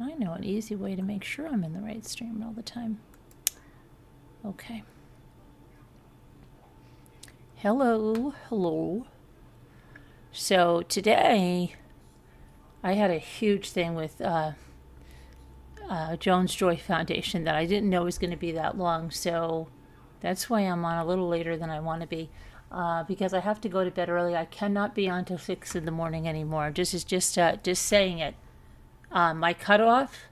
I know an easy way to make sure I'm in the right stream all the time. Okay. Hello, hello. So today I had a huge thing with Jones Joy Foundation that I didn't know was going to be that long. So that's why I'm on a little later than I want to be. Because I have to go to bed early. I cannot be on till 6 in the morning anymore. Just saying it. My cutoff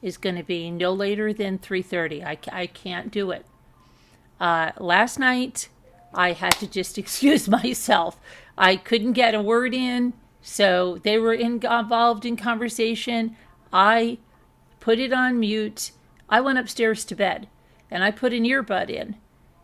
is going to be no later than 3:30. I can't do it. Last night, I had to just excuse myself. I couldn't get a word in, so they were involved in conversation. I put it on mute. I went upstairs to bed, and I put an earbud in,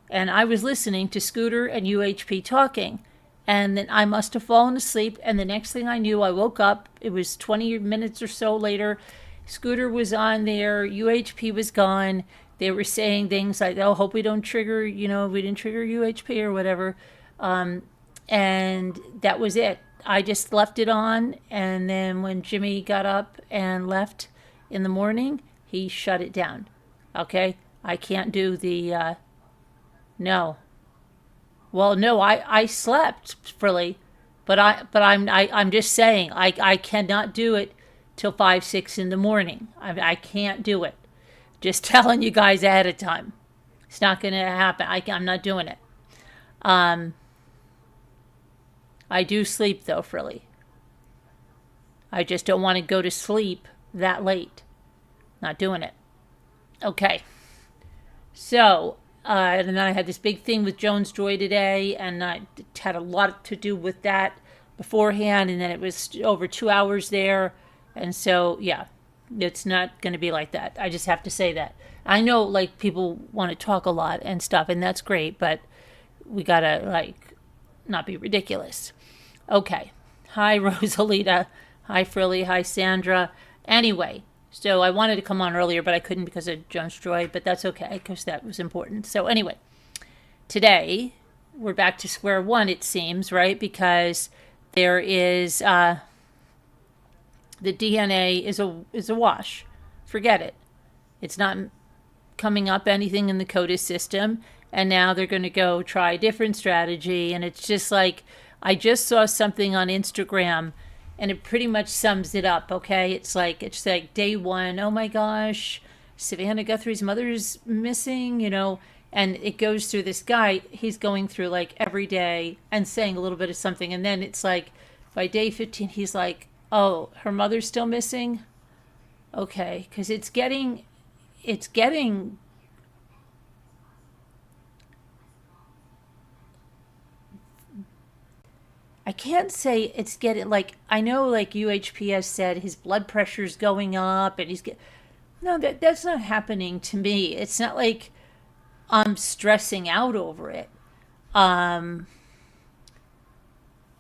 and I was listening to Scooter and UHP talking. And then I must have fallen asleep, and the next thing I knew, I woke up. It was 20 minutes or so later. Scooter was on there. UHP was gone. They were saying things like, oh, hope we don't trigger, we didn't trigger UHP or whatever. And that was it. I just left it on. And then when Jimmy got up and left in the morning, he shut it down. Okay? I can't do the, no. Well, no, I slept fully, but I'm just saying I cannot do it till 5, 6 in the morning. I can't do it. Just telling you guys ahead of time. It's not going to happen. I'm not doing it. I do sleep though, Frilly. I just don't want to go to sleep that late. Not doing it. Okay. So, and then I had this big thing with Jones Joy today, and I had a lot to do with that beforehand, and then it was over 2 hours there. And so, yeah, it's not going to be like that. I just have to say that. I know, like, people want to talk a lot and stuff, and that's great, but we got to, like, not be ridiculous. Okay. Hi, Rosalita. Hi, Frilly. Hi, Sandra. Anyway, so I wanted to come on earlier, but I couldn't because of Jones Joy, but that's okay because that was important. So anyway, today we're back to square one, it seems, right? Because there is the DNA is a wash. Forget it. It's not coming up anything in the CODIS system, and now they're going to go try a different strategy, and it's just like I just saw something on Instagram and it pretty much sums it up, okay? It's like day one, oh my gosh, Savannah Guthrie's mother's missing, and it goes through this guy. He's going through like every day and saying a little bit of something, and then it's like by day 15 he's like, oh, her mother's still missing? Okay, because it's getting I can't say it's getting, like, I know, like, UHP has said his blood pressure's going up and no, that's not happening to me. It's not like I'm stressing out over it.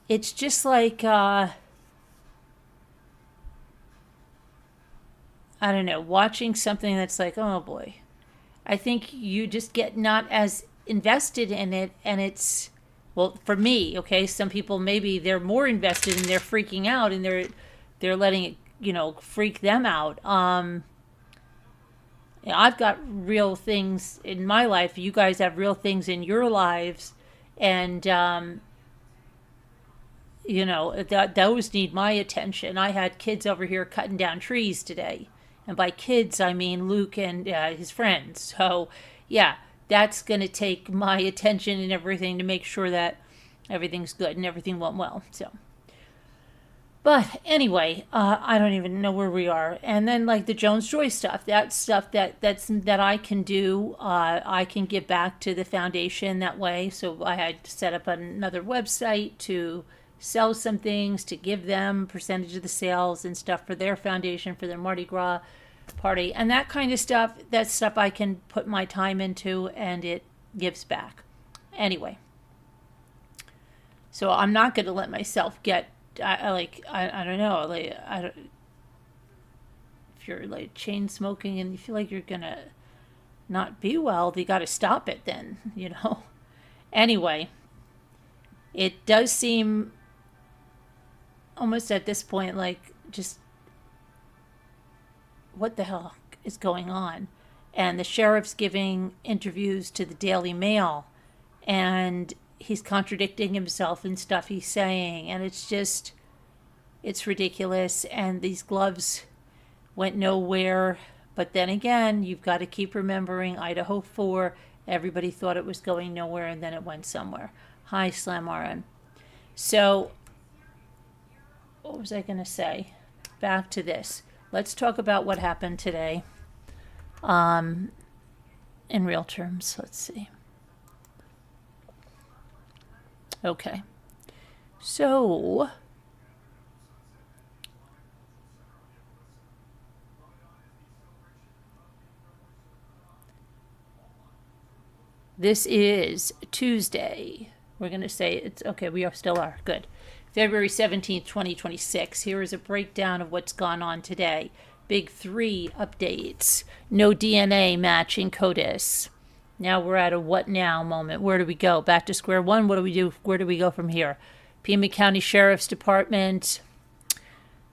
It's just like, I don't know, watching something that's like, oh boy. I think you just get not as invested in it, and it's, well, for me, okay, some people maybe they're more invested and they're freaking out and they're letting it, freak them out. I've got real things in my life. You guys have real things in your lives, and those need my attention. I had kids over here cutting down trees today, and by kids I mean Luke and his friends. So yeah, that's going to take my attention and everything to make sure that everything's good and everything went well. So, but anyway, I don't even know where we are. And then like the Jones Joy stuff, that's stuff that I can do. I can give back to the foundation that way. So I had to set up another website to sell some things, to give them percentage of the sales and stuff for their foundation, for their Mardi Gras party, and that kind of stuff. That's stuff I can put my time into, and it gives back. Anyway, so I'm not going to let myself get I don't know, like if you're like chain smoking and you feel like you're gonna not be well, you got to stop it then. Anyway, it does seem almost at this point like just what the hell is going on? And the sheriff's giving interviews to the Daily Mail, and he's contradicting himself in stuff he's saying, and it's ridiculous. And these gloves went nowhere. But then again, you've got to keep remembering Idaho 4. Everybody thought it was going nowhere, and then it went somewhere. Hi, Slam RN. So, what was I going to say? Back to this. Let's talk about what happened today. In real terms, let's see. Okay. So, this is Tuesday. We're going to say it's okay. We still are. Good. February 17th, 2026. Here is a breakdown of what's gone on today. Big 3 updates. No DNA match in CODIS. Now we're at a what now moment. Where do we go? Back to square one. What do we do? Where do we go from here? Pima County Sheriff's Department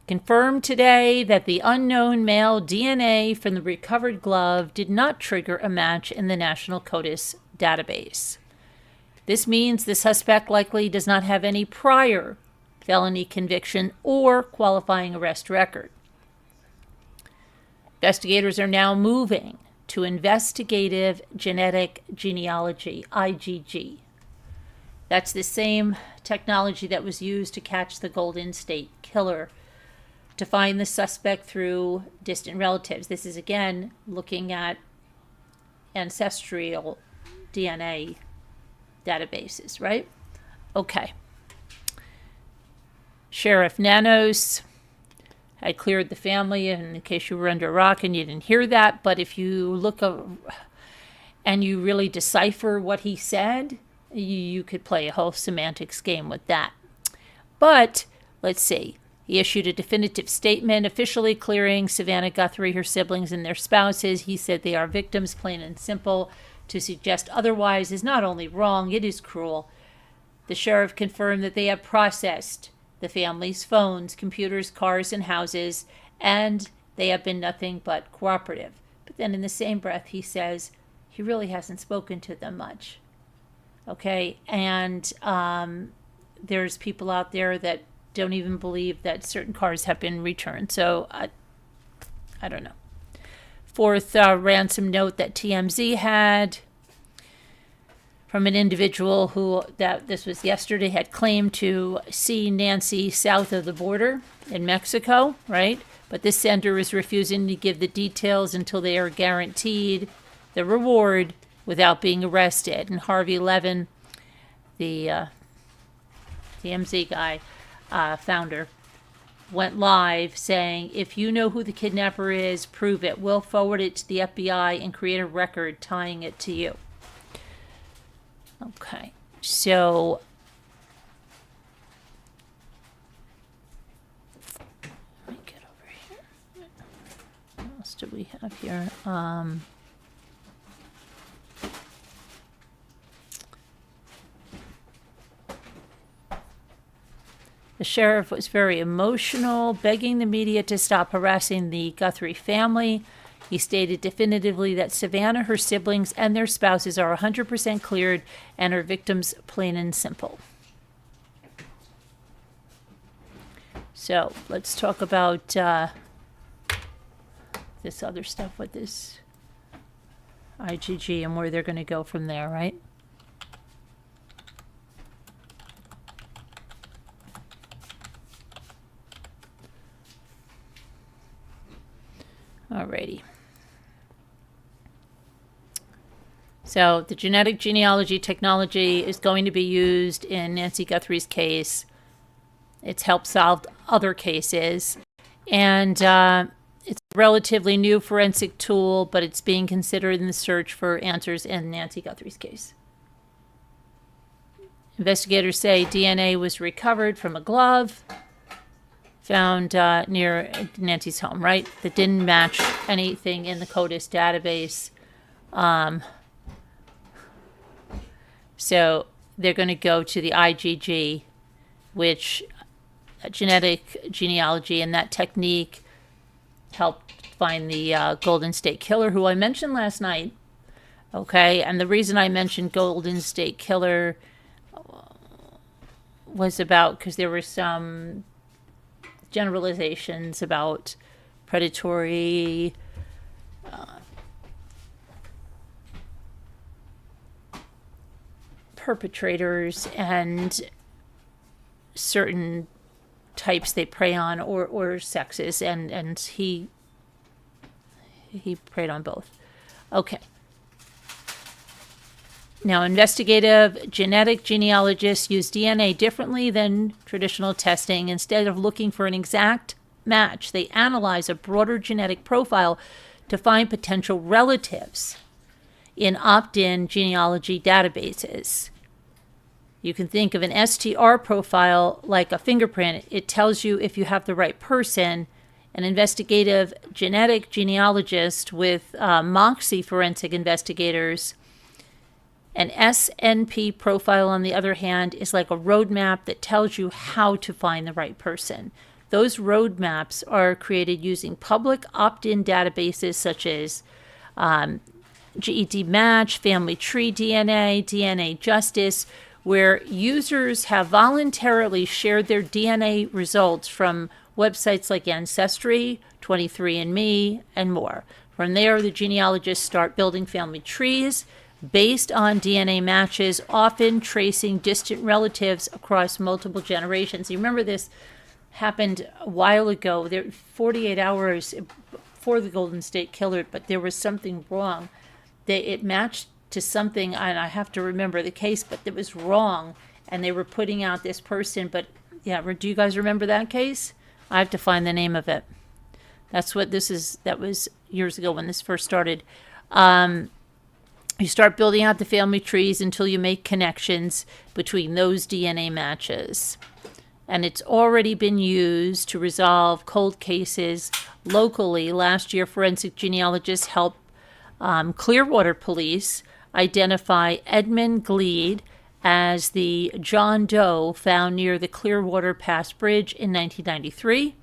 confirmed today that the unknown male DNA from the recovered glove did not trigger a match in the National CODIS database. This means the suspect likely does not have any prior felony conviction or qualifying arrest record. Investigators are now moving to investigative genetic genealogy, IgG. That's the same technology that was used to catch the Golden State Killer, to find the suspect through distant relatives. This is, again, looking at ancestral DNA databases, right? Okay. Sheriff Nanos had cleared the family, in case you were under a rock and you didn't hear that. But if you look and you really decipher what he said, you could play a whole semantics game with that. But let's see. He issued a definitive statement officially clearing Savannah Guthrie, her siblings, and their spouses. He said they are victims, plain and simple. To suggest otherwise is not only wrong, it is cruel. The sheriff confirmed that they have processed the family's phones, computers, cars, and houses, and they have been nothing but cooperative. But then in the same breath, he says he really hasn't spoken to them much. Okay, and there's people out there that don't even believe that certain cars have been returned. So I don't know. Fourth ransom note that TMZ had from an individual who, that this was yesterday, had claimed to see Nancy south of the border in Mexico, right? But this sender is refusing to give the details until they are guaranteed the reward without being arrested. And Harvey Levin, the TMZ guy, founder, went live saying, if you know who the kidnapper is, prove it. We'll forward it to the FBI and create a record tying it to you. Okay, so let me get over here. What else do we have here? The sheriff was very emotional, begging the media to stop harassing the Guthrie family. He stated definitively that Savannah, her siblings, and their spouses are 100% cleared and are victims, plain and simple. So let's talk about this other stuff with this IgG and where they're going to go from there, right? Alrighty. So the genetic genealogy technology is going to be used in Nancy Guthrie's case. It's helped solve other cases. And it's a relatively new forensic tool, but it's being considered in the search for answers in Nancy Guthrie's case. Investigators say DNA was recovered from a glove found near Nancy's home, right? That didn't match anything in the CODIS database. So they're going to go to the IgG, which genetic genealogy and that technique helped find the Golden State Killer, who I mentioned last night. Okay, and the reason I mentioned Golden State Killer was about because there were some generalizations about predatory perpetrators and certain types they prey on, or sexes, and he preyed on both. Okay. Now, investigative genetic genealogists use DNA differently than traditional testing. Instead of looking for an exact match, they analyze a broader genetic profile to find potential relatives in opt-in genealogy databases. You can think of an STR profile like a fingerprint. It tells you if you have the right person. An investigative genetic genealogist with Moxie forensic investigators. An SNP profile, on the other hand, is like a roadmap that tells you how to find the right person. Those roadmaps are created using public opt-in databases such as GED Match, Family Tree DNA, DNA Justice, where users have voluntarily shared their DNA results from websites like Ancestry, 23andMe, and more. From there, the genealogists start building family trees based on DNA matches, often tracing distant relatives across multiple generations. You remember this happened a while ago, 48 hours before the Golden State Killer, but there was something wrong. It matched to something, and I have to remember the case, but it was wrong, and they were putting out this person. But yeah, do you guys remember that case? I have to find the name of it. That's what this is. That was years ago when this first started. You start building out the family trees until you make connections between those DNA matches. And it's already been used to resolve cold cases locally. Last year, forensic genealogists helped Clearwater police identify Edmund Gleed as the John Doe found near the Clearwater Pass Bridge in 1993,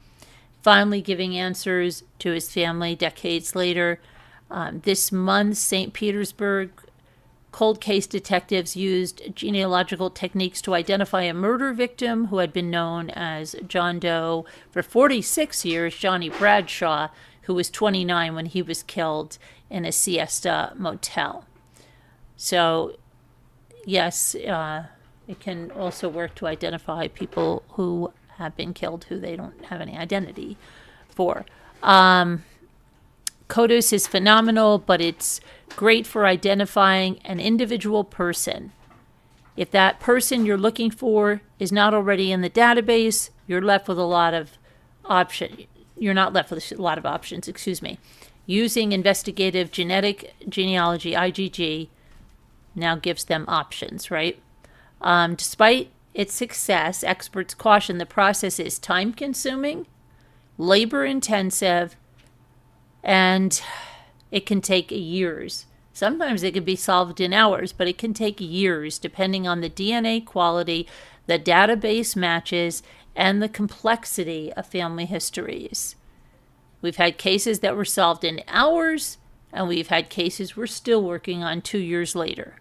finally giving answers to his family decades later. This month, St. Petersburg cold case detectives used genealogical techniques to identify a murder victim who had been known as John Doe for 46 years, Johnny Bradshaw, who was 29 when he was killed in a Siesta motel. So, yes, it can also work to identify people who have been killed who they don't have any identity for. CODIS is phenomenal, but it's great for identifying an individual person. If that person you're looking for is not already in the database, you're left with a lot of options. You're not left with a lot of options, excuse me. Using investigative genetic genealogy, IgG, now gives them options, right? Despite its success, experts caution the process is time-consuming, labor-intensive, and it can take years. Sometimes it can be solved in hours, but it can take years depending on the DNA quality, the database matches, and the complexity of family histories. We've had cases that were solved in hours, and we've had cases we're still working on 2 years later.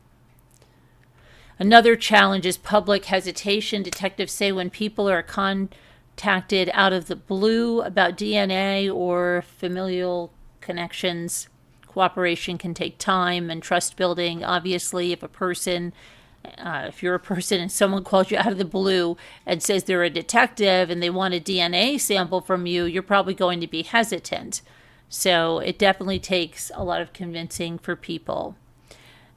Another challenge is public hesitation. Detectives say when people are contacted out of the blue about DNA or familial connections, cooperation can take time and trust building. Obviously, if you're a person and someone calls you out of the blue and says they're a detective and they want a DNA sample from you, you're probably going to be hesitant. So it definitely takes a lot of convincing for people.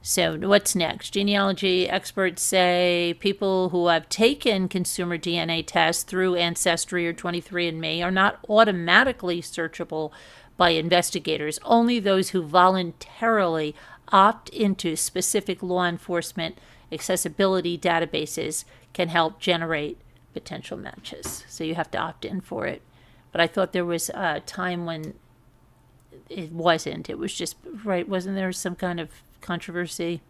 So what's next? Genealogy experts say people who have taken consumer DNA tests through Ancestry or 23andMe are not automatically searchable by investigators. Only those who voluntarily opt into specific law enforcement accessibility databases can help generate potential matches. So you have to opt in for it. But I thought there was a time when it wasn't. It was just, right, wasn't there some kind of controversy?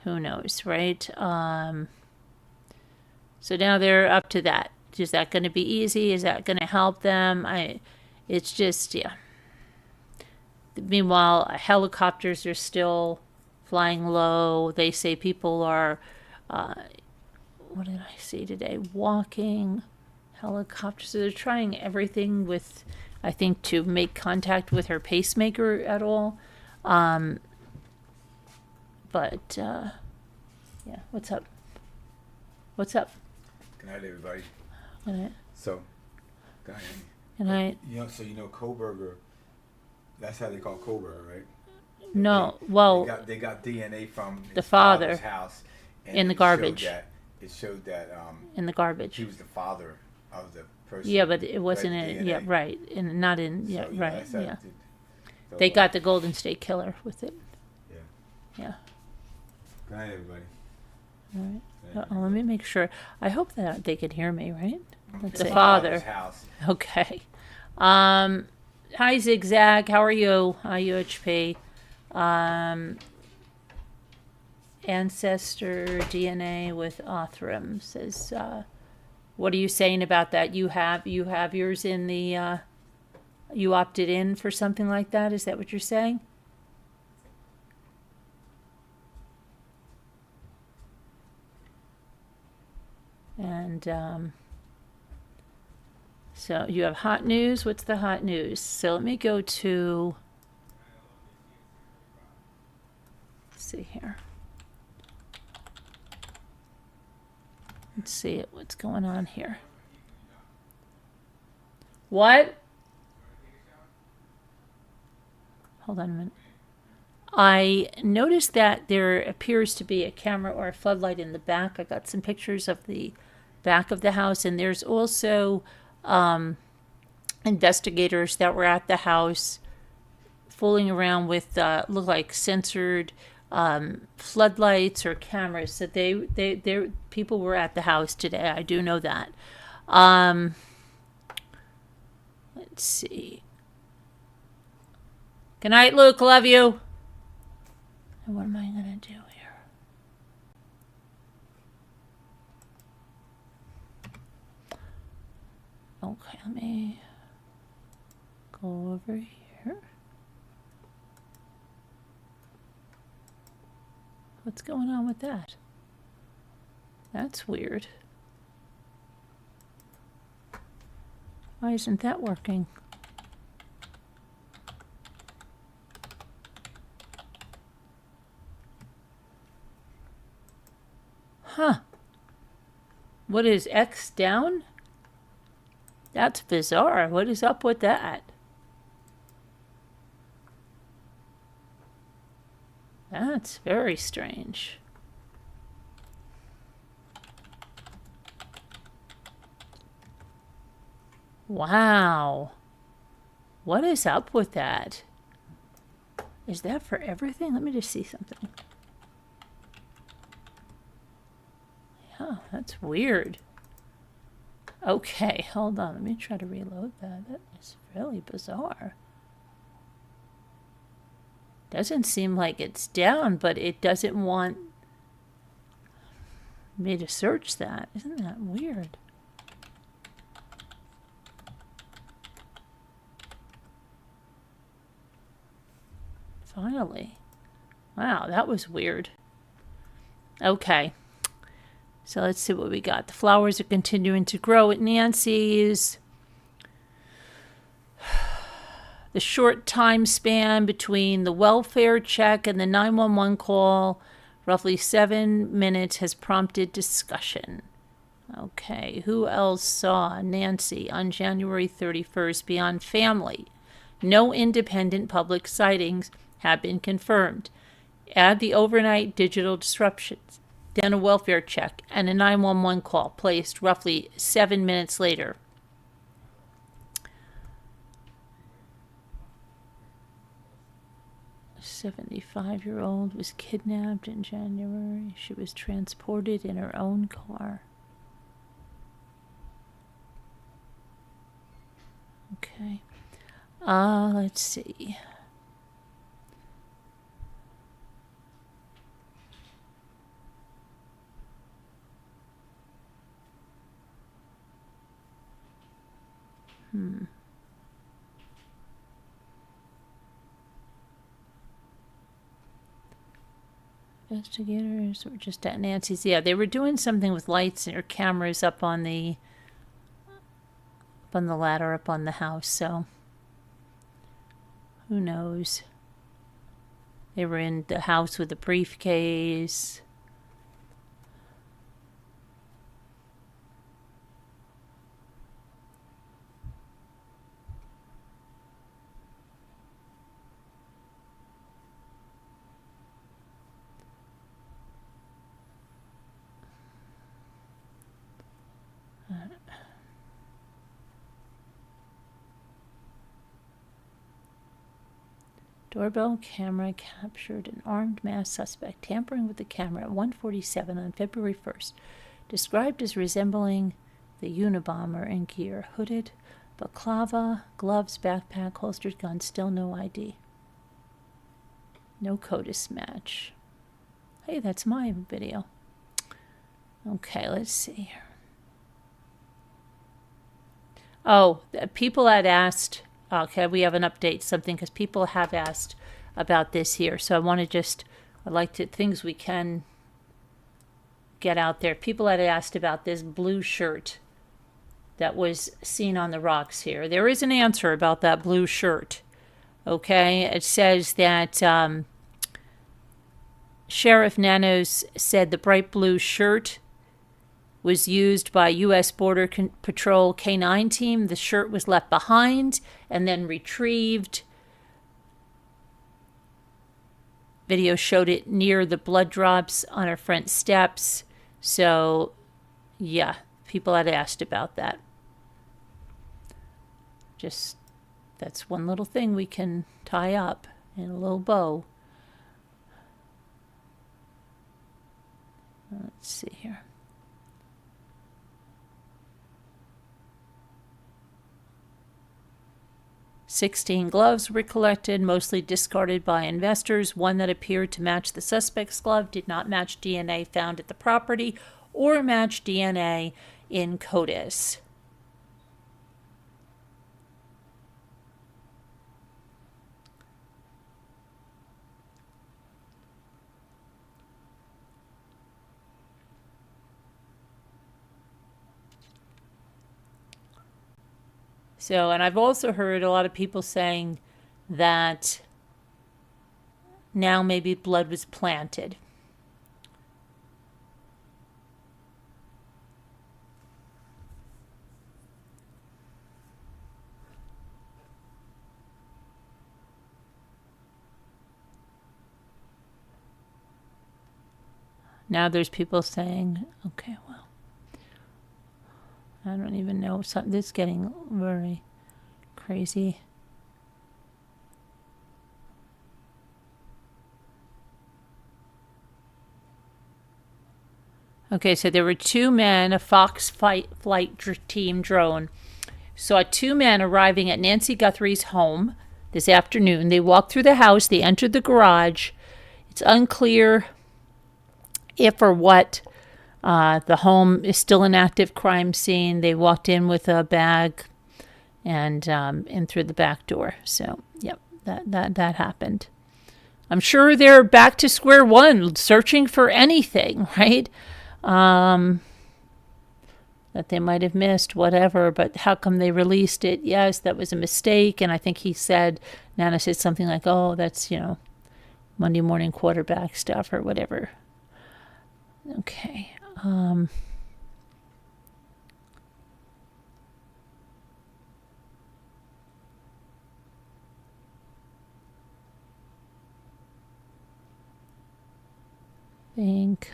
Who knows, right? So now they're up to that. Is that going to be easy? Is that going to help them? It's just, yeah. Meanwhile, helicopters are still flying low. They say people are, what did I see today? Walking, helicopters. So they're trying everything with, I think, to make contact with her pacemaker at all. But yeah, what's up? What's up? Good night, everybody. Good night. So, go ahead. Good night. So Koberger, that's how they call Koberger, right? No, they got DNA from the his father's house and in the garbage. It showed that in the garbage. he was the father of the person. Yeah, but it wasn't in. Yeah, right, and not in. Yeah, right. Yeah. They got the Golden State Killer with it. Yeah. Yeah. Good night, everybody. All right. Let me make sure. I hope that they can hear me, right? That's the father. House. Okay. Hi, Zigzag. How are you? Hi, UHP. Ancestor DNA with Othram says, what are you saying about that? You have yours in the, you opted in for something like that? Is that what you're saying? And, so you have hot news. What's the hot news? So let me go to, let's see here. Let's see what's going on here. What? Hold on a minute. I noticed that there appears to be a camera or a floodlight in the back. I got some pictures of the back of the house, and there's also investigators that were at the house fooling around with look like censored floodlights or cameras. So they people were at the house today. I do know that. Let's see. Good night, Luke. Love you. And what am I gonna do here? Okay, let me go over here. What's going on with that? That's weird. Why isn't that working? Huh. What is X down? That's bizarre. What is up with that? That's very strange. Wow. What is up with that? Is that for everything? Let me just see something. Yeah, that's weird. Okay, hold on. Let me try to reload that. That is really bizarre. Doesn't seem like it's down, but it doesn't want me to search that. Isn't that weird? Finally. Wow, that was weird. Okay. So let's see what we got. The flowers are continuing to grow at Nancy's. The short time span between the welfare check and the 911 call, roughly 7 minutes, has prompted discussion. Okay, who else saw Nancy on January 31st beyond family? No independent public sightings have been confirmed. Add the overnight digital disruptions, then a welfare check, and a 911 call placed roughly 7 minutes later. A 75-year-old was kidnapped in January. She was transported in her own car. Okay. Let's see. Investigators were just at Nancy's. Yeah, they were doing something with lights and cameras up on the ladder up on the house, so who knows? They were in the house with a briefcase. Doorbell camera captured an armed masked suspect tampering with the camera at 1:47 on February 1st, described as resembling the Unabomber in gear, hooded, balaclava, gloves, backpack, holstered gun, still no ID. No CODIS match. Hey, that's my video. Okay, let's see here. Oh, people had asked. Okay, we have an update, something, because people have asked about this here. So I want to I'd like to, things we can get out there. People had asked about this blue shirt that was seen on the rocks here. There is an answer about that blue shirt. Okay, it says that Sheriff Nanos said the bright blue shirt was used by U.S. Border Patrol K-9 team. The shirt was left behind and then retrieved. Video showed it near the blood drops on our front steps. So, yeah, people had asked about that. Just, that's one little thing we can tie up in a little bow. Let's see here. "16 gloves were collected, mostly discarded by investors. One that appeared to match the suspect's glove did not match DNA found at the property or match DNA in CODIS." So, and I've also heard a lot of people saying that now maybe blood was planted. Now there's people saying, okay, well, I don't even know. This is getting very crazy. Okay, so there were two men, a Fox flight team drone, saw two men arriving at Nancy Guthrie's home this afternoon. They walked through the house. They entered the garage. It's unclear if or what. The home is still an active crime scene. They walked in with a bag and in through the back door. So, yep, that happened. I'm sure they're back to square one, searching for anything, right? That they might have missed, whatever. But how come they released it? Yes, that was a mistake. And I think Nana said something like, oh, that's, Monday morning quarterback stuff or whatever. Okay. Think.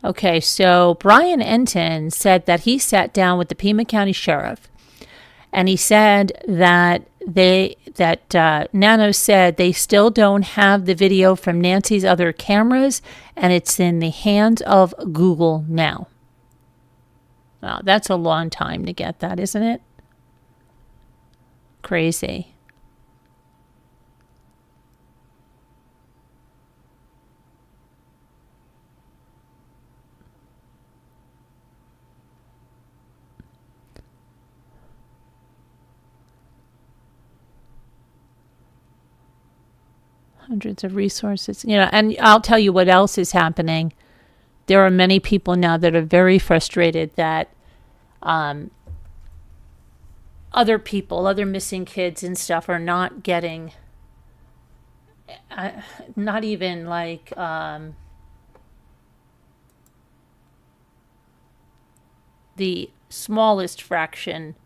Okay, so Brian Enton said that he sat down with the Pima County Sheriff, and he said that Nano said they still don't have the video from Nancy's other cameras, and it's in the hands of Google now. Wow, that's a long time to get that, isn't it? Crazy. Hundreds of resources. And I'll tell you what else is happening. There are many people now that are very frustrated that other people, other missing kids and stuff are not getting, not even like, the smallest fraction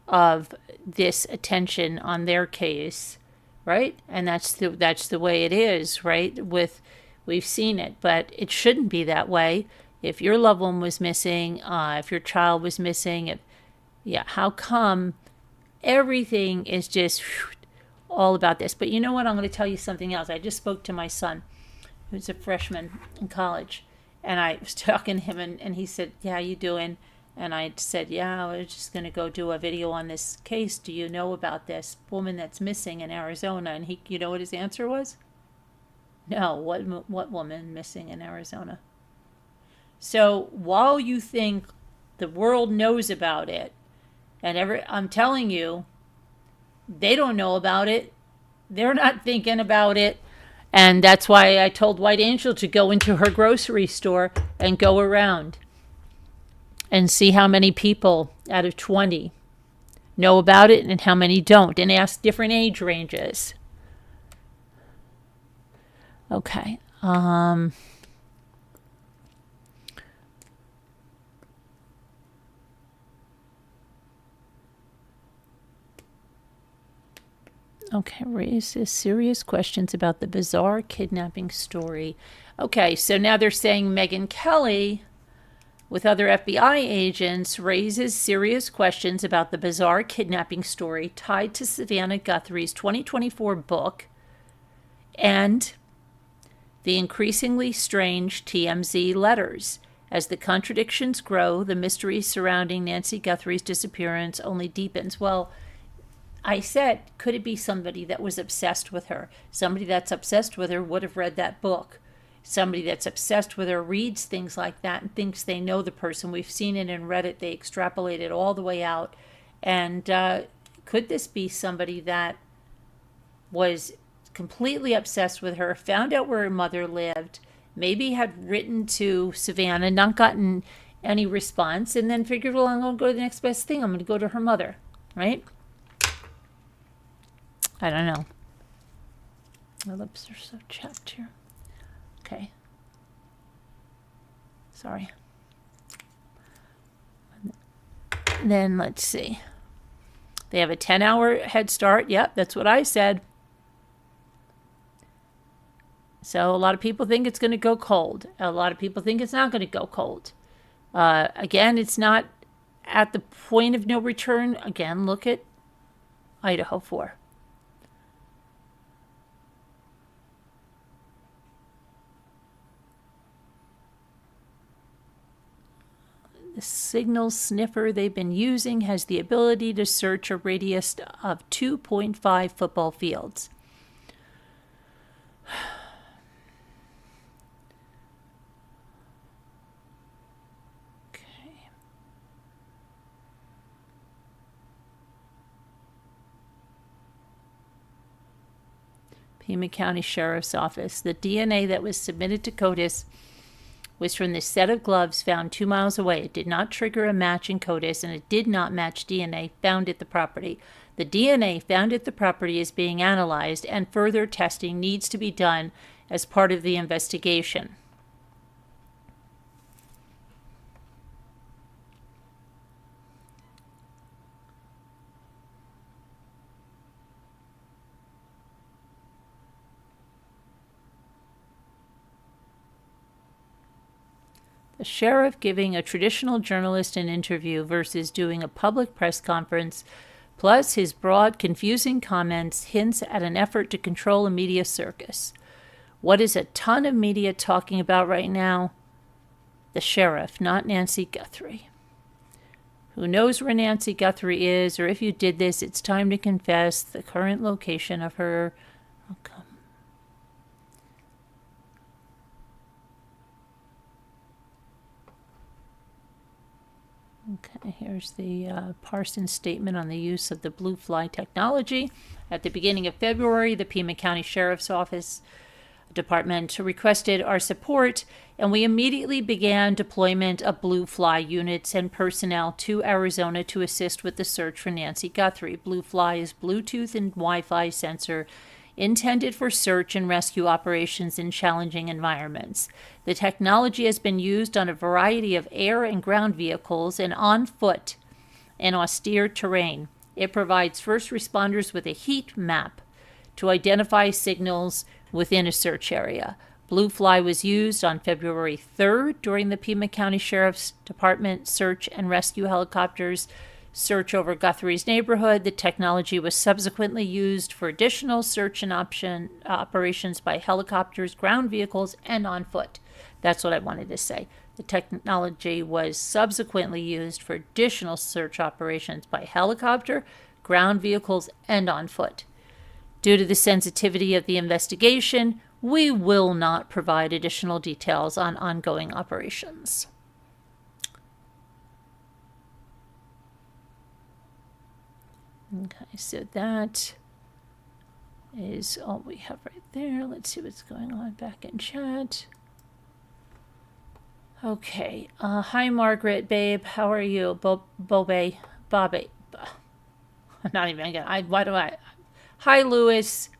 of this attention on their case, right? And that's the way it is, right? We've seen it, but it shouldn't be that way. If your loved one was missing, if your child was missing, how come everything is just all about this? But you know what? I'm going to tell you something else. I just spoke to my son, who's a freshman in college, and I was talking to him, and he said, "Yeah, how you doing?" And I said, "Yeah, I was just going to go do a video on this case. Do you know about this woman that's missing in Arizona?" And you know what his answer was? No, what woman missing in Arizona? So while you think the world knows about it, and I'm telling you, they don't know about it. They're not thinking about it. And that's why I told White Angel to go into her grocery store and go around and see how many people out of 20 know about it and how many don't, and ask different age ranges. Okay. Okay, raises serious questions about the bizarre kidnapping story. Okay, so now they're saying Megyn Kelly, with other FBI agents, raises serious questions about the bizarre kidnapping story tied to Savannah Guthrie's 2024 book and the increasingly strange TMZ letters. As the contradictions grow, the mystery surrounding Nancy Guthrie's disappearance only deepens. Well, I said, could it be somebody that was obsessed with her? Somebody that's obsessed with her would have read that book. Somebody that's obsessed with her reads things like that and thinks they know the person. We've seen it and read it. They extrapolate it all the way out. And could this be somebody that was completely obsessed with her, found out where her mother lived, maybe had written to Savannah, not gotten any response, and then figured, well, I'm going to go to the next best thing. I'm going to go to her mother, right? I don't know. My lips are so chapped here. Okay. Sorry. Then let's see. They have a 10-hour head start. Yep, that's what I said. So a lot of people think it's going to go cold. A lot of people think it's not going to go cold. Again, it's not at the point of no return. Again, look at Idaho 4. The signal sniffer they've been using has the ability to search a radius of 2.5 football fields. Okay. Pima County Sheriff's Office. The DNA that was submitted to CODIS was from the set of gloves found 2 miles away. It did not trigger a match in CODIS, and it did not match DNA found at the property. The DNA found at the property is being analyzed, and further testing needs to be done as part of the investigation. The sheriff giving a traditional journalist an interview versus doing a public press conference, plus his broad, confusing comments hints at an effort to control a media circus. What is a ton of media talking about right now? The sheriff, not Nancy Guthrie. Who knows where Nancy Guthrie is, or if you did this, it's time to confess the current location of her... Oh, come. Okay, here's the Parsons statement on the use of the blue fly technology. At the beginning of February, the Pima County Sheriff's Office Department requested our support, and we immediately began deployment of blue fly units and personnel to Arizona to assist with the search for Nancy Guthrie. Blue fly is Bluetooth and Wi-Fi sensor intended for search and rescue operations in challenging environments. The technology has been used on a variety of air and ground vehicles and on foot in austere terrain. It provides first responders with a heat map to identify signals within a search area. Blue fly was used on February 3rd during the Pima County Sheriff's Department search and rescue helicopters search over Guthrie's neighborhood. The technology was subsequently used for additional search and operations by helicopters, ground vehicles, and on foot. That's what I wanted to say. The technology was subsequently used for additional search operations by helicopter, ground vehicles, and on foot. Due to the sensitivity of the investigation, we will not provide additional details on ongoing operations. Okay, so that is all we have right there. Let's see what's going on back in chat. Okay, hi Margaret, babe, how are you? Bobby. I'm not even gonna, hi Louis,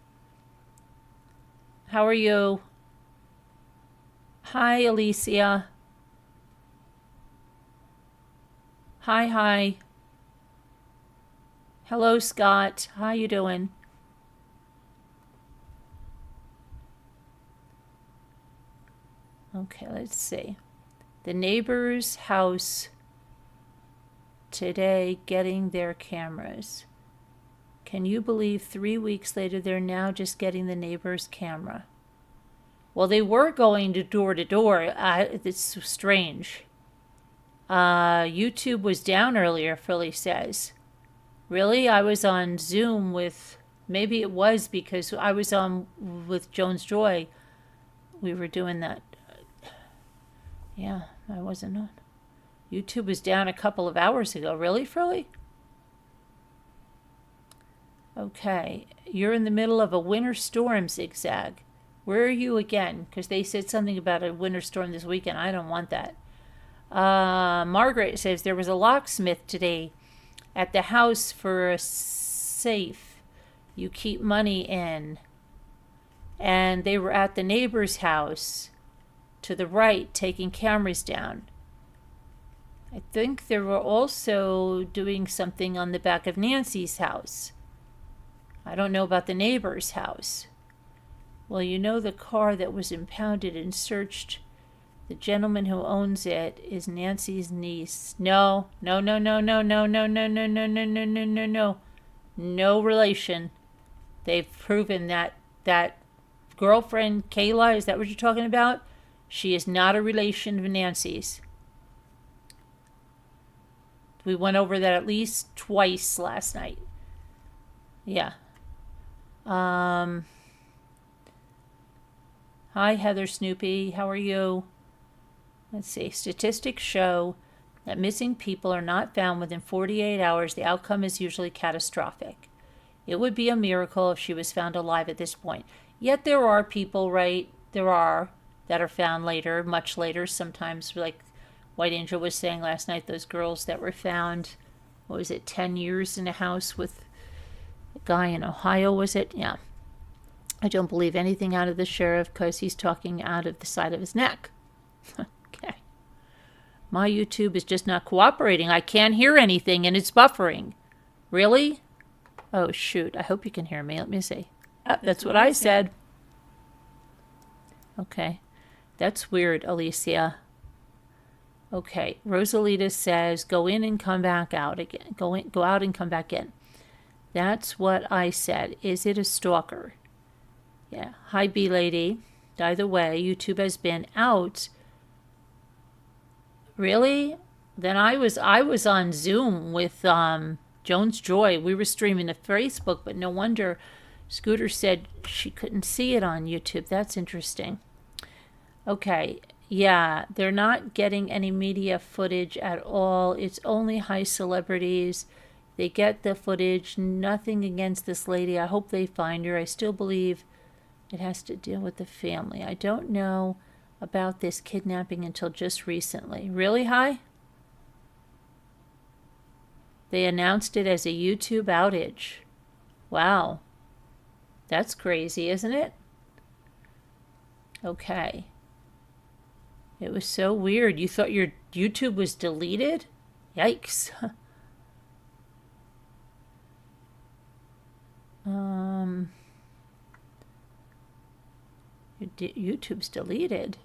how are you? Hi Alicia. Hi. Hello, Scott. How you doing? Okay, let's see. The neighbor's house today getting their cameras. Can you believe 3 weeks later they're now just getting the neighbor's camera? Well, they were going to door. It's strange. YouTube was down earlier, Philly says. Really? I was on Zoom with, maybe it was because I was on with Jones Joy. We were doing that. Yeah, I wasn't on. YouTube was down a couple of hours ago. Really, Frilly? Okay, you're in the middle of a winter storm, Zigzag. Where are you again? Because they said something about a winter storm this weekend. I don't want that. Margaret says there was a locksmith today at the house for a safe you keep money in. And they were at the neighbor's house to the right taking cameras down. I think they were also doing something on the back of Nancy's house. I don't know about the neighbor's house. Well, you know the car that was impounded and searched, the gentleman who owns it is Nancy's niece. No. No relation. They've proven that girlfriend, Kayla, is that what you're talking about? She is not a relation of Nancy's. We went over that at least twice last night. Yeah. Hi, Heather Snoopy. How are you? Let's see. Statistics show that missing people are not found within 48 hours. The outcome is usually catastrophic. It would be a miracle if she was found alive at this point. Yet there are people, right? There are that are found later, much later. Sometimes, like White Angel was saying last night, those girls that were found, 10 years in a house with a guy in Ohio, was it? Yeah. I don't believe anything out of the sheriff because he's talking out of the side of his neck. Okay. My YouTube is just not cooperating. I can't hear anything and it's buffering. Really? Oh, shoot. I hope you can hear me. Let me see. That's what I said. Okay. That's weird, Alicia. Okay. Rosalita says, go in and come back out again. Go out and come back in. That's what I said. Is it a stalker? Yeah. Hi, B lady. Either way, YouTube has been out. Really? Then I was on Zoom with Jones Joy. We were streaming to Facebook, but no wonder Scooter said she couldn't see it on YouTube. That's interesting. Okay. Yeah, they're not getting any media footage at all. It's only high celebrities. They get the footage. Nothing against this lady. I hope they find her. I still believe it has to deal with the family. I don't know about this kidnapping until just recently. Really, High? They announced it as a YouTube outage. Wow. That's crazy, isn't it? Okay. It was so weird. You thought your YouTube was deleted? Yikes. YouTube's deleted.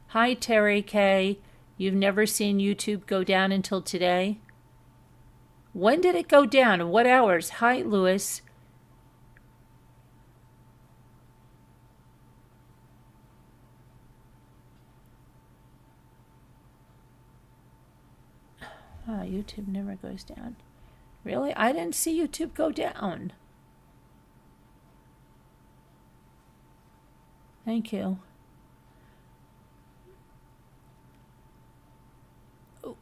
Hi, Terry K. You've never seen YouTube go down until today? When did it go down? What hours? Hi, Lewis. Oh, YouTube never goes down. Really? I didn't see YouTube go down. Thank you. Oh.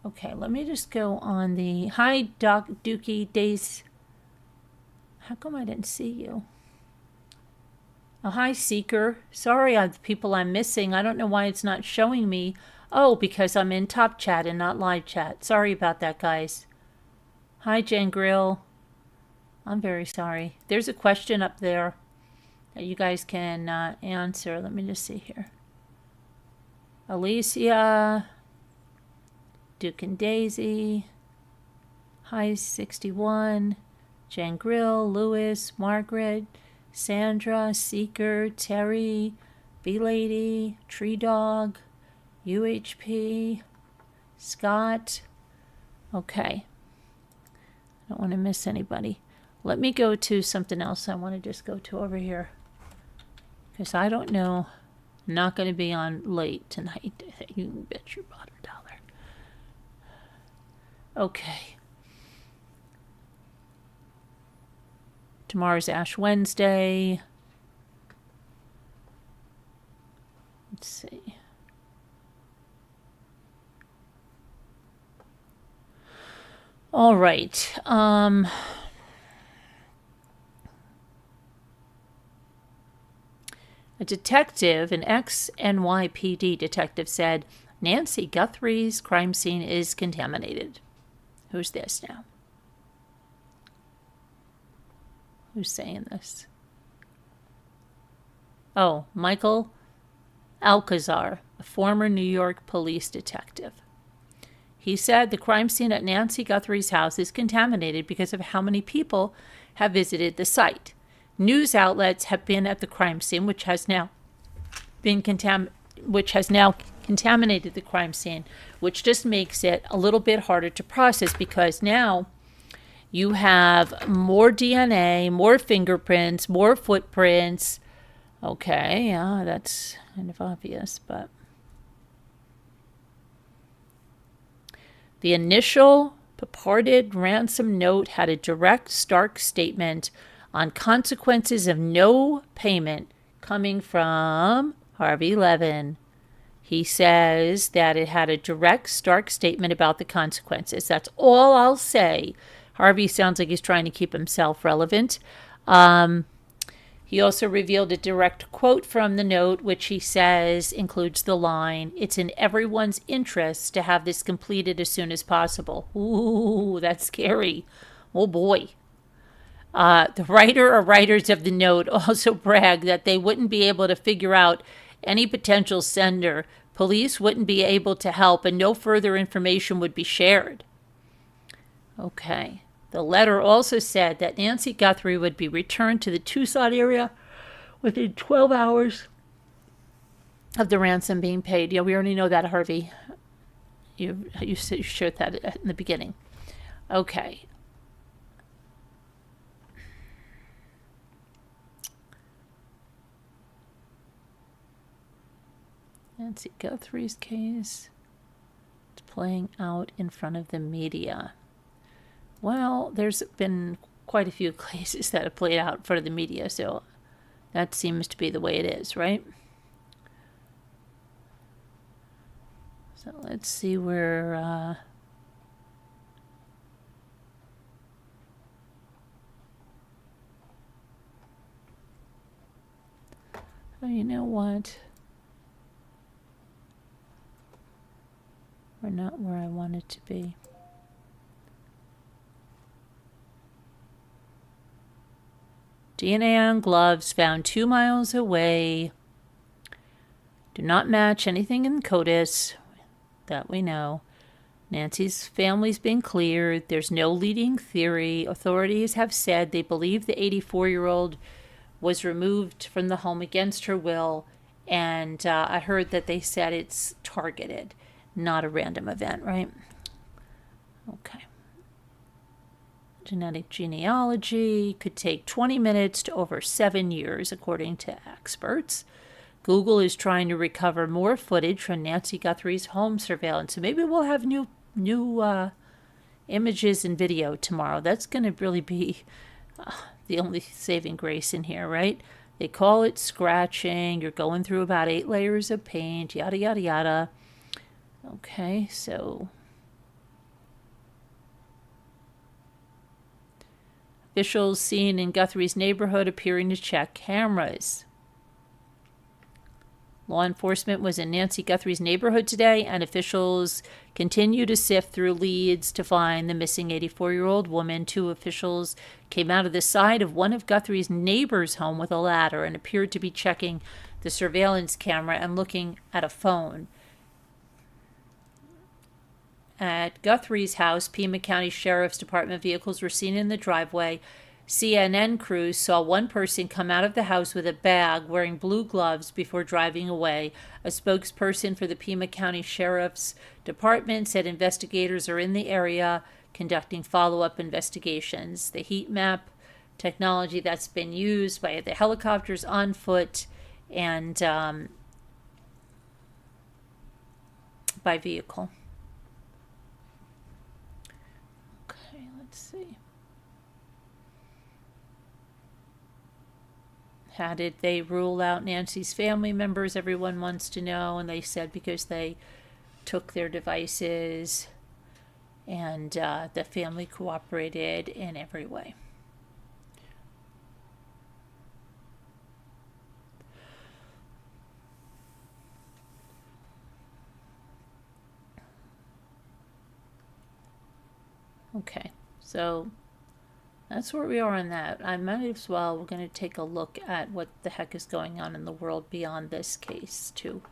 Okay, let me just go on the... Hi, Doc Dookie Days. How come I didn't see you? Oh, hi, Seeker. Sorry, the people I'm missing. I don't know why it's not showing me. Oh, because I'm in Top Chat and not Live Chat. Sorry about that, guys. Hi, Jen Grill. I'm very sorry. There's a question up there that you guys can answer. Let me just see here. Alicia, Duke and Daisy, Hi 61, Jen Grill, Lewis, Margaret, Sandra, Seeker, Terry, B-Lady, Tree Dog, UHP, Scott. Okay. I don't want to miss anybody. Let me go to something else I want to just go to over here. Because I don't know. I'm not going to be on late tonight. You can bet your bottom dollar. Okay. Tomorrow's Ash Wednesday. Let's see. All right. A detective, an ex-NYPD detective, said Nancy Guthrie's crime scene is contaminated. Who's this now? Who's saying this? Oh, Michael Alcazar, a former New York police detective. He said the crime scene at Nancy Guthrie's house is contaminated because of how many people have visited the site. News outlets have been at the crime scene, which has now contaminated the crime scene, which just makes it a little bit harder to process because now you have more DNA, more fingerprints, more footprints. Okay, yeah, that's kind of obvious, but the initial purported ransom note had a direct, stark statement on consequences of no payment coming from Harvey Levin. He says that it had a direct, stark statement about the consequences. That's all I'll say. Harvey sounds like he's trying to keep himself relevant. He also revealed a direct quote from the note, which he says includes the line, "It's in everyone's interest to have this completed as soon as possible." Ooh, that's scary. Oh, boy. The writer or writers of the note also bragged that they wouldn't be able to figure out any potential sender. Police wouldn't be able to help, and no further information would be shared. Okay. The letter also said that Nancy Guthrie would be returned to the Tucson area within 12 hours of the ransom being paid. Yeah, we already know that, Harvey. You shared that in the beginning. Okay. Nancy Guthrie's case. It's playing out in front of the media. Well, there's been quite a few cases that have played out in front of the media, so that seems to be the way it is, right? So let's see where... Oh, you know what? We're not where I want it to be. DNA on gloves found 2 miles away. Do not match anything in CODIS. That we know. Nancy's family's been cleared. There's no leading theory. Authorities have said they believe the 84-year-old was removed from the home against her will, and I heard that they said it's targeted, not a random event, right? Okay. Genetic genealogy could take 20 minutes to over 7 years, according to experts. Google is trying to recover more footage from Nancy Guthrie's home surveillance, so maybe we'll have new images and video tomorrow. That's going to really be the only saving grace in here, right? They call it scratching. You're going through about 8 layers of paint, yada, yada, yada. Okay, so... Officials seen in Guthrie's neighborhood appearing to check cameras. Law enforcement was in Nancy Guthrie's neighborhood today, and officials continue to sift through leads to find the missing 84-year-old woman. 2 officials came out of the side of one of Guthrie's neighbors' home with a ladder and appeared to be checking the surveillance camera and looking at a phone. At Guthrie's house, Pima County Sheriff's Department vehicles were seen in the driveway. CNN crews saw one person come out of the house with a bag wearing blue gloves before driving away. A spokesperson for the Pima County Sheriff's Department said investigators are in the area conducting follow-up investigations. The heat map technology that's been used by the helicopters on foot and by vehicle. Okay, let's see. How did they rule out Nancy's family members? Everyone wants to know. And they said because they took their devices and the family cooperated in every way. Okay, so that's where we are on that. I might as well, we're going to take a look at what the heck is going on in the world beyond this case, too.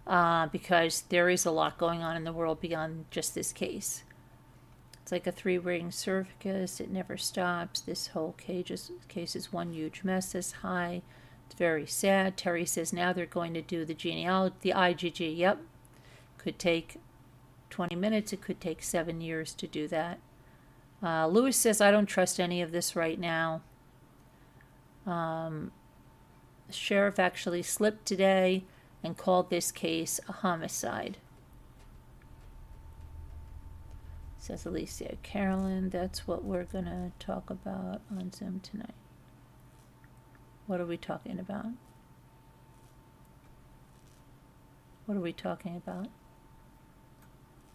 Because there is a lot going on in the world beyond just this case. It's like a 3-ring cervicus. It never stops. This whole case is one huge mess, says Hi. It's very sad. Terry says now they're going to do the genealogy, the IgG. Yep. Could take 20 minutes. It could take 7 years to do that. Lewis says, I don't trust any of this right now. The sheriff actually slipped today and called this case a homicide. Says Alicia Carolyn. That's what we're going to talk about on Zoom tonight. What are we talking about? What are we talking about?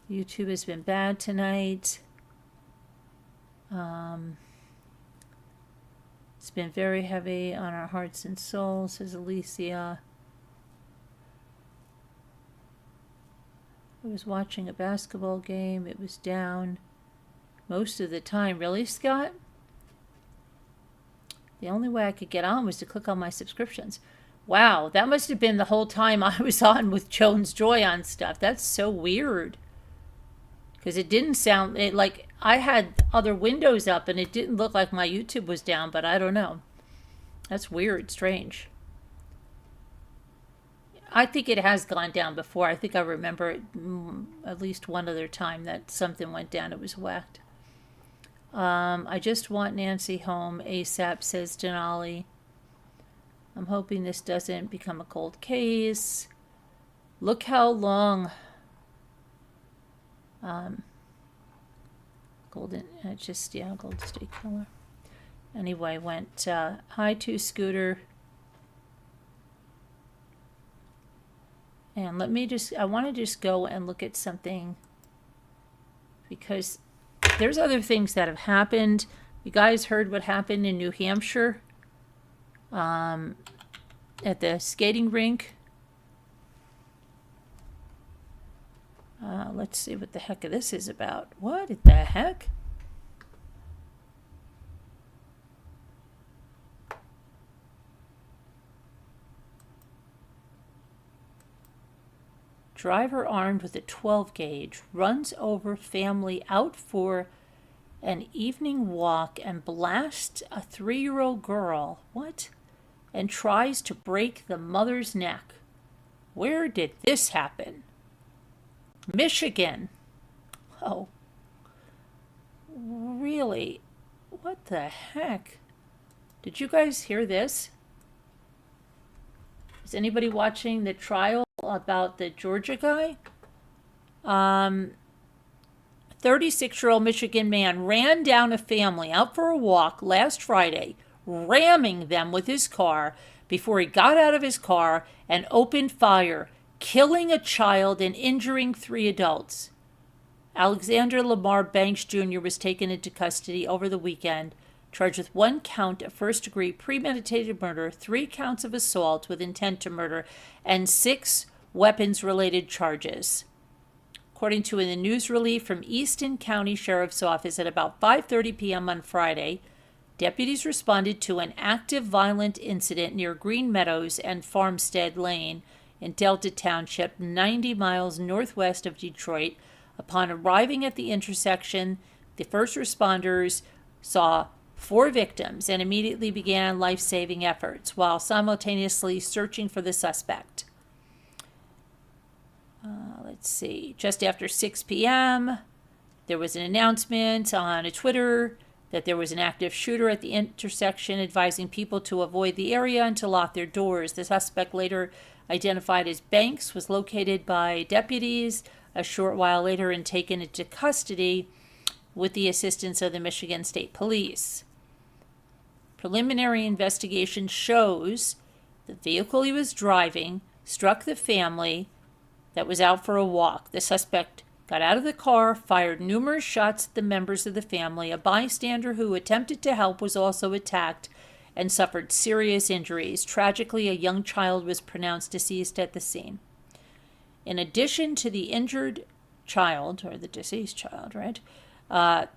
YouTube has been bad tonight. It's been very heavy on our hearts and souls, says Alicia. I was watching a basketball game. It was down most of the time. Really, Scott? The only way I could get on was to click on my subscriptions. Wow, that must have been the whole time I was on with Jones Joy on stuff. That's so weird. Because it didn't sound like I had other windows up and it didn't look like my YouTube was down, but I don't know. That's weird, strange. I think it has gone down before. I think I remember it, at least one other time that something went down. It was whacked. I just want Nancy home ASAP, says Denali. I'm hoping this doesn't become a cold case. Look how long Golden, Golden State Killer. Anyway, went, hi to Scooter. And I want to just go and look at something, because there's other things that have happened. You guys heard what happened in New Hampshire at the skating rink. Let's see what the heck this is about. What the heck? Driver armed with a 12 gauge runs over family out for an evening walk and blasts a 3-year-old girl. What? And tries to break the mother's neck. Where did this happen? Michigan. Oh. Really? What the heck? Did you guys hear this? Is anybody watching the trial about the Georgia guy? 36-year-old Michigan man ran down a family out for a walk last Friday, ramming them with his car before he got out of his car and opened fire, killing a child and injuring 3 adults. Alexander Lamar Banks Jr. was taken into custody over the weekend, charged with 1 count of first-degree premeditated murder, 3 counts of assault with intent to murder, and 6 weapons-related charges. According to a news release from Easton County Sheriff's Office at about 5:30 p.m. on Friday, deputies responded to an active violent incident near Green Meadows and Farmstead Lane in Delta Township, 90 miles northwest of Detroit. Upon arriving at the intersection, the first responders saw 4 victims and immediately began life-saving efforts while simultaneously searching for the suspect. Let's see. Just after 6 p.m., there was an announcement on a Twitter that there was an active shooter at the intersection, advising people to avoid the area and to lock their doors. The suspect, later identified as Banks, was located by deputies a short while later and taken into custody with the assistance of the Michigan State Police. Preliminary investigation shows the vehicle he was driving struck the family that was out for a walk. The suspect got out of the car, fired numerous shots at the members of the family. A bystander who attempted to help was also attacked and suffered serious injuries. Tragically, a young child was pronounced deceased at the scene. In addition to the injured child, or the deceased child, right, a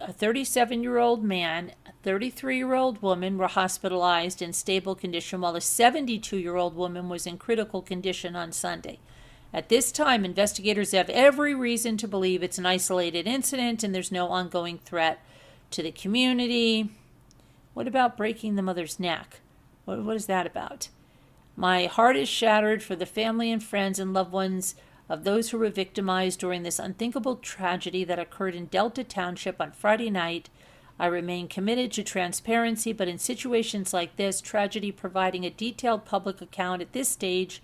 37-year-old man, a 33-year-old woman were hospitalized in stable condition, while a 72-year-old woman was in critical condition on Sunday. At this time, investigators have every reason to believe it's an isolated incident and there's no ongoing threat to the community. What about breaking the mother's neck? What is that about? My heart is shattered for the family and friends and loved ones of those who were victimized during this unthinkable tragedy that occurred in Delta Township on Friday night. I remain committed to transparency, but in situations like this, tragedy, providing a detailed public account at this stage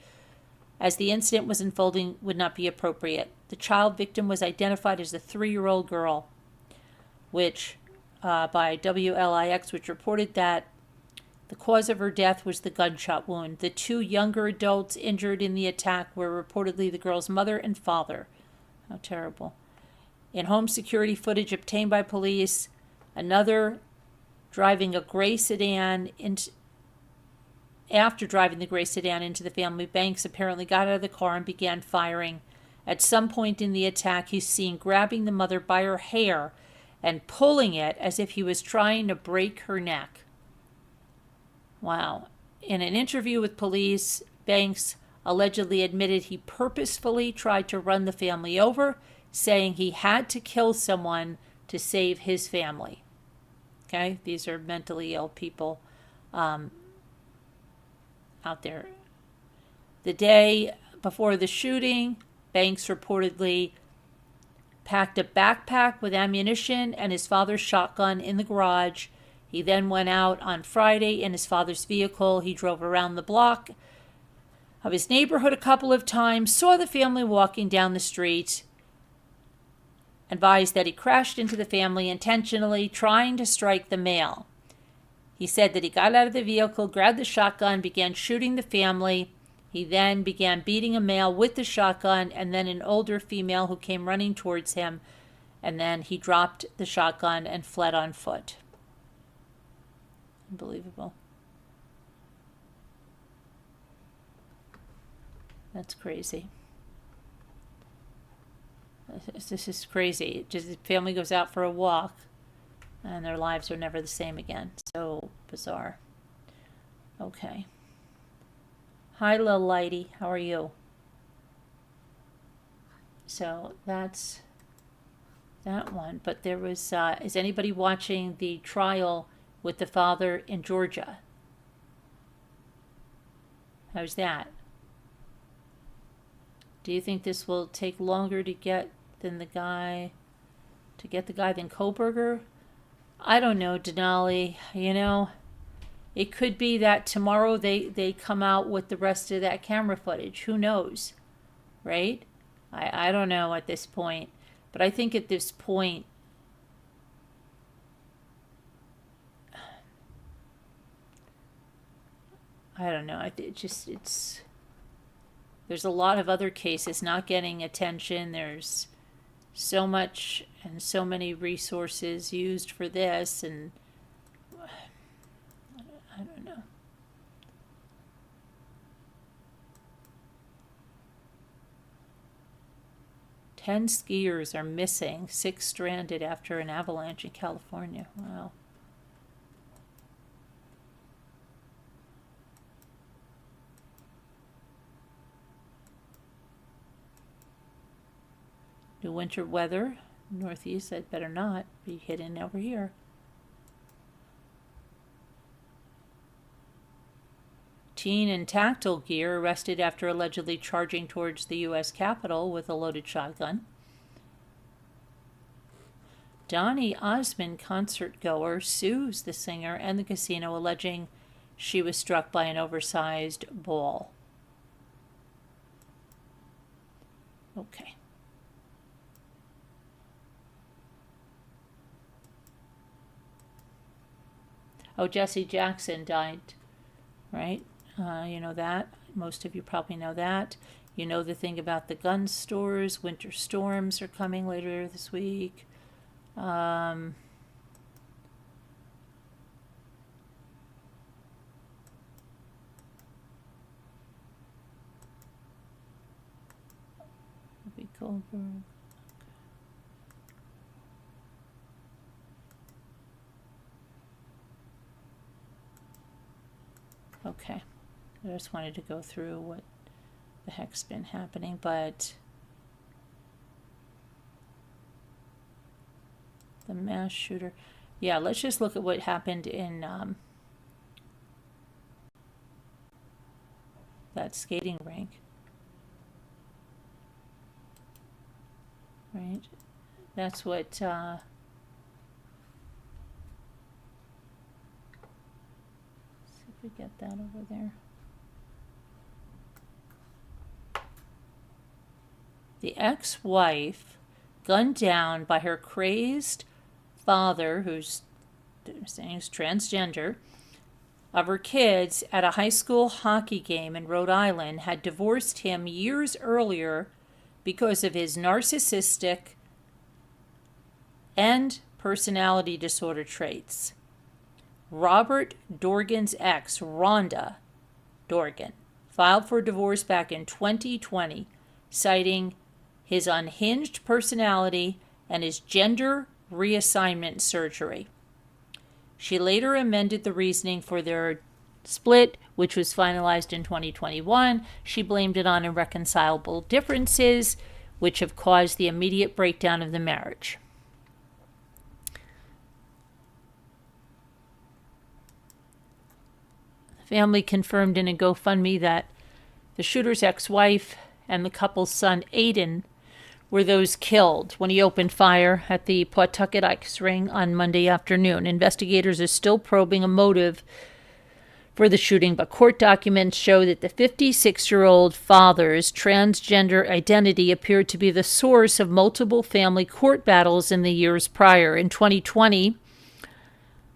as the incident was unfolding would not be appropriate. The child victim was identified as a 3-year-old girl, which by WLIX, which reported that the cause of her death was the gunshot wound. The 2 younger adults injured in the attack were reportedly the girl's mother and father. How terrible. In home security footage obtained by police, another driving a gray sedan after driving the gray sedan into the family, Banks apparently got out of the car and began firing. At some point in the attack, he's seen grabbing the mother by her hair and pulling it as if he was trying to break her neck. Wow. In an interview with police, Banks allegedly admitted he purposefully tried to run the family over, saying he had to kill someone to save his family. Okay? These are mentally ill people out there. The day before the shooting, Banks reportedly packed a backpack with ammunition and his father's shotgun in the garage. He then went out on Friday in his father's vehicle. He drove around the block of his neighborhood a couple of times, saw the family walking down the street, advised that he crashed into the family intentionally, trying to strike the male. He said that he got out of the vehicle, grabbed the shotgun, began shooting the family. He then began beating a male with the shotgun and then an older female who came running towards him. And then he dropped the shotgun and fled on foot. Unbelievable. That's crazy. This is crazy. Just the family goes out for a walk and their lives are never the same again. So bizarre. Okay. Hi, little lady. How are you? So that's that one. But there was, is anybody watching the trial with the father in Georgia? How's that? Do you think this will take longer to get than the guy than Koberger? I don't know, Denali. You know, it could be that tomorrow they come out with the rest of that camera footage. Who knows, right? I don't know at this point. But I think at this point, I don't know. It's there's a lot of other cases not getting attention. There's so much and so many resources used for this, and I don't know. Ten skiers are missing, 6 stranded after an avalanche in California. Wow. New winter weather, Northeast, I'd better not be hidden over here. Teen in tactile gear arrested after allegedly charging towards the U.S. Capitol with a loaded shotgun. Donny Osmond, concert goer, sues the singer and the casino, alleging she was struck by an oversized ball. Okay. Oh, Jesse Jackson died, right? You know that. Most of you probably know that. You know the thing about the gun stores. Winter storms are coming later this week. Let me Goldberg. Okay, I just wanted to go through what the heck's been happening, but the mass shooter. Yeah, let's just look at what happened in that skating rink. Right? That's what we get that over there. The ex-wife gunned down by her crazed father, who's saying is transgender, of her kids at a high school hockey game in Rhode Island, had divorced him years earlier because of his narcissistic and personality disorder traits. Robert Dorgan's ex, Rhonda Dorgan, filed for divorce back in 2020, citing his unhinged personality and his gender reassignment surgery. She later amended the reasoning for their split, which was finalized in 2021. She blamed it on irreconcilable differences, which have caused the immediate breakdown of the marriage. Family confirmed in a GoFundMe that the shooter's ex-wife and the couple's son, Aiden, were those killed when he opened fire at the Pawtucket Ice Ring on Monday afternoon. Investigators are still probing a motive for the shooting, but court documents show that the 56-year-old father's transgender identity appeared to be the source of multiple family court battles in the years prior. In 2020,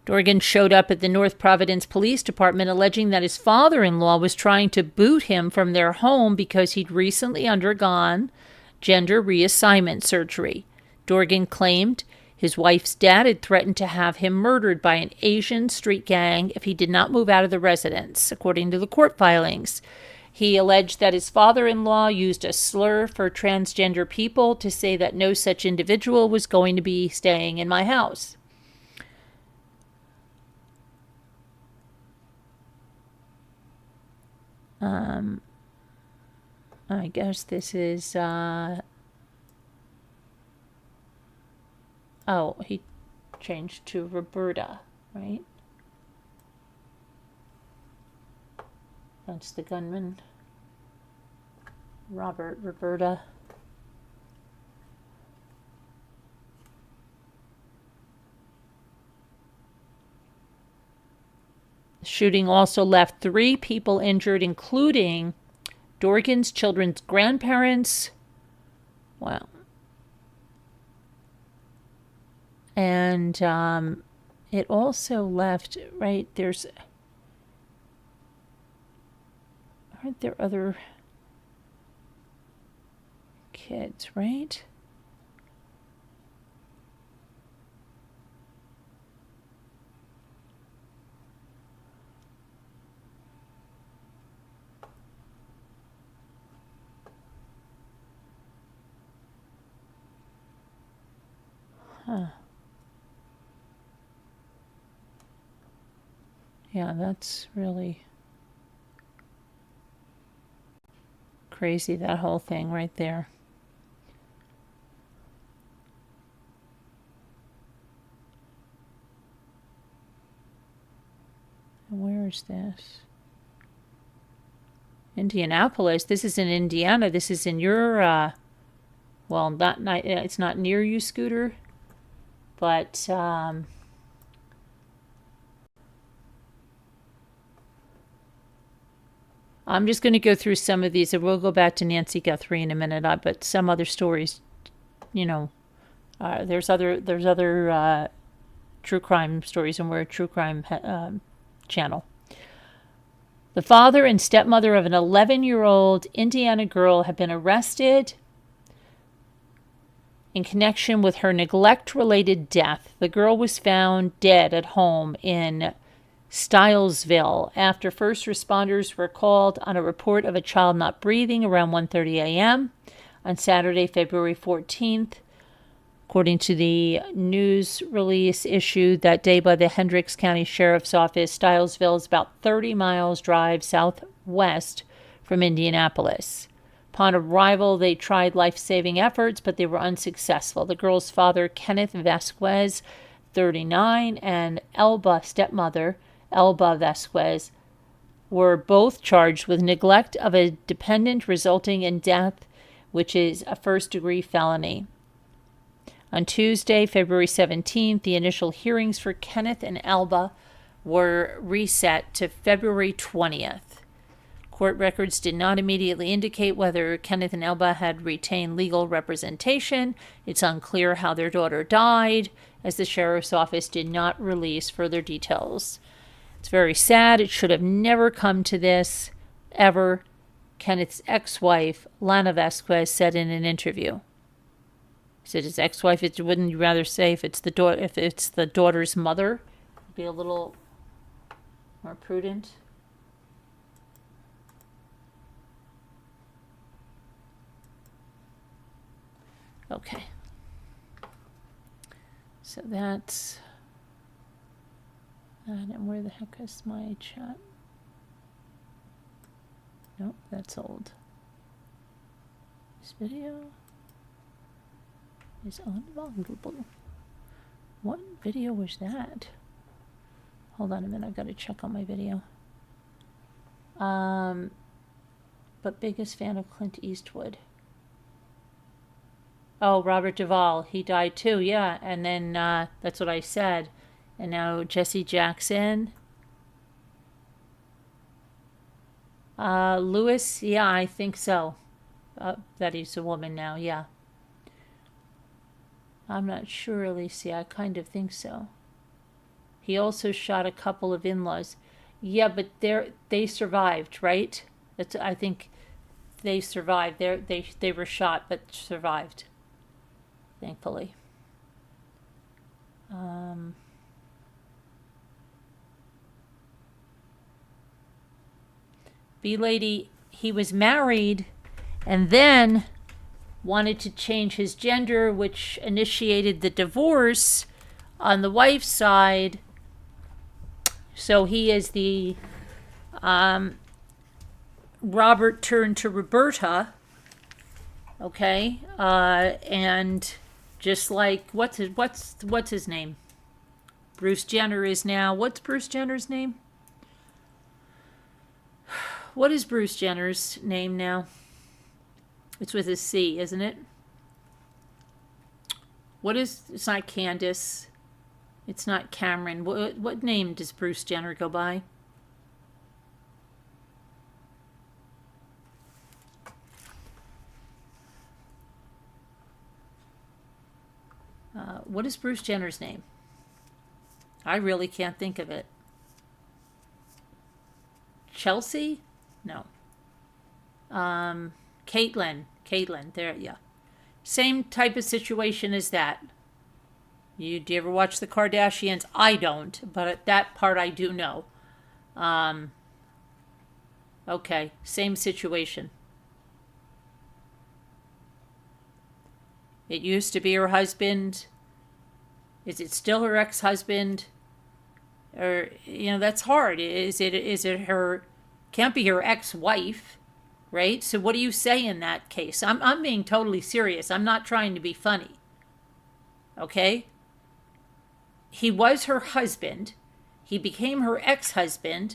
Dorgan showed up at the North Providence Police Department alleging that his father-in-law was trying to boot him from their home because he'd recently undergone gender reassignment surgery. Dorgan claimed his wife's dad had threatened to have him murdered by an Asian street gang if he did not move out of the residence, according to the court filings. He alleged that his father-in-law used a slur for transgender people to say that no such individual was going to be staying in my house. I guess this is, oh, he changed to Roberta, right? That's the gunman. Roberta. The shooting also left 3 people injured, including Dorgan's children's grandparents. Wow. And it also left, right, aren't there other kids, right? Huh. Yeah, that's really crazy, that whole thing right there. And where is this? Indianapolis. This is in Indiana. This is in your, well, it's not near you, Scooter, but, I'm just going to go through some of these, and we'll go back to Nancy Guthrie in a minute. But some other stories, you know, there's other true crime stories, and we're a true crime channel. The father and stepmother of an 11-year-old Indiana girl have been arrested in connection with her neglect-related death. The girl was found dead at home in Stylesville after first responders were called on a report of a child not breathing around 1:30 a.m. on Saturday, February 14th. According to the news release issued that day by the Hendricks County Sheriff's Office, Stylesville is about 30 miles drive southwest from Indianapolis. Upon arrival, they tried life-saving efforts, but they were unsuccessful. The girl's father, Kenneth Vasquez, 39, and stepmother, Elba Vasquez, were both charged with neglect of a dependent resulting in death, which is a first-degree felony. On Tuesday, February 17th, the initial hearings for Kenneth and Elba were reset to February 20th. Court records did not immediately indicate whether Kenneth and Elba had retained legal representation. It's unclear how their daughter died, as the sheriff's office did not release further details. It's very sad. It should have never come to this, ever, Kenneth's ex-wife, Lana Vasquez, said in an interview. He said his ex-wife, wouldn't you rather say if it's the daughter's mother, be a little more prudent? Okay. So that's that, and where the heck is my chat? Nope, that's old. This video is unavailable. What video was that? Hold on a minute, I've got to check on my video. But biggest fan of Clint Eastwood. Oh, Robert Duvall, he died too, yeah. And then that's what I said. And now Jesse Jackson. Lewis, yeah, I think so. That he's a woman now, yeah. I'm not sure, Alicia. I kind of think so. He also shot a couple of in-laws. Yeah, but they survived, right? That's, I think they survived. They were shot but survived, thankfully. B lady, he was married and then wanted to change his gender, which initiated the divorce on the wife's side. So he is the Robert turned to Roberta. Okay, and just like what's his name? Bruce Jenner is now. What's Bruce Jenner's name? What is Bruce Jenner's name now? It's with a C, isn't it? It's not Candace. It's not Cameron. What name does Bruce Jenner go by? What is Bruce Jenner's name? I really can't think of it. Chelsea? No. Caitlyn. There, yeah. Same type of situation as that. Do you ever watch the Kardashians? I don't, but that part I do know. Okay, same situation. It used to be her husband. Is it still her ex-husband? Or, that's hard. Is it her, can't be her ex-wife, right? So what do you say in that case? I'm being totally serious. I'm not trying to be funny. Okay? He was her husband. He became her ex-husband.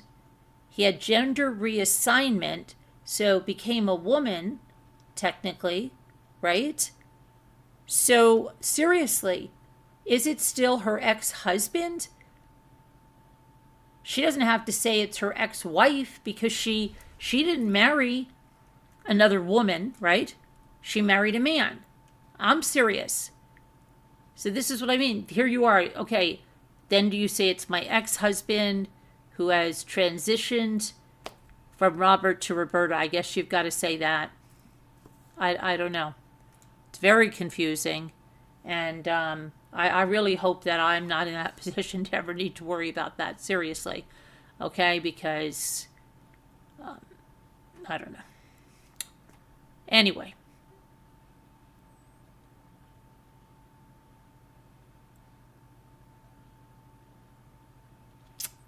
He had gender reassignment, so became a woman, technically, right? So, seriously, is it still her ex-husband? She doesn't have to say it's her ex-wife because she didn't marry another woman, right? She married a man. I'm serious. So this is what I mean. Here you are. Okay, then do you say it's my ex-husband who has transitioned from Robert to Roberta? I guess you've got to say that. I don't know. It's very confusing. And I really hope that I'm not in that position to ever need to worry about that, seriously. Okay, because I don't know. Anyway.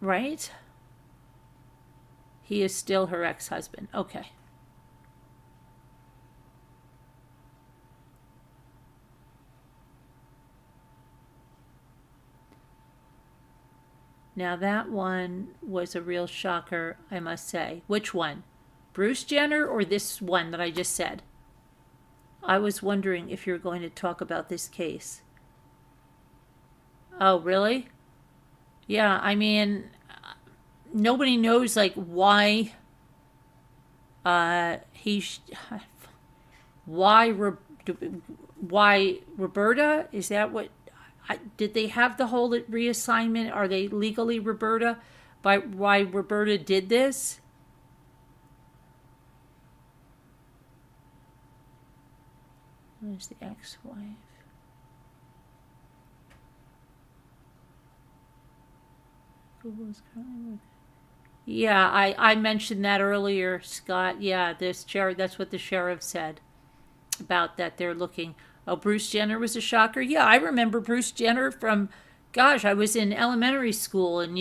Right? He is still her ex-husband. Okay. Now that one was a real shocker, I must say. Which one? Bruce Jenner or this one that I just said? I was wondering if you're going to talk about this case. Oh, really? Yeah, I mean, nobody knows like why why Roberta? Is that what did they have the whole reassignment? Are they legally Roberta? By why Roberta did this? Where's the ex-wife? Yeah, I mentioned that earlier, Scott. Yeah, this sheriff, that's what the sheriff said about that they're looking. Oh, Bruce Jenner was a shocker? Yeah, I remember Bruce Jenner from, gosh, I was in elementary school and,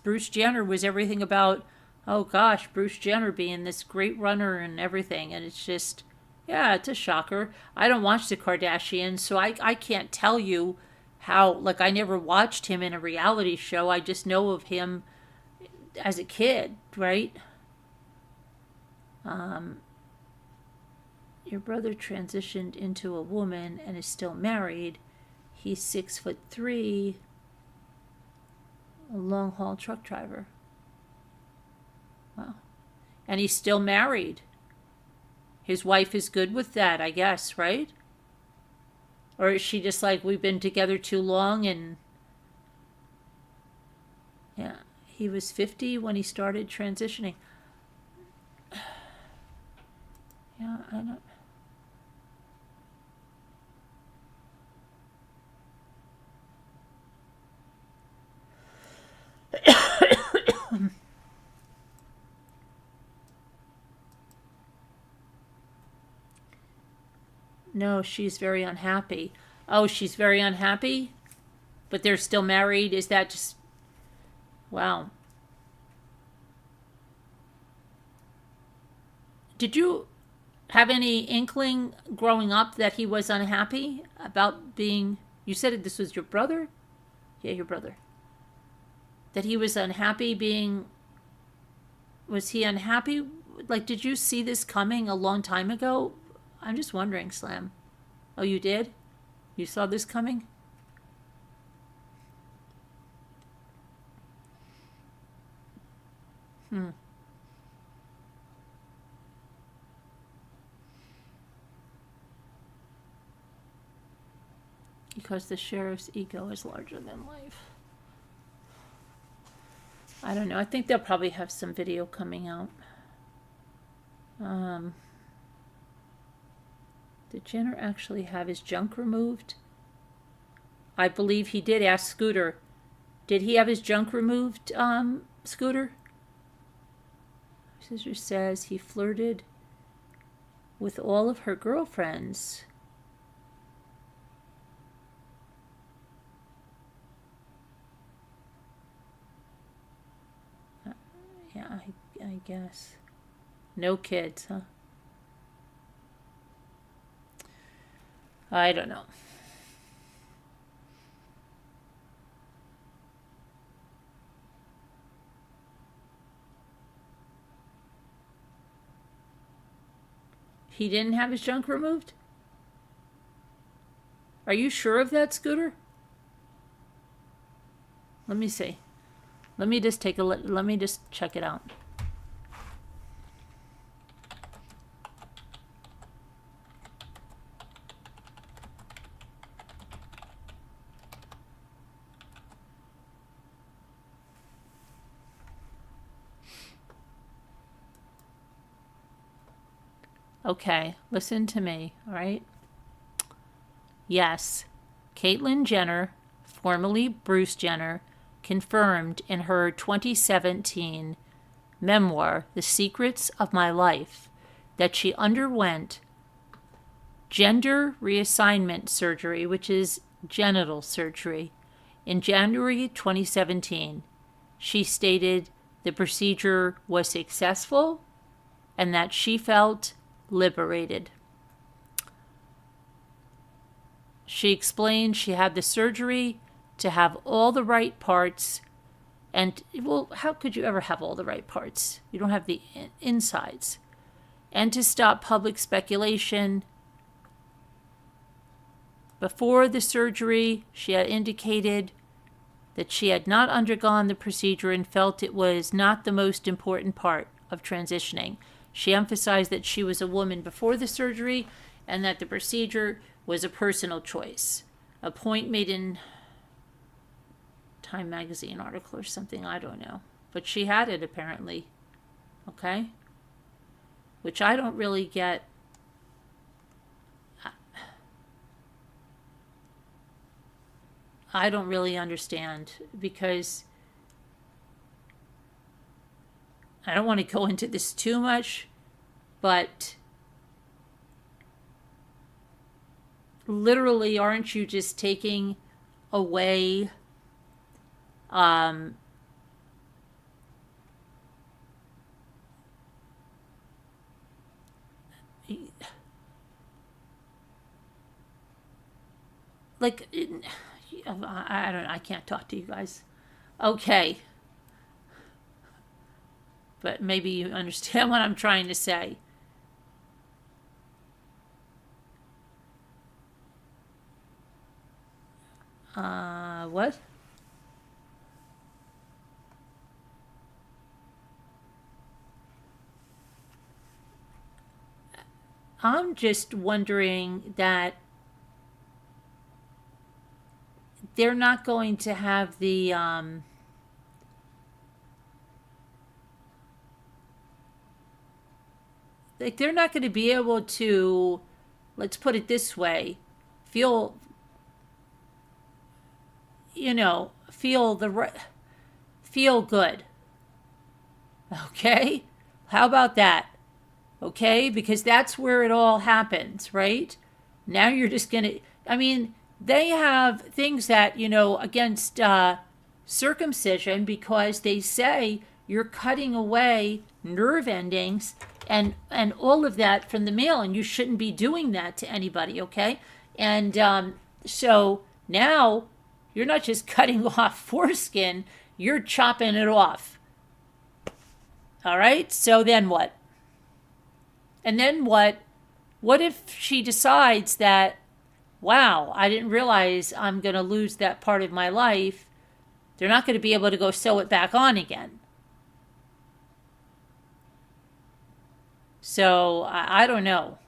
Bruce Jenner was everything about, oh gosh, Bruce Jenner being this great runner and everything. And it's just, yeah, it's a shocker. I don't watch the Kardashians, so I can't tell you how, like, I never watched him in a reality show. I just know of him as a kid, right? Your brother transitioned into a woman and is still married. He's 6'3", a long haul truck driver. Wow. And he's still married. His wife is good with that, I guess, right? Or is she just like, we've been together too long and... Yeah, he was 50 when he started transitioning. Yeah, I don't... No, she's very unhappy. Oh, she's very unhappy? But they're still married? Is that just... Wow. Did you have any inkling growing up that he was unhappy about being... You said this was your brother? Yeah, your brother. That he was unhappy being... Was he unhappy? Like, did you see this coming a long time ago? I'm just wondering, Slam. Oh, you did? You saw this coming? Because the sheriff's ego is larger than life. I don't know. I think they'll probably have some video coming out. Did Jenner actually have his junk removed? I believe he did. Ask Scooter. Did he have his junk removed, Scooter? Sister says he flirted with all of her girlfriends. Yeah, I guess. No kids, huh? I don't know. He didn't have his junk removed? Are you sure of that, Scooter? Let me see. Let me just take a look. Let me just check it out. Okay, listen to me, all right? Yes, Caitlyn Jenner, formerly Bruce Jenner, confirmed in her 2017 memoir, The Secrets of My Life, that she underwent gender reassignment surgery, which is genital surgery, in January 2017. She stated the procedure was successful and that she felt liberated. She explained she had the surgery to have all the right parts. And, well, how could you ever have all the right parts? You don't have the insides. And to stop public speculation. Before the surgery, she had indicated that she had not undergone the procedure and felt it was not the most important part of transitioning. She emphasized that she was a woman before the surgery and that the procedure was a personal choice. A point made in Time magazine article or something, I don't know. But she had it apparently. Okay? Which I don't really get. I don't really understand because I don't want to go into this too much, but literally, aren't you just taking away like I don't know, I can't talk to you guys. Okay. But maybe you understand what I'm trying to say. What? I'm just wondering that they're not going to have the like they're not going to be able to, let's put it this way, feel, you know, feel good. Okay? How about that? Okay? Because that's where it all happens, right? Now you're just going to, I mean, they have things that, you know, against circumcision because they say you're cutting away nerve endings and all of that from the male, and you shouldn't be doing that to anybody, okay? And so now you're not just cutting off foreskin, you're chopping it off. All right? So then what? And then what? What if she decides that, wow, I didn't realize I'm going to lose that part of my life? They're not going to be able to go sew it back on again. So I don't know.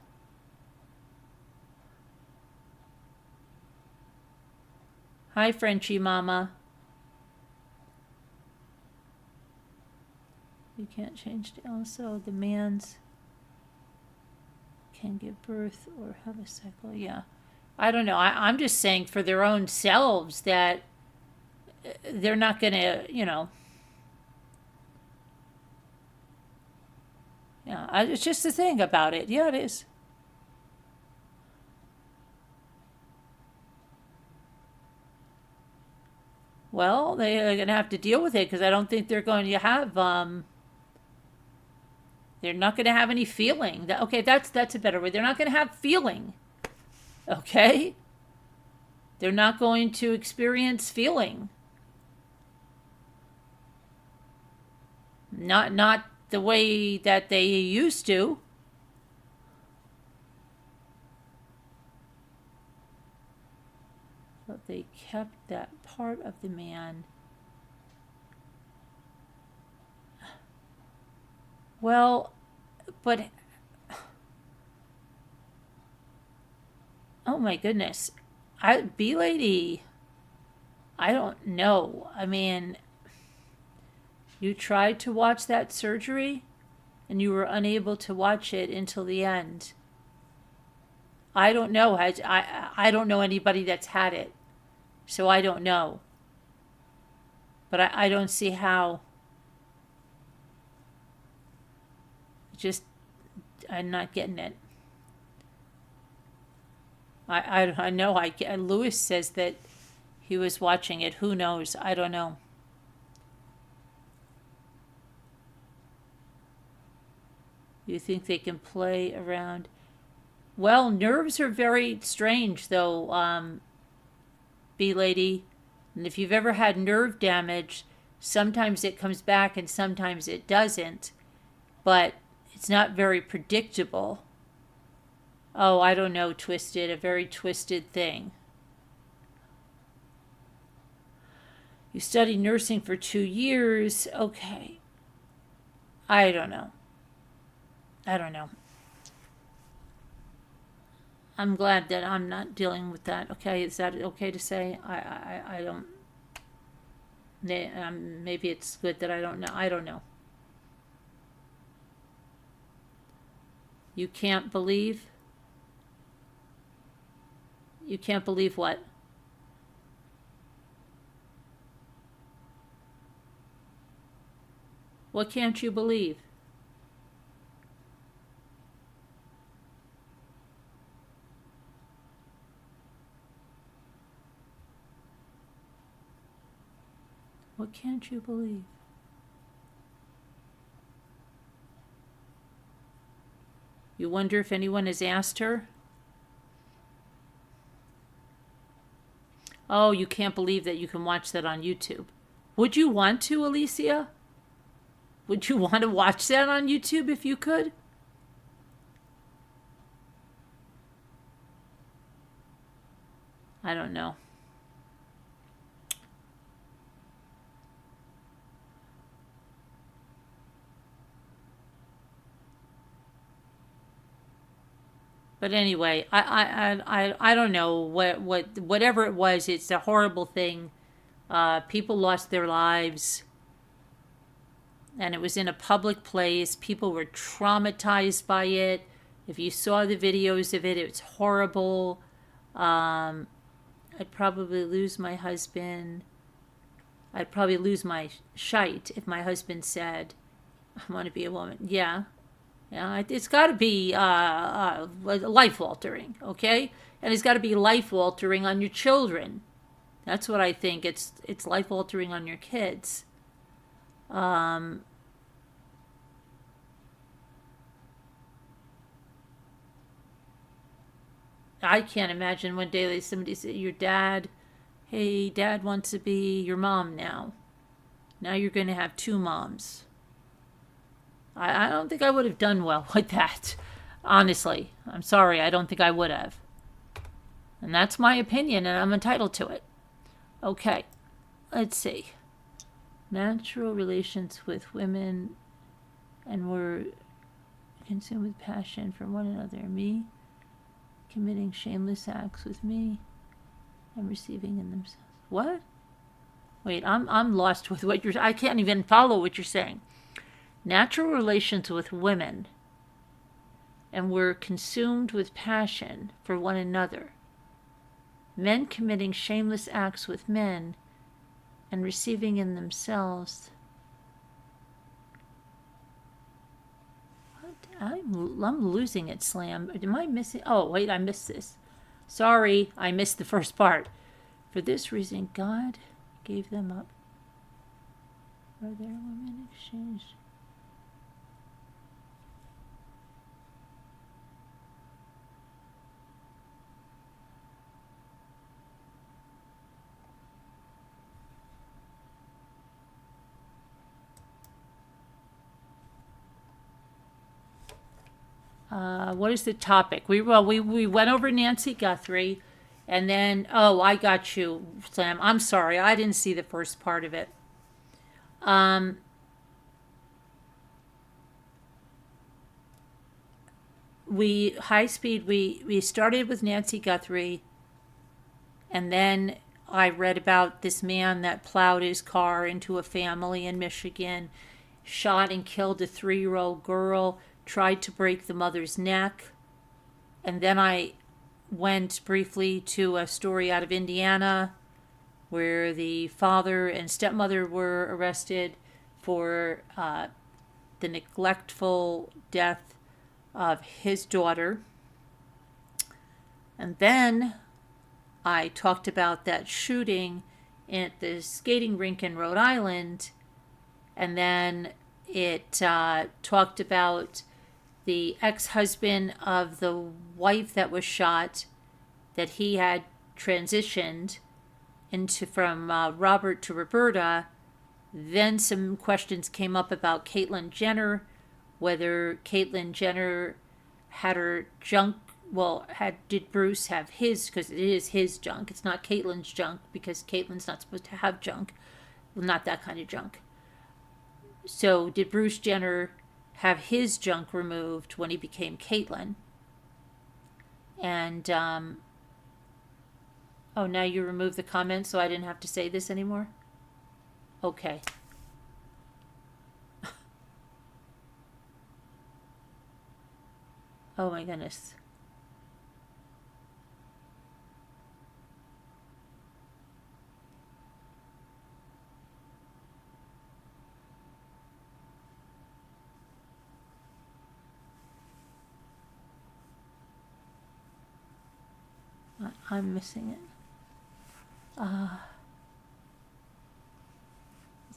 Hi, Frenchie Mama. You can't change the, also the man's can give birth or have a cycle. Yeah. I don't know. I'm just saying for their own selves that they're not going to, you know. Yeah, it's just the thing about it. Yeah, it is. Well, they're going to have to deal with it because I don't think they're going to have, they're not going to have any feeling. Okay, that's a better word. They're not going to have feeling. Okay? They're not going to experience feeling. Not the way that they used to. But they kept that part of the man. Well, but oh my goodness. B lady, I don't know. I mean, you tried to watch that surgery and you were unable to watch it until the end. I don't know. I don't know anybody that's had it. So I don't know. But I don't see how. Just, I'm not getting it. I know. Lewis says that he was watching it. Who knows? I don't know. You think they can play around? Well, nerves are very strange, though, B lady. And if you've ever had nerve damage, sometimes it comes back and sometimes it doesn't. But it's not very predictable. Oh, I don't know, twisted. A very twisted thing. You studied nursing for 2 years. Okay. I don't know. I'm glad that I'm not dealing with that. Okay, is that okay to say? I don't. Maybe it's good that I don't know. I don't know. You can't believe? You can't believe what? What can't you believe? What can't you believe? You wonder if anyone has asked her? Oh, you can't believe that you can watch that on YouTube. Would you want to, Alicia? Would you want to watch that on YouTube if you could? I don't know. But anyway, I don't know whatever it was. It's a horrible thing. People lost their lives, and it was in a public place. People were traumatized by it. If you saw the videos of it, it's horrible. I'd probably lose my husband. I'd probably lose my shite if my husband said, I want to be a woman. Yeah. Yeah, it's got to be life-altering, okay? And it's got to be life-altering on your children. That's what I think. It's life-altering on your kids. I can't imagine one day somebody said, your dad, hey, dad wants to be your mom now. Now you're going to have two moms. I don't think I would have done well with that. Honestly, I'm sorry. I don't think I would have. And that's my opinion, and I'm entitled to it. Okay, let's see. Natural relations with women, and were consumed with passion for one another. Me, committing shameless acts with me, and receiving in themselves. What? Wait, I'm lost with what I can't even follow what you're saying. Natural relations with women, and were consumed with passion for one another. Men committing shameless acts with men, and receiving in themselves. What? I'm losing it, Slam. Am I missing? Oh, wait, I missed this. Sorry, I missed the first part. For this reason, God gave them up. For their women exchanged. What is the topic? We went over Nancy Guthrie, and then I got you, Sam. I'm sorry, I didn't see the first part of it. We started with Nancy Guthrie, and then I read about this man that plowed his car into a family in Michigan, shot and killed a 3-year-old girl, tried to break the mother's neck. And then I went briefly to a story out of Indiana where the father and stepmother were arrested for the neglectful death of his daughter. And then I talked about that shooting at the skating rink in Rhode Island. And then it talked about the ex-husband of the wife that was shot, that he had transitioned into from Robert to Roberta. Then some questions came up about Caitlyn Jenner, whether Caitlyn Jenner had her junk. Well, did Bruce have his? Because it is his junk. It's not Caitlyn's junk, because Caitlyn's not supposed to have junk. Well, not that kind of junk. So did Bruce Jenner have his junk removed when he became Caitlyn? And now you removed the comment, so I didn't have to say this anymore? Okay. Oh my goodness. I'm missing it.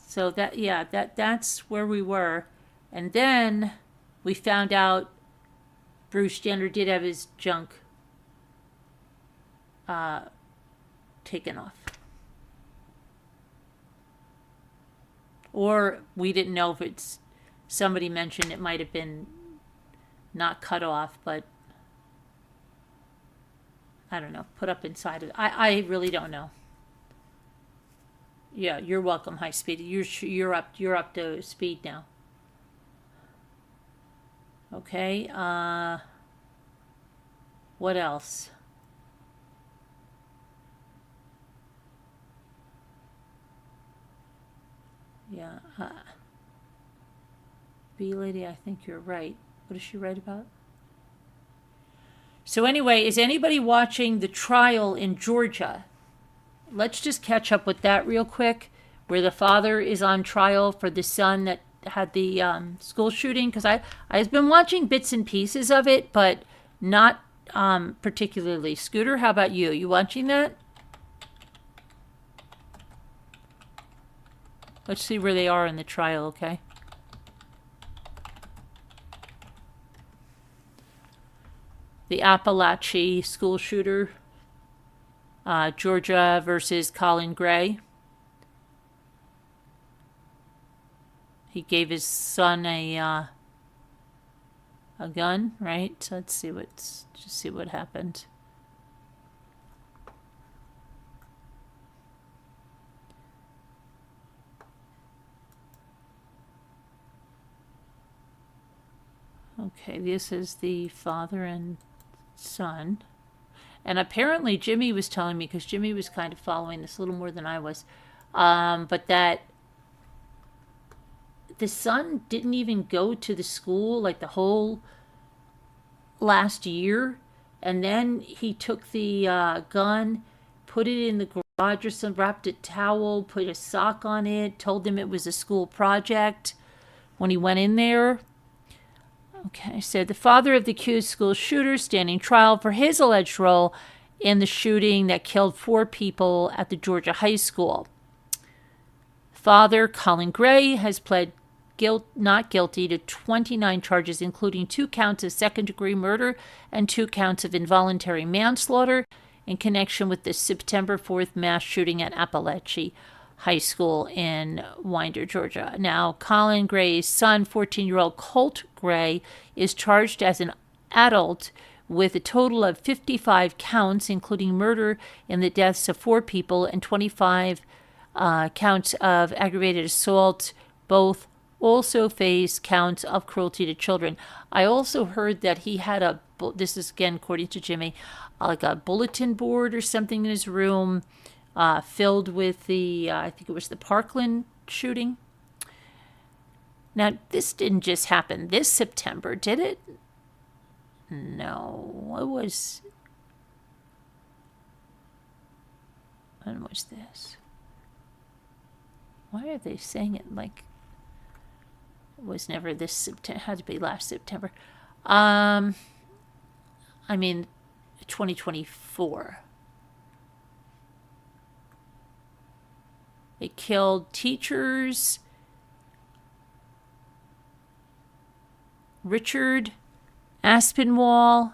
So that's where we were. And then we found out Bruce Jenner did have his junk taken off. Or we didn't know if it's, somebody mentioned it might have been not cut off, but I don't know, put up inside of it. I really don't know. Yeah, you're welcome, High Speed. You're up to speed now. Okay. What else? Yeah. B lady, I think you're right. What does she write about? So anyway, is anybody watching the trial in Georgia? Let's just catch up with that real quick, where the father is on trial for the son that had the school shooting. Because I've been watching bits and pieces of it, but not particularly. Scooter, how about you? You watching that? Let's see where they are in the trial, okay? The Appalachia school shooter, Georgia versus Colin Gray. He gave his son a gun, right? So let's see what happened. Okay, this is the father and son. And apparently Jimmy was telling me, because Jimmy was kind of following this a little more than I was, but that the son didn't even go to the school like the whole last year. And then he took the gun, put it in the garage or something, wrapped a towel, put a sock on it, told them it was a school project when he went in there. Okay, so the father of the accused school shooter standing trial for his alleged role in the shooting that killed 4 people at the Georgia high school. Father Colin Gray has pled not guilty to 29 charges, including 2 counts of second-degree murder and 2 counts of involuntary manslaughter in connection with the September 4th mass shooting at Appalachia High School in Winder, Georgia. Now, Colin Gray's son, 14-year-old Colt Gray, is charged as an adult with a total of 55 counts, including murder in the deaths of 4 people and 25 counts of aggravated assault. Both also face counts of cruelty to children. I also heard that he had this is again according to Jimmy, like a bulletin board or something in his room filled with I think it was the Parkland shooting. Now, this didn't just happen this September, did it? No, it was... When was this? Why are they saying it like it was never this September? It had to be last September. I mean, 2024. It killed teachers Richard Aspinwall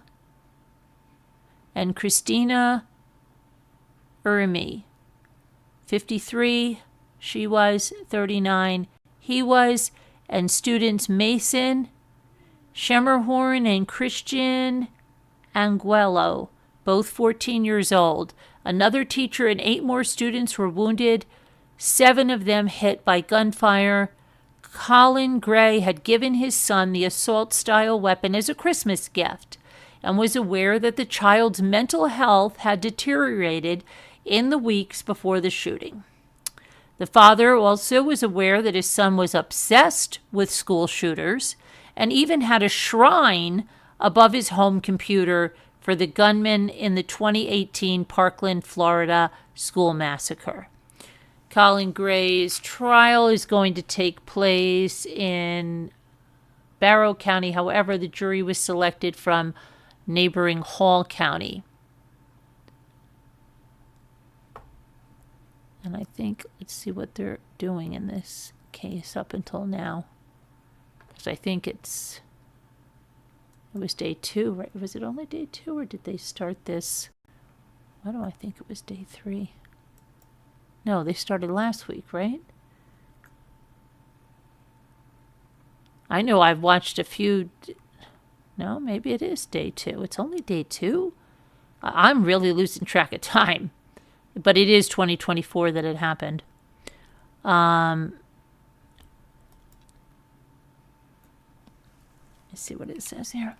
and Christina Urmi. 53, she was. 39, he was. And students Mason Schemerhorn and Christian Anguello, both 14 years old. Another teacher and 8 more students were wounded, 7 of them hit by gunfire. Colin Gray had given his son the assault-style weapon as a Christmas gift and was aware that the child's mental health had deteriorated in the weeks before the shooting. The father also was aware that his son was obsessed with school shooters and even had a shrine above his home computer for the gunman in the 2018 Parkland, Florida school massacre. Colin Gray's trial is going to take place in Barrow County. However, the jury was selected from neighboring Hall County. And I think, let's see what they're doing in this case up until now. Because I think it was day 2, right? Was it only day 2 or did they start this? Why do I think it was day 3? No, they started last week, right? I know I've watched a few. No, maybe it is day 2. It's only day 2? I'm really losing track of time. But it is 2024 that it happened. Let's see what it says here.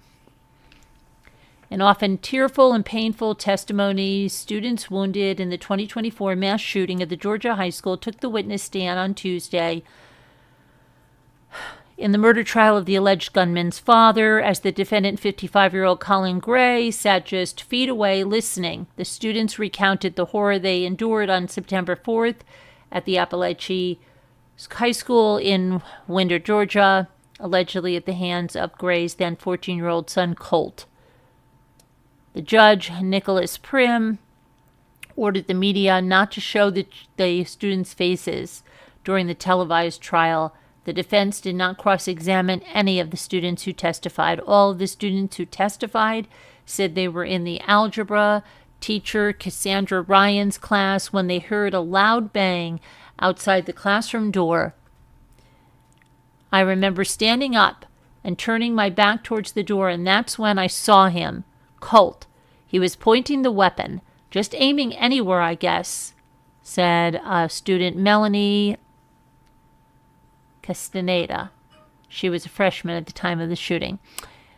In often tearful and painful testimonies, students wounded in the 2024 mass shooting at the Georgia high school took the witness stand on Tuesday in the murder trial of the alleged gunman's father, as the defendant, 55-year-old Colin Gray, sat just feet away listening. The students recounted the horror they endured on September 4th at the Appalachian High School in Winder, Georgia, allegedly at the hands of Gray's then 14-year-old son, Colt. The judge, Nicholas Prim, ordered the media not to show the students' faces during the televised trial. The defense did not cross-examine any of the students who testified. All of the students who testified said they were in the algebra teacher Cassandra Ryan's class when they heard a loud bang outside the classroom door. I remember standing up and turning my back towards the door, and that's when I saw him, Colt. He was pointing the weapon, just aiming anywhere, I guess, said student Melanie Castaneda. She was a freshman at the time of the shooting.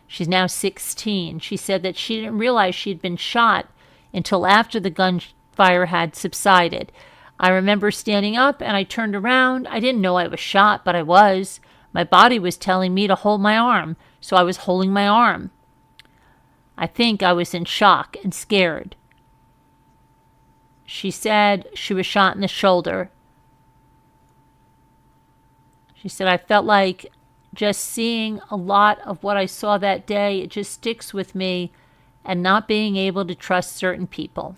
She's now 16. She said that she didn't realize she'd been shot until after the gunfire had subsided. I remember standing up and I turned around. I didn't know I was shot, but I was. My body was telling me to hold my arm, so I was holding my arm. I think I was in shock and scared. She said she was shot in the shoulder. She said, I felt like just seeing a lot of what I saw that day, it just sticks with me, and not being able to trust certain people.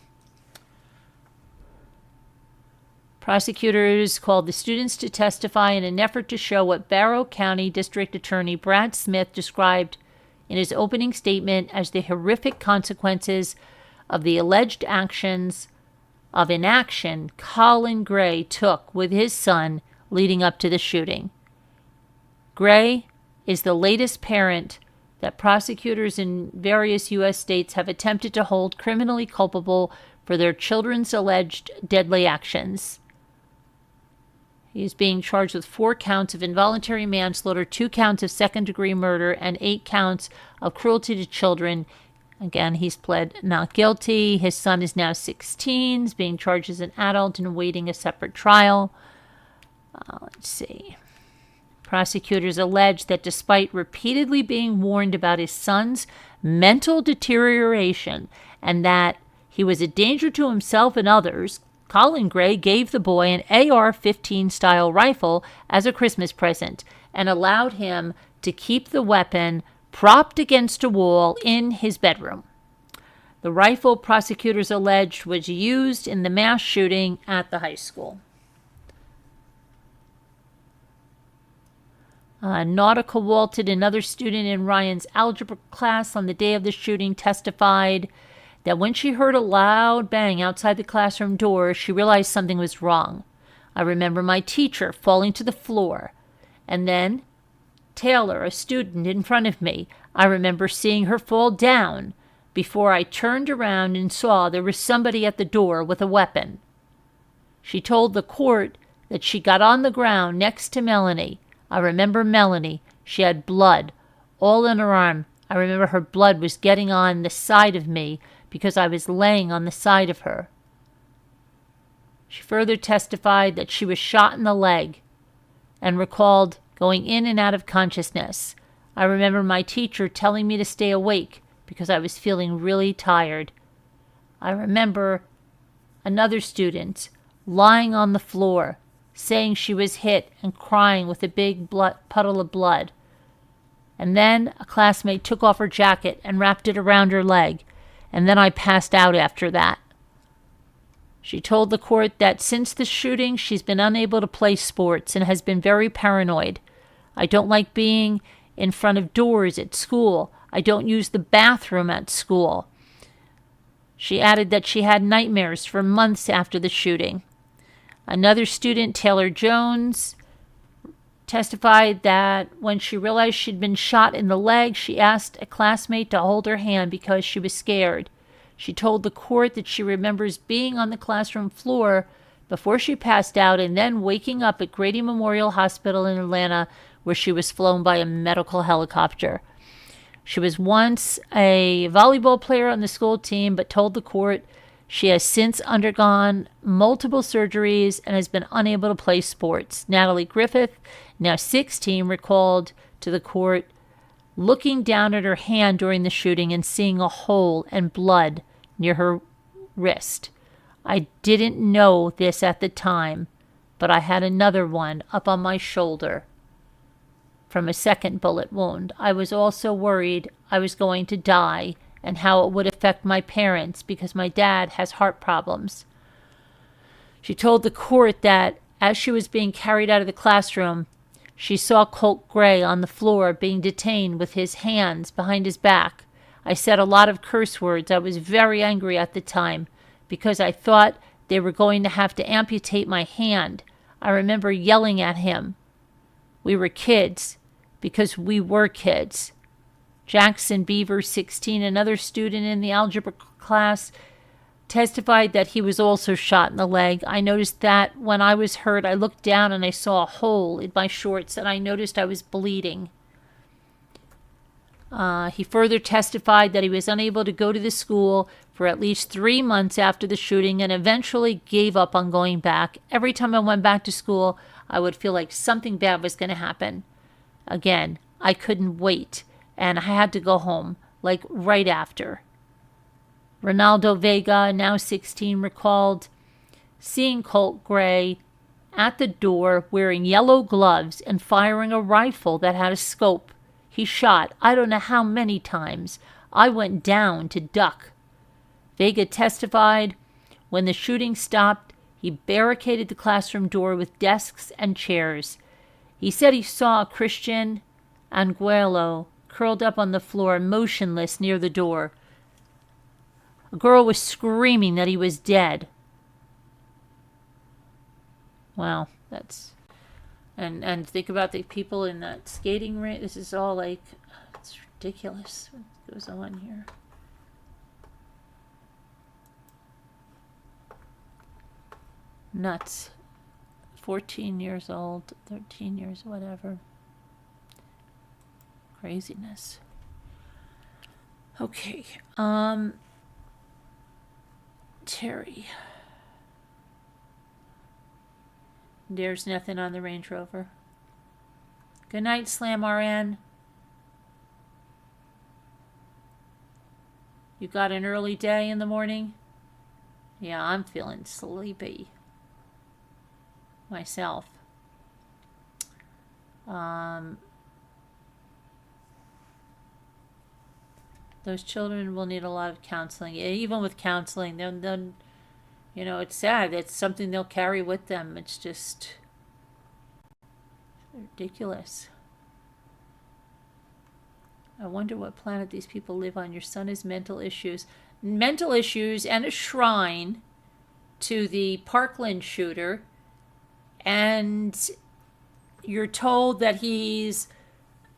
Prosecutors called the students to testify in an effort to show what Barrow County District Attorney Brad Smith described in his opening statement as the horrific consequences of the alleged actions of inaction Colin Gray took with his son leading up to the shooting. Gray is the latest parent that prosecutors in various U.S. states have attempted to hold criminally culpable for their children's alleged deadly actions. He is being charged with 4 counts of involuntary manslaughter, 2 counts of second-degree murder, and 8 counts of cruelty to children. Again, he's pled not guilty. His son is now 16, is being charged as an adult and awaiting a separate trial. Let's see. Prosecutors allege that despite repeatedly being warned about his son's mental deterioration and that he was a danger to himself and others, Colin Gray gave the boy an AR-15 style rifle as a Christmas present and allowed him to keep the weapon propped against a wall in his bedroom. The rifle, prosecutors alleged, was used in the mass shooting at the high school. Nautica Walton, another student in Ryan's algebra class on the day of the shooting, testified that when she heard a loud bang outside the classroom door, she realized something was wrong. I remember my teacher falling to the floor. And then Taylor, a student in front of me, I remember seeing her fall down before I turned around and saw there was somebody at the door with a weapon. She told the court that she got on the ground next to Melanie. I remember Melanie. She had blood all in her arm. I remember her blood was getting on the side of me because I was laying on the side of her. She further testified that she was shot in the leg and recalled going in and out of consciousness. I remember my teacher telling me to stay awake because I was feeling really tired. I remember another student lying on the floor, saying she was hit and crying with a big puddle of blood. And then a classmate took off her jacket and wrapped it around her leg, and then I passed out after that. She told the court that since the shooting, she's been unable to play sports and has been very paranoid. I don't like being in front of doors at school. I don't use the bathroom at school. She added that she had nightmares for months after the shooting. Another student, Taylor Jones, testified that when she realized she'd been shot in the leg, she asked a classmate to hold her hand because she was scared. She told the court that she remembers being on the classroom floor before she passed out and then waking up at Grady Memorial Hospital in Atlanta, where she was flown by a medical helicopter. She was once a volleyball player on the school team, but told the court she has since undergone multiple surgeries and has been unable to play sports. Natalie Griffith, now 16, recalled to the court looking down at her hand during the shooting and seeing a hole and blood near her wrist. I didn't know this at the time, but I had another one up on my shoulder from a second bullet wound. I was also worried I was going to die and how it would affect my parents because my dad has heart problems. She told the court that as she was being carried out of the classroom, she saw Colt Gray on the floor being detained with his hands behind his back. I said a lot of curse words. I was very angry at the time because I thought they were going to have to amputate my hand. I remember yelling at him. We were kids because we were kids. Jackson Beaver, 16, another student in the algebra class, testified that he was also shot in the leg. I noticed that when I was hurt, I looked down and I saw a hole in my shorts and I noticed I was bleeding. He further testified that he was unable to go to the school for at least 3 months after the shooting and eventually gave up on going back. Every time I went back to school, I would feel like something bad was going to happen. Again, I couldn't wait, and I had to go home, like right after. Ronaldo Vega, now 16, recalled seeing Colt Gray at the door wearing yellow gloves and firing a rifle that had a scope. He shot, I don't know how many times. I went down to duck. Vega testified when the shooting stopped, he barricaded the classroom door with desks and chairs. He said he saw Christian Angulo curled up on the floor, motionless near the door. A girl was screaming that he was dead. Wow, that's... And think about the people in that skating rink. This is all like... It's ridiculous what goes on here. Nuts. 14 years old, 13 years, whatever. Craziness. Okay. Terry. There's nothing on the Range Rover. Good night, Slam RN. You got an early day in the morning? Yeah, I'm feeling sleepy myself. Those children will need a lot of counseling. Even with counseling, they'll you know, it's sad. It's something they'll carry with them. It's just ridiculous. I wonder what planet these people live on. Your son has mental issues. Mental issues and a shrine to the Parkland shooter. And you're told that he's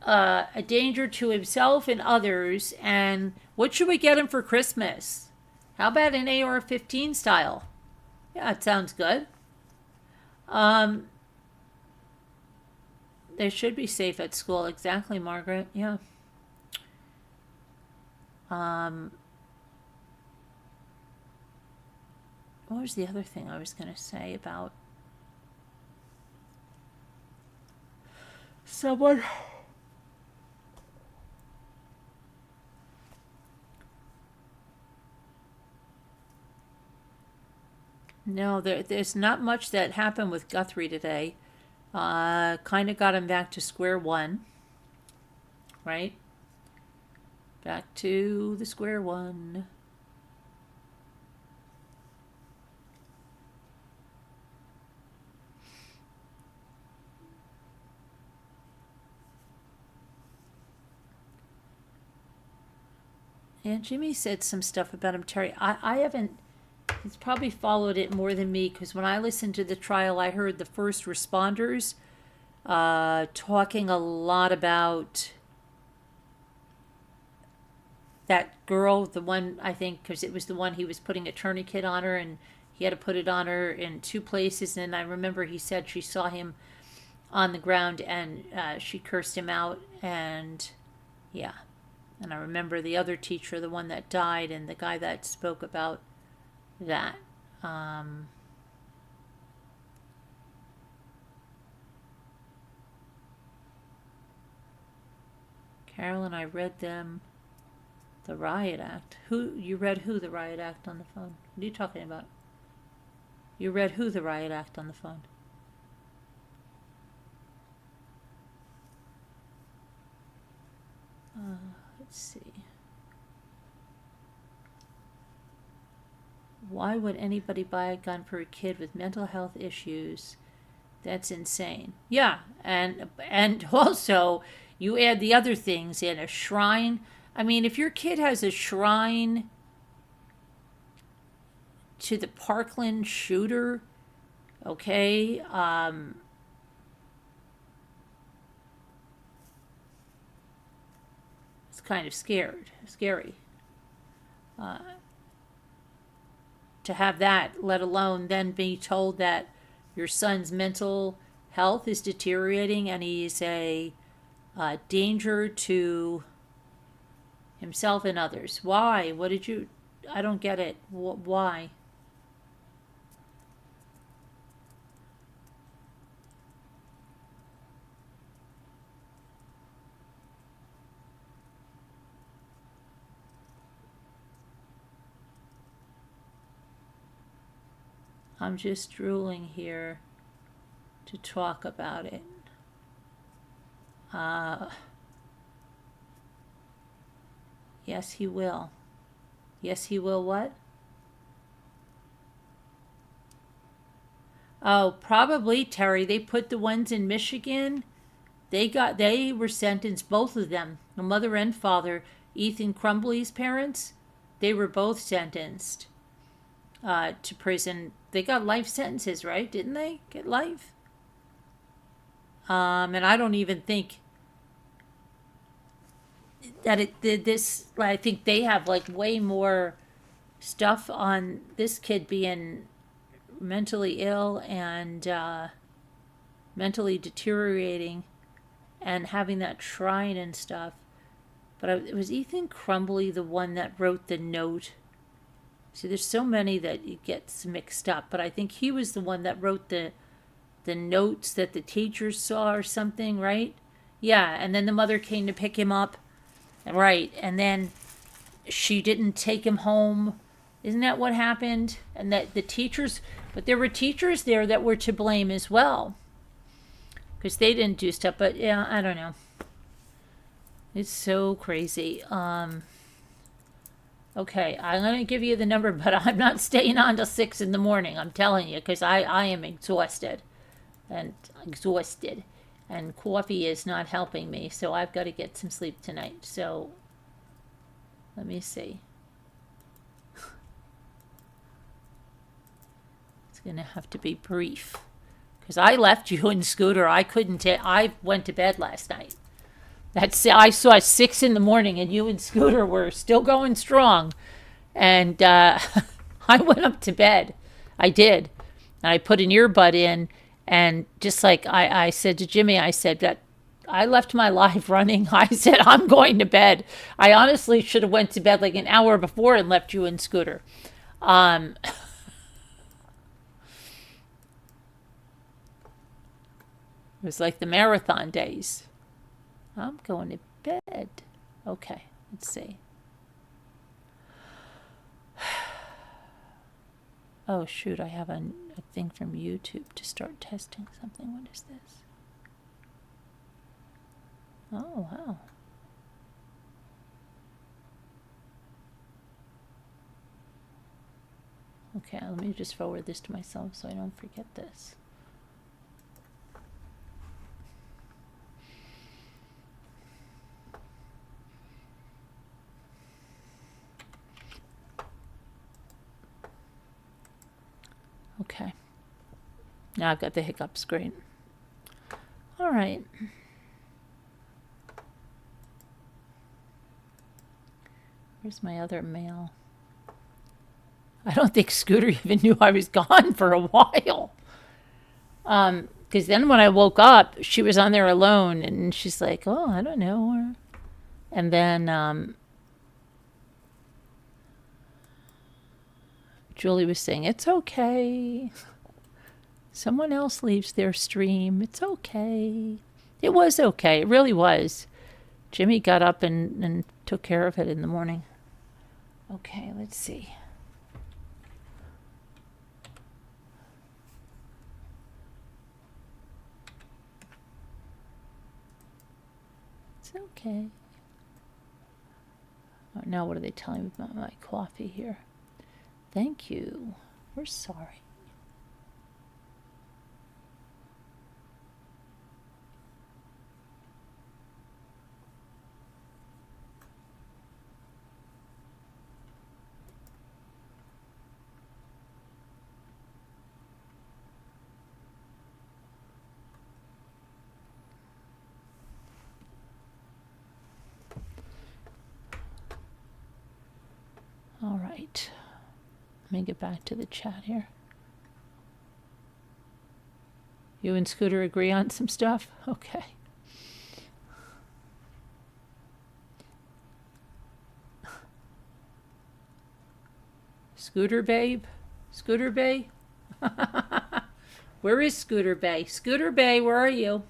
a danger to himself and others. And what should we get him for Christmas? How about an AR-15 style? Yeah, it sounds good. They should be safe at school. Exactly, Margaret. Yeah. What was the other thing I was going to say about someone? No, there's not much that happened with Guthrie today. Kind of got him back to square one. Right? Back to the square one. And Jimmy said some stuff about him, Terry. I haven't... He's probably followed it more than me, because when I listened to the trial, I heard the first responders talking a lot about that girl, the one, I think, because it was the one he was putting a tourniquet on her, and he had to put it on her in 2 places. And I remember he said she saw him on the ground, and she cursed him out. And yeah, And I remember the other teacher, the one that died, and the guy that spoke about that. Carol and I read them the Riot Act. You read who the Riot Act on the phone? What are you talking about? You read who the Riot Act on the phone? Let's see. Why would anybody buy a gun for a kid with mental health issues? That's insane. Yeah, and also you add the other things in, a shrine. I mean, if your kid has a shrine to the Parkland shooter, okay, it's kind of scary. To have that, let alone then be told that your son's mental health is deteriorating and he's a danger to himself and others. Why? What did you... I don't get it. Why? I'm just drooling here to talk about it. Yes, he will. Yes, he will what? Oh, probably, Terry. They put the ones in Michigan. They were sentenced, both of them, the mother and father, Ethan Crumbly's parents. They were both sentenced to prison. They got life sentences, right? Didn't they get life? And I don't even think that it did this. I think they have like way more stuff on this kid being mentally ill and mentally deteriorating and having that shrine and stuff. But it was Ethan Crumbly, the one that wrote the note. See, there's so many that it gets mixed up, but I think he was the one that wrote the notes that the teachers saw or something, right? Yeah, and then the mother came to pick him up, right, and then she didn't take him home. Isn't that what happened? And that the teachers, but there were teachers there that were to blame as well, because they didn't do stuff, but yeah, I don't know. It's so crazy. Okay, I'm going to give you the number, but I'm not staying on till 6 in the morning, I'm telling you, because I am exhausted. And coffee is not helping me, so I've got to get some sleep tonight. So, let me see. It's going to have to be brief, because I left you in Scooter. I went to bed last night. I saw 6 in the morning, and you and Scooter were still going strong. And I went up to bed. I did. And I put an earbud in, and just like I said to Jimmy, I said that I left my live running. I said, I'm going to bed. I honestly should have went to bed like an hour before and left you and Scooter. It was like the marathon days. I'm going to bed. Okay, let's see. Oh, shoot, I have a thing from YouTube to start testing something. What is this? Oh, wow. Okay, let me just forward this to myself so I don't forget this. Okay. Now I've got the hiccup screen. All right. Where's my other mail? I don't think Scooter even knew I was gone for a while. Because then when I woke up, she was on there alone, and she's like, oh, I don't know. And then Julie was saying, it's okay. Someone else leaves their stream. It's okay. It was okay. It really was. Jimmy got up and took care of it in the morning. Okay, let's see. It's okay. Oh, now what are they telling me about my coffee here? Thank you. We're sorry. All right. Let me get back to the chat here. You and Scooter agree on some stuff? Okay. Scooter babe? Scooter Bay? Where is Scooter Bay? Scooter Bay, where are you?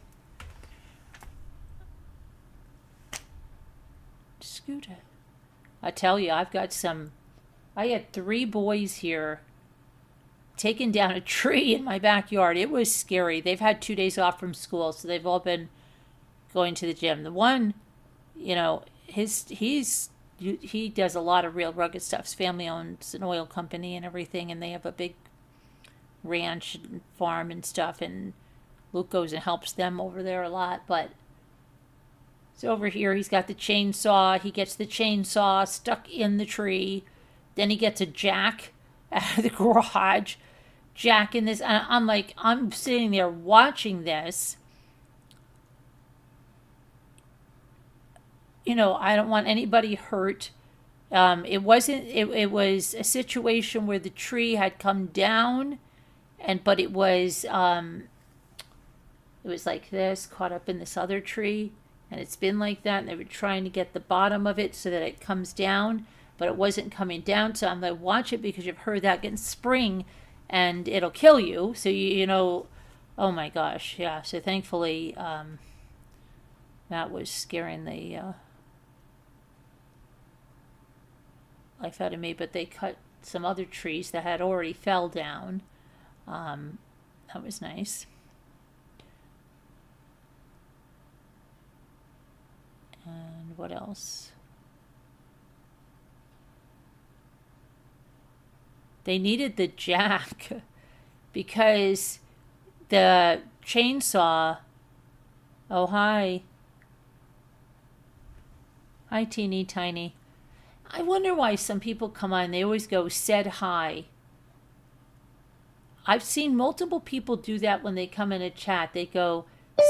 Scooter. I tell you, I've got some... I had 3 boys here taking down a tree in my backyard. It was scary. They've had 2 days off from school, so they've all been going to the gym. The one, you know, he does a lot of real rugged stuff. His family owns an oil company and everything, and they have a big ranch and farm and stuff, and Luke goes and helps them over there a lot. But so over here, he's got the chainsaw. He gets the chainsaw stuck in the tree. Then he gets a jack out of the garage, jacking this. I'm sitting there watching this. You know, I don't want anybody hurt. It was a situation where the tree had come down, but it was like this, caught up in this other tree, and it's been like that, and they were trying to get the bottom of it so that it comes down, but it wasn't coming down. So I'm like, watch it, because you've heard that getting spring and it'll kill you. So you know, oh my gosh. Yeah. So thankfully, that was scaring the life out of me, but they cut some other trees that had already fell down. That was nice. And what else? They needed the jack because the chainsaw... Oh, hi. Hi, teeny tiny. I wonder why some people come on, they always go, said hi. I've seen multiple people do that when they come in a chat. They go,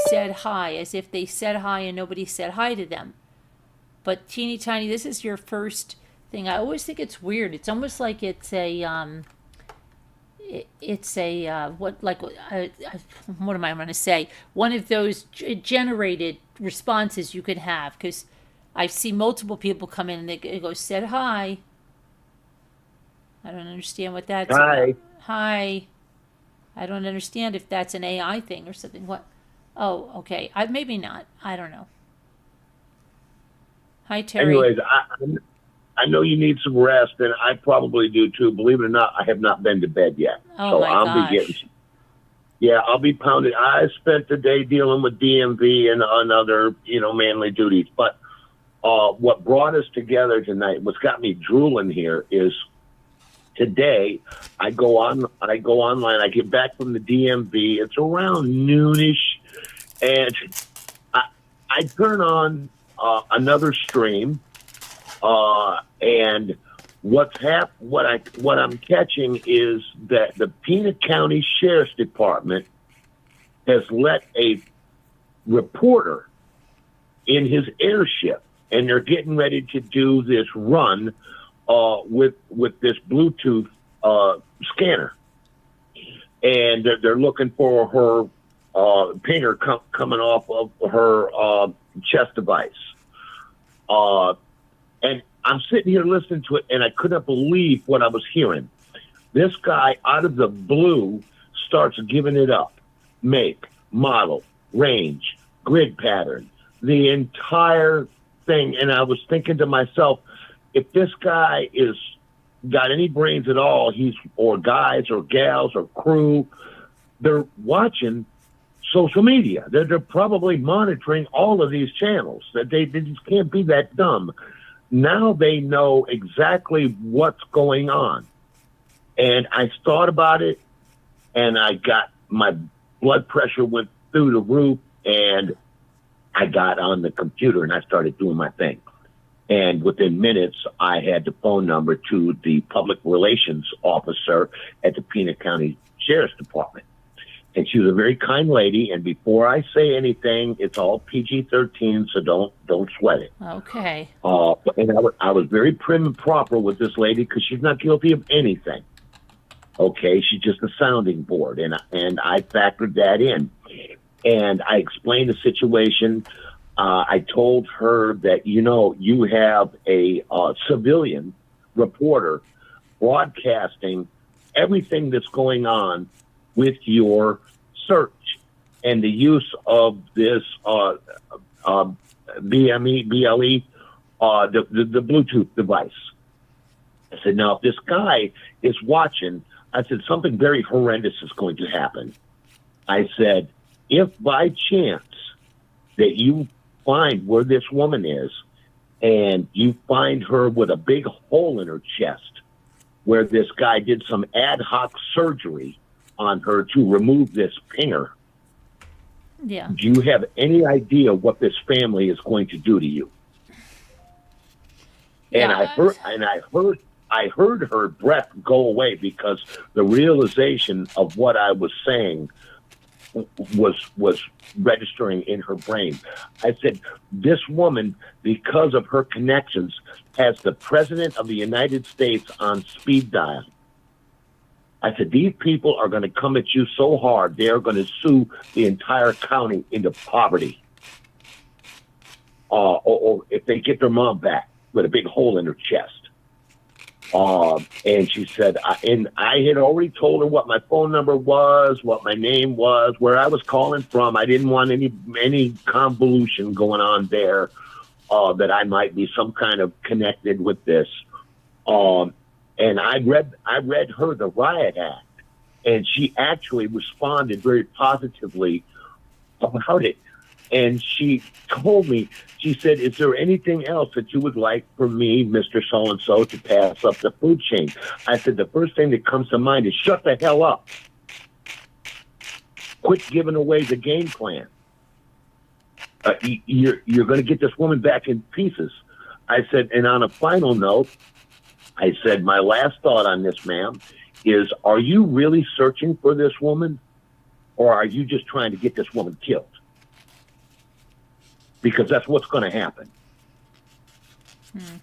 said hi, as if they said hi and nobody said hi to them. But teeny tiny, this is your first thing. I always think it's weird. It's almost like it's a what am I going to say? One of those generated responses you could have, because I see multiple people come in and they go, said hi. I don't understand what that's about. Hi. I don't understand if that's an AI thing or something. What? Oh, okay. Maybe not. I don't know. Hi, Terry. Anyways, I know you need some rest, and I probably do too. Believe it or not, I have not been to bed yet. Oh, so my gosh. I'll be pounded. I spent the day dealing with DMV and other, manly duties. But what brought us together tonight, what's got me drooling here, is today I go online. I get back from the DMV. It's around noonish, and I turn on another stream. And what I'm catching is that the Pena County Sheriff's Department has let a reporter in his airship, and they're getting ready to do this run with this Bluetooth scanner, and they're looking for her finger coming off of her chest device. And I'm sitting here listening to it, and I couldn't believe what I was hearing. This guy, out of the blue, starts giving it up. Make, model, range, grid pattern, the entire thing. And I was thinking to myself, if this guy is got any brains at all, or guys or gals or crew, they're watching social media. They're probably monitoring all of these channels. That they just can't be that dumb. Now they know exactly what's going on. And I thought about it, and my blood pressure went through the roof, and I got on the computer and I started doing my thing. And within minutes, I had the phone number to the public relations officer at the Pena County Sheriff's Department. And she was a very kind lady. And before I say anything, it's all PG-13, so don't sweat it. Okay. And I was very prim and proper with this lady because she's not guilty of anything. Okay, she's just a sounding board, and I factored that in. And I explained the situation. I told her that, you have a civilian reporter broadcasting everything that's going on with your search and the use of this BLE, the Bluetooth device. I said, now, if this guy is watching, I said, something very horrendous is going to happen. I said, if by chance that you find where this woman is and you find her with a big hole in her chest where this guy did some ad hoc surgery on her to remove this pinger, Yeah. do you have any idea what this family is going to do to you? And Yeah. I heard her breath go away because the realization of what I was saying was registering in her brain. I said, this woman, because of her connections, has the President of the United States on speed dial. I said, these people are going to come at you so hard, they are going to sue the entire county into poverty. Or if they get their mom back with a big hole in her chest. And she said, and I had already told her what my phone number was, what my name was, where I was calling from. I didn't want any convolution going on there, that I might be some kind of connected with this. And I read her the Riot Act, and she actually responded very positively about it. And she told me, she said, is there anything else that you would like for me, Mr. So-and-so, to pass up the food chain? I said, the first thing that comes to mind is shut the hell up. Quit giving away the game plan. You're going to get this woman back in pieces. I said, and on a final note, I said, my last thought on this, ma'am, is are you really searching for this woman, or are you just trying to get this woman killed? Because that's what's going to happen.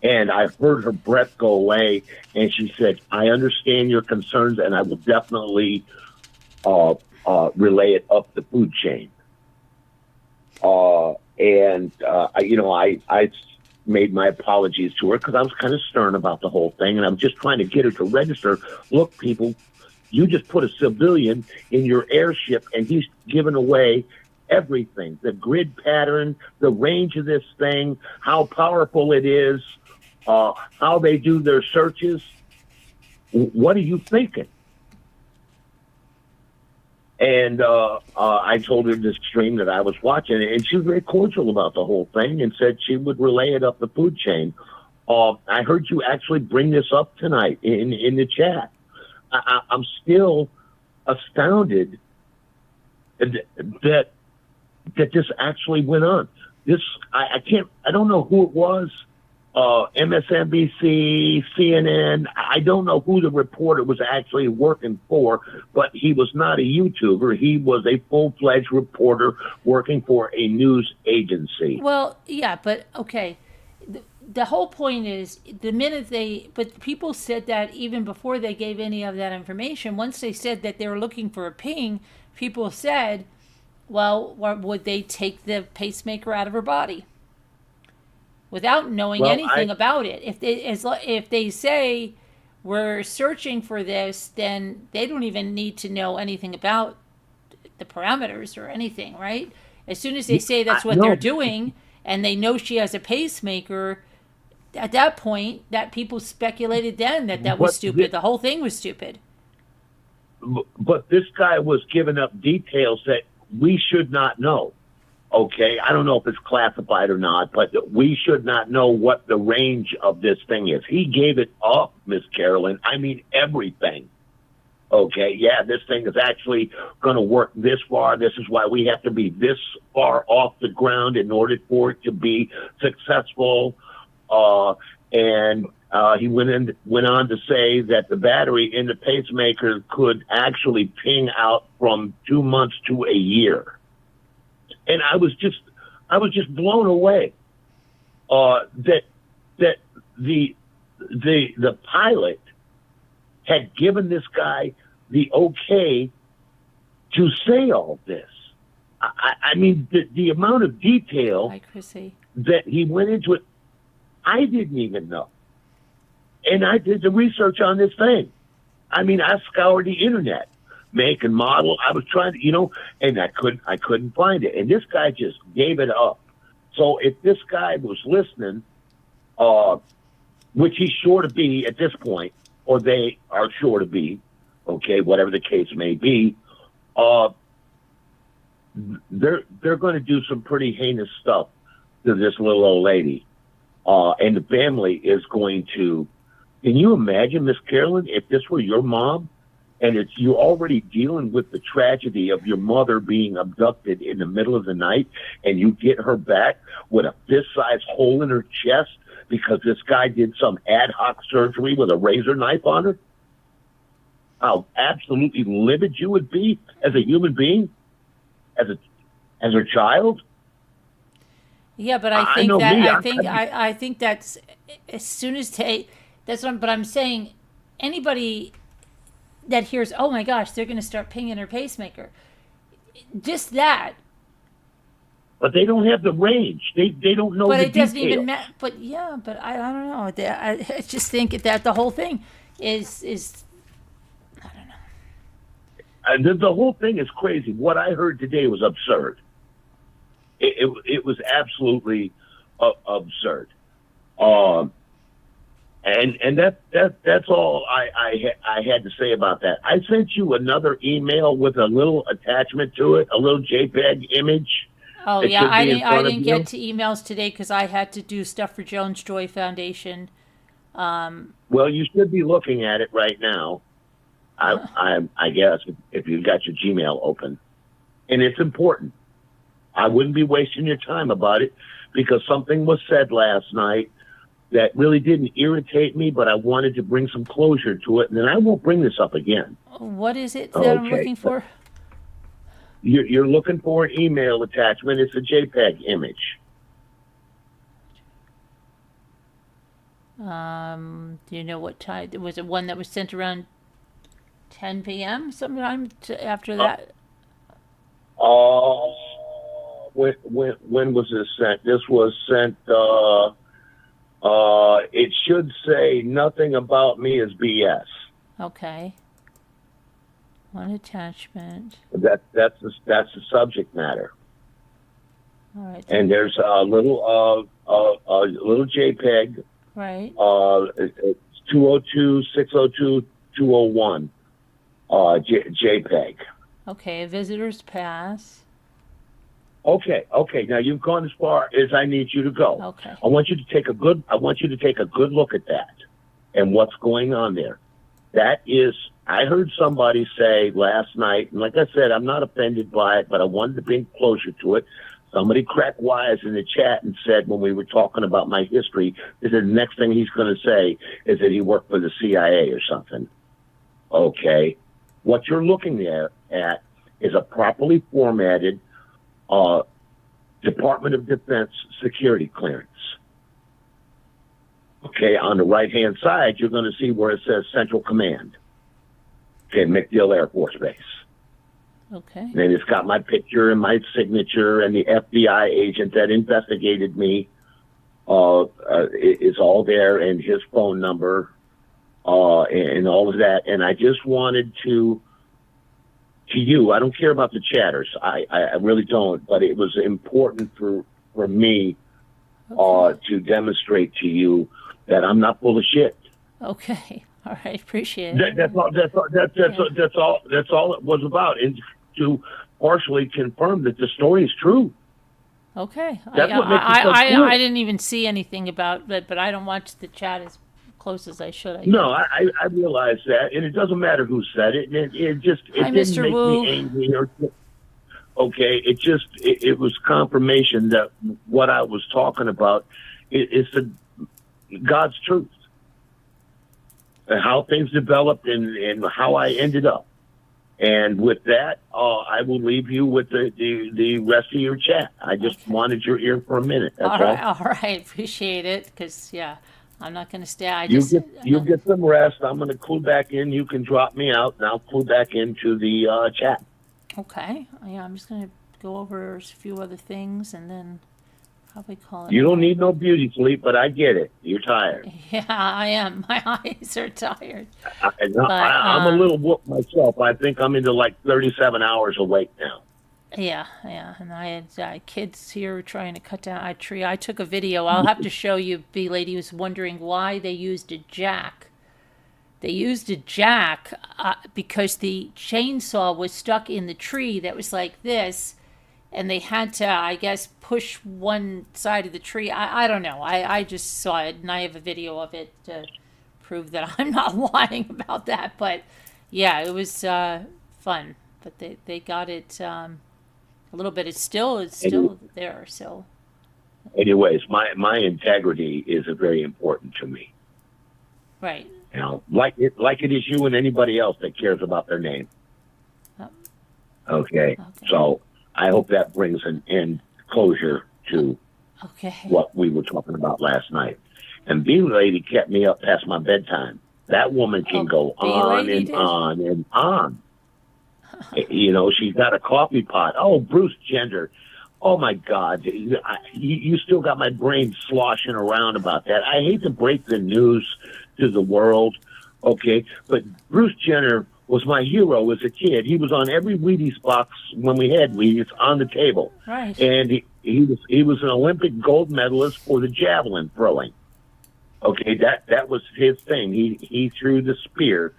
And I heard her breath go away, and she said, I understand your concerns, and I will definitely relay it up the food chain. I made my apologies to her because I was kind of stern about the whole thing, and I'm just trying to get her to register. Look, people, you just put a civilian in your airship, and he's giving away everything, the grid pattern, the range of this thing, how powerful it is, how they do their searches. What are you thinking? And I told her the stream that I was watching, and she was very cordial about the whole thing and said she would relay it up the food chain. I heard you actually bring this up tonight in the chat. I'm still astounded that this actually went on. I don't know who it was, MSNBC, CNN. I don't know who the reporter was actually working for, but he was not a YouTuber. He was a full-fledged reporter working for a news agency. Well, yeah, but okay. The whole point is but people said that even before they gave any of that information. Once they said that they were looking for a ping, people said, well, would they take the pacemaker out of her body? without knowing Well, anything about it. If they say we're searching for this, then they don't even need to know anything about the parameters or anything, right? As soon as they say that's what they're no, doing, and they know she has a pacemaker, at that point, that people speculated then that was but stupid. The whole thing was stupid. but this guy was giving up details that we should not know. Okay, I don't know if it's classified or not, but we should not know what the range of this thing is. He gave it up, Miss Carolyn. I mean, everything. Okay, yeah, this thing is actually going to work this far. This is why we have to be this far off the ground in order for it to be successful. And he went on to say that the battery in the pacemaker could actually ping out from 2 months to a year. And I was just blown away that the pilot had given this guy the okay to say all this. I mean, the amount of detail Hi, Chrissy. that he went into it, I didn't even know. And I did the research on this thing. I mean, I scoured the internet, make and model. I was trying to, and I couldn't find it. And this guy just gave it up. So if this guy was listening, which he's sure to be at this point, or they are sure to be, okay, whatever the case may be, they're going to do some pretty heinous stuff to this little old lady. And the family is going to, can you imagine, Miss Carolyn, if this were your mom and you're already dealing with the tragedy of your mother being abducted in the middle of the night and you get her back with a fist-sized hole in her chest because this guy did some ad hoc surgery with a razor knife on her? How absolutely livid you would be as a human being, as her child? Yeah, but I think that's as soon as but I'm saying anybody that hears, oh my gosh, they're going to start pinging her pacemaker, just that. But they don't have the range. They don't know. But the it doesn't detail. even matter. But yeah, but I don't know. I just think that the whole thing is I don't know. The whole thing is crazy. What I heard today was absurd. It was absolutely absurd. And that's all I had to say about that. I sent you another email with a little attachment to it, a little JPEG image. Oh yeah, I didn't get to emails today because I had to do stuff for Jones Joy Foundation. Well, you should be looking at it right now. I guess if you've got your Gmail open, and it's important. I wouldn't be wasting your time about it because something was said last night that really didn't irritate me, but I wanted to bring some closure to it, and then I won't bring this up again. What is it that I'm looking for? You're looking for an email attachment. It's a JPEG image. Do you know what time? Was it one that was sent around 10 p.m. sometime after that? When was this sent? This was sent. It should say nothing about me is BS. Okay. One attachment. That's the subject matter. All right. And there's a little JPEG. Right. It's 202-602-201 JPEG. Okay, a visitor's pass. Okay. Now you've gone as far as I need you to go. Okay. I want you to take a good look at that and what's going on there. That is, I heard somebody say last night, and like I said, I'm not offended by it, but I wanted to bring closure to it. Somebody cracked wise in the chat and said when we were talking about my history, that the next thing he's going to say is that he worked for the CIA or something. Okay. What you're looking at is a properly formatted Department of Defense security clearance. Okay, on the right-hand side, you're going to see where it says Central Command. Okay, MacDill Air Force Base. Okay. And then it's got my picture and my signature and the FBI agent that investigated me. It's all there, and his phone number, and all of that. And I just wanted to you, I don't care about the chatters. I really don't, but it was important for me, to demonstrate to you that I'm not full of shit. Okay. All right. Appreciate it. That's all it was about, and to partially confirm that the story is true. Okay. That's what makes it so cool. I didn't even see anything about it, but I don't watch the chat as close as I should. I No, I realize that, and it doesn't matter who said it. And it Hi, didn't Mr. make Wu. me angry or okay. It was confirmation that what I was talking about is God's truth, and how things developed and how I ended up. And with that, I will leave you with the rest of your chat. I just wanted your ear for a minute. That's all. All right. Appreciate it. Because, yeah, I'm not going to stay. You get some rest. I'm going to clue back in. You can drop me out, and I'll clue back into the chat. Okay. Yeah, I'm just going to go over a few other things and then probably call it. You don't need no beauty sleep, but I get it. You're tired. Yeah, I am. My eyes are tired. I'm a little whooped myself. I think I'm into like 37 hours awake now. Yeah. And I had kids here trying to cut down a tree. I took a video. I'll have to show you. B lady was wondering why they used a jack. They used a jack because the chainsaw was stuck in the tree that was like this, and they had to, I guess, push one side of the tree. I don't know. I just saw it, and I have a video of it to prove that I'm not lying about that. But yeah, it was fun. But they got it a little bit. It's still there. So, anyways, my integrity is very important to me. Right. You know, like it is you and anybody else that cares about their name. Oh. Okay. So I hope that brings an end closure to what we were talking about last night. And B lady kept me up past my bedtime. That woman can go on and on and on. You know, she's got a coffee pot. Oh, Bruce Jenner. Oh my God. You still got my brain sloshing around about that. I hate to break the news to the world. Okay. But Bruce Jenner was my hero as a kid. He was on every Wheaties box when we had Wheaties on the table. Right. And he was an Olympic gold medalist for the javelin throwing. Okay, that was his thing. He threw the spear,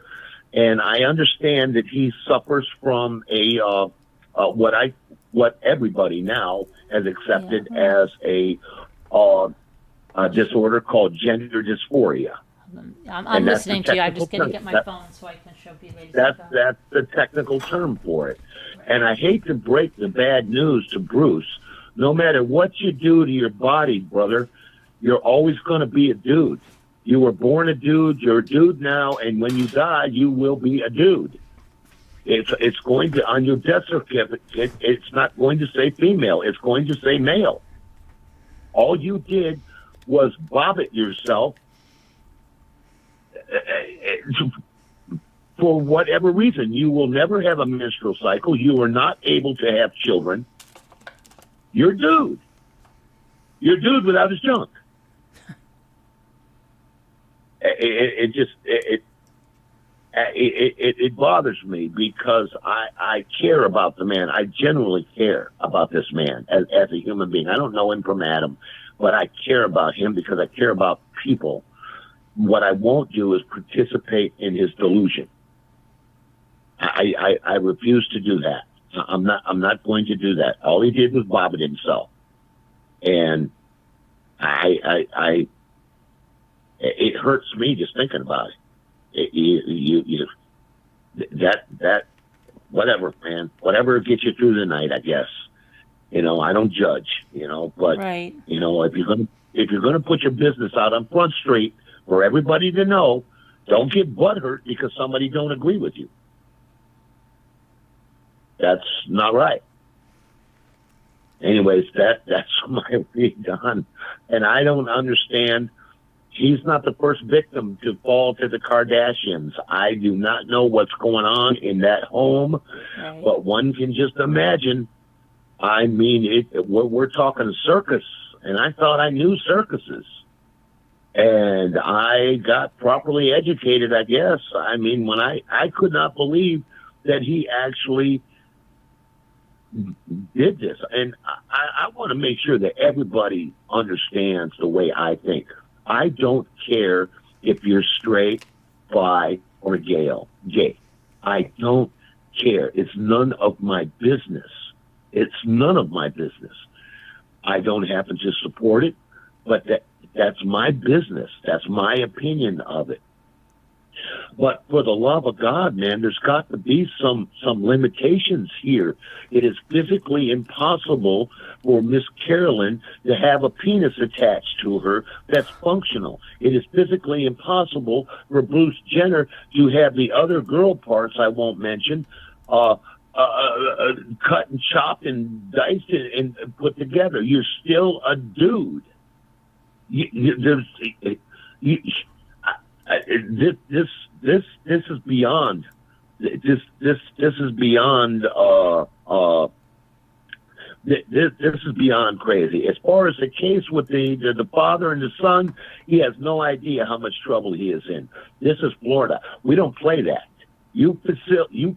and I understand that he suffers from what everybody now has accepted as a disorder called gender dysphoria. I'm listening to you. I'm just going to get my phone so I can show you ladies. That's the technical term for it. Right. And I hate to break the bad news to Bruce. No matter what you do to your body, brother, you're always going to be a dude. You were born a dude. You're a dude now, and when you die, you will be a dude. It's going to, on your death certificate, it's not going to say female. It's going to say male. All you did was bob it yourself for whatever reason. You will never have a menstrual cycle. You are not able to have children. You're a dude. You're a dude without his junk. It bothers me because I care about the man. I genuinely care about this man as a human being. I don't know him from Adam, but I care about him because I care about people. What I won't do is participate in his delusion. I refuse to do that. I'm not going to do that. All he did was bob it himself. And it hurts me just thinking about it. That whatever, man, whatever gets you through the night, I guess. You know, I don't judge, you know, but right. You know, if you're gonna put your business out on Front Street for everybody to know, don't get butthurt because somebody don't agree with you. That's not right. Anyways, that's my read on, and I don't understand. He's not the first victim to fall to the Kardashians. I do not know what's going on in that home, right. But one can just imagine. I mean, we're talking circus and I thought I knew circuses. And I got properly educated, I guess. I mean, when I could not believe that he actually did this. And I want to make sure that everybody understands the way I think. I don't care if you're straight, bi, or gay. I don't care. It's none of my business. It's none of my business. I don't happen to support it, but that's my business. That's my opinion of it. But for the love of God, man, there's got to be some limitations here. It is physically impossible for Miss Carolyn to have a penis attached to her that's functional. It is physically impossible for Bruce Jenner to have the other girl parts I won't mention cut and chopped and diced and put together. You're still a dude. This is beyond. This is beyond. This is beyond crazy. As far as the case with the father and the son, he has no idea how much trouble he is in. This is Florida. We don't play that. You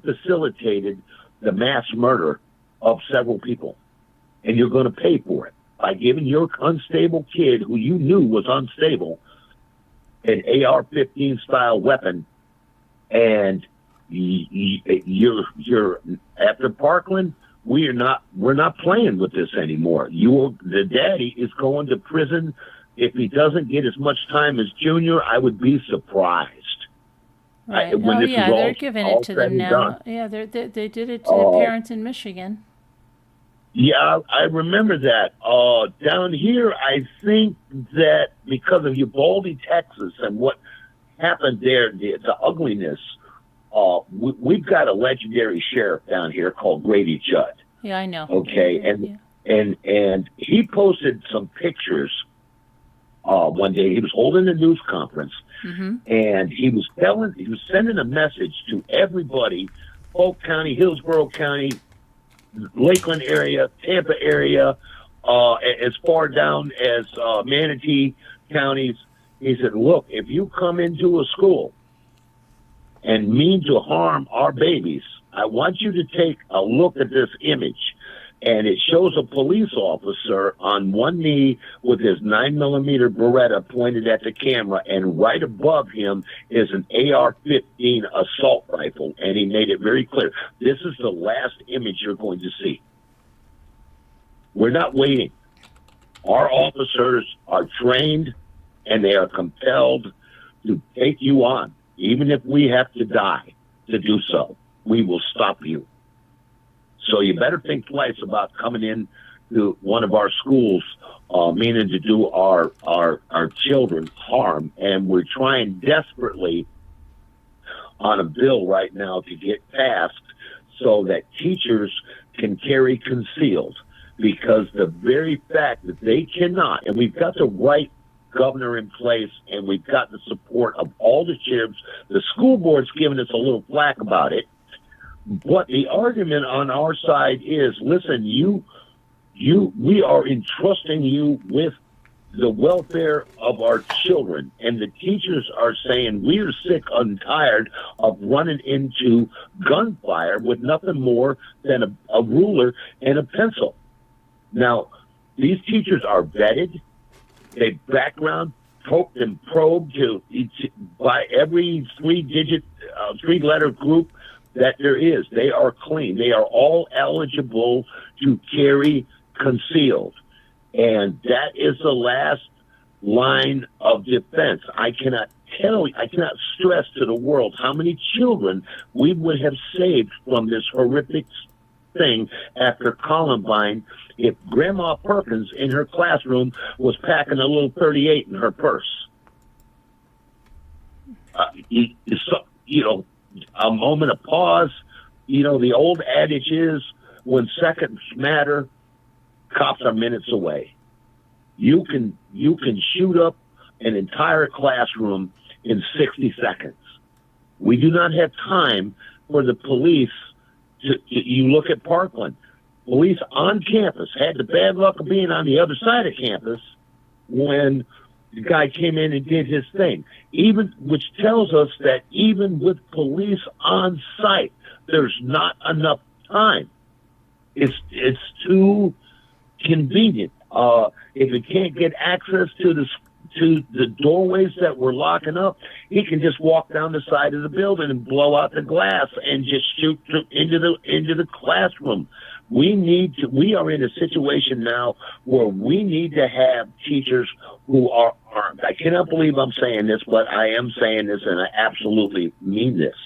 facilitated the mass murder of several people, and you're going to pay for it by giving your unstable kid, who you knew was unstable, an AR-15 style weapon, and you're after Parkland. We're not playing with this anymore. The daddy is going to prison. If he doesn't get as much time as Junior, I would be surprised. Right. They're giving it to them now. Done. Yeah, they did it to the parents in Michigan. Yeah, I remember that. Down here, I think that because of Uvalde, Texas, and what happened there, the ugliness, we've got a legendary sheriff down here called Grady Judd. Yeah, I know. Okay, and he posted some pictures one day. He was holding a news conference, and he was sending a message to everybody, Polk County, Hillsborough County, Lakeland area, Tampa area, as far down as Manatee counties. He said, look, if you come into a school and mean to harm our babies, I want you to take a look at this image. And it shows a police officer on one knee with his 9mm Beretta pointed at the camera, and right above him is an AR-15 assault rifle. And he made it very clear, this is the last image you're going to see. We're not waiting. Our officers are trained, and they are compelled to take you on. Even if we have to die to do so, we will stop you. So you better think twice about coming in to one of our schools, meaning to do our children harm. And we're trying desperately on a bill right now to get passed so that teachers can carry concealed, because the very fact that they cannot, and we've got the right governor in place, and we've got the support of all the sheriffs. The school board's giving us a little flack about it. But the argument on our side is, listen, we are entrusting you with the welfare of our children. And the teachers are saying, we are sick and tired of running into gunfire with nothing more than a ruler and a pencil. Now, these teachers are vetted. They background poked and probed by every three-letter group that there is. They are clean. They are all eligible to carry concealed. And that is the last line of defense. I cannot stress to the world how many children we would have saved from this horrific thing after Columbine if Grandma Perkins in her classroom was packing a little 38 in her purse. A moment of pause. The old adage is, when seconds matter, cops are minutes away. You can shoot up an entire classroom in 60 seconds. We do not have time for the police you look at Parkland. police on campus had the bad luck of being on the other side of campus when the guy came in and did his thing. Which tells us that even with police on site, there's not enough time. It's too convenient. If he can't get access to the doorways that we're locking up, he can just walk down the side of the building and blow out the glass and just shoot into the classroom. We are in a situation now where we need to have teachers who are armed. I cannot believe I'm saying this, but I am saying this, and I absolutely mean this.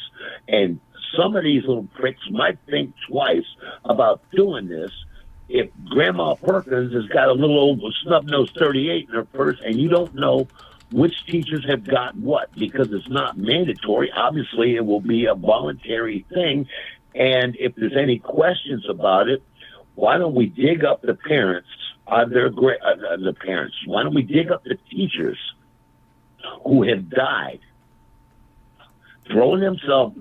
And some of these little pricks might think twice about doing this. If Grandma Perkins has got a little old snub-nosed 38 in her purse and you don't know which teachers have got what, because it's not mandatory, obviously it will be a voluntary thing. And if there's any questions about it, why don't we dig up the parents, the parents? Why don't we dig up the teachers who have died, throwing themselves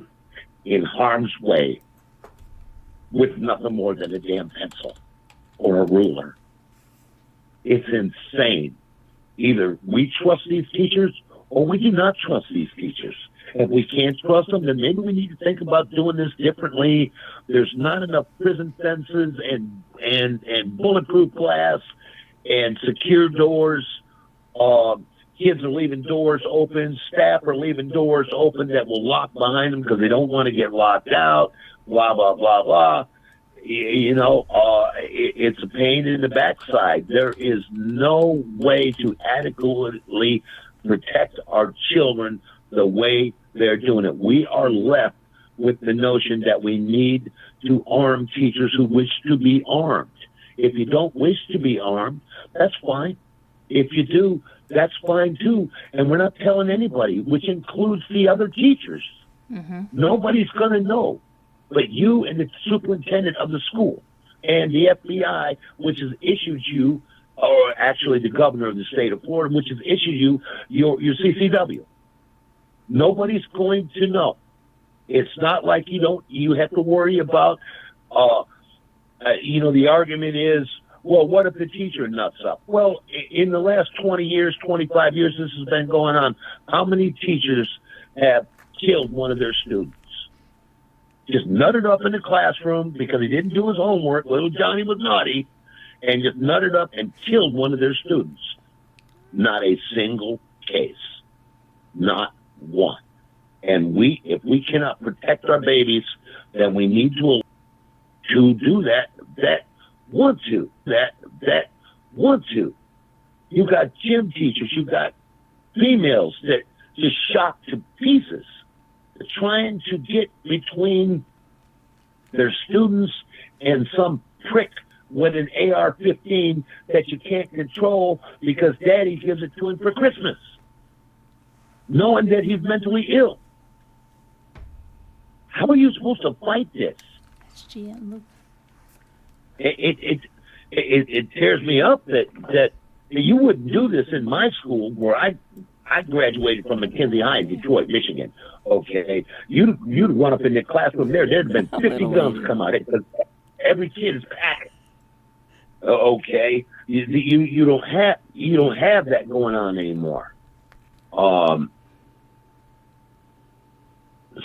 in harm's way with nothing more than a damn pencil or a ruler? It's insane. Either we trust these teachers or we do not trust these teachers. If we can't trust them, then maybe we need to think about doing this differently. There's not enough prison fences and bulletproof glass and secure doors. Kids are leaving doors open. Staff are leaving doors open that will lock behind them because they don't want to get locked out. Blah, blah, blah, blah. It's a pain in the backside. There is no way to adequately protect our children the way they're doing it. We are left with the notion that we need to arm teachers who wish to be armed. If you don't wish to be armed, that's fine. If you do, that's fine too. And we're not telling anybody, which includes the other teachers. Mm-hmm. Nobody's going to know but you and the superintendent of the school and the FBI, which has issued you, or actually the governor of the state of Florida, which has issued you your CCW. Nobody's going to know. It's not like you have to worry about, the argument is, well, what if the teacher nuts up? Well, in the last 20 years, 25 years, this has been going on. How many teachers have killed one of their students? Just nutted up in the classroom because he didn't do his homework. Little Johnny was naughty and just nutted up and killed one of their students. Not a single case. Not one. And if we cannot protect our babies, then we need to do that want to. You've got gym teachers, you've got females that just shocked to pieces, trying to get between their students and some prick with an AR-15 that you can't control because daddy gives it to him for Christmas, knowing that he's mentally ill. How are you supposed to fight this? It tears me up that you wouldn't do this in my school where I graduated from McKinsey High in Detroit, Michigan. Okay, you'd run up in the classroom there. There'd been 50 guns come out because every kid is packing. Okay, you don't have that going on anymore.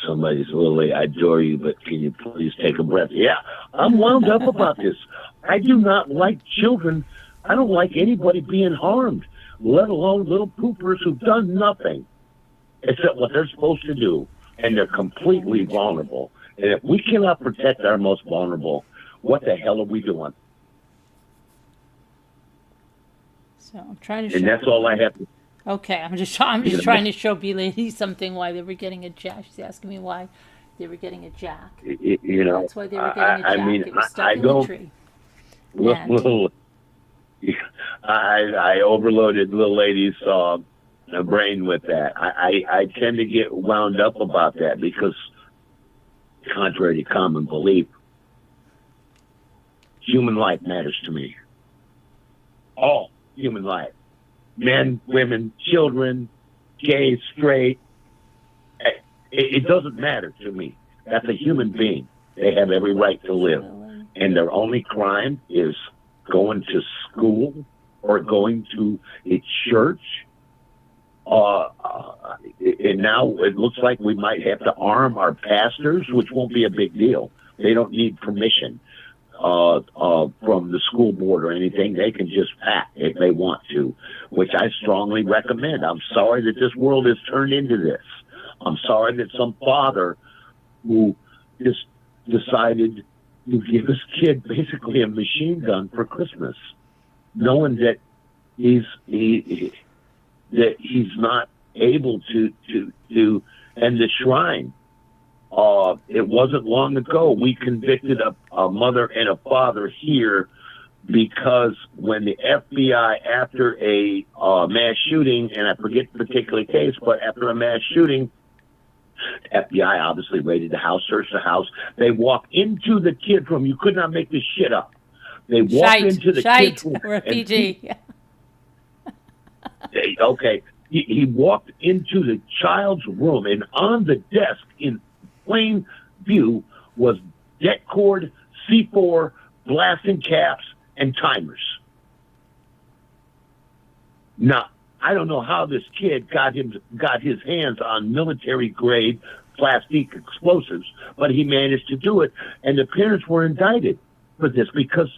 Somebody's Lily, I adore you, but can you please take a breath? Yeah, I'm wound up about this. I do not like children. I don't like anybody being harmed, let alone little poopers who've done nothing except what they're supposed to do, and they're completely vulnerable. And if we cannot protect our most vulnerable, what the hell are we doing? So I'm trying to. And that's all I have to. Okay, I'm just trying to show B-Lady something why they were getting a jack. She's asking me why they were getting a jack. That's why they were getting a jack. It was stuck in the tree. I overloaded little lady's brain with that. I tend to get wound up about that because, contrary to common belief, human life matters to me. All human life. Men, women, children, gay, straight. It doesn't matter to me. That's a human being. They have every right to live. and their only crime is going to school or going to a church. And now it looks like we might have to arm our pastors, which won't be a big deal. They don't need permission from the school board or anything. They can just pack if they want to, which I strongly recommend. I'm sorry that this world has turned into this. I'm sorry that some father who just decided to give his kid basically a machine gun for Christmas, knowing that he's not able to end the shrine. It wasn't long ago we convicted a mother and a father here because when the FBI, after a mass shooting, and I forget the particular case, but after a mass shooting, FBI obviously raided the house, searched the house. They walked into the kid's room. You could not make this shit up. They walked into the kid's room. We're a PG. Okay. He walked into the child's room, and on the desk in plain view was det cord, C4, blasting caps, and timers. Now, I don't know how this kid got his hands on military grade plastic explosives, but he managed to do it, and the parents were indicted for this because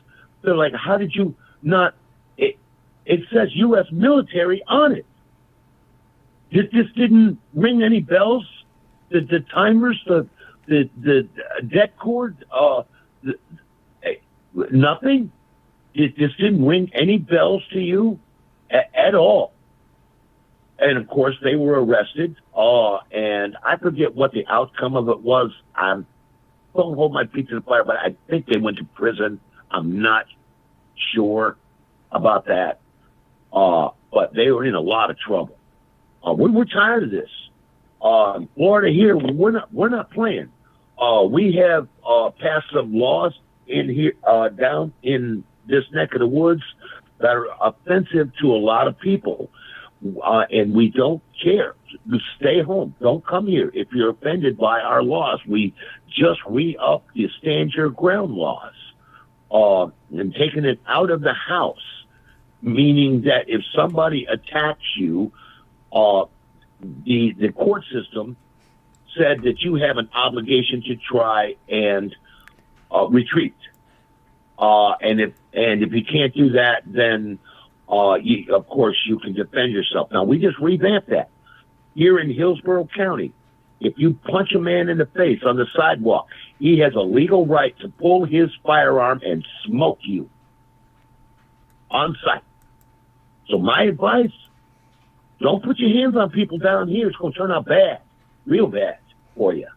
they're like, how did you not? It says U.S. military on it. This didn't ring any bells. The timers, the det cord, nothing. This didn't ring any bells to you at all. And of course, they were arrested. And I forget what the outcome of it was. I don't hold my feet to the fire, but I think they went to prison. I'm not sure about that. But they were in a lot of trouble. We're tired of this. Florida here, we're not playing. We have passed some laws in here down in this neck of the woods that are offensive to a lot of people, and we don't care. Stay home. Don't come here if you're offended by our laws. We just re-upped the stand your ground laws and taking it out of the house, meaning that if somebody attacks you, the court system said that you have an obligation to try and retreat. And if you can't do that, then of course you can defend yourself. Now we just revamped that here in Hillsborough County. If you punch a man in the face on the sidewalk, he has a legal right to pull his firearm and smoke you on sight. So my advice: don't put your hands on people down here. It's going to turn out bad, real bad for you.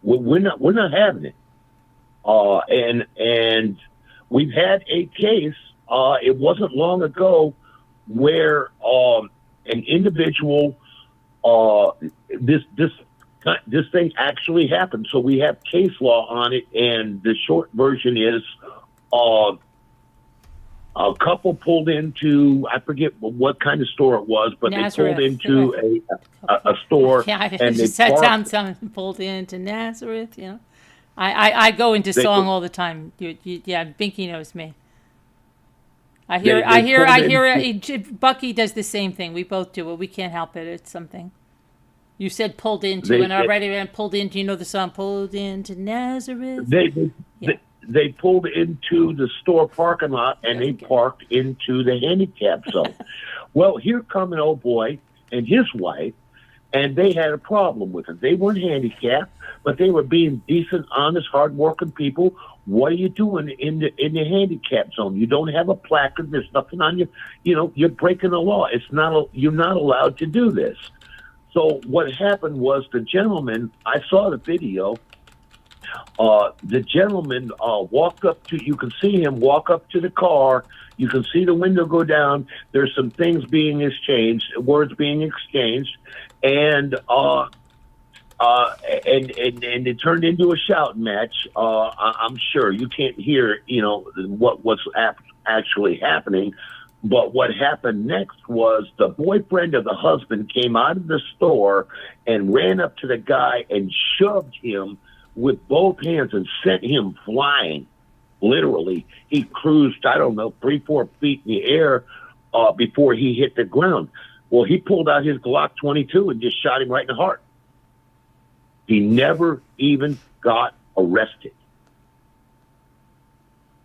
We're not having it. And we've had a case. It wasn't long ago where an individual. This thing actually happened. So we have case law on it, and the short version is a couple pulled into, I forget what kind of store it was, but Nazareth. They pulled into a store. Yeah, and they someone pulled into Nazareth. You know, I go into song all the time. Yeah, Binky knows me. I hear. Bucky does the same thing. We both do it. We can't help it. It's something. You said pulled into, and already ran pulled into. You know the song, "Pulled into Nazareth." They pulled into the store parking lot, and they parked into the handicap zone. Well, here come an old boy and his wife, and they had a problem with it. They weren't handicapped, but they were being decent, honest, hardworking people. What are you doing in the handicap zone? You don't have a placard. There's nothing on you. You know, you're breaking the law. You're not allowed to do this. So what happened was the gentleman, I saw the video, the gentleman walked up to, you can see him walk up to the car. You can see the window go down. There's some things being exchanged, words being exchanged, and it turned into a shouting match. I'm sure you can't hear, what's actually happening. But what happened next was the boyfriend of the husband came out of the store and ran up to the guy and shoved him with both hands and sent him flying literally, he cruised, I don't know, 3-4 feet in the air before he hit the ground. Well, he pulled out his Glock 22 and just shot him right in the heart. He never even got arrested.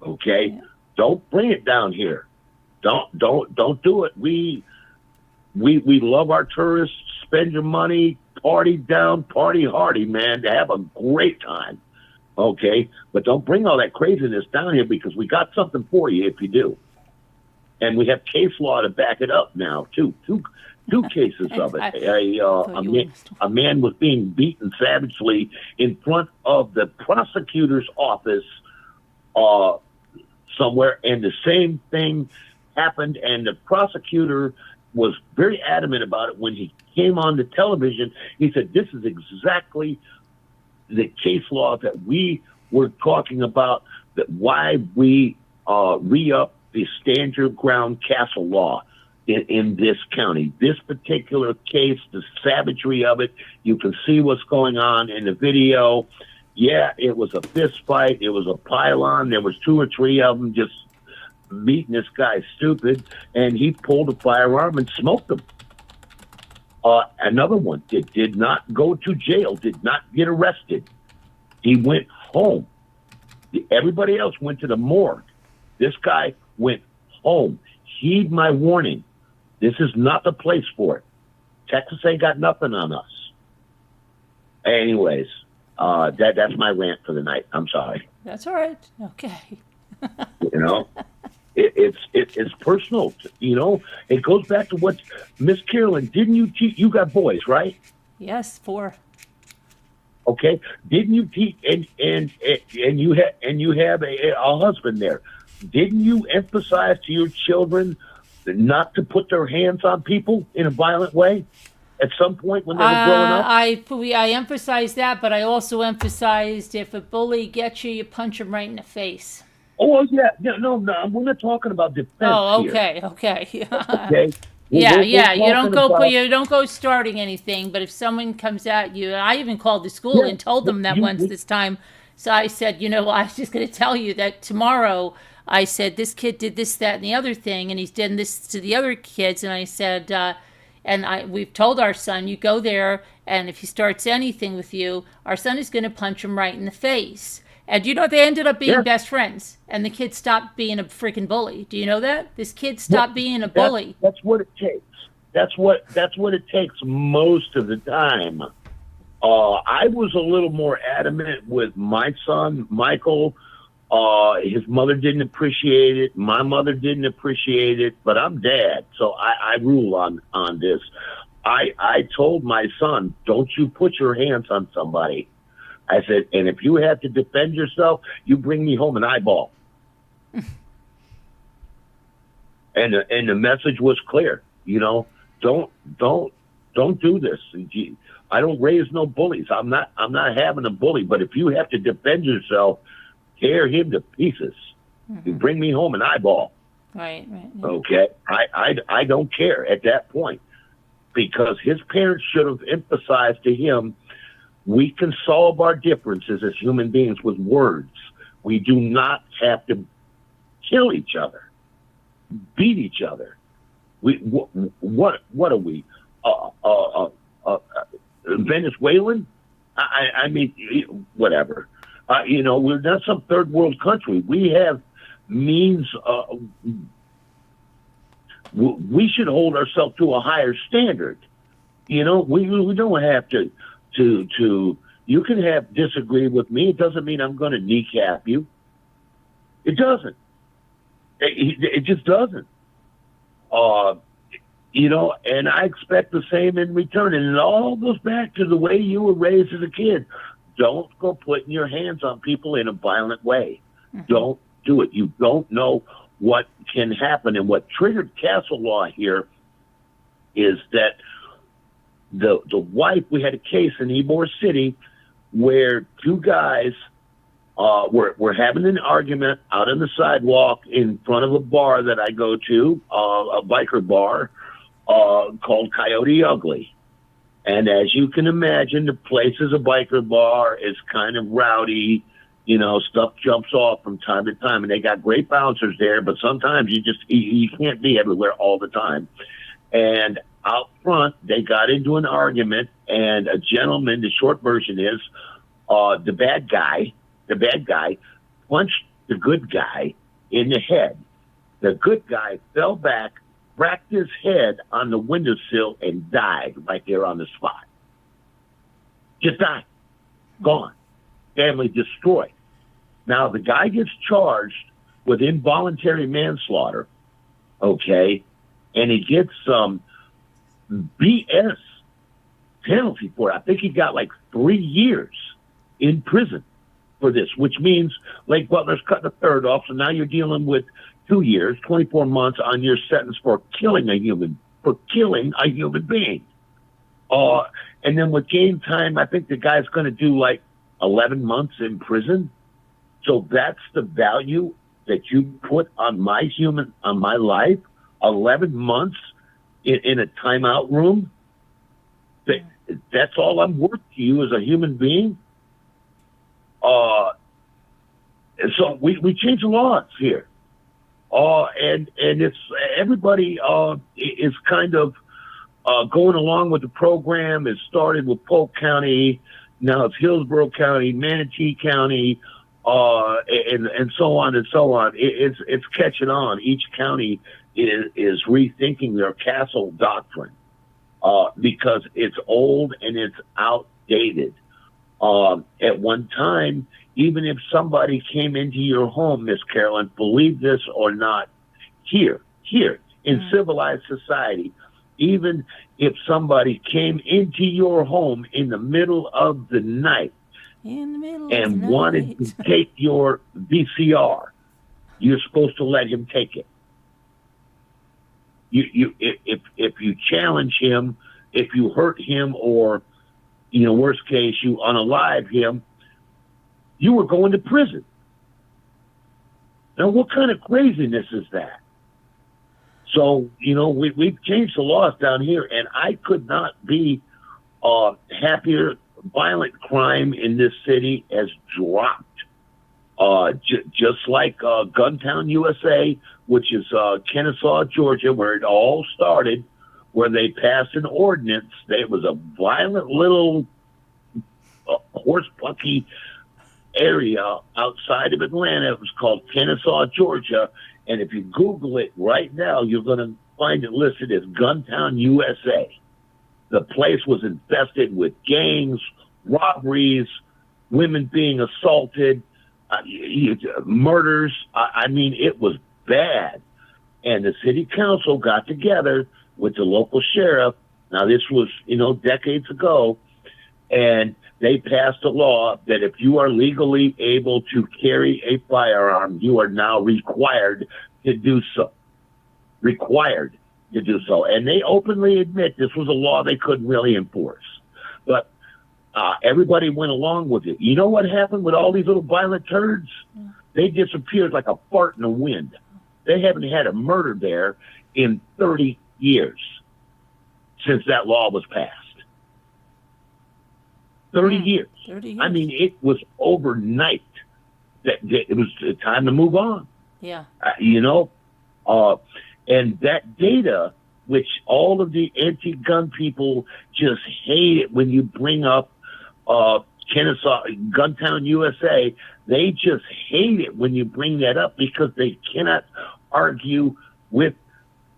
Okay? Yeah. Don't bring it down here. Don't do it. We love our tourists. Spend your money, party down, party hardy, man, to have a great time. Okay? But don't bring all that craziness down here, because we got something for you if you do. And we have case law to back it up now, too. Two cases of it. A man was being beaten savagely in front of the prosecutor's office somewhere, and the same thing happened, and the prosecutor was very adamant about it when he came on the television. He said, this is exactly the case law that we were talking about, that why we re-up the stand your ground castle law in this county. This particular case, the savagery of it, you can see what's going on in the video. Yeah, it was a fist fight. It was a pile-on. There was 2 or 3 of them just beating this guy stupid, and he pulled a firearm and smoked him. Another one did not go to jail, did not get arrested. He went home. Everybody else went to the morgue. This guy went home. Heed my warning. This is not the place for it. Texas ain't got nothing on us. Anyways, that's my rant for the night. I'm sorry. That's all right. Okay. You know, it's personal. You know, it goes back to what Miss Carolyn. Didn't you teach? You got boys, right? Yes, 4. Okay. Didn't you teach? And you have a husband there. Didn't you emphasize to your children not to put their hands on people in a violent way at some point when they were growing up? I emphasized that, but I also emphasized if a bully gets you, you punch him right in the face. Oh yeah, no, we're not talking about defense. Oh, okay, here. okay. Okay. Yeah. You don't go starting anything. But if someone comes at you, I even called the school and told them that once this time. So I said, I was just going to tell you that tomorrow. I said, this kid did this, that, and the other thing, and he's done this to the other kids. And I said, we've told our son, you go there, and if he starts anything with you, our son is going to punch him right in the face. And they ended up being best friends, and the kid stopped being a freaking bully. Do you know that? This kid stopped being a bully. That's what it takes. That's what it takes most of the time. I was a little more adamant with my son, Michael. His mother didn't appreciate it. My mother didn't appreciate it, but I'm dad, so I rule on this. I told my son, don't you put your hands on somebody. I said, and if you have to defend yourself, you bring me home an eyeball. and the message was clear. Don't do this. I don't raise no bullies. I'm not having a bully, but if you have to defend yourself, tear him to pieces. Mm-hmm. You bring me home an eyeball. Right. Yeah. Okay. I don't care at that point, because his parents should have emphasized to him, we can solve our differences as human beings with words. We do not have to kill each other, beat each other. What are we? Venezuelan? I mean, whatever. We're not some third world country. We have means. We should hold ourselves to a higher standard. We don't have to. You can disagree with me. It doesn't mean I'm going to kneecap you. It doesn't. It just doesn't. And I expect the same in return. And it all goes back to the way you were raised as a kid. Don't go putting your hands on people in a violent way. Mm-hmm. Don't do it. You don't know what can happen. And what triggered castle law here is that the wife, we had a case in Ybor City where 2 guys were having an argument out on the sidewalk in front of a bar that I go to, a biker bar called Coyote Ugly. And as you can imagine, the place is a biker bar. It's kind of rowdy. You know, stuff jumps off from time to time, and they got great bouncers there, but sometimes you can't be everywhere all the time. And out front, they got into an argument, and a gentleman, the short version is, the bad guy punched the good guy in the head. The good guy fell back, cracked his head on the windowsill, and died right there on the spot. Just died. Gone. Family destroyed. Now, the guy gets charged with involuntary manslaughter, okay, and he gets some BS penalty for it. I think he got like 3 years in prison for this, which means Lake Butler's cutting a third off, so now you're dealing with 2 years, 24 months on your sentence for killing a human being. And then with game time, I think the guy's going to do like 11 months in prison. So that's the value that you put on my life, 11 months in a timeout room. That's all I'm worth to you as a human being. So we change the laws here. And it's everybody is kind of going along with the program. It started with Polk County, now it's Hillsborough County, Manatee County, and so on and so on. It's catching on. Each county is rethinking their castle doctrine because it's old and it's outdated. At one time, even if somebody came into your home, Miss Carolyn, believe this or not, here in civilized society, even if somebody came into your home in the middle of the night and wanted to take your VCR, you're supposed to let him take it. If you challenge him, if you hurt him, or worst case, you unalive him, you were going to prison. Now, what kind of craziness is that? So, we've changed the laws down here, and I could not be happier. Violent crime in this city has dropped. Just like Guntown, USA, which is Kennesaw, Georgia, where it all started, where they passed an ordinance. It was a violent little horse-pucky area outside of Atlanta. It was called Kennesaw, Georgia. And if you Google it right now, you're going to find it listed as Guntown, USA. The place was infested with gangs, robberies, women being assaulted, murders. I mean, it was bad. And the city council got together with the local sheriff. Now, this was, decades ago. And they passed a law that if you are legally able to carry a firearm, you are now required to do so. Required to do so. And they openly admit this was a law they couldn't really enforce. But everybody went along with it. You know what happened with all these little violent turds? They disappeared like a fart in the wind. They haven't had a murder there in 30 years since that law was passed. 30 years. 30 years. I mean, it was overnight that it was time to move on. Yeah. And that data, which all of the anti-gun people just hate it when you bring up Kennesaw, Guntown, USA, they just hate it when you bring that up because they cannot argue with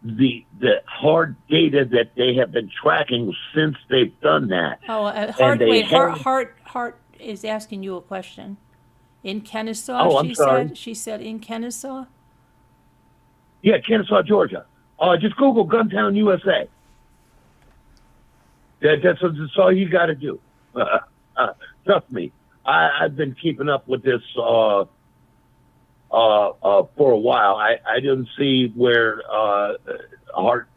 the hard data that they have been tracking since they've done that. Hart is asking you a question. In Kennesaw, I'm sorry. She said in Kennesaw? Yeah, Kennesaw, Georgia. Just Google Guntown, USA. That's all you got to do. Trust me. I've been keeping up with this for a while. I didn't see where Hart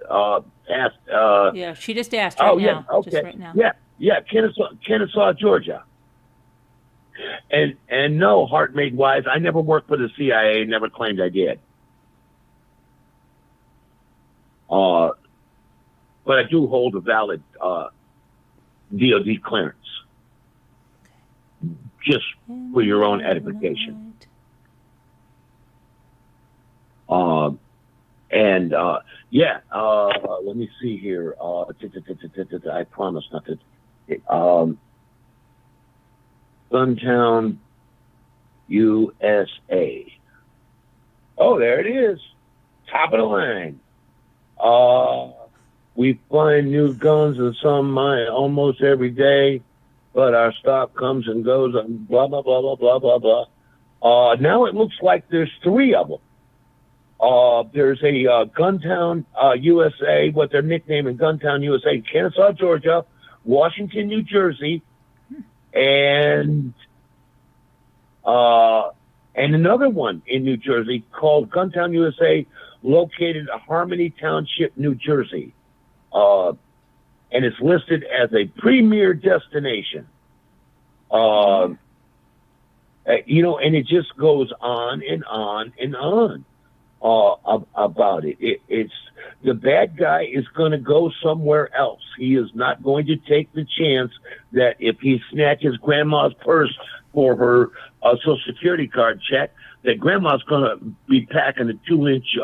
asked. Yeah, she just asked right now. Yeah, okay. Just right now. Yeah, Kennesaw, Georgia. And no, Hart made wise. I never worked for the CIA. Never claimed I did. But I do hold a valid DOD clearance. just for your own edification. Let me see here. I promise not to. Guntown, USA. Oh, there it is. Top of the line. We find new guns and some almost every day, but our stock comes and goes and blah, blah, blah, blah, blah, blah, blah. Now it looks like there's 3 of them. There's a Guntown, USA, what they're nicknaming Guntown, USA, Kennesaw, Georgia, Washington, New Jersey, and another one in New Jersey called Guntown, USA, located in Harmony Township, New Jersey. And it's listed as a premier destination. And it just goes on and on and on about it. It's the bad guy is going to go somewhere else. He is not going to take the chance that if he snatches grandma's purse for her Social Security card check, that grandma's going to be packing a 2-inch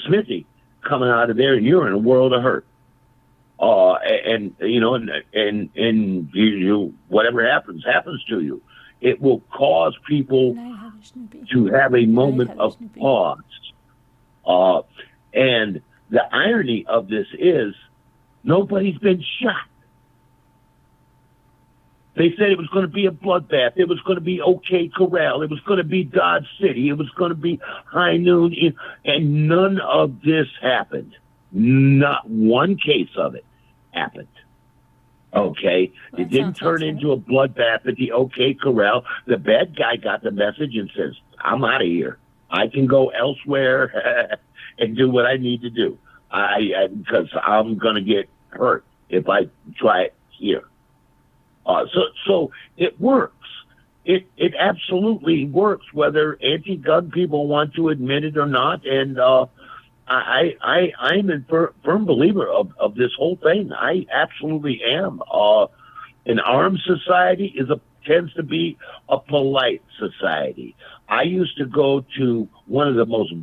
Smithy coming out of there, and you're in a world of hurt. And whatever happens to you. It will cause people to have a moment of pause. And the irony of this is nobody's been shot. They said it was going to be a bloodbath. It was going to be OK Corral. It was going to be Dodge City. It was going to be High Noon. And none of this happened. Not one case of it happened. Okay? It didn't turn into a bloodbath at the OK Corral. The bad guy got the message and says, I'm out of here. I can go elsewhere and do what I need to do. Because I'm going to get hurt if I try it here. So it works. It absolutely works, whether anti-gun people want to admit it or not. And I'm a firm believer of this whole thing. I absolutely am. An armed society tends to be a polite society. I used to go to one of the most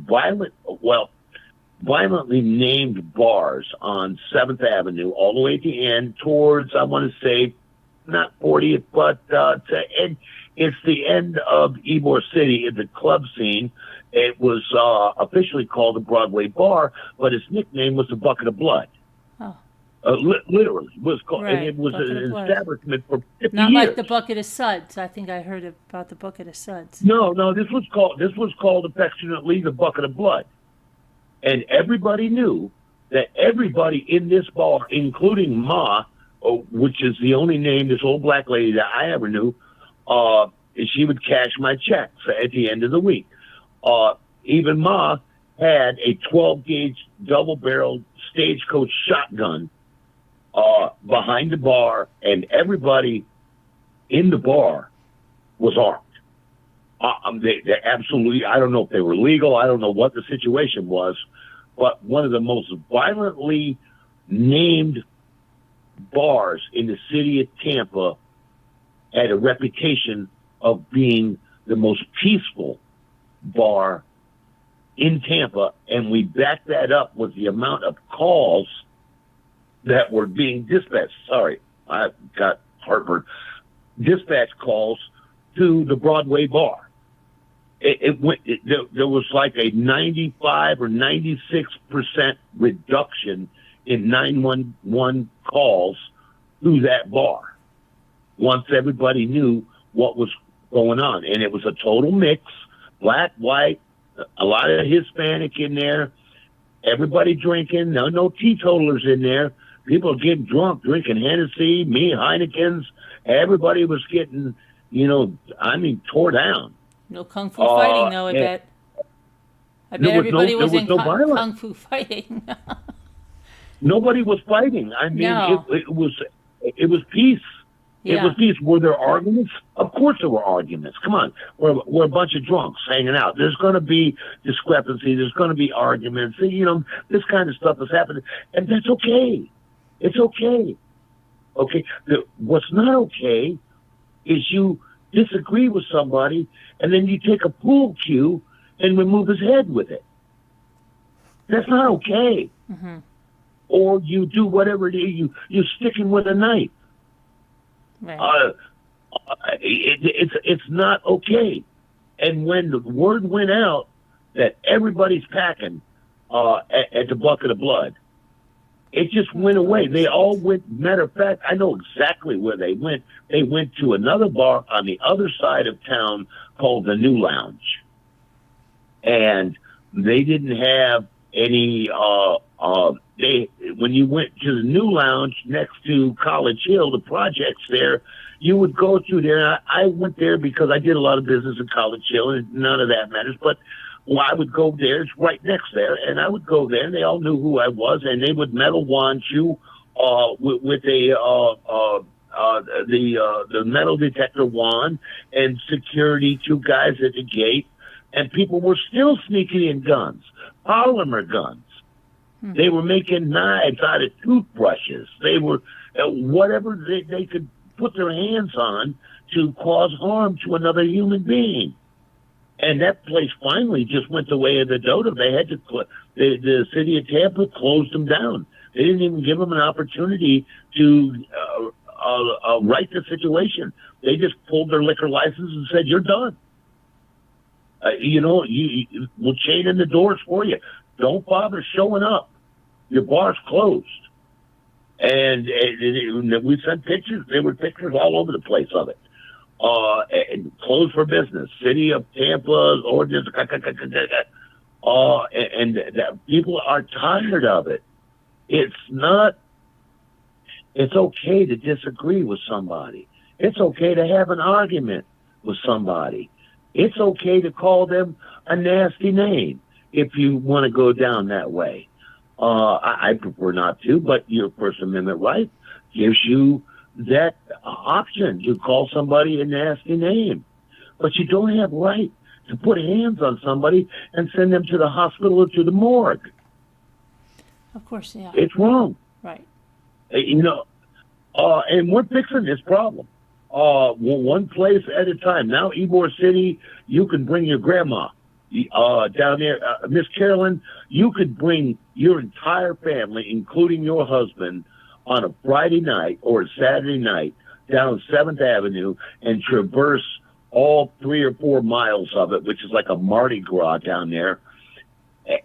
violently named bars on 7th Avenue, all the way at the end towards, I want to say, not 40th, but it's the end of Ybor City in the club scene. It was officially called the Broadway Bar, but its nickname was the Bucket of Blood. Oh. Literally, it was called, right, and it was an establishment for 50 Not years. like the Bucket of Suds. I think I heard about the Bucket of Suds. No, this was called affectionately the Bucket of Blood, and everybody knew that everybody in this bar, including Ma, which is the only name, this old black lady that I ever knew, she would cash my checks at the end of the week. Even Ma had a 12-gauge double-barreled Stagecoach shotgun behind the bar, and everybody in the bar was armed. They absolutely, I don't know if they were legal, I don't know what the situation was, but one of the most violently named bars in the city of Tampa had a reputation of being the most peaceful bar in Tampa, and we backed that up with the amount of calls that were being dispatched. Sorry, I got heartburn. Dispatch calls to the Broadway Bar. There was like a 95 or 96% reduction in 911 calls to that bar once everybody knew what was going on. And it was a total mix, black, white, a lot of Hispanic in there, everybody drinking, no teetotalers in there. People getting drunk, drinking Hennessy, Heineken's. Everybody was getting, tore down. No kung fu fighting, though, I bet. I bet everybody was in kung fu fighting. Nobody was fighting. I mean, no. it was peace. Yeah. It was peace. Were there arguments? Of course there were arguments. Come on. We're a bunch of drunks hanging out. There's going to be discrepancy. There's going to be arguments. This kind of stuff is happening. And that's okay. It's okay. Okay? What's not okay is you disagree with somebody, and then you take a pool cue and remove his head with it. That's not okay. Mm-hmm. Or you do whatever it is, you're sticking with a knife. Right. It's not okay. And when the word went out that everybody's packing at the bucket of blood, it just went away. They all went. Matter of fact, I know exactly where they went. They went to another bar on the other side of town called the New Lounge, and they didn't have any. When you went to the New Lounge next to College Hill, the projects there, you would go through there. I went there because I did a lot of business in College Hill, and none of that matters. But I would go there. It's right next there, and I would go there, and they all knew who I was, and they would metal wand you with the metal detector wand, and security, 2 guys at the gate, and people were still sneaking in guns, polymer guns. They were making knives out of toothbrushes. They were whatever they could put their hands on to cause harm to another human being. And that place finally just went the way of the dodo. They had to, the city of Tampa closed them down. They didn't even give them an opportunity to right the situation. They just pulled their liquor license and said, "You're done. We'll chain in the doors for you. Don't bother showing up. Your bar's closed." And we sent pictures. There were pictures all over the place of it. And closed for business. City of Tampa ordinance. And people are tired of it. It's okay to disagree with somebody. It's okay to have an argument with somebody. It's okay to call them a nasty name if you want to go down that way. I prefer not to, but your First Amendment right gives you that option to call somebody a nasty name. But you don't have right to put hands on somebody and send them to the hospital or to the morgue. Of course, yeah. It's wrong. Right. And we're fixing this problem. One place at a time. Now, Ybor City, you can bring your grandma. Down there, Miss Carolyn, you could bring your entire family, including your husband, on a Friday night or a Saturday night down 7th Avenue and traverse all 3 or 4 miles of it, which is like a Mardi Gras down there,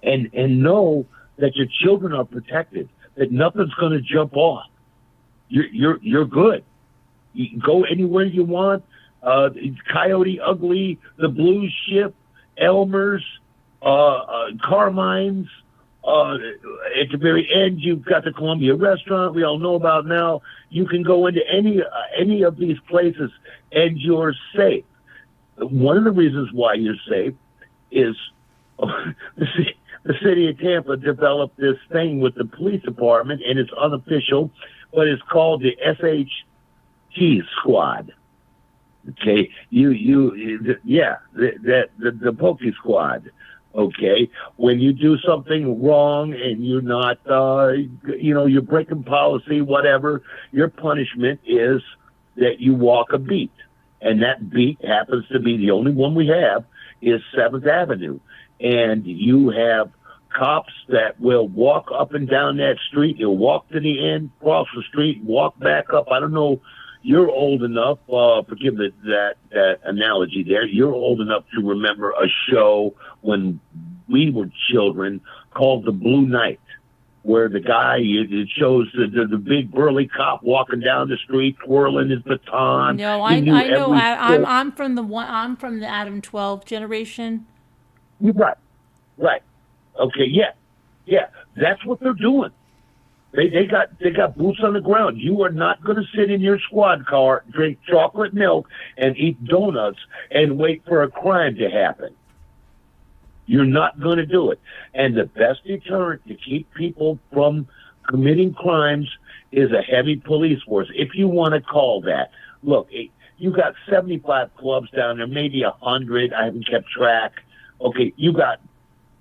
and know that your children are protected, that nothing's going to jump off. You're good. You can go anywhere you want. Coyote Ugly, the Blues Ship, Elmer's, Carmine's. At the very end, you've got the Columbia Restaurant we all know about now. You can go into any of these places and you're safe. One of the reasons why you're safe is the city of Tampa developed this thing with the police department, and it's unofficial, but it's called the SHT squad. Okay, the Pokey Squad. Okay, when you do something wrong and you're not, you're breaking policy, whatever, your punishment is that you walk a beat, and that beat happens to be the only one we have is 7th Avenue, and you have cops that will walk up and down that street. You'll walk to the end, cross the street, walk back up. I don't know. You're old enough, forgive that analogy there, you're old enough to remember a show when we were children called The Blue Knight, where the guy, it shows the big burly cop walking down the street, twirling his baton. No, I know. I'm from the Adam 12 generation. Right. Okay, yeah. That's what they're doing. They got boots on the ground. You are not going to sit in your squad car, drink chocolate milk, and eat donuts and wait for a crime to happen. You're not going to do it. And the best deterrent to keep people from committing crimes is a heavy police force, if you want to call that. Look, you got 75 clubs down there, maybe 100. I haven't kept track. Okay, you got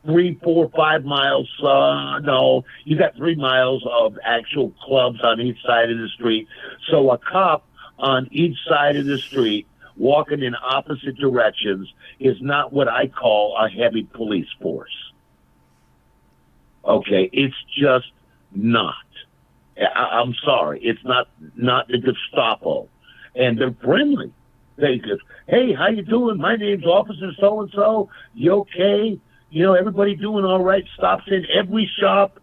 3, 4, 5 miles. No, you got 3 miles of actual clubs on each side of the street. So a cop on each side of the street walking in opposite directions is not what I call a heavy police force. Okay, it's just not. I'm sorry, it's not the Gestapo, and they're friendly. They just, hey, how you doing? My name's Officer so and so. You okay? You know, everybody doing all right. Stops in every shop,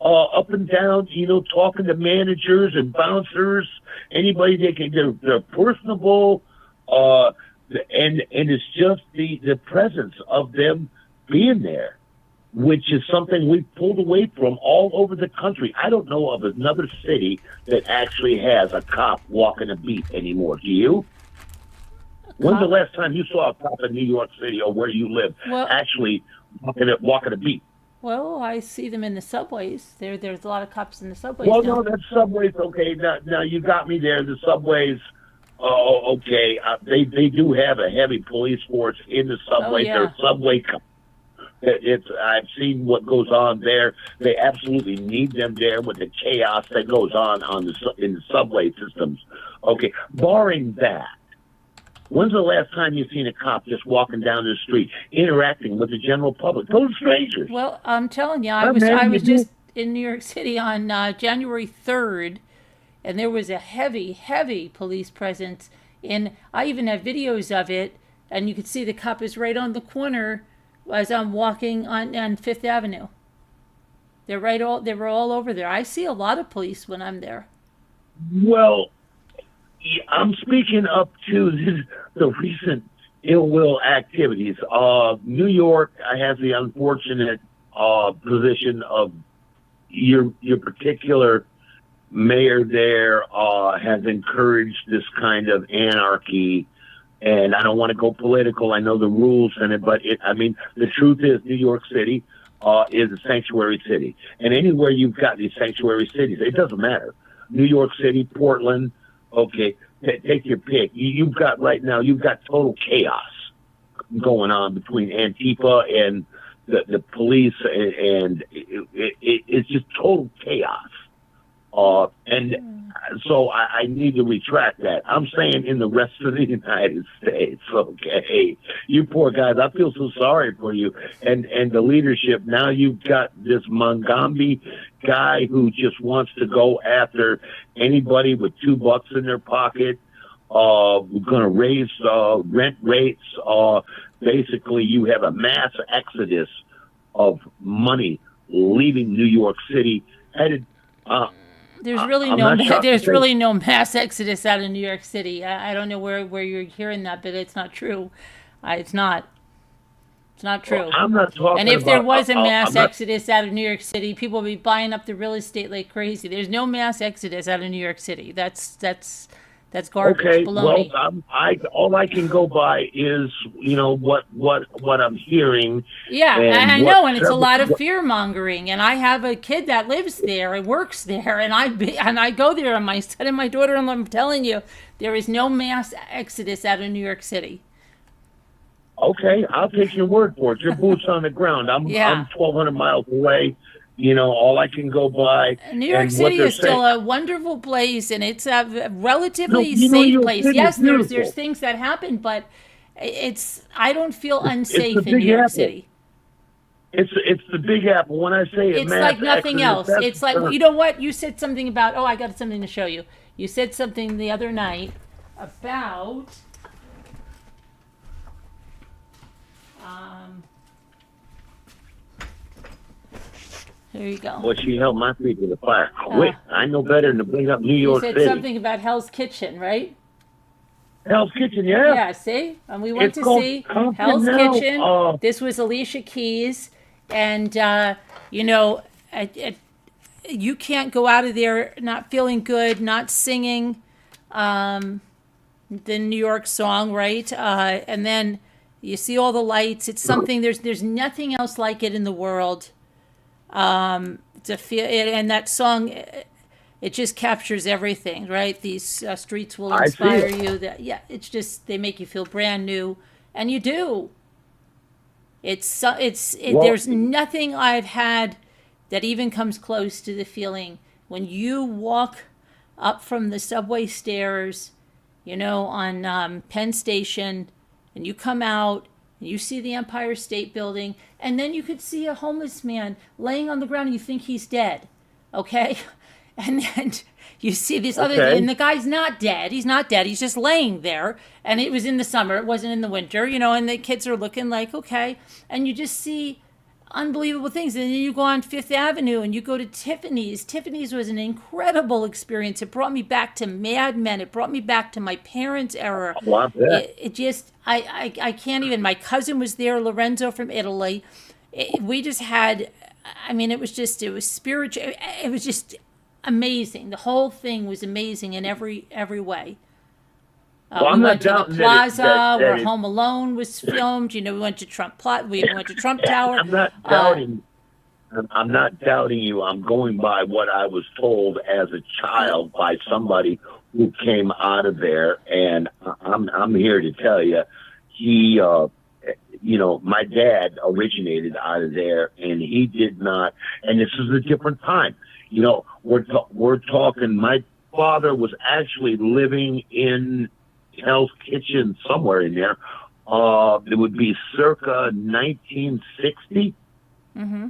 up and down. You know, talking to managers and bouncers. Anybody they can. They're personable, and it's just the presence of them being there, which is something we've pulled away from all over the country. I don't know of another city that actually has a cop walking a beat anymore. Do you? When's the last time you saw a cop in New York City or where you live actually walking a beat? Well, I see them in the subways. There's a lot of cops in the subways Well, now. no, that's subways. Okay, now you got me there. The subways. Oh, okay. They do have a heavy police force in the subway. yeah. They're subway. I've seen what goes on there. They absolutely need them there with the chaos that goes on in the subway systems. Okay, barring that, when's the last time you've seen a cop just walking down the street, interacting with the general public? Those strangers. Well, I'm telling you, I was just in New York City on January 3rd, and there was a heavy, heavy police presence. And I even have videos of it, and you could see the cop is right on the corner as I'm walking on Fifth Avenue. They were all over there. I see a lot of police when I'm there. Well, I'm speaking up to the recent ill will activities. New York has the unfortunate position of your particular mayor there has encouraged this kind of anarchy. And I don't want to go political. I know the rules in it, but the truth is New York City is a sanctuary city. And anywhere you've got these sanctuary cities, it doesn't matter. New York City, Portland, okay, take your pick. You've got total chaos going on between Antifa and the police, and it's just total chaos. So I need to retract that. I'm saying in the rest of the United States, okay? You poor guys, I feel so sorry for you. And the leadership, now you've got this Mongambi guy who just wants to go after anybody with $2 in their pocket. We're going to raise rent rates. Basically, you have a mass exodus of money leaving New York City, headed... There's really no mass exodus out of New York City. I don't know where you're hearing that, but it's not true. It's not. It's not true. Well, I'm not talking. And if there was a mass exodus out of New York City, people would be buying up the real estate like crazy. There's no mass exodus out of New York City. That's garbage. Okay, baloney. well, all I can go by is what I'm hearing. Yeah, I know, and it's a lot of fear mongering. And I have a kid that lives there and works there, and I go there, and my son and my daughter, and I'm telling you, there is no mass exodus out of New York City. Okay, I'll take your word for it. Your boots on the ground. I'm 1,200 miles away. All I can go by. New York City is still a wonderful place, and it's a relatively safe place. Yes, there's things that happen, but I don't feel unsafe in New York City. It's the Big Apple. When I say it's like nothing else. It's like, you know what? You said something about, I got something to show you. You said something the other night about... There you go. Well, she held my feet to the fire. Quick. I know better than to bring up New York City. You said something about Hell's Kitchen, right? Hell's Kitchen, yeah. Yeah, see? And we went to see Hell's Kitchen. This was Alicia Keys. And, you can't go out of there not feeling good, not singing the New York song, right? And then you see all the lights. It's something, there's nothing else like it in the world. To feel it, and that song, it just captures everything, right? These streets will inspire you. It's just, they make you feel brand new, and you do. There's nothing I've had that even comes close to the feeling when you walk up from the subway stairs on Penn Station, and you come out and you see the Empire State Building, and then you could see a homeless man laying on the ground and you think he's dead, okay? And then you see this other thing, and the guy's not dead. He's not dead. He's just laying there. And it was in the summer. It wasn't in the winter, and the kids are looking like, okay. And you just see unbelievable things. And then you go on Fifth Avenue and you go to Tiffany's. Tiffany's was an incredible experience. It brought me back to Mad Men. It brought me back to my parents' era. It just, I can't even. My cousin was there, Lorenzo from Italy. We just had, it was spiritual. It was just amazing. The whole thing was amazing in every way. We went to the plaza where Home Alone was filmed. We went to Trump Tower. I'm not doubting. I'm not doubting you. I'm going by what I was told as a child by somebody who came out of there, and I'm here to tell you, he, my dad originated out of there, and he did not. And this is a different time. We're talking. My father was actually living in Hell's Kitchen somewhere in there. It would be circa 1960. Mm-hmm.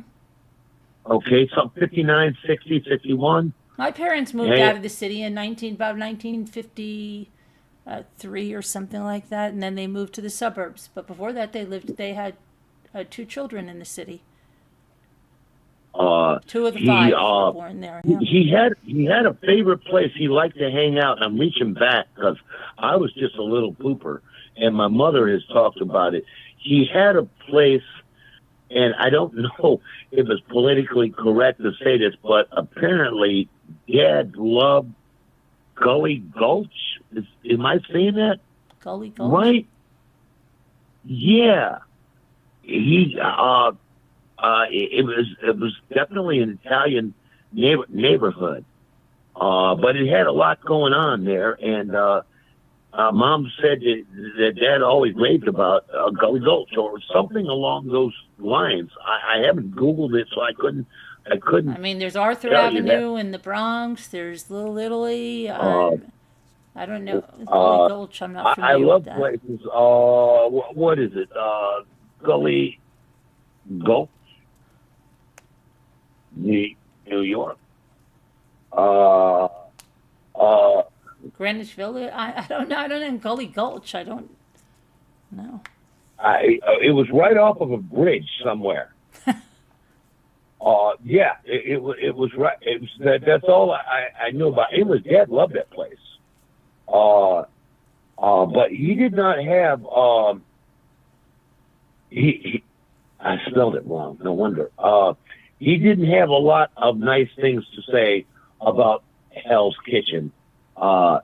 Okay, so 59, 60, 51. My parents moved out of the city in about 1953 or something like that, and then they moved to the suburbs. But before that, they had 2 children in the city. 2 of the 5 were born there. Yeah. He had a favorite place he liked to hang out, and I'm reaching back because I was just a little pooper, and my mother has talked about it. He had a place, and I don't know if it's politically correct to say this, but apparently Dad loved Gully Gulch. Am I saying that? Gully Gulch? Right? Yeah. It was definitely an Italian neighborhood, but it had a lot going on there. And Mom said that Dad always raved about Gully Gulch or something along those lines. I haven't Googled it, so I couldn't. There's Arthur Avenue in the Bronx. There's Little Italy. I don't know. Gully Gulch, I'm not familiar with that. I love places. What is it? Gully Gulch. New York. Greenwich Village. I don't know. I don't know. Gully Gulch. I don't know. It was right off of a bridge somewhere. Yeah, it was right. It was that's all I knew about. It was Dad loved that place. But he did not have. I spelled it wrong. No wonder. He didn't have a lot of nice things to say about Hell's Kitchen. Right.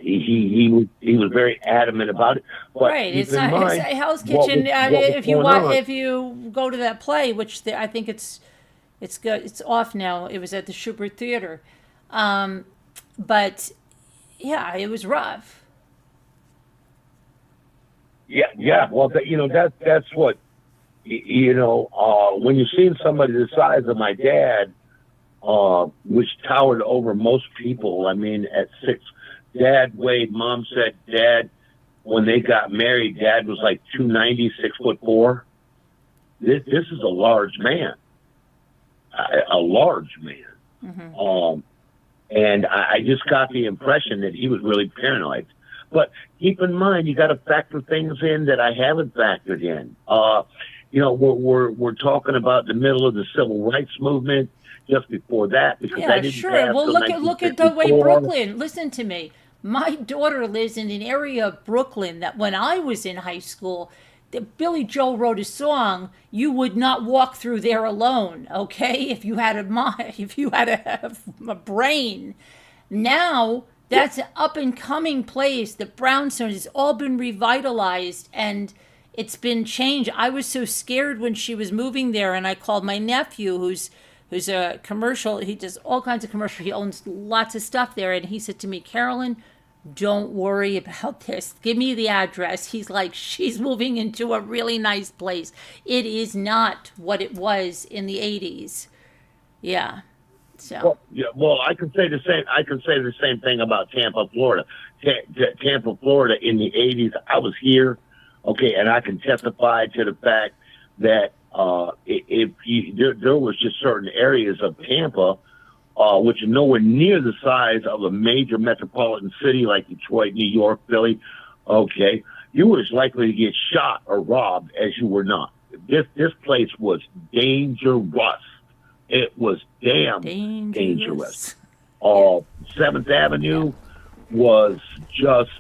He was very adamant about it. But right. It's Hell's Kitchen. If you go to that play, which I think it's good. It's off now. It was at the Schubert Theater, but yeah, it was rough. Yeah. Well, that's what. When you've seen somebody the size of my dad, which towered over most people, at 6, Dad weighed, Mom said, Dad, when they got married, Dad was like 290, 6'4". This is a large man. A large man. Mm-hmm. And I just got the impression that he was really paranoid. But keep in mind, you got to factor things in that I haven't factored in. We're talking about the middle of the civil rights movement. Just before that, because I didn't sure. Well, look at the way Brooklyn. Listen to me. My daughter lives in an area of Brooklyn that when I was in high school, Billy Joel wrote a song. You would not walk through there alone. Okay, if you had a brain. Now that's an up and coming place. The brownstone has all been revitalized and it's been changed. I was so scared when she was moving there, and I called my nephew, who's a commercial. He does all kinds of commercial. He owns lots of stuff there. And he said to me, Carolyn, don't worry about this. Give me the address. He's like, she's moving into a really nice place. It is not what it was in the 80s. Yeah. So Well, I can say the same. I can say the same thing about Tampa, Florida. Tampa, Florida, in the '80s, I was here, okay, and I can testify to the fact that there was just certain areas of Tampa, which are nowhere near the size of a major metropolitan city like Detroit, New York, Philly. Okay, you were as likely to get shot or robbed as you were not. This place was dangerous. It was damn dangerous. 7th Avenue was just.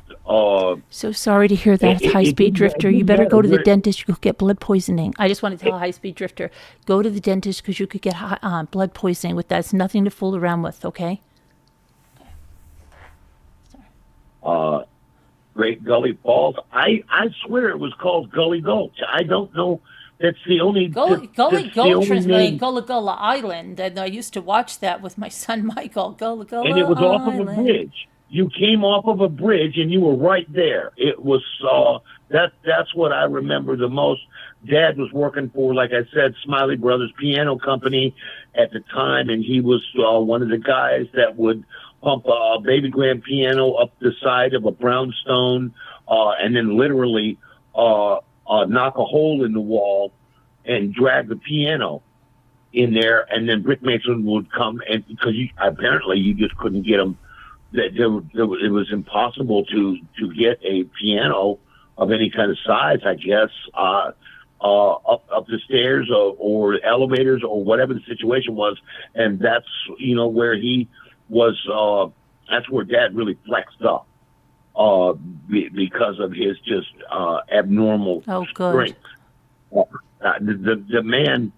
So sorry to hear that, high-speed drifter. You better go to the dentist. You could get blood poisoning. I just want to tell a high-speed drifter, go to the dentist because you could get blood poisoning with that. It's nothing to fool around with, okay? Great Gully Falls. I swear it was called Gully Gulch. I don't know. That's the only Gully that's Gulch was name. Gullah Gullah Island, and I used to watch that with my son Michael. Gullah Gullah And it was off of a Island. bridge. You came off of a bridge and you were right there. It was that's what I remember the most. Dad was working for, like I said, Smiley Brothers Piano Company at the time, and he was one of the guys that would pump a baby grand piano up the side of a brownstone, and then literally knock a hole in the wall and drag the piano in there, and then Brick Mason would come, and because apparently you just couldn't get them. It was impossible to get a piano of any kind of size, I guess, up the stairs or elevators or whatever the situation was, and that's where he was. That's where Dad really flexed up because of his just abnormal strength. The man.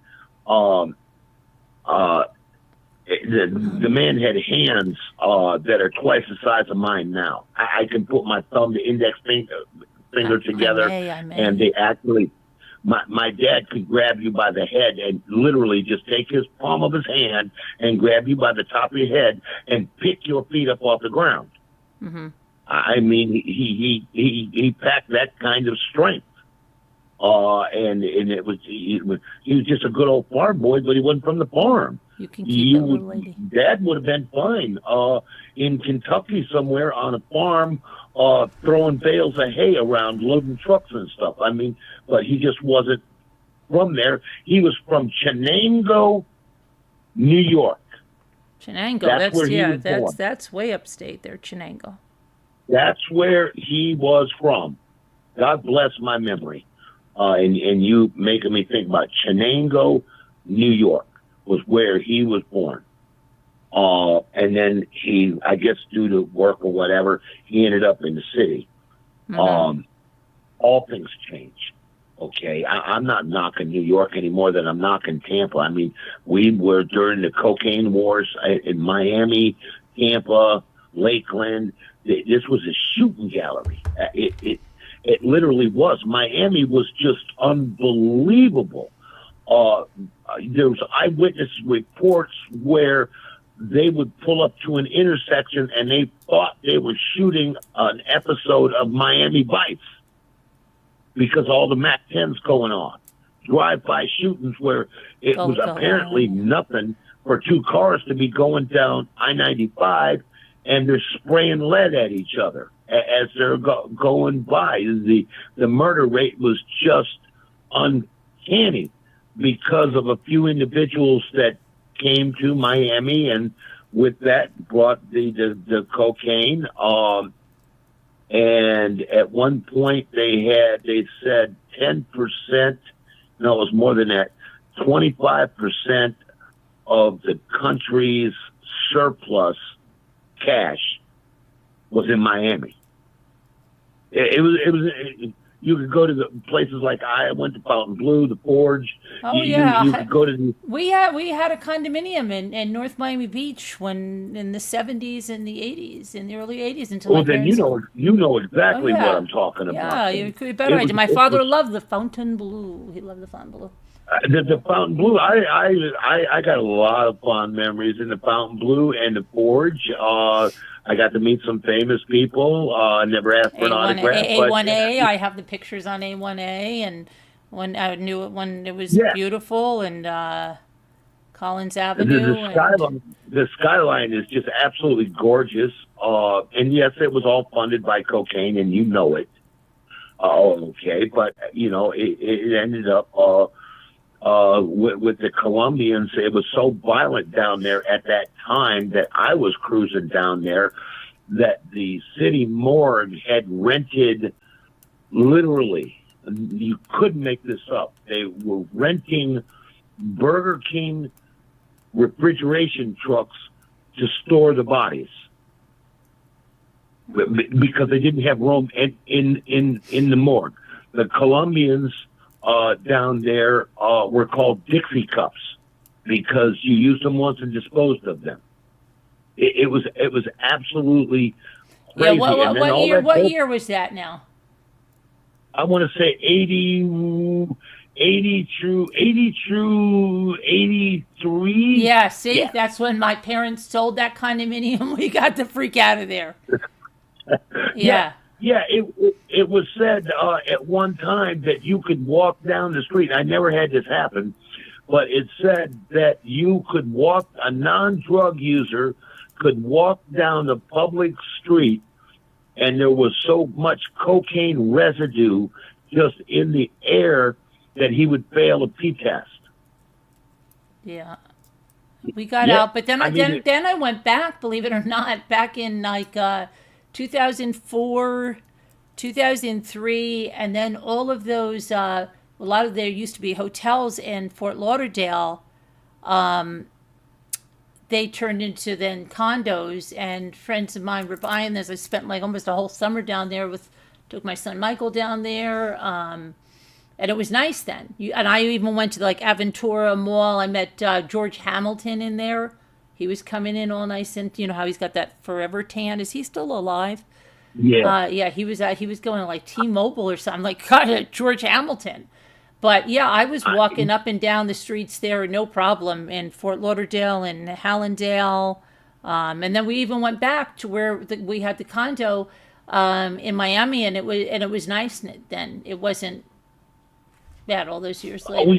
The man had hands that are twice the size of mine now. I can put my thumb to index finger together, and they actually. My dad could grab you by the head and literally just take his palm of his hand and grab you by the top of your head and pick your feet up off the ground. Mm-hmm. I mean, he packed that kind of strength. And it was he was just a good old farm boy, but he wasn't from the farm. You can keep that little lady. Dad would have been fine in Kentucky somewhere on a farm, throwing bales of hay around, loading trucks and stuff. I mean, but he just wasn't from there. He was from Chenango, New York. Chenango, that's way upstate there, Chenango. That's where he was from. God bless my memory. And you making me think about Chenango, New York was where he was born. And then he, I guess due to work or whatever, he ended up in the city. Mm-hmm. All things change. Okay. I'm not knocking New York any more than I'm knocking Tampa. I mean, we were during the cocaine wars in Miami, Tampa, Lakeland. This was a shooting gallery. It literally was. Miami was just unbelievable. There was eyewitness reports where they would pull up to an intersection and they thought they were shooting an episode of Miami Vice because all the MAC-10s going on. Drive-by shootings where it was apparently nothing for two cars to be going down I-95 and they're spraying lead at each other as they're going by. The murder rate was just uncanny because of a few individuals that came to Miami and with that brought the cocaine. And at one point they said 10%, no, it was more than that, 25% of the country's surplus cash was in Miami. It was you could go to the places like I went to Fontainebleau, the Forge. Oh you could go to we had a condominium in North Miami Beach when in the 70s and the 80s, in the early 80s until. Well, then you know exactly what I'm talking about. Yeah, you could be better. My father loved the Fontainebleau. He loved the Fontainebleau. The Fontainebleau, I got a lot of fond memories in the Fontainebleau and the Forge. I got to meet some famous people. Never asked for an autograph. A1A, I have the pictures on A1A, and when I knew it when it was beautiful, and Collins The, Avenue. the skyline is just absolutely gorgeous. And yes, it was all funded by cocaine, and you know it. Okay, but you know, it ended up with the Colombians. It was so violent down there at that time that I was cruising down there that the city morgue had rented, literally, you couldn't make this up. They were renting Burger King refrigeration trucks to store the bodies because they didn't have room in the morgue. The Colombians down there were called Dixie cups because you used them once and disposed of them. It was absolutely crazy. Yeah, what year was that now? I want to say 80 through 83. Yeah, see, that's when my parents sold that condominium. We got the freak out of there. Yeah. Yeah, it was said at one time that you could walk down the street. I never had this happen, but it said that you could walk, a non-drug user could walk down the public street, and there was so much cocaine residue just in the air that he would fail a pee test. Yeah. We got out, but then I went back, believe it or not, back in like 2004, 2003, and then all of those, a lot of there used to be hotels in Fort Lauderdale, they turned into then condos, and friends of mine were buying this. I spent like almost a whole summer down there took my son Michael down there, and it was nice then. And I even went to like Aventura Mall. I met George Hamilton in there. He was coming in all nice, and you know how he's got that forever tan. Is he still alive? Yeah. Yeah, he was going to like T-Mobile or something. Like, God, George Hamilton. But yeah, I was walking up and down the streets there, no problem, in Fort Lauderdale and Hallandale. And then we even went back to where we had the condo in Miami, and it was nice then. It wasn't bad all those years later. Oh,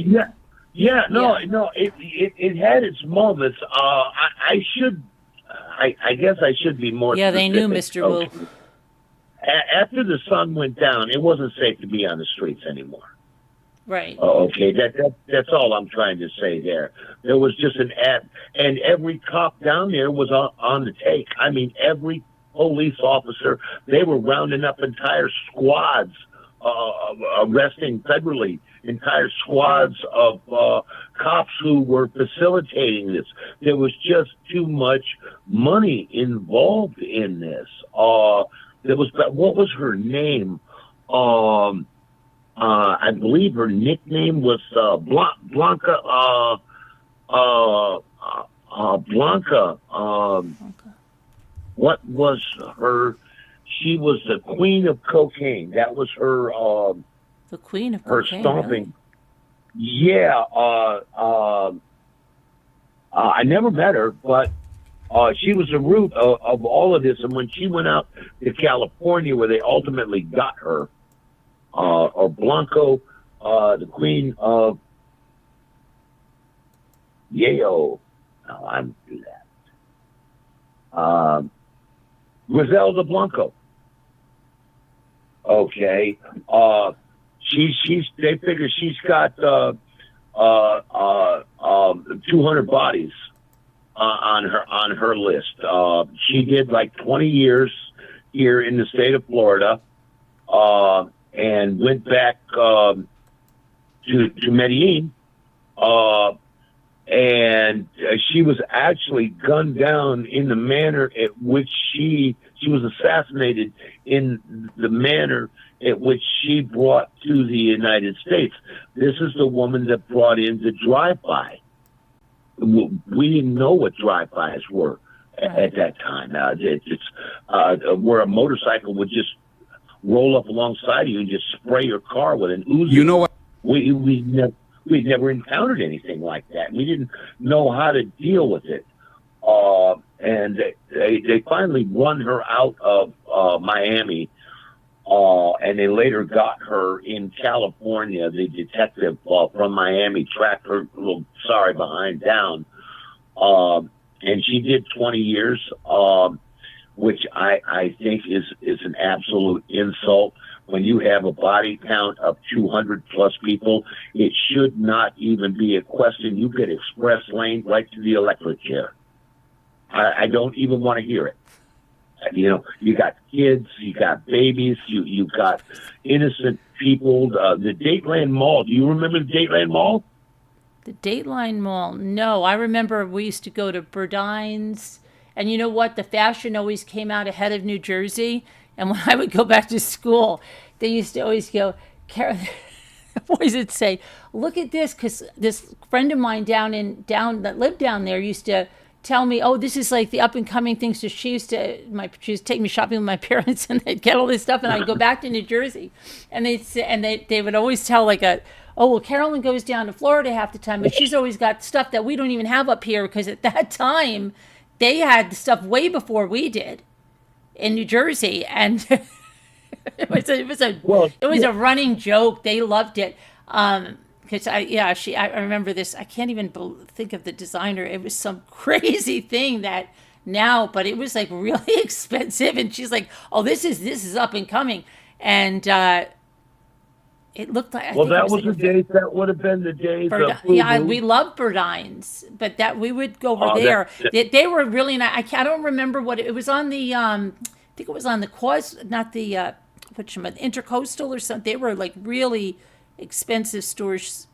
yeah. No, it had its moments. I guess I should be more. Yeah, they knew specific. Mr. Wu. Okay. After the sun went down, it wasn't safe to be on the streets anymore. Right. Okay, that's all I'm trying to say there. There was just an ad, and every cop down there was on the take. I mean, every police officer, they were rounding up entire squads, arresting federally, entire squads of cops who were facilitating this. There was just too much money involved in this. There was, what was her name? I believe her nickname was Blanca. Blanca. What was her? She was the queen of cocaine. That was her. The queen of her cocaine. stomping. Really? Yeah. I never met her, but she was the root of all of this. And when she went out to California, where they ultimately got her, or Blanco, the queen of Yayo. No, I don't do that. Griselda Blanco. Okay. They figure she's got 200 bodies on her list. She did like 20 years here in the state of Florida. And went back to Medellin, and she was actually gunned down in the manner at which she was assassinated in the manner at which she brought to the United States. This is the woman that brought in the drive-by. We didn't know what drive-bys were at that time. It's where a motorcycle would just roll up alongside you and just spray your car with an Uzi. You know what? We'd never encountered anything like that. We didn't know how to deal with it. And they finally run her out of Miami and they later got her in California. The detective from Miami tracked her, behind down, and she did 20 years, which I think is an absolute insult. When you have a body count of 200 plus people, it should not even be a question. You get express lane right to the electric chair. I don't even want to hear it. You got kids, you got babies, you got innocent people. The Dateland Mall. Do you remember the Dateland Mall? The Dateline Mall. No, I remember we used to go to Burdine's, and you know what? The fashion always came out ahead of New Jersey. And when I would go back to school, they used to always go, boys would say, "Look at this," because this friend of mine down that lived down there used to tell me, "Oh, this is like the up and coming things." So she used to take me shopping with my parents, and they'd get all this stuff, and I'd go back to New Jersey, and they would always tell like "Oh, well, Carolyn goes down to Florida half the time, but she's always got stuff that we don't even have up here," because at that time they had the stuff way before we did in New Jersey, and it was a running joke. They loved it. Because I remember this. I can't even think of the designer. It was some crazy thing but it was like really expensive. And she's like, "Oh, this is up and coming," and it looked like. That would have been the days. We loved Burdine's, but that we would go over there. They were really nice. I don't remember what it was on the. I think it was on the not the Intercoastal or something. They were like really expensive stores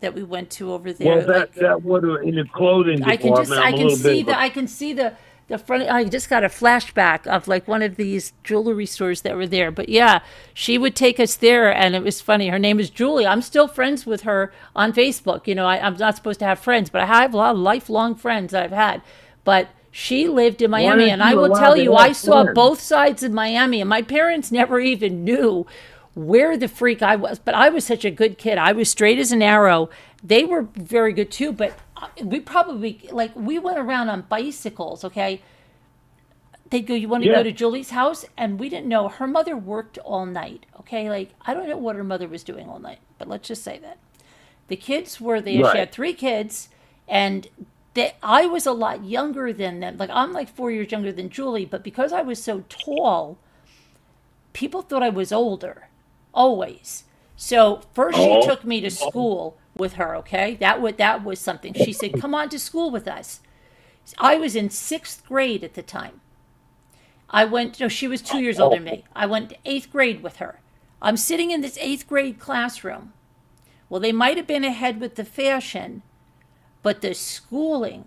that we went to over there. Well, that would have in the clothing department. I can see the front. I just got a flashback of like one of these jewelry stores that were there. But yeah, she would take us there, and it was funny. Her name is Julie. I'm still friends with her on Facebook. I'm not supposed to have friends, but I have a lot of lifelong friends that I've had. But she lived in Miami, and I will tell you, I saw both sides of Miami, and my parents never even knew where the freak I was. But I was such a good kid. I was straight as an arrow. They were very good too, but we probably, we went around on bicycles, okay? They'd go, "You want to go to Julie's house?" And we didn't know. Her mother worked all night, okay? I don't know what her mother was doing all night, but let's just say that. The kids were there. Right. She had 3 kids, and I was a lot younger than them. I'm 4 years younger than Julie, but because I was so tall, people thought I was older, always. So first she took me to school with her, okay? That was something. She said, "Come on to school with us." I was in 6th grade at the time. She was 2 years older than me. I went to 8th grade with her. I'm sitting in this 8th grade classroom. Well, they might have been ahead with the fashion, but the schooling,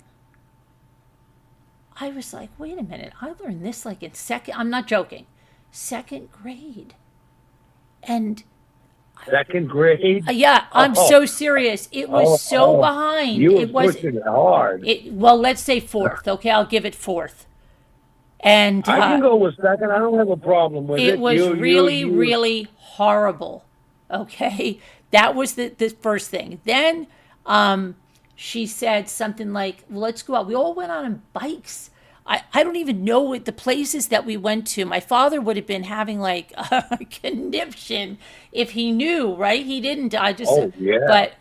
I was like, wait a minute, I learned this in I'm not joking, 2nd grade. And 2nd grade? Yeah, I'm so serious. It was so behind. You were pushing it hard. Well, let's say 4th, okay? I'll give it 4th. And I can go with 2nd. I don't have a problem with it. It was really horrible, okay? That was the first thing. Then she said something like, "Well, let's go out." We all went out on bikes. I don't even know what the places that we went to. My father would have been having a conniption if he knew, right? He didn't. But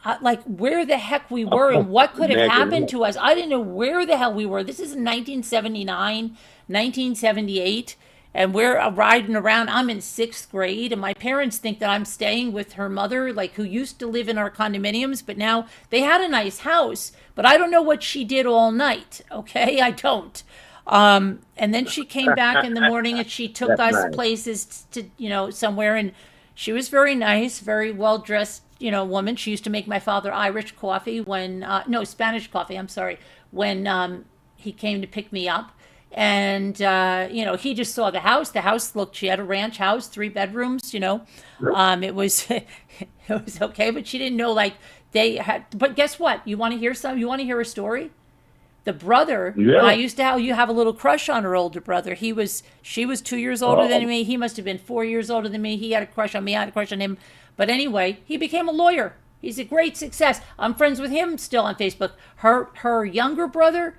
where the heck we were and what could have happened to us. I didn't know where the hell we were. This is in 1979, 1978. And we're riding around. I'm in 6th grade, and my parents think that I'm staying with her mother, who used to live in our condominiums, but now they had a nice house. But I don't know what she did all night, okay? I don't. And then she came back in the morning, and she took us places to, somewhere, and she was very nice, very well-dressed, woman. She used to make my father Irish coffee Spanish coffee, I'm sorry, when he came to pick me up. And, he just saw the house. The house she had a ranch house, 3 bedrooms, it was, it was okay, but she didn't know they had, but guess what? You want to hear a story? The brother, you have a little crush on her older brother. She was 2 years older than me. He must have been 4 years older than me. He had a crush on me. I had a crush on him. But anyway, he became a lawyer. He's a great success. I'm friends with him still on Facebook. Her younger brother,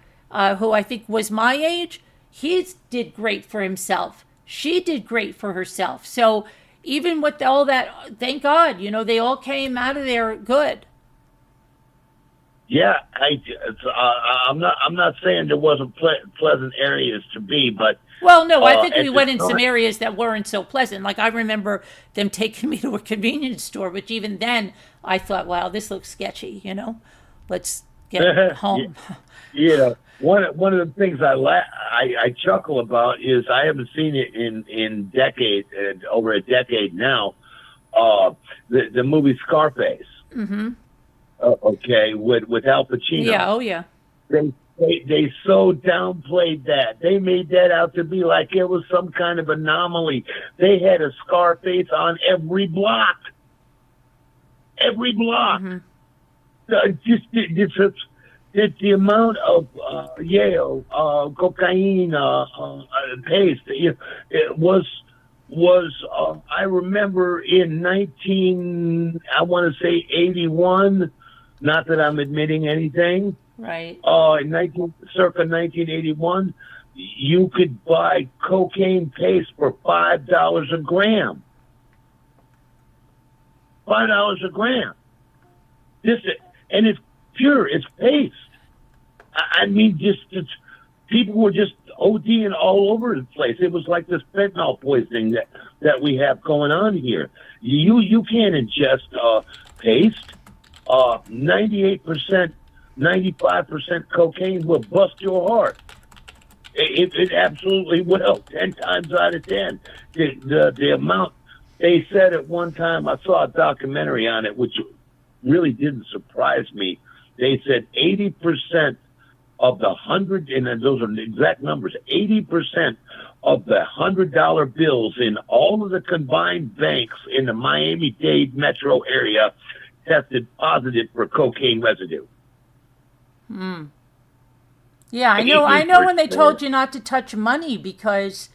who I think was my age, he did great for himself. She did great for herself. So even with all that, thank God, you know, they all came out of there good. Yeah, I'm not saying there wasn't pleasant areas to be, but Well, no, I think at we the went in some time, areas that weren't so pleasant. Like I remember them taking me to a convenience store, which even then I thought, wow, this looks sketchy, you know? Let's get yeah, home. yeah. One of the things I chuckle about is I haven't seen it in decades, over a decade now. The movie Scarface. Mm-hmm. Okay, with Al Pacino. Yeah, oh yeah. They so downplayed that. They made that out to be like it was some kind of anomaly. They had a Scarface on every block. Every block. Mm-hmm. It's the amount of Yale cocaine paste. It was I remember in 81. Not that I'm admitting anything. Right. Circa 1981, you could buy cocaine paste for $5 a gram. $5 a gram. And it's pure. It's paste. I mean, people were just ODing all over the place. It was like this fentanyl poisoning that we have going on here. You can't ingest paste. 98%, 95% cocaine will bust your heart. It absolutely will. 10 times out of 10. The amount they said at one time, I saw a documentary on it, which really didn't surprise me. They said 80% of the and those are the exact numbers, 80% of the $100 bills in all of the combined banks in the Miami-Dade metro area tested positive for cocaine residue. Hmm. Yeah, I know. I know when they told you not to touch money because,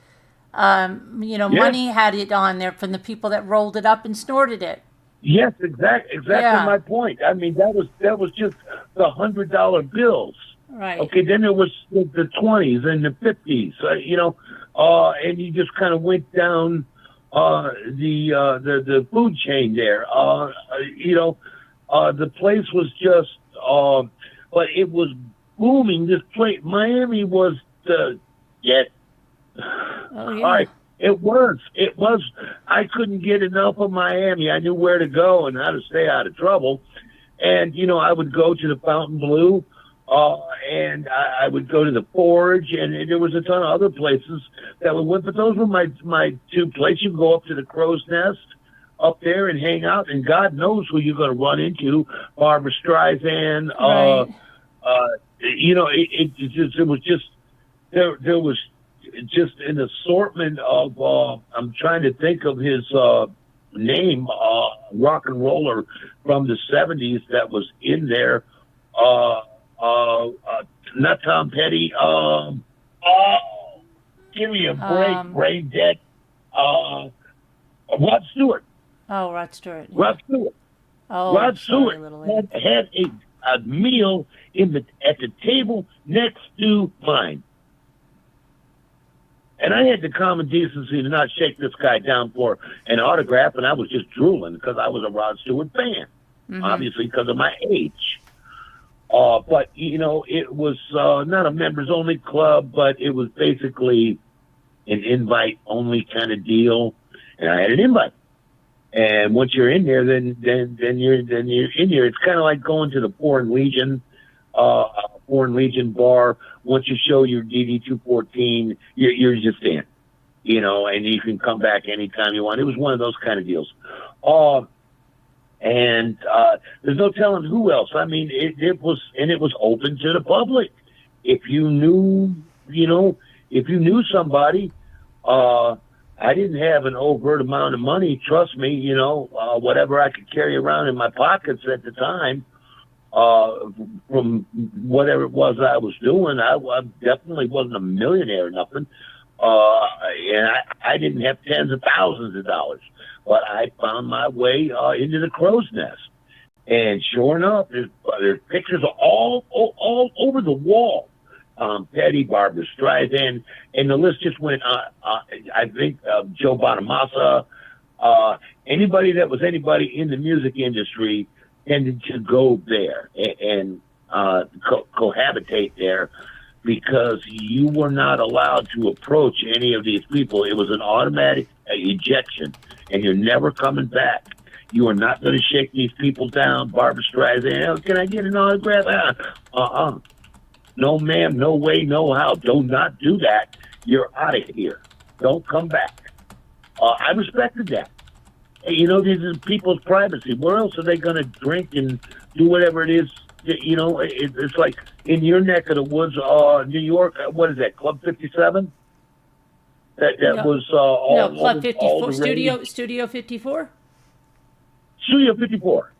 you know, money had it on there from the people that rolled it up and snorted it. Yes, exactly my point. I mean, that was just the $100 bills. Right. Okay, then there was the 20s and the 50s. You know, and you just kind of went down the food chain there. You know, the place was just, but it was booming. This place, Miami was the Oh yeah. All right, it was. I couldn't get enough of Miami. I knew where to go and how to stay out of trouble. And you know, I would go to the Fontainebleau. And I would go to the Forge, and there was a ton of other places that we went. But those were my two places. You can go up to the Crow's Nest up there and hang out, and God knows who you're going to run into. Barbara Streisand. Right. You know, it was just there was just an assortment of. I'm trying to think of his name. Rock and roller from the '70s that was in there. Not Tom Petty. Give me a break, brain dead. Rod Stewart. Oh, Rod Stewart. Yeah. Rod Stewart. Oh, Rod sorry, Stewart had a meal at the table next to mine. And I had the common decency to not shake this guy down for an autograph, and I was just drooling because I was a Rod Stewart fan, obviously because of my age. But, you know, it was not a members-only club, but it was basically an invite-only kind of deal. And I had an invite. And once you're in there, then you're in there. It's kind of like going to the Foreign Legion bar. Once you show your DD 214, you're just in, you know, and you can come back anytime you want. It was one of those kind of deals. And there's no telling who else. I mean, it was open to the public. If you knew, you know, if you knew somebody, I didn't have an overt amount of money. Trust me, you know, whatever I could carry around in my pockets at the time, from whatever it was I was doing, I definitely wasn't a millionaire or nothing. And I didn't have tens of thousands of dollars, but I found my way into the Crow's Nest. And sure enough, there's pictures all over the wall. Petty, Barbara Streisand, and the list just went on. I think Joe Bonamassa, Anybody that was anybody in the music industry tended to go there and cohabitate there because you were not allowed to approach any of these people. It was an automatic ejection, and you're never coming back. You are not going to shake these people down. Barbra Streisand, oh, can I get an autograph? No, ma'am, no way, no how. Do not do that. You're out of here. Don't come back. I respected that. You know, these are people's privacy. Where else are they going to drink and do whatever it is? You know, it's like in your neck of the woods, New York. What is that? Club 57. That No. was No, Club all 54, the Studio 54? Studio 54.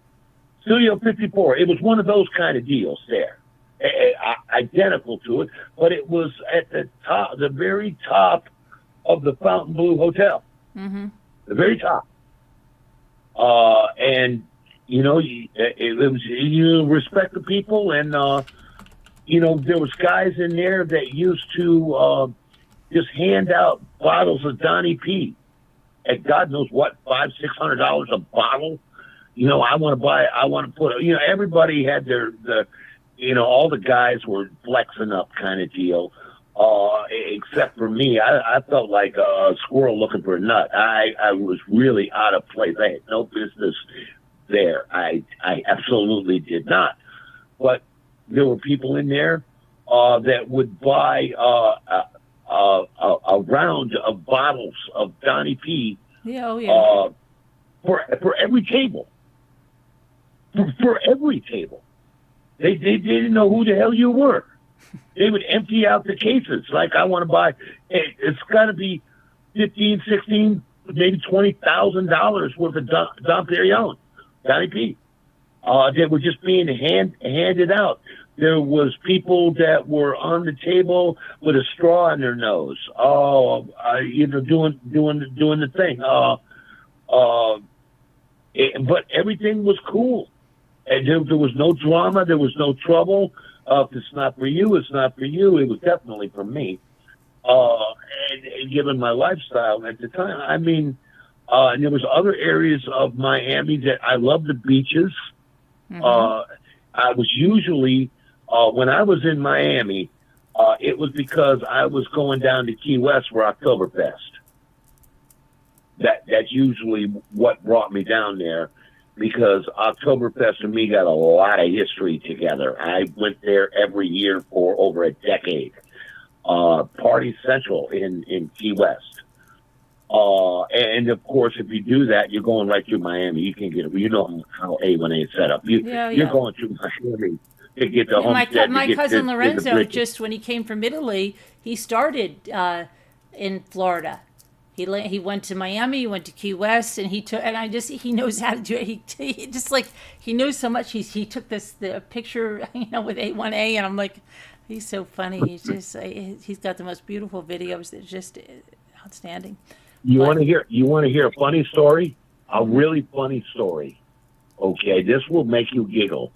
Studio 54. It was one of those kind of deals there. Identical to it, but it was at the top, the very top of the Fontainebleau Hotel. Mm-hmm. The very top. And, you know, it was, you respect the people, and, you know, there was guys in there that used to just hand out bottles of Donnie P at God knows what, $500-600 a bottle. You know, I want to put, you know, everybody had you know, all the guys were flexing up kind of deal, except for me. I felt like a squirrel looking for a nut. I was really out of place. I had no business there. I absolutely did not. But there were people in there that would buy a round of bottles of Donnie P. Yeah, oh yeah. For every table. For every table. They didn't know who the hell you were. They would empty out the cases. Like, I want to buy, it's got to be $15, $16, maybe $20,000 worth of Dom Perignon, Donnie P. That were just being handed out. There was people that were on the table with a straw in their nose. You know, doing the thing. But everything was cool. And there was no drama. There was no trouble. If it's not for you, it's not for you. It was definitely for me. And given my lifestyle at the time, I mean, and there was other areas of Miami that I loved the beaches. Mm-hmm. I was usually, when I was in Miami, it was because I was going down to Key West for Oktoberfest. That's usually what brought me down there. Because Oktoberfest and me got a lot of history together. I went there every year for over a decade. Party Central in Key West. And of course, if you do that, you're going right through Miami. You can get it. You know how A1A is set up. You're going through Miami to get the homestead. My cousin Lorenzo, just when he came from Italy, he started in Florida. He went to Miami, he went to Key West, and he knows how to do it. He knows so much. He took the picture, you know, with A1A, and I'm like, he's so funny. He's got the most beautiful videos. They're just outstanding. You want to hear a funny story? A really funny story. Okay, this will make you giggle.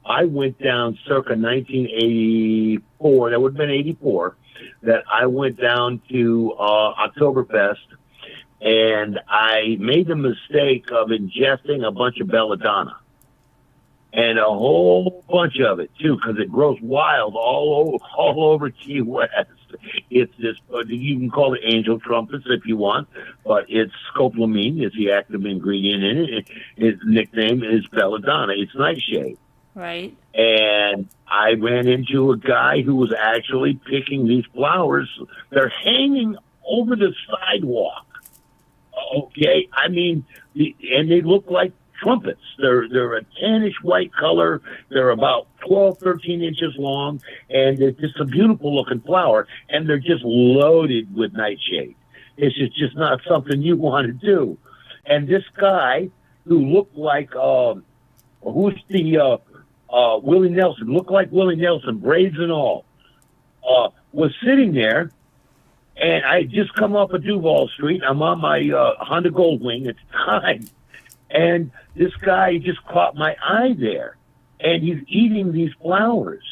I went down circa 1984. That would have been 84. That I went down to Oktoberfest, and I made the mistake of ingesting a bunch of belladonna, and a whole bunch of it too, because it grows wild all over Key West. It's this, you can call it angel trumpets if you want, but it's scopolamine is the active ingredient in it. His nickname is belladonna. It's nightshade. Right. And I ran into a guy who was actually picking these flowers. They're hanging over the sidewalk. Okay. I mean, and they look like trumpets. They're a tannish white color. They're about 12, 13 inches long, and they're just a beautiful looking flower. And they're just loaded with nightshade. It's just not something you want to do. And this guy who looked like, who's the, Willie Nelson, looked like Willie Nelson, braids and all, was sitting there, and I had just come off of Duval Street. I'm on my Honda Goldwing at the time, and this guy just caught my eye there, and he's eating these flowers.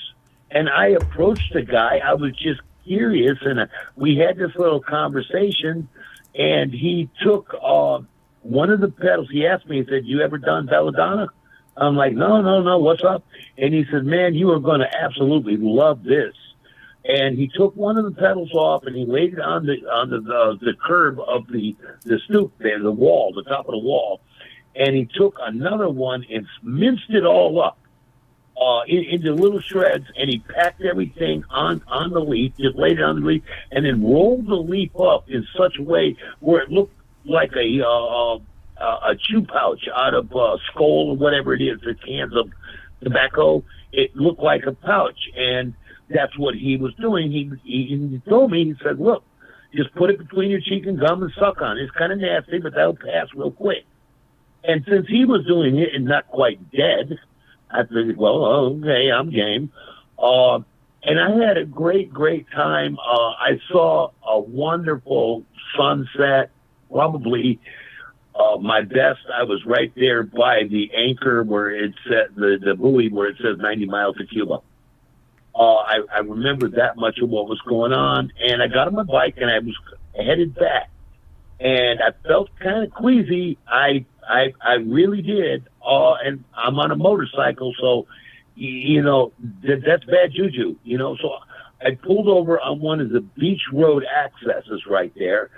And I approached the guy. I was just curious, and we had this little conversation, and he took one of the pedals, he asked me, he said, "You ever done belladonna?" I'm like, no, what's up? And he said, "Man, you are going to absolutely love this." And he took one of the pedals off and he laid it on the curb of the stoop there, the wall, the top of the wall. And he took another one and minced it all up into little shreds, and he packed everything on the leaf, just laid it on the leaf, and then rolled the leaf up in such a way where it looked like a chew pouch out of Skoal or whatever it is, the cans of tobacco. It looked like a pouch, and that's what he was doing. He told me, he said, "Look, just put it between your cheek and gum and suck on it. It's kind of nasty, but that'll pass real quick." And since he was doing it and not quite dead, I figured, well, okay, I'm game. And I had a great time. I saw a wonderful sunset, probably my best. I was right there by the anchor where it said, the buoy where it says 90 miles to Cuba. I remembered that much of what was going on, and I got on my bike and I was headed back. And I felt kind of queasy. I really did. And I'm on a motorcycle, so that's bad juju. So I pulled over on one of the beach road accesses right there,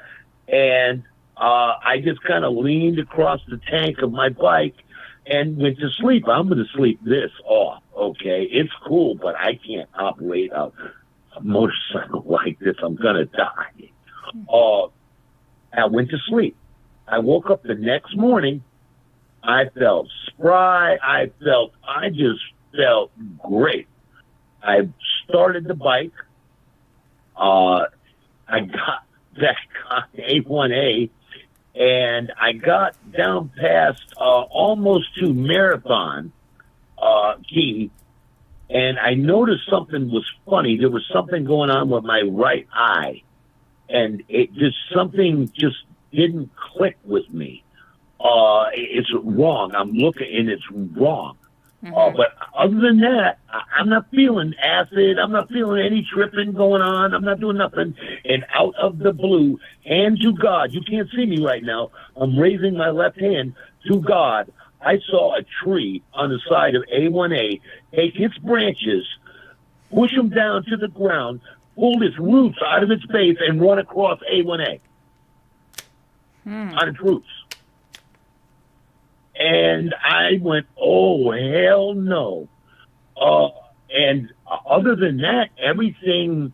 and I just kind of leaned across the tank of my bike and went to sleep. I'm going to sleep this off. Okay, it's cool, but I can't operate a motorcycle like this. I'm going to die. I went to sleep. I woke up the next morning. I felt spry. I just felt great. I started the bike. I got back on A1A, and I got down past almost to Marathon Key, and I noticed something was funny. There was something going on with my right eye, and something just didn't click with me. It's wrong. I'm looking, and it's wrong. Mm-hmm. But other than that, I'm not feeling acid. I'm not feeling any tripping going on. I'm not doing nothing. And out of the blue, hand to God, you can't see me right now. I'm raising my left hand to God. I saw a tree on the side of A1A take its branches, push them down to the ground, pull its roots out of its base, and run across A1A on its roots. And I went, oh, hell no. And other than that, everything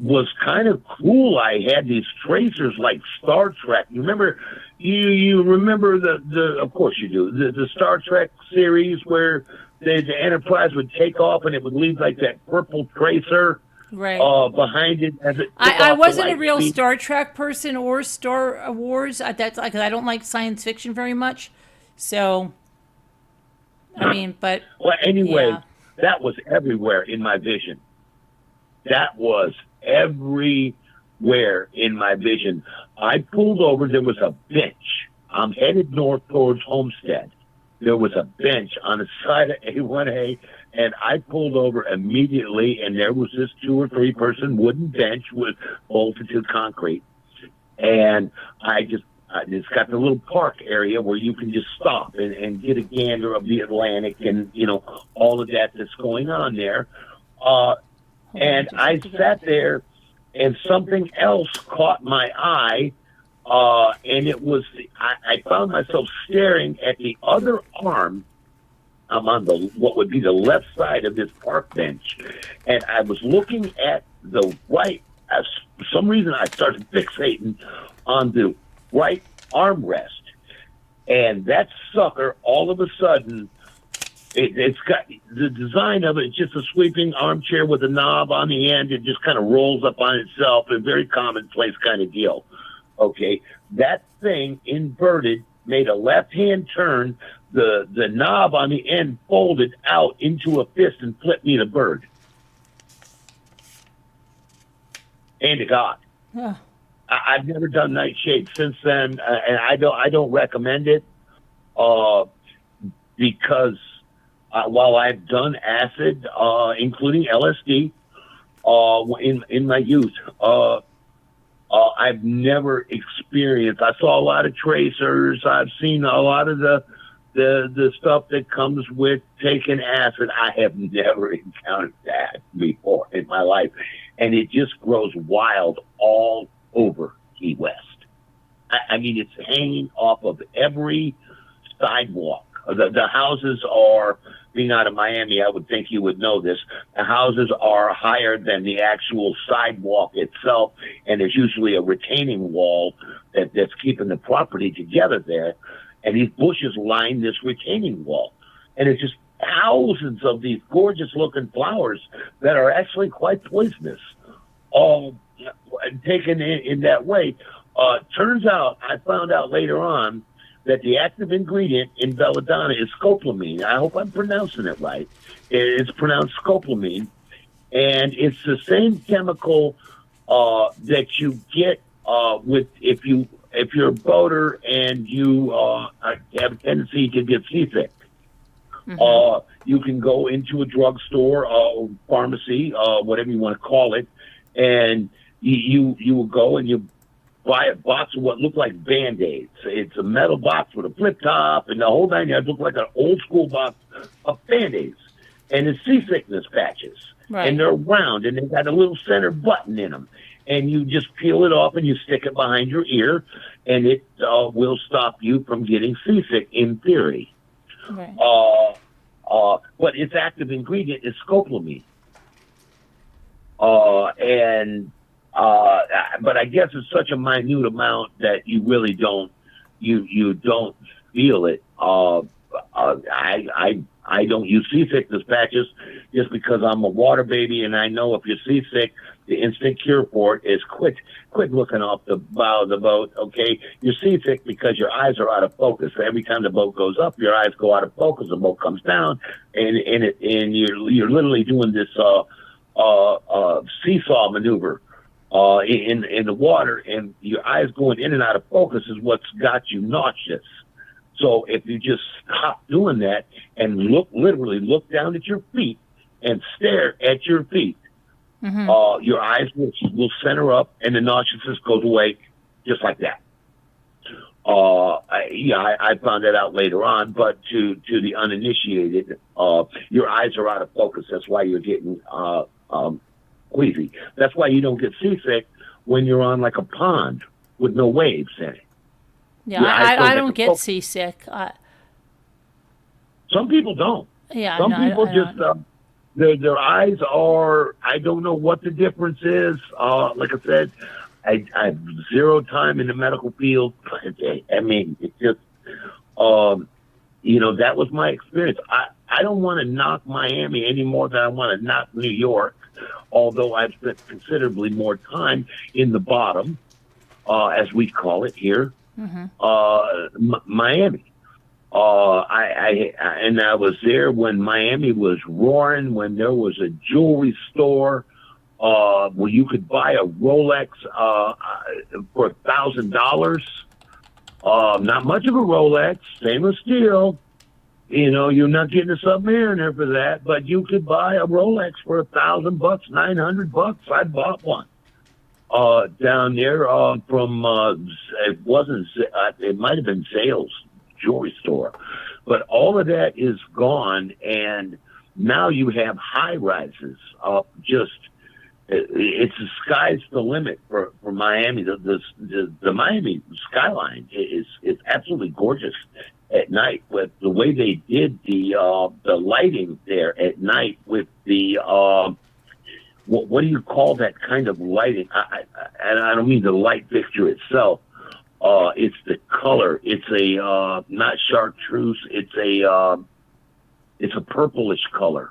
was kind of cool. I had these tracers like Star Trek. You remember the of course you do, the Star Trek series where the Enterprise would take off and it would leave like that purple tracer behind it as it I wasn't a real Star Trek person or Star Wars. That's because I don't like science fiction very much. So, I mean, but well, anyway, yeah. That was everywhere in my vision. That was everywhere in my vision. I pulled over. There was a bench. I'm headed north towards Homestead. There was a bench on the side of A1A, and I pulled over immediately, and there was this 2 or 3 person wooden bench with bolted to concrete. And it's got the little park area where you can just stop and get a gander of the Atlantic and, all of that's going on there. And I sat there and something else caught my eye. And it was, I found myself staring at the other arm. I'm on what would be the left side of this park bench. And I was looking at the right, for some reason I started fixating on the right armrest, and that sucker all of a sudden it's got the design of it. It's just a sweeping armchair with a knob on the end. It just kind of rolls up on itself, a very commonplace kind of deal. Okay, that thing inverted, made a left-hand turn, the knob on the end folded out into a fist and flipped me the bird. And to God. Yeah. I've never done nightshade since then, and I don't recommend it because while I've done acid, including LSD, in my youth, I've never experienced. I saw a lot of tracers. I've seen a lot of the stuff that comes with taking acid. I have never encountered that before in my life, and it just grows wild all over Key West. I mean, it's hanging off of every sidewalk. The houses are, being out of Miami, I would think you would know this. The houses are higher than the actual sidewalk itself, and there's usually a retaining wall that's keeping the property together there. And these bushes line this retaining wall. And it's just thousands of these gorgeous-looking flowers that are actually quite poisonous, all taken in that way. Turns out, I found out later on, that the active ingredient in belladonna is scopolamine. I hope I'm pronouncing it right. It's pronounced scopolamine, and it's the same chemical that you get with if you're a boater and you have a tendency to get seasick. Mm-hmm. You can go into a drugstore, pharmacy, whatever you want to call it, and you will go and you buy a box of what look like Band-Aids. It's a metal box with a flip top and the whole nine yards. Look like an old school box of Band-Aids. And it's seasickness patches. Right. And they're round and they've got a little center button in them. And you just peel it off and you stick it behind your ear and it will stop you from getting seasick in theory. Right. But its active ingredient is scopolamine. But I guess it's such a minute amount that you really don't, you don't feel it. I don't use seasickness patches just because I'm a water baby, and I know if you're seasick, the instant cure for it is quit looking off the bow of the boat. Okay, you're seasick because your eyes are out of focus. Every time the boat goes up, your eyes go out of focus. The boat comes down, and you're literally doing this seesaw maneuver. In the water, and your eyes going in and out of focus is what's got you nauseous. So if you just stop doing that and literally look down at your feet and stare at your feet, mm-hmm. Your eyes will center up and the nauseousness goes away just like that. I found that out later on, but to the uninitiated, your eyes are out of focus. That's why you're getting queasy. That's why you don't get seasick when you're on like a pond with no waves in it. Yeah, I don't get seasick. Some people don't. Yeah, some people just their eyes are. I don't know what the difference is. Like I said, I have zero time in the medical field. I mean, it's just that was my experience. I don't want to knock Miami any more than I want to knock New York. Although I've spent considerably more time in the bottom, as we call it here, mm-hmm. Miami. I was there when Miami was roaring, when there was a jewelry store where you could buy a Rolex for $1,000. Not much of a Rolex, stainless steel. You're not getting a Submariner for that, but you could buy a Rolex for $1,000, $900. I bought one down there from it wasn't. It might have been Zales jewelry store, but all of that is gone, and now you have high rises. It's the sky's the limit for Miami. The Miami skyline is absolutely gorgeous at night with the way they did the lighting there at night with the what do you call that kind of lighting? And I don't mean the light fixture itself. It's the color. It's a not chartreuse. It's a purplish color.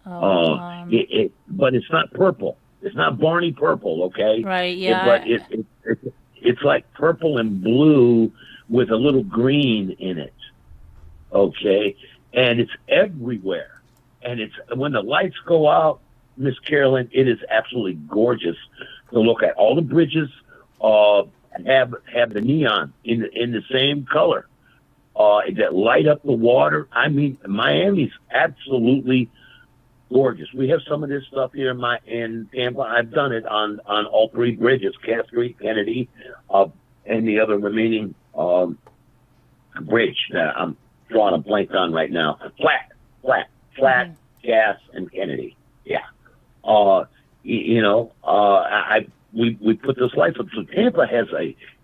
But it's not purple. It's not Barney purple. Okay. Right. Yeah. It's like purple and blue with a little green in it, okay? And it's everywhere. And it's when the lights go out, Miss Carolyn, it is absolutely gorgeous to look at. All the bridges have the neon in the same color that light up the water. I mean, Miami's absolutely gorgeous. We have some of this stuff here in Tampa. I've done it on all three bridges, Cass Street, Kennedy, and the other remaining bridge that I'm drawing a blank on right now. Flat, Cass, and Kennedy. Yeah. We put this life up. So Tampa has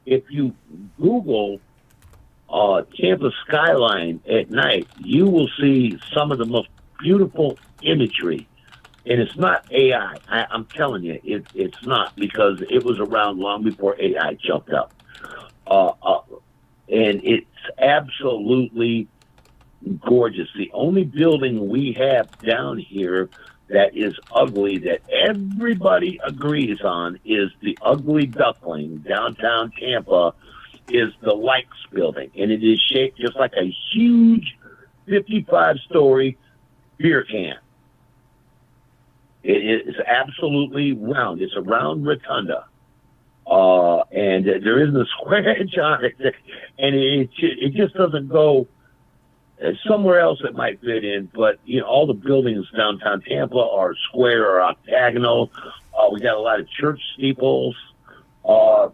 if you Google Tampa skyline at night, you will see some of the most beautiful imagery. And it's not AI. I'm telling you, it's not, because it was around long before AI jumped up. And it's absolutely gorgeous. The only building we have down here that is ugly, that everybody agrees on, is the ugly duckling downtown Tampa, is the Likes building. And it is shaped just like a huge 55-story beer can. It is absolutely round. It's a round rotunda. And there isn't a square inch on it. And it just doesn't go somewhere else it might fit in. But, all the buildings downtown Tampa are square or octagonal. We got a lot of church steeples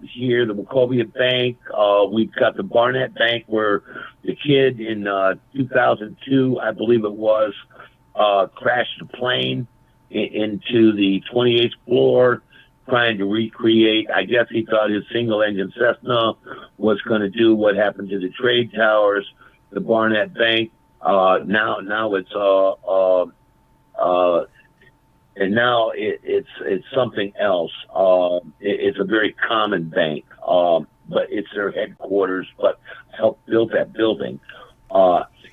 here, the Wachovia Bank. We've got the Barnett Bank, where the kid in 2002, I believe it was, crashed a plane into the 28th floor, trying to recreate. I guess he thought his single-engine Cessna was going to do what happened to the trade towers, the Barnett Bank. Now it's and now it's something else. It's a very common bank, but it's their headquarters. But helped build that building.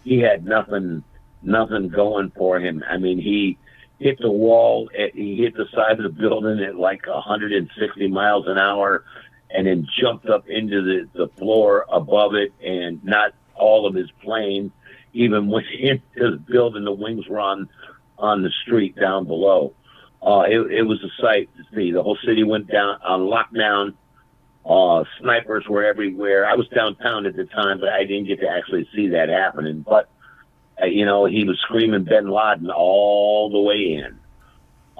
He had nothing going for him. I mean, he hit the wall. He hit the side of the building at like 160 miles an hour, and then jumped up into the floor above it, and not all of his plane even went into the building. The wings were on the street down below. It was a sight to see. The whole city went down on lockdown. Snipers were everywhere. I was downtown at the time, but I didn't get to actually see that happening. But he was screaming Bin Laden all the way in.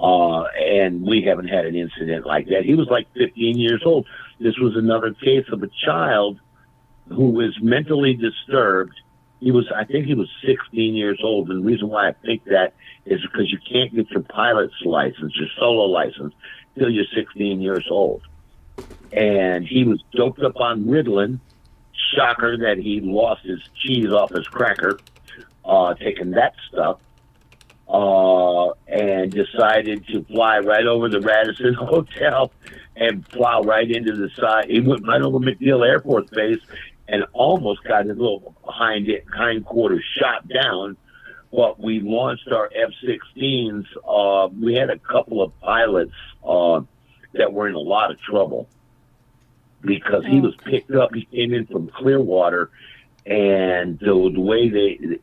And we haven't had an incident like that. He was like 15 years old. This was another case of a child who was mentally disturbed. I think he was 16 years old. And the reason why I think that is because you can't get your pilot's license, your solo license, till you're 16 years old. And he was doped up on Ritalin. Shocker that he lost his cheese off his cracker, taking that stuff, and decided to fly right over the Radisson Hotel and plow right into the side. He went right over MacDill Air Force Base and almost got his little hind quarters shot down. But we launched our F-16s. We had a couple of pilots that were in a lot of trouble because he was picked up. He came in from Clearwater, and the way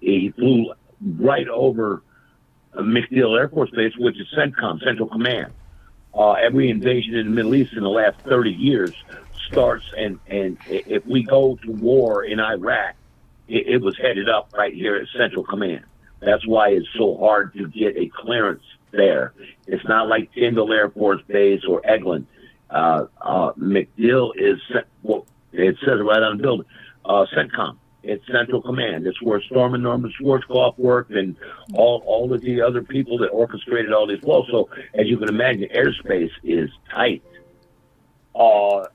he flew right over MacDill Air Force Base, which is CENTCOM, Central Command. Every invasion in the Middle East in the last 30 years starts, and if we go to war in Iraq, it was headed up right here at Central Command. That's why it's so hard to get a clearance there. It's not like Tyndall Air Force Base or Eglin. MacDill is, well, it says it right on the building, CENTCOM. It's Central Command. It's where Storm and Norman Schwarzkopf worked, and all of the other people that orchestrated all these flows. So, as you can imagine, airspace is tight.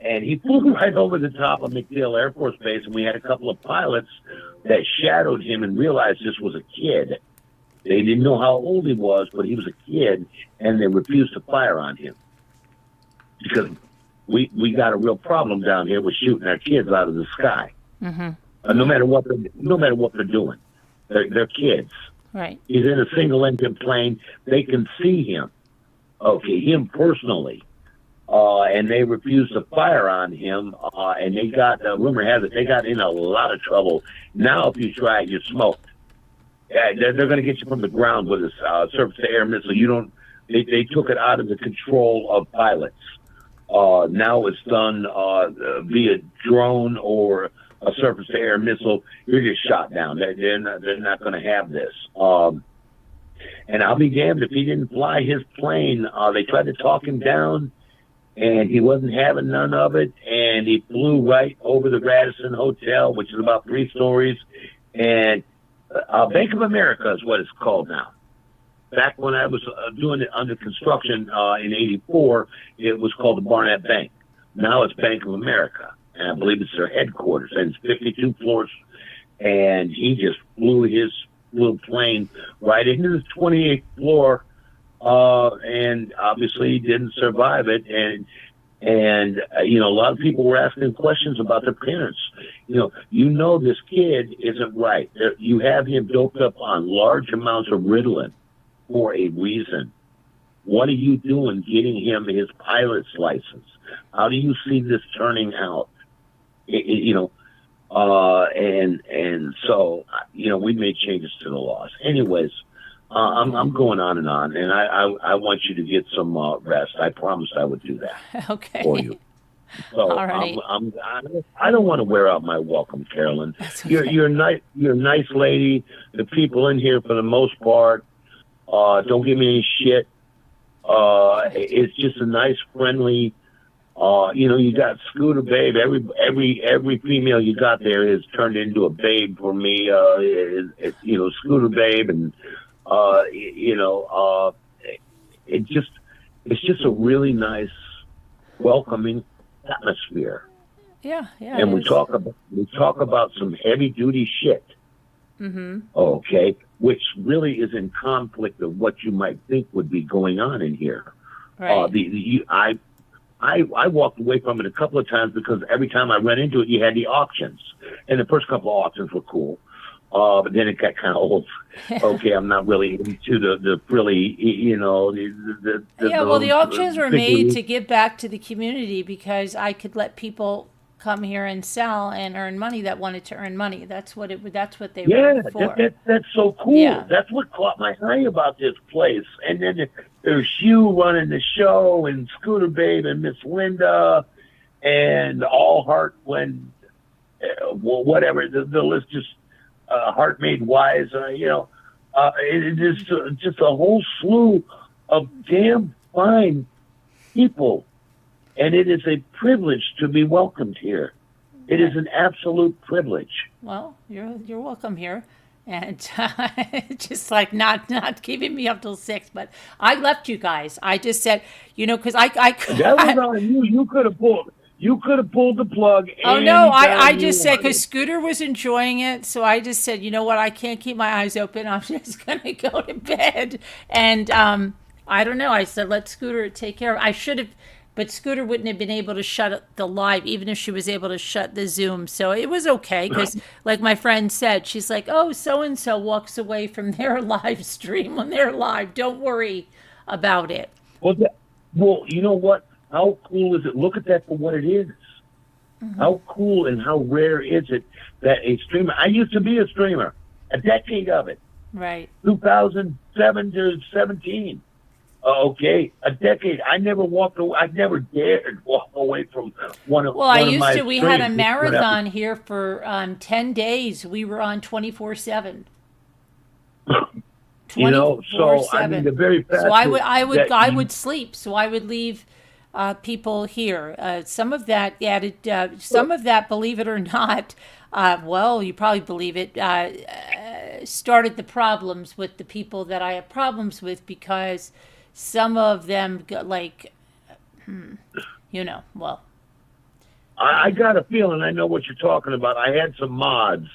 And he flew right over the top of MacDill Air Force Base, and we had a couple of pilots that shadowed him and realized this was a kid. They didn't know how old he was, but he was a kid, and they refused to fire on him because we got a real problem down here with shooting our kids out of the sky. Mm-hmm. No matter what they're doing, they're kids. Right. He's in a single engine plane. They can see him. Okay, him personally. And they refused to fire on him, and they got, rumor has it, they got in a lot of trouble. Now, if you try it, you're smoked. Yeah, they're going to get you from the ground with a surface-to-air missile. They took it out of the control of pilots. Now it's done via drone or a surface-to-air missile. You're just shot down. They're not going to have this. And I'll be damned if he didn't fly his plane. They tried to talk him down, and he wasn't having none of it. And he flew right over the Radisson Hotel, which is about 3 stories. And Bank of America is what it's called now. Back when I was doing it under construction in '84, it was called the Barnett Bank. Now it's Bank of America, and I believe it's their headquarters. And it's 52 floors. And he just flew his little plane right into the 28th floor, and obviously didn't survive it. And you know, a lot of people were asking questions about their parents. You know, this kid isn't right. You have him doped up on large amounts of Ritalin for a reason. What are you doing getting him his pilot's license? How do you see this turning out? You know, and so, you know, we made changes to the laws. Anyways, I'm going on, and I want you to get some rest. I promised I would do that Okay. for you. So All right. I don't want to wear out my welcome, Carolyn. That's okay. You're a nice lady. The people in here, for the most part, don't give me any shit. It's just a nice, friendly. You know, you got Scooter Babe. Every female you got there is turned into a babe for me. You know, Scooter Babe, and you know, it's just a really nice, welcoming atmosphere. Yeah. And we talk about some heavy duty shit. Mm-hmm. Okay, which really is in conflict of what you might think would be going on in here. Right. I walked away from it a couple of times because every time I ran into it, you had the auctions. And the first couple of auctions were cool. But then it got kind of old. Okay, I'm not really into the really, you know, the auctions were made to give back to the community because I could let people come here and sell and earn money that wanted to earn money. That's what they were for. That's so cool. Yeah. That's what caught my eye about this place. And then there's you running the show, and Scooter Babe, and Miss Linda, and All Heart, when whatever the list just Heart Made Wise. You know, it is just a whole slew of damn fine people. And it is a privilege to be welcomed here. It is an absolute privilege. Well, you're welcome here, and just like not keeping me up till 6. But I left you guys. I just said, you know, because I that was on you. You could have pulled the plug. Oh no, I just said because Scooter was enjoying it, so I just said, you know what, I can't keep my eyes open. I'm just gonna go to bed, and I don't know. I said let Scooter take care of. I should have. But Scooter wouldn't have been able to shut the live, even if she was able to shut the Zoom. So it was okay because, like my friend said, she's like, oh, so-and-so walks away from their live stream when they're live. Don't worry about it. Well, you know what? How cool is it? Look at that for what it is. Mm-hmm. How cool and how rare is it that a streamer, I used to be a streamer, a decade of it. Right. 2007 to 17. Okay, a decade. I never dared walk away from one of. Well, I used to. We had a marathon here for 10 days. We were on 24/7. You know, so I mean, the very fact. So I would sleep. So I would leave people here. Some of that added. Some of that, believe it or not, well, you probably believe it. Started the problems with the people that I have problems with because. Some of them, like, you know, well. I got a feeling I know what you're talking about. I had some mods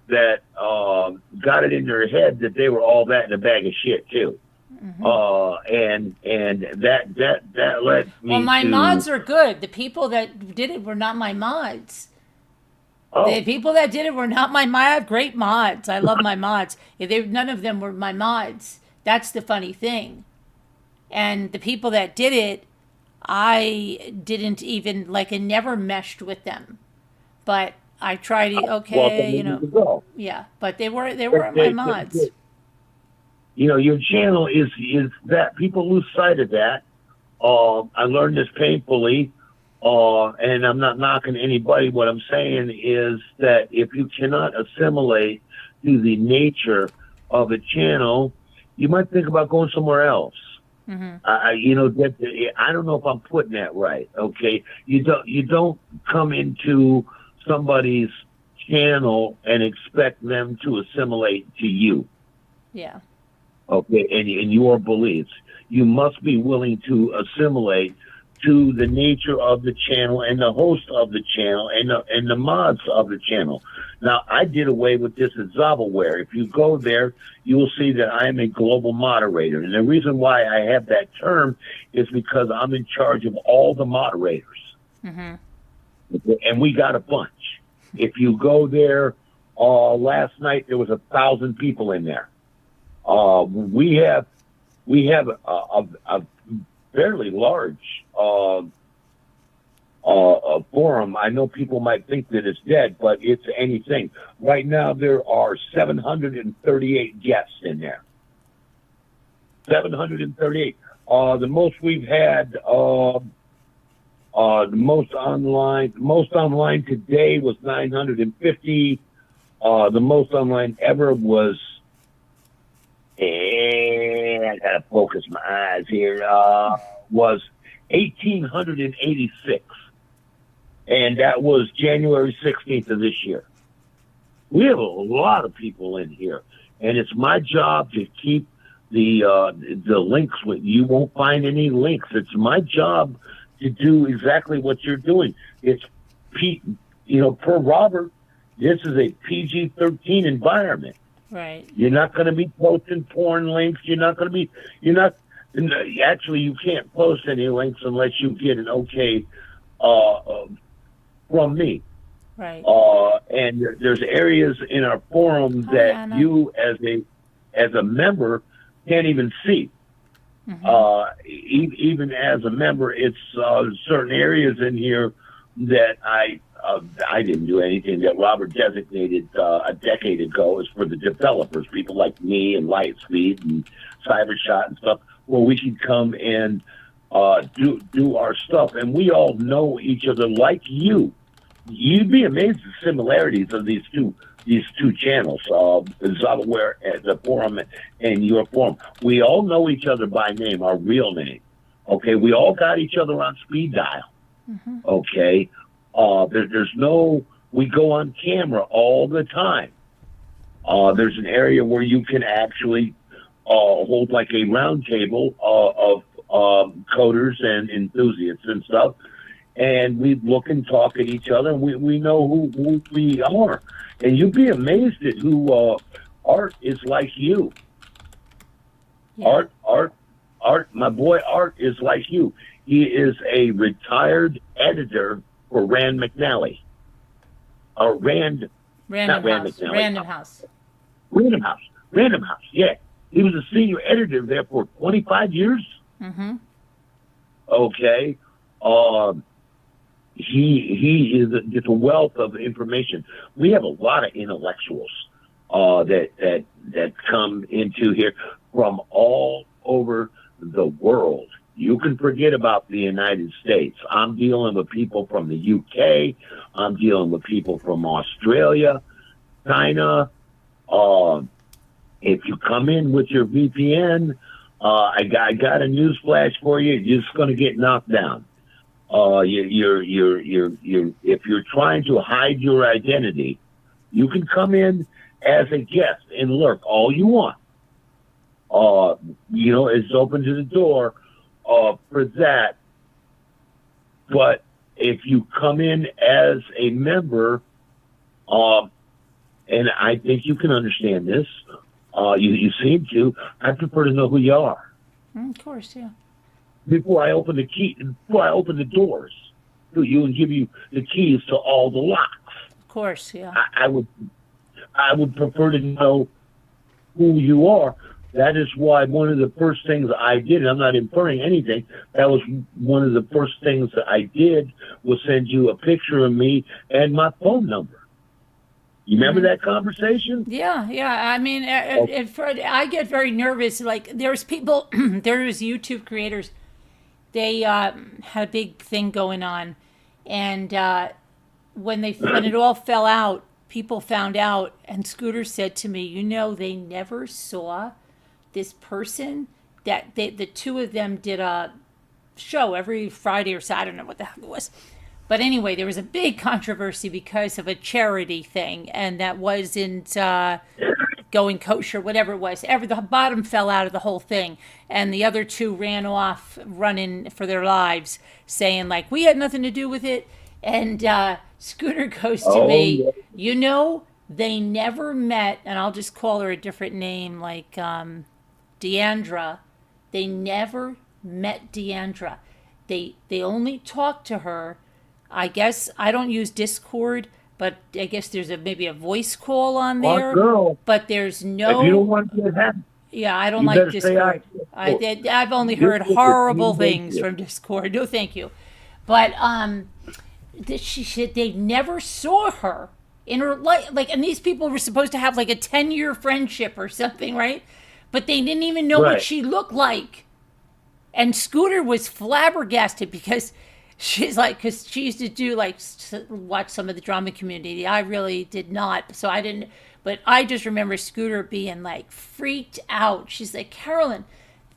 that got it in their head that they were all that in a bag of shit, too. Mm-hmm. And that led me Well, my mods are good. The people that did it were not my mods. Oh. The people that did it were not my mods. I have great mods. I love my mods. None of them were my mods. That's the funny thing. And the people that did it, I didn't even, like, I never meshed with them. But I tried, you know. Yeah, but they were my mods. You know, your channel is that, people lose sight of that. I learned this painfully, and I'm not knocking anybody. What I'm saying is that if you cannot assimilate to the nature of a channel, you might think about going somewhere else. Mm-hmm. I don't know if I'm putting that right. Okay, you don't come into somebody's channel and expect them to assimilate to you. Yeah. Okay, and your beliefs. You must be willing to assimilate to the nature of the channel and the host of the channel and the mods of the channel. Now, I did away with this at Zavalware. If you go there, you will see that I am a global moderator. And the reason why I have that term is because I'm in charge of all the moderators. Mm-hmm. And we got a bunch. If you go there, last night there was 1,000 people in there. We have a fairly large forum. I know people might think that it's dead, but it's anything. Right now, there are 738 guests in there. 738. The most we've had, the most online today was 950. The most online ever was, and I gotta focus my eyes here, was 1,886. And that was January 16th of this year. We have a lot of people in here, and it's my job to keep the links. You won't find any links. It's my job to do exactly what you're doing. It's per Robert, this is a PG-13 environment. Right. You're not going to be posting porn links. Actually, you can't post any links unless you get an okay from me. Right. And there's areas in our forum that Anna. you as a member can't even see. Mm-hmm. Even as a member, it's certain areas in here that I didn't do anything that Robert designated a decade ago is for the developers, people like me and Lightspeed and Cybershot and stuff, where we can come and do our stuff. And we all know each other like you. You'd be amazed at the similarities of these two channels, Zavalware, the forum, and your forum. We all know each other by name, our real name. Okay, we all got each other on speed dial. Mm-hmm. Okay, there's no. We go on camera all the time. There's an area where you can actually hold like a round table of coders and enthusiasts and stuff. And we look and talk at each other, and we know who we are. And you'd be amazed at who Art is like you. Yeah. Art, my boy Art is like you. He is a retired editor for Rand McNally. Random House. Random House, yeah. He was a senior editor there for 25 years. Mm-hmm. Okay. He is just a wealth of information. We have a lot of intellectuals that come into here from all over the world. You can forget about the United States. I'm dealing with people from the UK. I'm dealing with people from Australia, China. If you come in with your VPN, I got a news flash for you. You're just going to get knocked down. If you're trying to hide your identity, you can come in as a guest and lurk all you want. It's open to the door for that. But if you come in as a member, and I think you can understand this, you seem to, I prefer to know who you are. Of course, yeah. Before I open the doors to you and give you the keys to all the locks. Of course, yeah. I would prefer to know who you are. That is why one of the first things I did, and I'm not inferring anything, that was one of the first things that I did was send you a picture of me and my phone number. You remember that conversation? Yeah. I mean, I get very nervous. Like, there's people, there's YouTube creators. They had a big thing going on, and when it all fell out, people found out, and Scooter said to me, "They never saw this person that the two of them did a show every Friday or Saturday. I don't know what the hell it was. But anyway, there was a big controversy because of a charity thing, and that wasn't going kosher, whatever it was. The bottom fell out of the whole thing, and the other two ran off running for their lives, saying, like, we had nothing to do with it. And Scooter goes to me, you know, they never met, and I'll just call her a different name, like Deandra. They never met Deandra. They only talked to her. I guess I don't use Discord, but I guess there's maybe a voice call on there. Girl, but there's no. if you don't want to have, yeah, I don't like Discord. I've only heard horrible things from Discord. No, thank you. But she said they never saw her in her life. Like, and these people were supposed to have like a 10-year friendship or something, right? But they didn't even know what she looked like. And Scooter was flabbergasted because she's like, because she used to do like watch some of the drama Community. I really did not, so I didn't. But I just remember Scooter being like freaked out. She's like, Carolyn,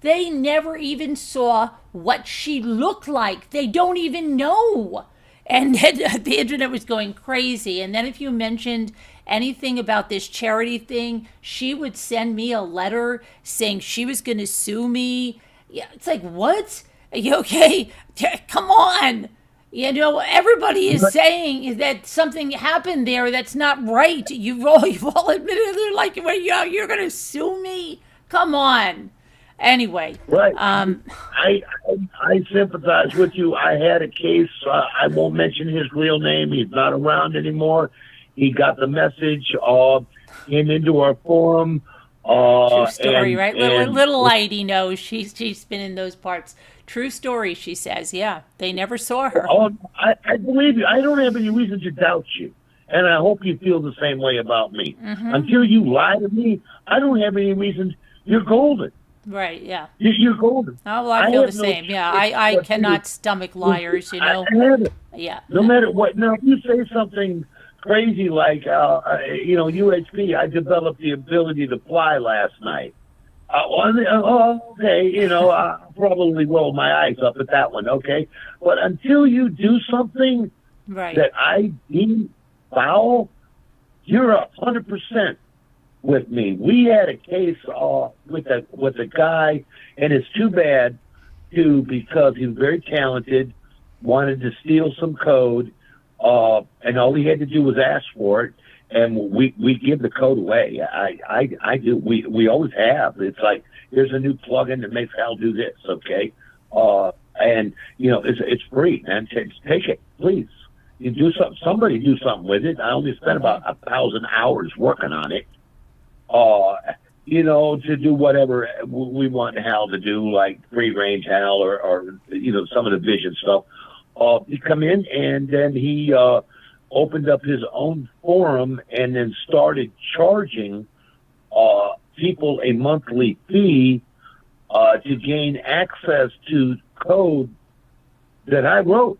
they never even saw what she looked like. They don't even know. And then the internet was going crazy. And then if you mentioned anything about this charity thing, she would send me a letter saying she was going to sue me. Yeah, it's like, what? Are you okay? Come on. You know, everybody is saying that something happened there that's not right. You've all admitted it. Like, well, you're going to sue me? Come on. Anyway. Right. I sympathize with you. I had a case. I won't mention his real name. He's not around anymore. He got the message, came into our forum. True story, right? Little lady knows she's been in those parts. True story, she says. Yeah, they never saw her. I believe you. I don't have any reason to doubt you, and I hope you feel the same way about me. Mm-hmm. Until you lie to me, I don't have any reason. You're golden. Right? Yeah. You're golden. Oh, well, I feel the same. Yeah, I cannot stomach liars. You know. I have it. Yeah. No matter what. Now, if you say something crazy like, UHP, I developed the ability to fly last night. Okay, I probably roll my eyes up at that one, okay? But until you do something that I deem foul, you're 100% with me. We had a case with a guy, and it's too bad, too, because he was very talented, wanted to steal some code, and all he had to do was ask for it, and we give the code away. I do. We always have. It's like, here's a new plugin that makes Hal do this, okay? And it's free, man. Take it, please. You do something. Somebody do something with it. I only spent about 1,000 hours working on it. To do whatever we want Hal to do, like free range Hal or some of the vision stuff. He come in and then he opened up his own forum and then started charging people a monthly fee to gain access to code that I wrote.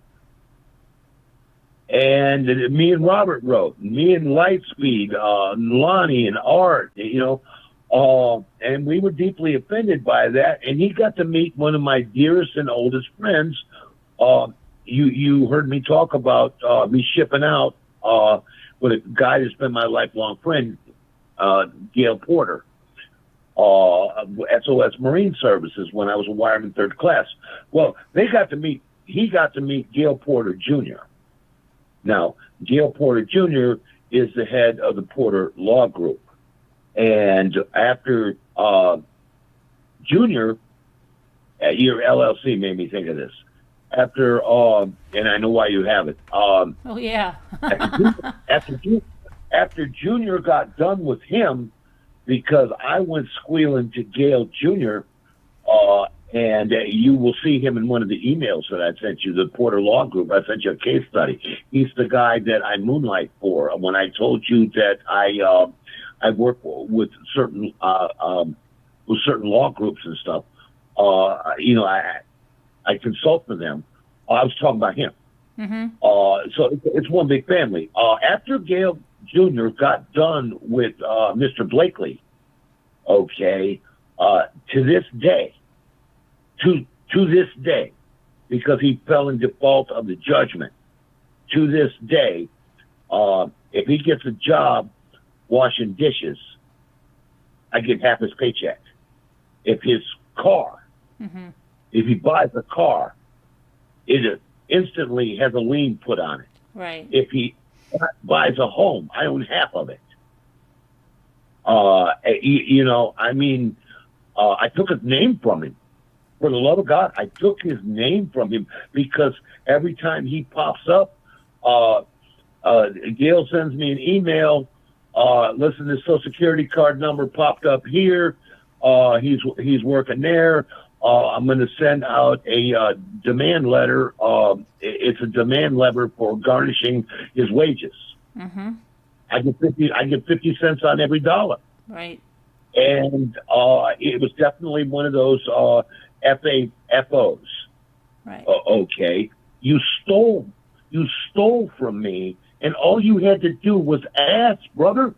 And me and Robert wrote, me and Lightspeed, Lonnie and Art, and we were deeply offended by that. And he got to meet one of my dearest and oldest friends. You heard me talk about me shipping out with a guy that's been my lifelong friend, Gail Porter, SOS Marine Services, when I was a wireman third class. Well, he got to meet Gail Porter Jr. Now, Gail Porter Jr. is the head of the Porter Law Group. And after Junior, your LLC made me think of this. After, and I know why you have it. After Junior got done with him, because I went squealing to Gail Jr., and you will see him in one of the emails that I sent you, the Porter Law Group. I sent you a case study. He's the guy that I moonlight for. When I told you that I work with certain law groups and stuff, I consult with them. I was talking about him. Mm-hmm. So it's one big family. After Gail Jr. got done with Mr. Blakely, okay, To this day, to this day, because he fell in default of the judgment, to this day, if he gets a job washing dishes, I get half his paycheck. If his car, if he buys a car, it instantly has a lien put on it. Right. If he buys a home, I own half of it. You know, I mean, I took his name from him. For the love of God, I took his name from him because every time he pops up, Gail sends me an email. Listen, this Social Security card number popped up here. He's working there. I'm going to send out a demand letter. It's a demand letter for garnishing his wages. I get 50 cents on every dollar. Right. And it was definitely one of those FOs. Right. Okay, you stole from me, and all you had to do was ask, brother.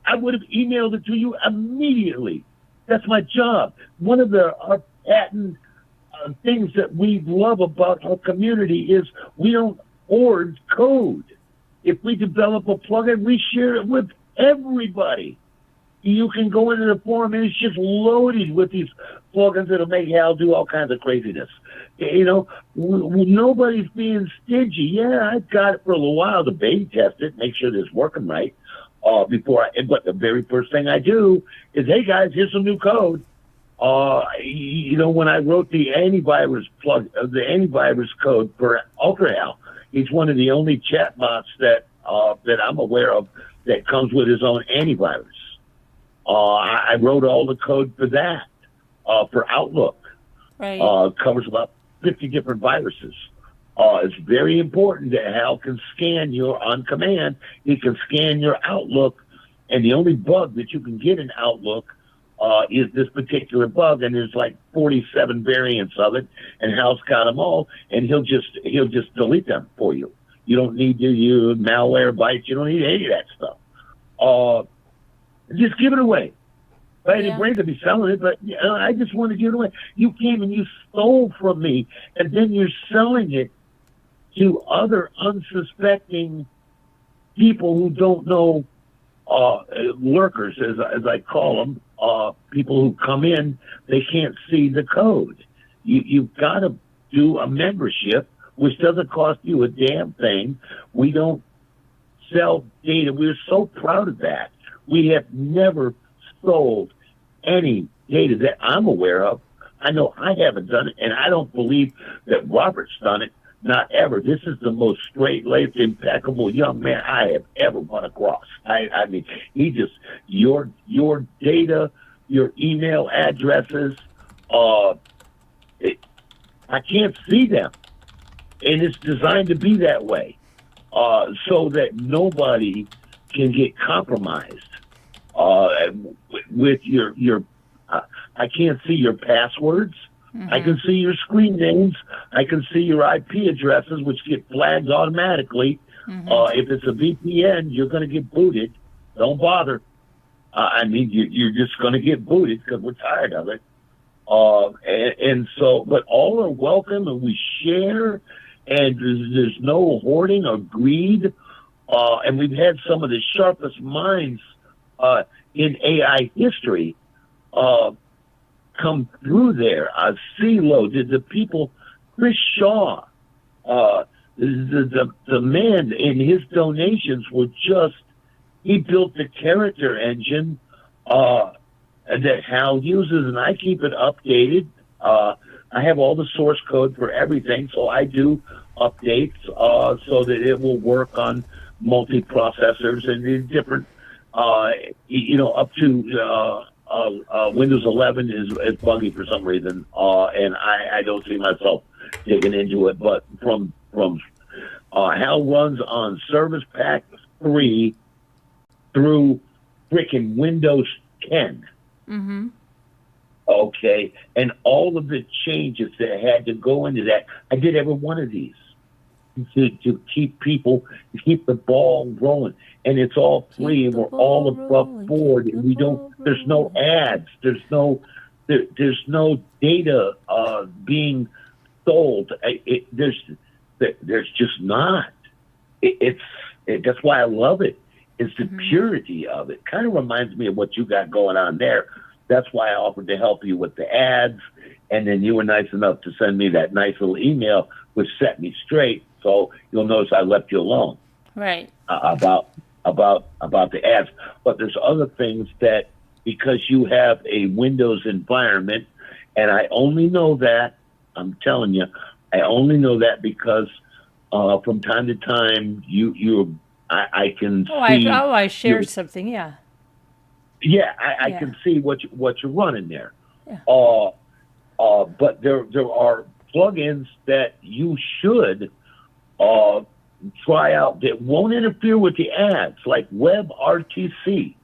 I would have emailed it to you immediately. That's my job. One of the patent things that we love about our community is we don't hoard code. If we develop a plugin, we share it with everybody. You can go into the forum and it's just loaded with these plugins that'll make Hal do all kinds of craziness. You know, nobody's being stingy. Yeah, I've got it for a little while to beta test it, make sure it's working right. But the very first thing I do is, hey guys, here's some new code. You know, when I wrote the antivirus code for UltraHal, he's one of the only chatbots that I'm aware of that comes with his own antivirus. I wrote all the code for that, for Outlook. Right. Covers about 50 different viruses. It's very important that Hal can scan your on command. He can scan your Outlook, and the only bug that you can get in Outlook is this particular bug, and there's like 47 variants of it, and Hal's got them all, and he'll just delete them for you. You don't need to use malware bytes. You don't need any of that stuff. Just give it away. I didn't bring to be selling it, but I just want to give it away. You came and you stole from me, and then you're selling it to other unsuspecting people who don't know, lurkers, as I call them, people who come in, they can't see the code. You've got to do a membership, which doesn't cost you a damn thing. We don't sell data. We're so proud of that. We have never sold any data that I'm aware of. I know I haven't done it, and I don't believe that Robert's done it. Not ever. This is the most straight-laced, impeccable young man I have ever run across. I mean, he just, your data, your email addresses, I can't see them. And it's designed to be that way, so that nobody can get compromised. With your I can't see your passwords. I can see your screen names. I can see your IP addresses, which get flagged automatically. If it's a VPN, you're going to get booted. Don't bother. I mean, you're just going to get booted because we're tired of it. And so, but all are welcome, and we share, and there's no hoarding or greed. And we've had some of the sharpest minds in AI history come through there. CeeLo, the people, Chris Shaw, the man in his donations were just, he built the character engine that Hal uses, and I keep it updated. I have all the source code for everything, so I do updates so that it will work on multi-processors and different, up to Windows 11 is buggy for some reason, and I don't see myself digging into it. But from Hal runs on Service Pack 3 through freaking Windows 10. Okay, and all of the changes that had to go into that, I did every one of these. to keep people, to keep the ball rolling. And it's all free, and we're all above board. And we don't. There's no ads. There's no data being sold. There's just not. That's why I love it. It's the purity of it. Kind of reminds me of what you got going on there. That's why I offered to help you with the ads, and then you were nice enough to send me that nice little email, which set me straight. So you'll notice I left you alone. Right. About the ads. But there's other things that, because you have a Windows environment, and I only know that, I'm telling you, I only know that because from time to time I can see. I shared something. Yeah. Yeah, I can see what you're running there. Yeah. But there are plugins that you should try out that won't interfere with the ads, like WebRTC.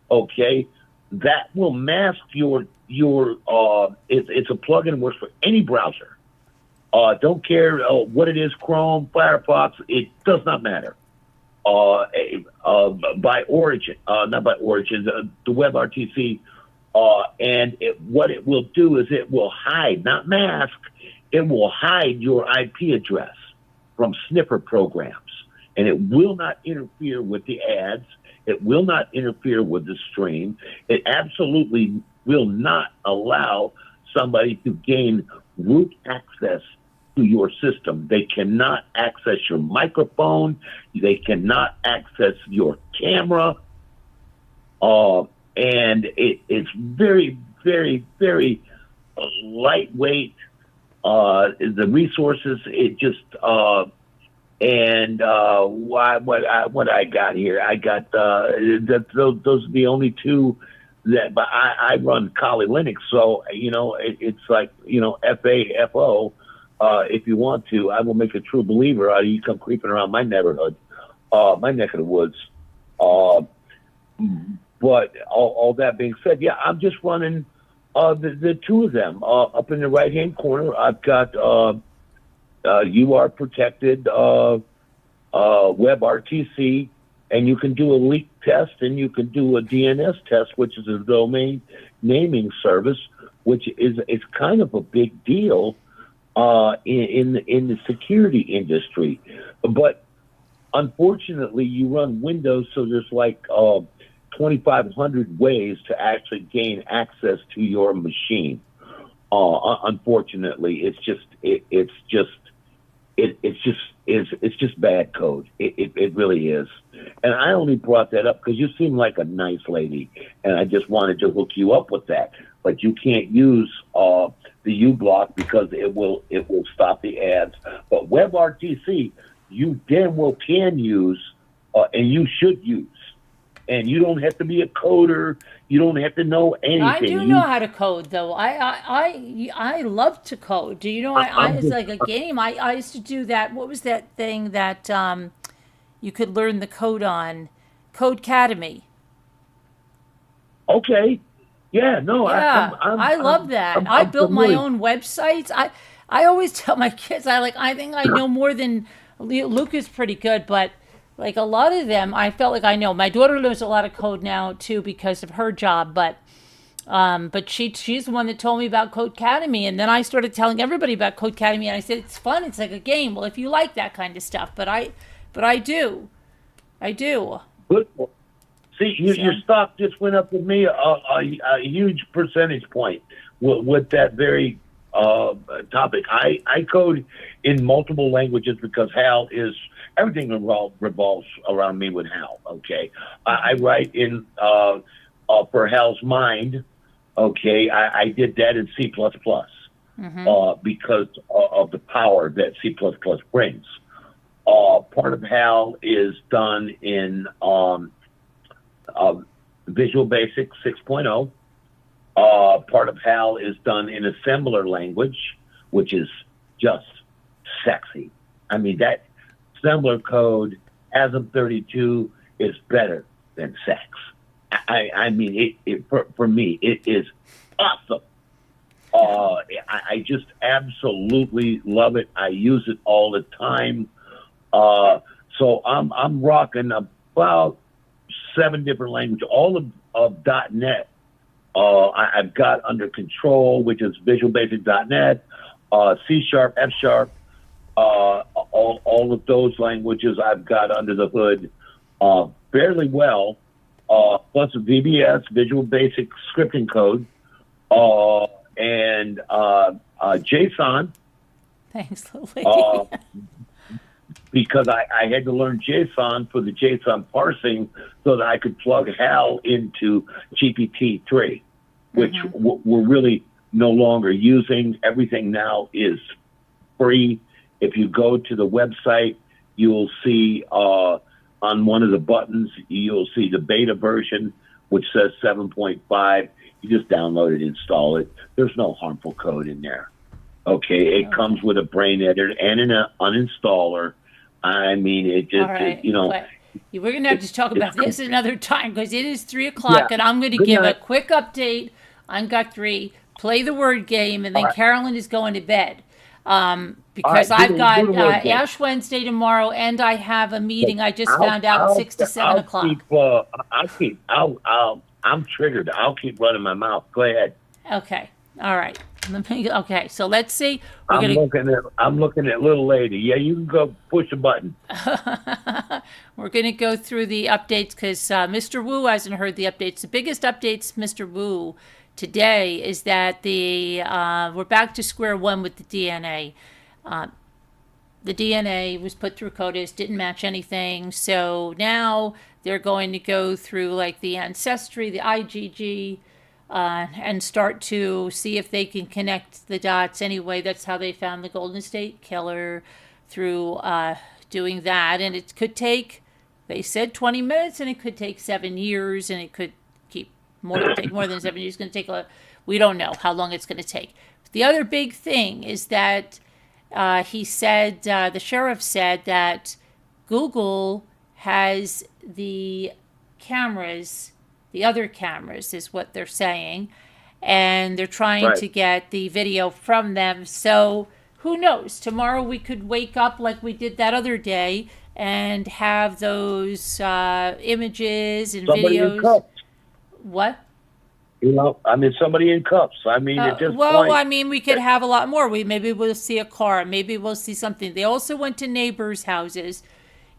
Okay, that will mask your. It's a plugin that works for any browser. Don't care what it is, Chrome, Firefox. It does not matter. By origin, not by origin, the WebRTC, and what it will do is it will hide, not mask, it will hide your IP address from sniffer programs, and it will not interfere with the ads. It will not interfere with the stream. It absolutely will not allow somebody to gain root access to your system. They cannot access your microphone. They cannot access your camera. And it's very, very, very lightweight. The resources, it just, what I got here, I got, those are the only two that, but I run Kali Linux. So, it's like, FAFO. If you want to, I will make a true believer out of you come creeping around my neighborhood, my neck of the woods. But all that being said, yeah, I'm just running the two of them. Up in the right-hand corner, I've got you are protected WebRTC, and you can do a leak test, and you can do a DNS test, which is a domain naming service, which is kind of a big deal in the security industry. But unfortunately, you run Windows, so there's like 2,500 ways to actually gain access to your machine. Unfortunately, it's just bad code. It really is. And I only brought that up because you seem like a nice lady, and I just wanted to hook you up with that. But you can't use the uBlock because it will stop the ads. But WebRTC, you damn well can use, and you should use. And you don't have to be a coder. You don't have to know anything. I do know how to code, though. I love to code. Do you know? It's like a game. I used to do that. What was that thing that you could learn the code on? Codecademy. Okay. Yeah. No. Yeah, I love that. I built my own websites. I always tell my kids I think I know more than Luke is pretty good, but. Like a lot of them, I felt like I know. My daughter knows a lot of code now too because of her job, but she's the one that told me about Codecademy, and then I started telling everybody about Codecademy, and I said it's fun. It's like a game. Well, if you like that kind of stuff, but I do. Good. See, your stock just went up with me a huge percentage point with that very topic. I code in multiple languages because Hal is. Everything revolves around me with Hal. Okay, I write in for Hal's Mind. Okay, I did that in C++, because of the power that C++ brings. Part of Hal is done in Visual Basic 6.0. Part of Hal is done in assembler language, which is just sexy. I mean that. Assembler code as of 32 is better than sex. I mean, for me, it is awesome. I just absolutely love it. I use it all the time. So I'm rocking about 7 different languages, all of .NET. I've got under control, which is Visual Basic .NET, C#, F#, all of those languages I've got under the hood fairly well, plus VBS, Visual Basic Scripting Code, and JSON. Thanks, little lady. Because I had to learn JSON for the JSON parsing so that I could plug HAL into GPT-3, which we're really no longer using. Everything now is free. If you go to the website, you'll see on one of the buttons, you'll see the beta version, which says 7.5. You just download it, install it. There's no harmful code in there. Okay, it comes with a brain editor and an uninstaller. I mean, it just, right. you know. But we're going to have to talk about this another time because it is 3 o'clock and I'm going to give a quick update on Guthrie, play the word game, and then Carolyn is going to bed. Because I've got Ash Wednesday tomorrow and I have a meeting I just found out 6 to 7 o'clock. I'm triggered. I'll keep running my mouth. Go ahead. Okay. All right. Okay, so let's see. I'm looking at little lady. Yeah, you can go push a button. We're going to go through the updates because Mr. Wu hasn't heard the updates. The biggest updates, Mr. Wu, today is that we're back to square one with the DNA. The DNA was put through CODIS, didn't match anything. So now they're going to go through like the ancestry, the IgG, and start to see if they can connect the dots. Anyway, that's how they found the Golden State Killer, through doing that. And it could take, they said 20 minutes, and it could take 7 years, and it could take more than 7 years. It's going to take we don't know how long it's going to take. The other big thing is that he said, the sheriff said that Google has the cameras, the other cameras is what they're saying, and they're trying to get the video from them. So who knows? Tomorrow we could wake up like we did that other day and have those images and videos. What? You know, I mean, somebody in cuffs. I mean, at this point. I mean, we could have a lot more. Maybe we'll see a car. Maybe we'll see something. They also went to neighbors' houses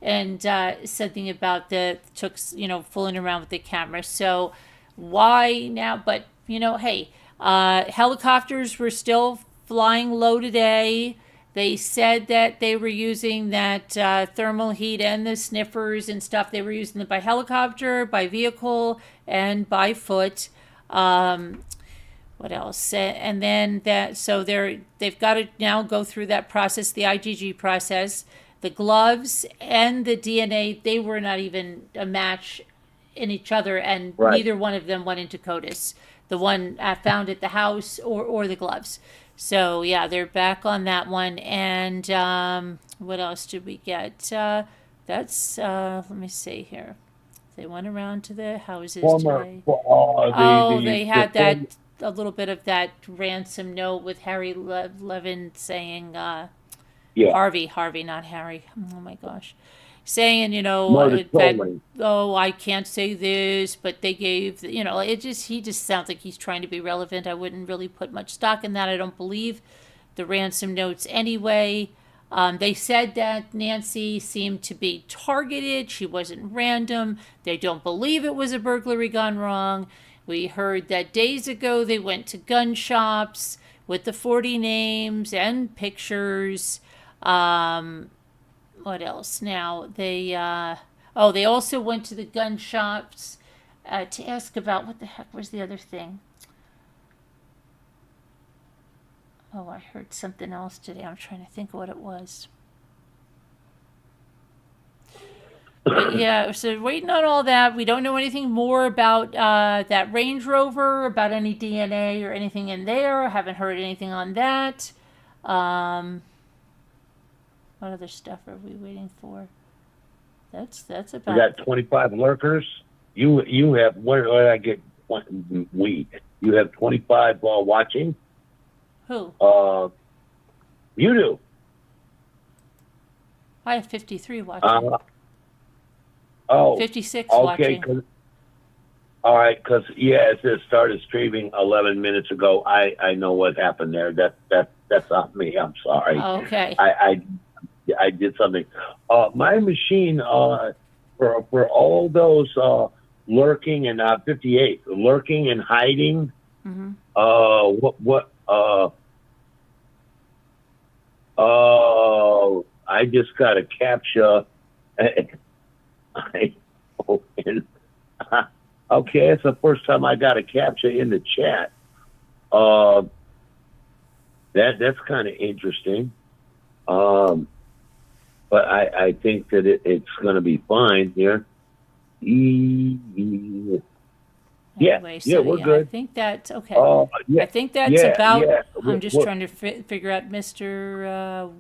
and something about fooling around with the camera. So why now? But, hey, helicopters were still flying low today. They said that they were using that thermal heat and the sniffers and stuff. They were using it by helicopter, by vehicle, and by foot. What else? And then they've got to now go through that process, the IgG process. The gloves and the DNA, they were not even a match in each other, and neither one of them went into CODIS. The one found at the house or the gloves. So, yeah, they're back on that one. And what else did we get? Let me see here. They went around to the houses today. They had a little bit of that ransom note with Harry Levin saying, Harvey, not Harry. Oh my gosh. Saying, I can't say this, but they gave, he just sounds like he's trying to be relevant. I wouldn't really put much stock in that. I don't believe the ransom notes anyway. They said that Nancy seemed to be targeted. She wasn't random. They don't believe it was a burglary gone wrong. We heard that days ago they went to gun shops with the 40 names and pictures. What else? Now they also went to the gun shops to ask about what the heck was the other thing. Oh, I heard something else today. I'm trying to think of what it was. But yeah, so waiting on all that. We don't know anything more about that Range Rover, about any DNA or anything in there. I haven't heard anything on that. What other stuff are we waiting for? That's about. We got 25 lurkers. You have, where did I get? You have 25 watching. Who? You do. I have 53 watching. Oh, 56 okay. watching. All right, because it says started streaming 11 minutes ago. I know what happened there. That's on me. I'm sorry. Okay. I did something. My machine for all those lurking and 58 lurking and hiding. Mm-hmm. I just got a CAPTCHA. Okay, it's the first time I got a CAPTCHA in the chat. That's kind of interesting. But I think that it's going to be fine here. Anyway, so we're good. I think that's okay. I think that's about. I'm just trying to figure out. Mr.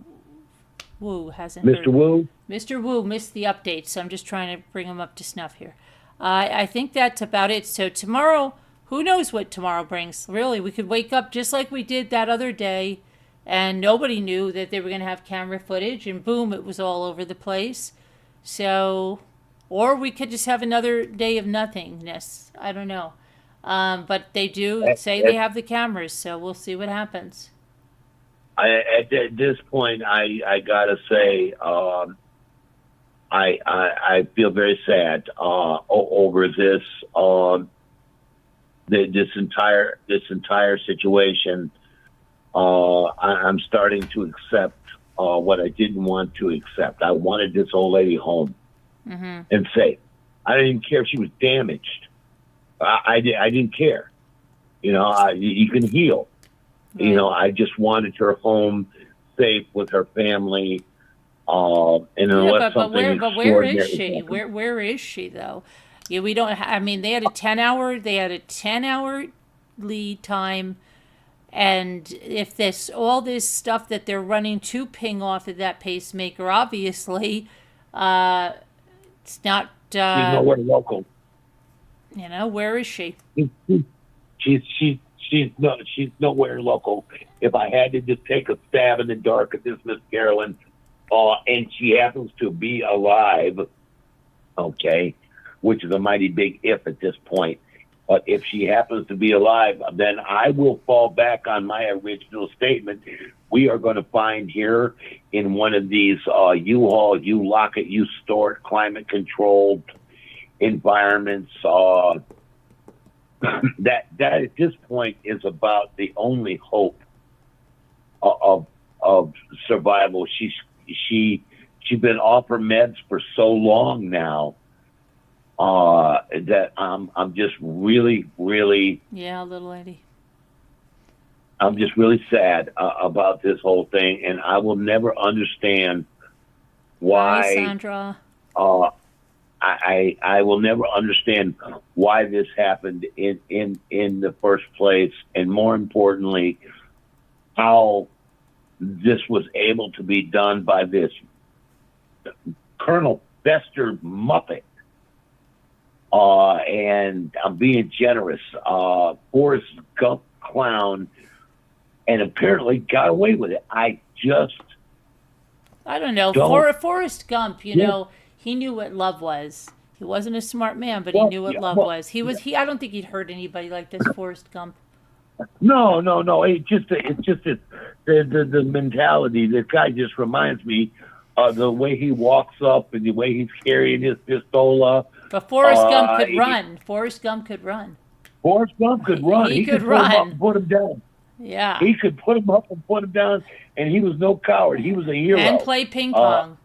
Wu hasn't Mr. heard. Wu? Mr. Wu missed the update, so I'm just trying to bring him up to snuff here. I think that's about it. So tomorrow, who knows what tomorrow brings? Really, we could wake up just like we did that other day, and nobody knew that they were going to have camera footage, and boom, it was all over the place. So, or we could just have another day of nothingness. I don't know. But they do say they have the cameras, so we'll see what happens. At this point, I gotta say, I feel very sad over this this entire situation. I'm starting to accept what I didn't want to accept. I wanted this old lady home and safe. I didn't even care if she was damaged. I didn't care. You know, you can heal. Right. You know, I just wanted her home, safe with her family. And unless but where is she? Where is she though? Yeah, we don't. I mean, they had a 10-hour lead time, and if all this stuff that they're running to ping off of that pacemaker, obviously, it's not. She's nowhere local. You know, where is she? She's nowhere local. If I had to just take a stab in the dark at this Miss Carolyn, and she happens to be alive, okay, which is a mighty big if at this point. But if she happens to be alive, then I will fall back on my original statement. We are going to find here in one of these U-Haul, you lock it, you store it, climate-controlled environments. That at this point is about the only hope of survival. She's been off her meds for so long now that I'm just really little lady. I'm just really sad about this whole thing, and I will never understand why. Hi, Sandra. I will never understand why this happened in the first place, and more importantly, how this was able to be done by this Colonel Fester Muppet. And I'm being generous. Forrest Gump clown, and apparently got away with it. I don't know. Forrest Gump, you know, he knew what love was. He wasn't a smart man, but he knew what love was. I don't think he'd hurt anybody like this, Forrest Gump. No. It's just the mentality. This guy just reminds me of the way he walks up and the way he's carrying his pistola. But Forrest Gump could run. Forrest Gump could run. Forrest Gump could run. He could run. Put him up and put him down. Yeah. He could put him up and put him down, and he was no coward. He was a hero. And play ping pong.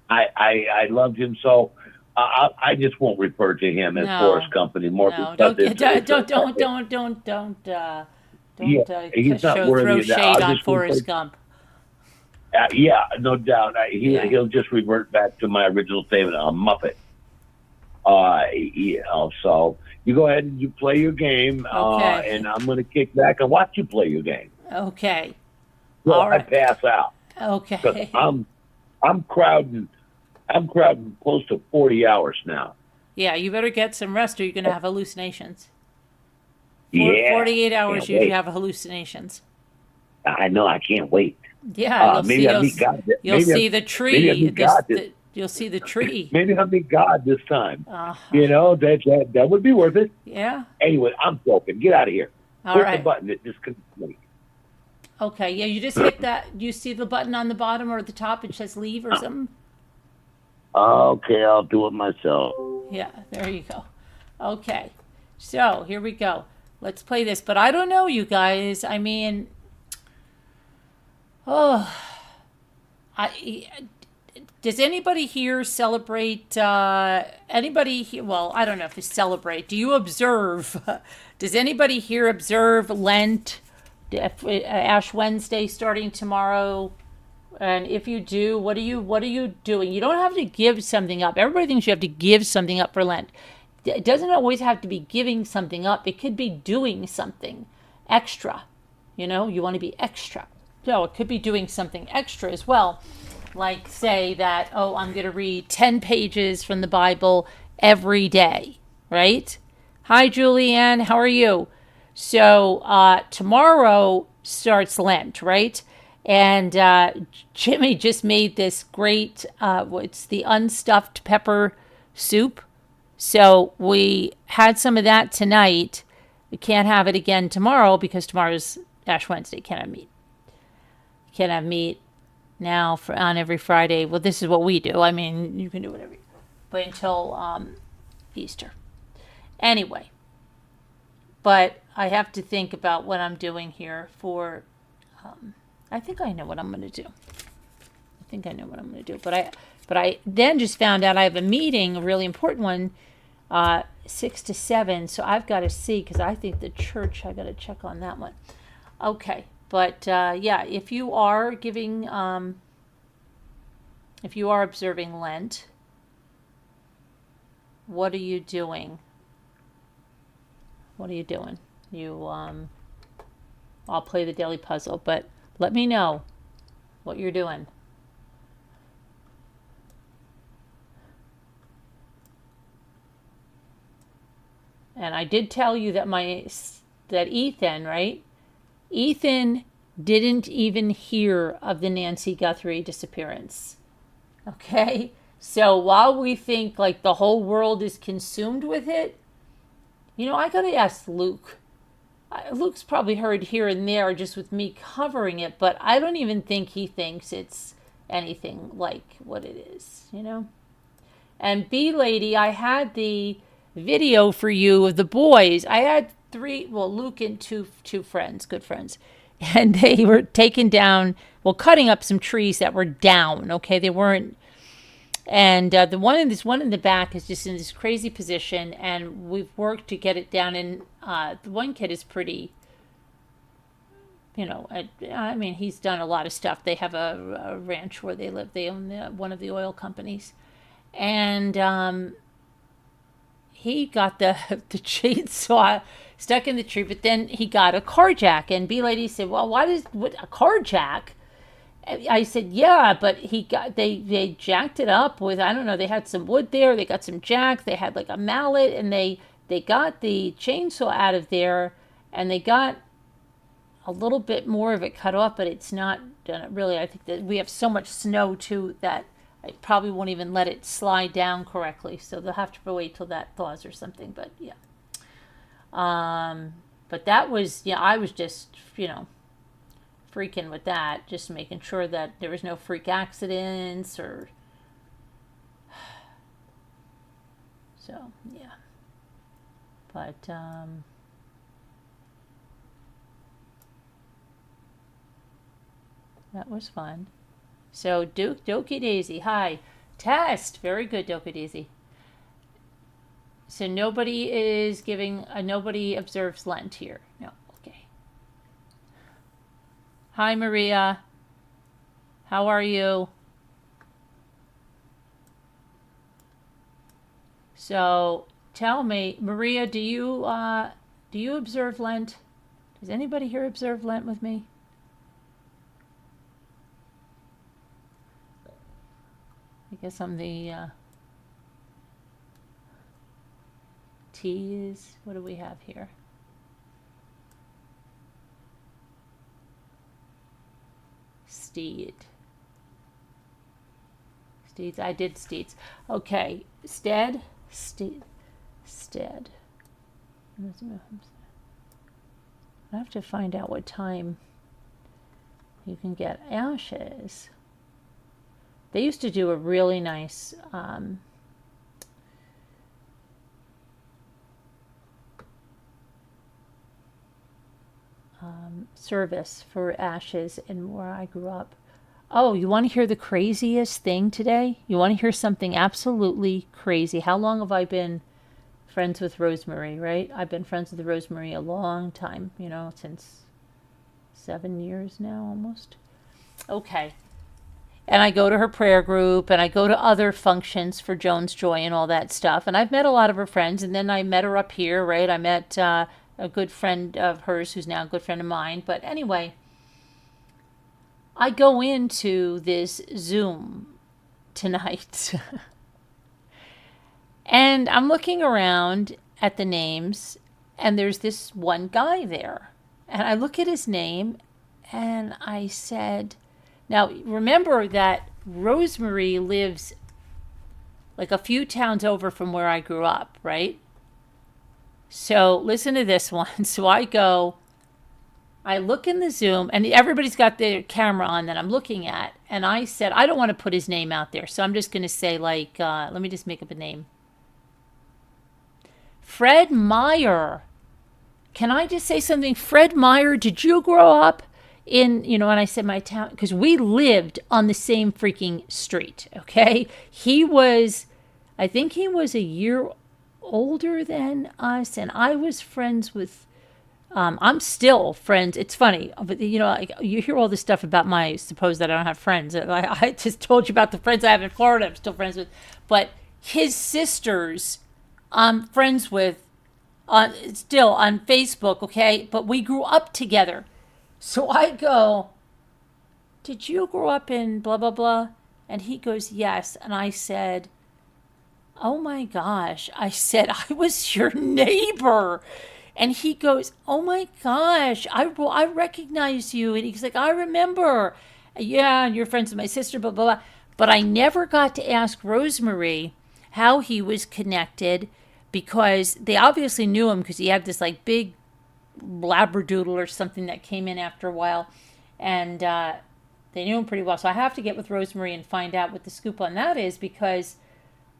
I loved him so. I just won't refer to him as Forrest Gump anymore. No, don't throw shade on Forrest Gump. Yeah, no doubt. He'll just revert back to my original statement, a Muppet. So you go ahead and you play your game, and I'm going to kick back and watch you play your game. Okay. So all right. I pass out. Okay. I'm crowding close to 40 hours now. Yeah, you better get some rest or you're going to have hallucinations. 48 hours you have hallucinations. I know. I can't wait. Yeah, you'll Maybe see I meet God. you'll see the Maybe I tree. meet God. You'll see the tree. Maybe I'll meet God this time. Uh-huh. You know, that would be worth it. Yeah. Anyway, I'm joking. Get out of here. All Push the right. button. It disconnects me. Okay. Yeah, you just hit that. You see the button on the bottom or the top? It says leave or something. Okay, I'll do it myself. Yeah. There you go. Okay. So here we go. Let's play this. But I don't know, you guys. I mean, oh, does anybody here celebrate? Anybody here? Well, I don't know if you celebrate. Do you observe? Does anybody here observe Lent, Ash Wednesday starting tomorrow? And if you do, what are you doing? You don't have to give something up. Everybody thinks you have to give something up for Lent. It doesn't always have to be giving something up. It could be doing something extra. You know, you want to be extra. So it could be doing something extra as well. Like say that, oh, I'm going to read 10 pages from the Bible every day, right? Hi, Julianne. How are you? So tomorrow starts Lent, right? And Jimmy just made this great, it's the unstuffed pepper soup. So we had some of that tonight. We can't have it again tomorrow because tomorrow's Ash Wednesday. Can't have meat. Can't have meat now on every Friday. Well, this is what we do. I mean, you can do whatever. But until Easter. Anyway. But I have to think about what I'm doing here for... I think I know what I'm going to do. But I then just found out I have a meeting, a really important one, 6 to 7. So I've got to see, because I think the church, I got to check on that one. Okay. But yeah, if you are giving, if you are observing Lent, what are you doing? What are you doing? I'll play the daily puzzle, but let me know what you're doing. And I did tell you that that Ethan, right? Ethan didn't even hear of the Nancy Guthrie disappearance. Okay? So while we think like the whole world is consumed with it, you know, I got to ask Luke. Luke's probably heard here and there just with me covering it, but I don't even think he thinks it's anything like what it is, you know? And B Lady, I had the video for you of the boys. I had 3, well, Luke and two friends, good friends, and they were taking down, well, cutting up some trees that were down. Okay, they weren't, and the one in the back is just in this crazy position, and we've worked to get it down. And the one kid is pretty, you know, I mean, he's done a lot of stuff. They have a ranch where they live. They own one of the oil companies, and he got the chainsaw stuck in the tree, but then he got a car jack. And B Lady said, well, what a car jack? I said, yeah, but they jacked it up with, I don't know, they had some wood there, they got some jack, they had like a mallet, and they got the chainsaw out of there, and they got a little bit more of it cut off, but it's not done really. I think that we have so much snow too that I probably won't even let it slide down correctly, so they'll have to wait till that thaws or something. But yeah, but that was, yeah, I was just, you know, freaking with that, just making sure that there was no freak accidents or so, yeah. But that was fun. So Doki Daisy, hi. Test, very good, Doki Daisy. So nobody is giving, nobody observes Lent here. No, okay. Hi, Maria. How are you? So tell me, Maria, do you observe Lent? Does anybody here observe Lent with me? I guess I'm the T is, what do we have here? Steed. Steeds. I did Steeds. Okay. Stead. Stead. I have to find out what time you can get ashes. They used to do a really nice service for ashes in where I grew up. Oh, you want to hear the craziest thing today? You want to hear something absolutely crazy? How long have I been friends with Rosemary, right? I've been friends with Rosemary a long time, you know, since 7 years now almost. Okay. And I go to her prayer group, and I go to other functions for Joan's Joy and all that stuff. And I've met a lot of her friends, and then I met her up here, right? I met a good friend of hers who's now a good friend of mine. But anyway, I go into this Zoom tonight, and I'm looking around at the names, and there's this one guy there. And I look at his name, and I said... Now, remember that Rosemary lives like a few towns over from where I grew up, right? So listen to this one. So I look in the Zoom, and everybody's got their camera on that I'm looking at. And I said, I don't want to put his name out there. So I'm just going to say, like, let me just make up a name. Fred Meyer. Can I just say something? Fred Meyer, did you grow up in, you know, and I said my town, because we lived on the same freaking street, okay? I think he was a year older than us, and I was friends with, I'm still friends. It's funny, but you know, like, you hear all this stuff about suppose that I don't have friends. I just told you about the friends I have in Florida I'm still friends with, but his sisters I'm friends with still on Facebook, okay? But we grew up together. So I go, did you grow up in blah, blah, blah? And he goes, yes. And I said, oh my gosh. I said, I was your neighbor. And he goes, oh my gosh, I recognize you. And he's like, I remember. Yeah, and you're friends with my sister, blah, blah, blah. But I never got to ask Rosemary how he was connected, because they obviously knew him because he had this like big labradoodle or something that came in after a while, and they knew him pretty well. So I have to get with Rosemary and find out what the scoop on that is, because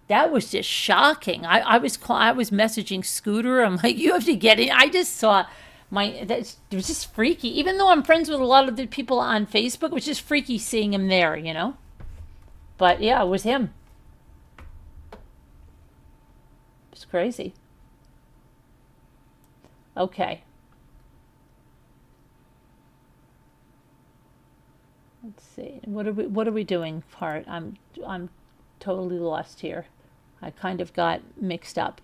that was just shocking. I was messaging Scooter. I'm like, you have to get in. I just saw it was just freaky. Even though I'm friends with a lot of the people on Facebook, it was just freaky seeing him there, you know. But yeah, it was him. It's crazy. Okay. Let's see. What are we doing, Heart? I'm totally lost here. I kind of got mixed up.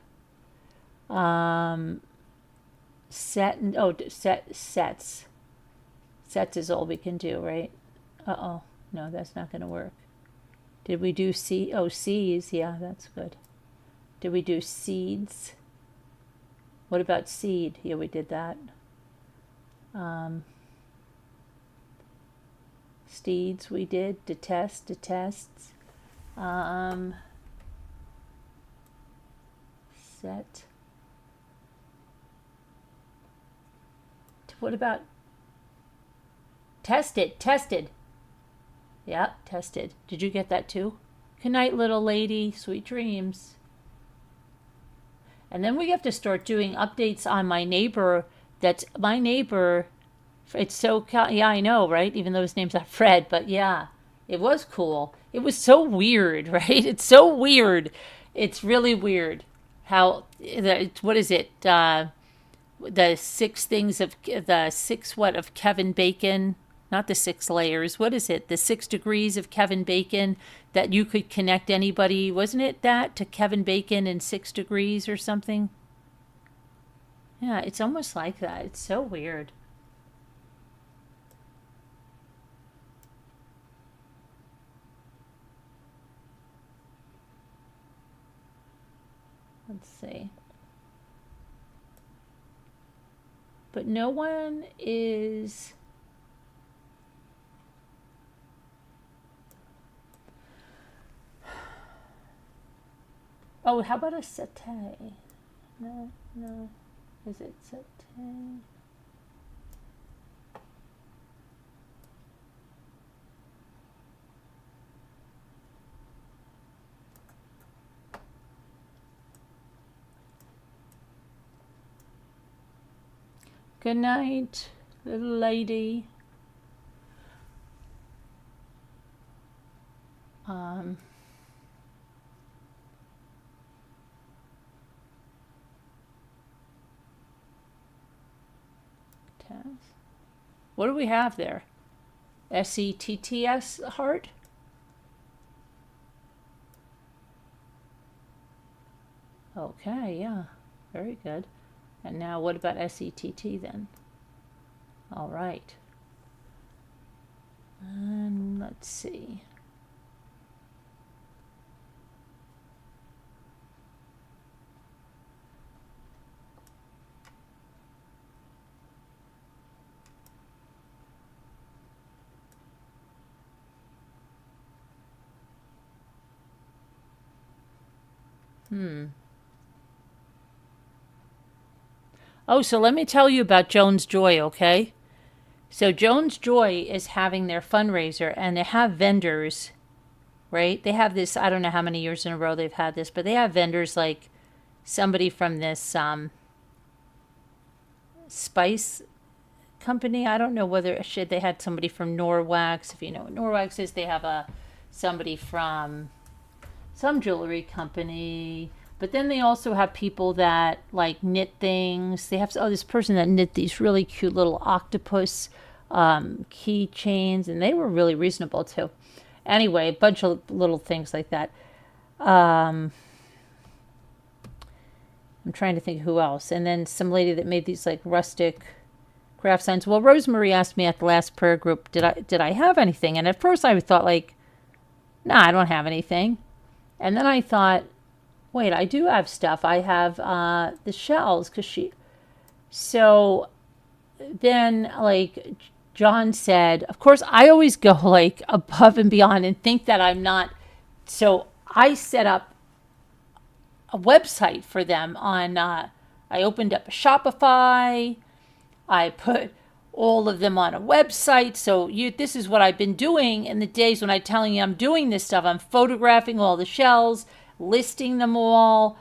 Sets. Sets is all we can do, right? Uh-oh. No, that's not going to work. Did we do C? Oh, C's. Yeah, that's good. Did we do seeds? What about seed? Yeah, we did that. Steeds we did. Detests. Set. What about tested? Yeah, tested. Did you get that too? Good night, little lady. Sweet dreams. And then we have to start doing updates on my neighbor. That's my neighbor. It's so, yeah, I know, right? Even though his name's not Fred, but yeah, it was cool. It was so weird, right? It's so weird. It's really weird how, what is it? The 6 things of, of Kevin Bacon? Not the 6 layers. What is it? The 6 degrees of Kevin Bacon, that you could connect anybody. Wasn't it that to Kevin Bacon in 6 degrees or something? Yeah, it's almost like that. It's so weird. Let's see. But no one is... Oh, how about a satay? No, no. Is it satay? Good night, little lady. What do we have there? SETTS heart? Okay, yeah, very good. And now what about SETT then? All right. And let's see. Oh, so let me tell you about Jones Joy, okay? So Jones Joy is having their fundraiser, and they have vendors, right? They have this, I don't know how many years in a row they've had this, but they have vendors like somebody from this spice company. I don't know whether they had somebody from Norwax. If you know what Norwax is, they have somebody from some jewelry company. But then they also have people that like knit things. They have this person that knit these really cute little octopus keychains, and they were really reasonable too. Anyway, a bunch of little things like that. I'm trying to think who else. And then some lady that made these like rustic craft signs. Well, Rosemary asked me at the last prayer group, did I have anything? And at first I thought like, nah, I don't have anything. And then I thought, wait, I do have stuff. I have the shells so then like John said, of course I always go like above and beyond and think that I'm not. So I set up a website for them on, I opened up a Shopify. I put all of them on a website. So this is what I've been doing in the days when I'm telling you I'm doing this stuff. I'm photographing all the shells, listing them all,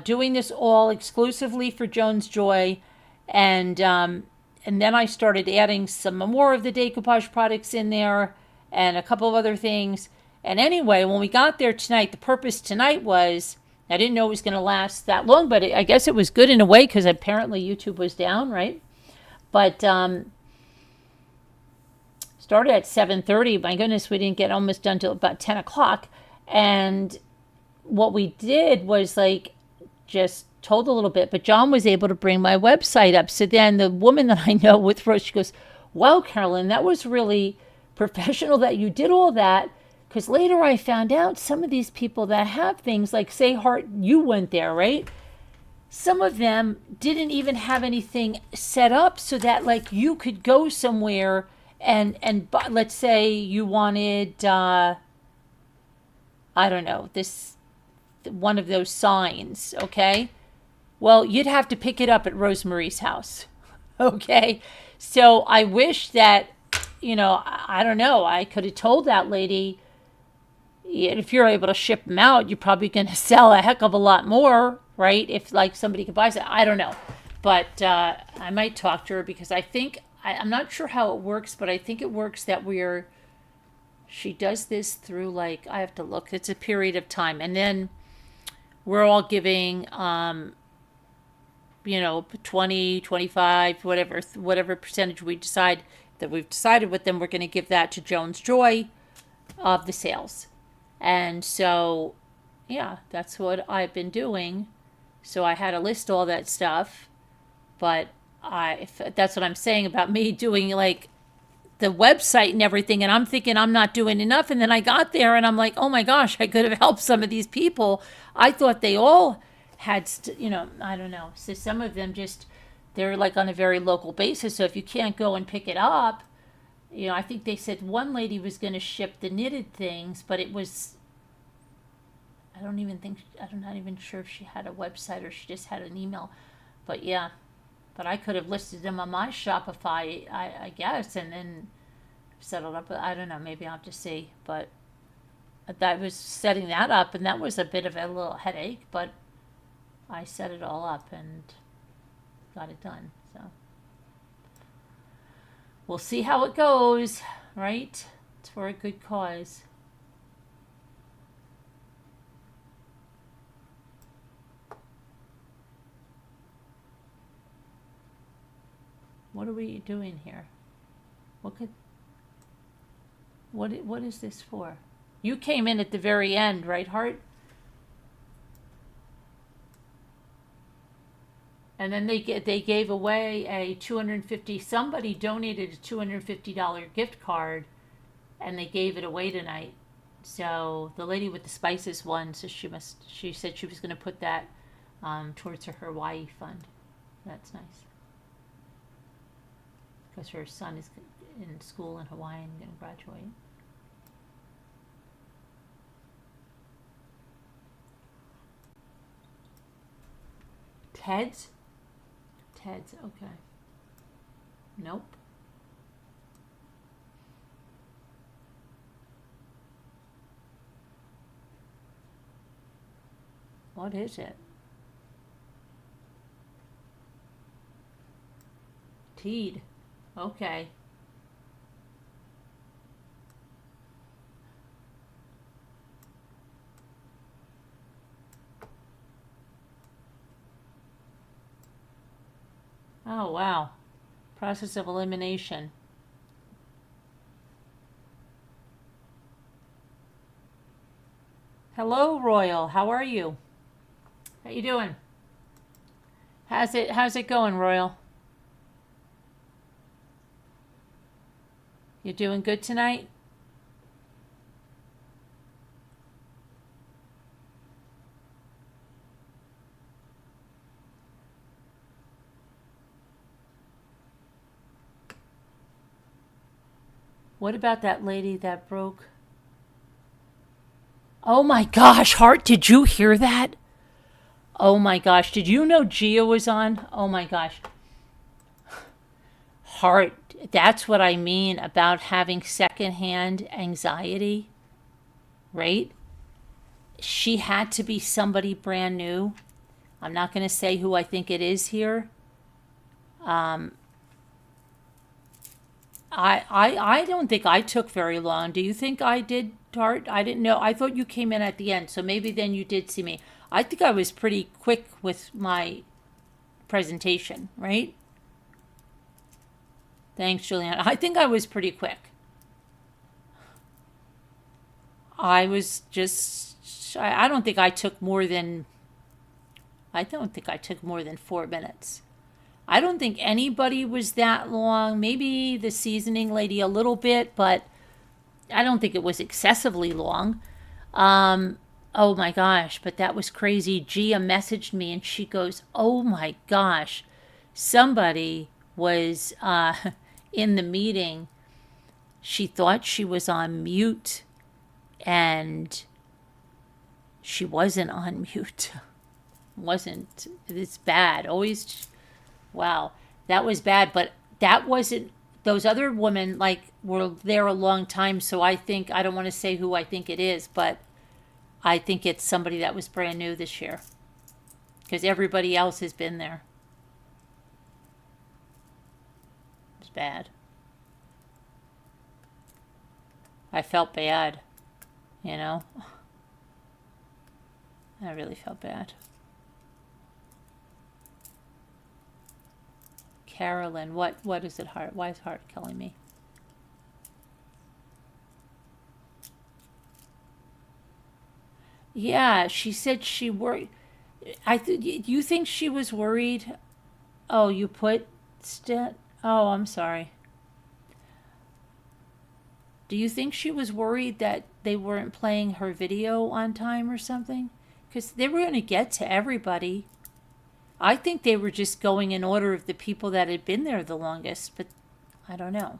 doing this all exclusively for Jones Joy. And then I started adding some more of the decoupage products in there and a couple of other things. And anyway, when we got there tonight, the purpose tonight was, I didn't know it was going to last that long, but I guess it was good in a way because apparently YouTube was down, right? But started at 7:30. My goodness, we didn't get almost done till about 10 o'clock. And what we did was like just told a little bit, but John was able to bring my website up. So then the woman that I know with Rose, she goes, wow, Carolyn, that was really professional that you did all that. Because later I found out some of these people that have things like, say, Heart, you went there, right? Some of them didn't even have anything set up so that like you could go somewhere and let's say you wanted, I don't know, one of those signs, okay? Well, you'd have to pick it up at Rosemary's house, okay? So I wish that, I don't know, I could have told that lady, if you're able to ship them out, you're probably going to sell a heck of a lot more, right? If like somebody could buy it, I don't know. But I might talk to her because I think, I'm not sure how it works, but I think it works that she does this through like, I have to look, it's a period of time. And then we're all giving, 20, 25, whatever percentage we've decided with them, we're going to give that to Jones Joy of the sales. And so, yeah, that's what I've been doing. So I had to list all that stuff. But that's what I'm saying about me doing like the website and everything. And I'm thinking I'm not doing enough. And then I got there and I'm like, oh my gosh, I could have helped some of these people. I thought they all had, I don't know. So some of them they're like on a very local basis. So if you can't go and pick it up, I think they said one lady was going to ship the knitted things, but it was I'm not even sure if she had a website or she just had an email. But yeah, but I could have listed them on my Shopify, I guess, and then settled up. I don't know, maybe I'll have to see. But I was setting that up, and that was a bit of a little headache, but I set it all up and got it done. So we'll see how it goes, right? It's for a good cause. What are we doing here? What is this for? You came in at the very end, right, Hart? And then they gave away a $250. Somebody donated a $250 gift card, and they gave it away tonight. So the lady with the spices won. So she said she was going to put that towards her Hawaii fund. That's nice. Because her son is in school in Hawaii and going to graduate. Ted's? Ted's, okay. Nope. What is it? Teed. Okay. Oh, wow. Process of elimination. Hello, Royal. How are you? How you doing? How's it going, Royal? You doing good tonight? What about that lady that broke? Oh my gosh, Hart, did you hear that? Oh my gosh, did you know Gia was on? Oh my gosh. Hart, that's what I mean about having secondhand anxiety, right? She had to be somebody brand new. I'm not going to say who I think it is here. I don't think I took very long. Do you think I did, Hart? I didn't know. I thought you came in at the end, so maybe then you did see me. I think I was pretty quick with my presentation, right? Thanks, Juliana. I think I was pretty quick. I was just, I don't think I took more than 4 minutes. I don't think anybody was that long. Maybe the seasoning lady a little bit, but I don't think it was excessively long. Oh my gosh, but that was crazy. Gia messaged me and she goes, oh my gosh, somebody was in the meeting. She thought she was on mute and she wasn't on mute. Wasn't. It's bad. Always. Wow, that was bad, but that wasn't, those other women were there a long time, so I don't want to say who I think it is, but I think it's somebody that was brand new this year because everybody else has been there. It's bad. I felt bad, you know. I really felt bad. Carolyn, what is it, Hart? Why is Hart killing me? Yeah, she said she worried. You think she was worried? Oh, you put Oh, I'm sorry. Do you think she was worried that they weren't playing her video on time or something? Because they were going to get to everybody. I think they were just going in order of the people that had been there the longest, but I don't know.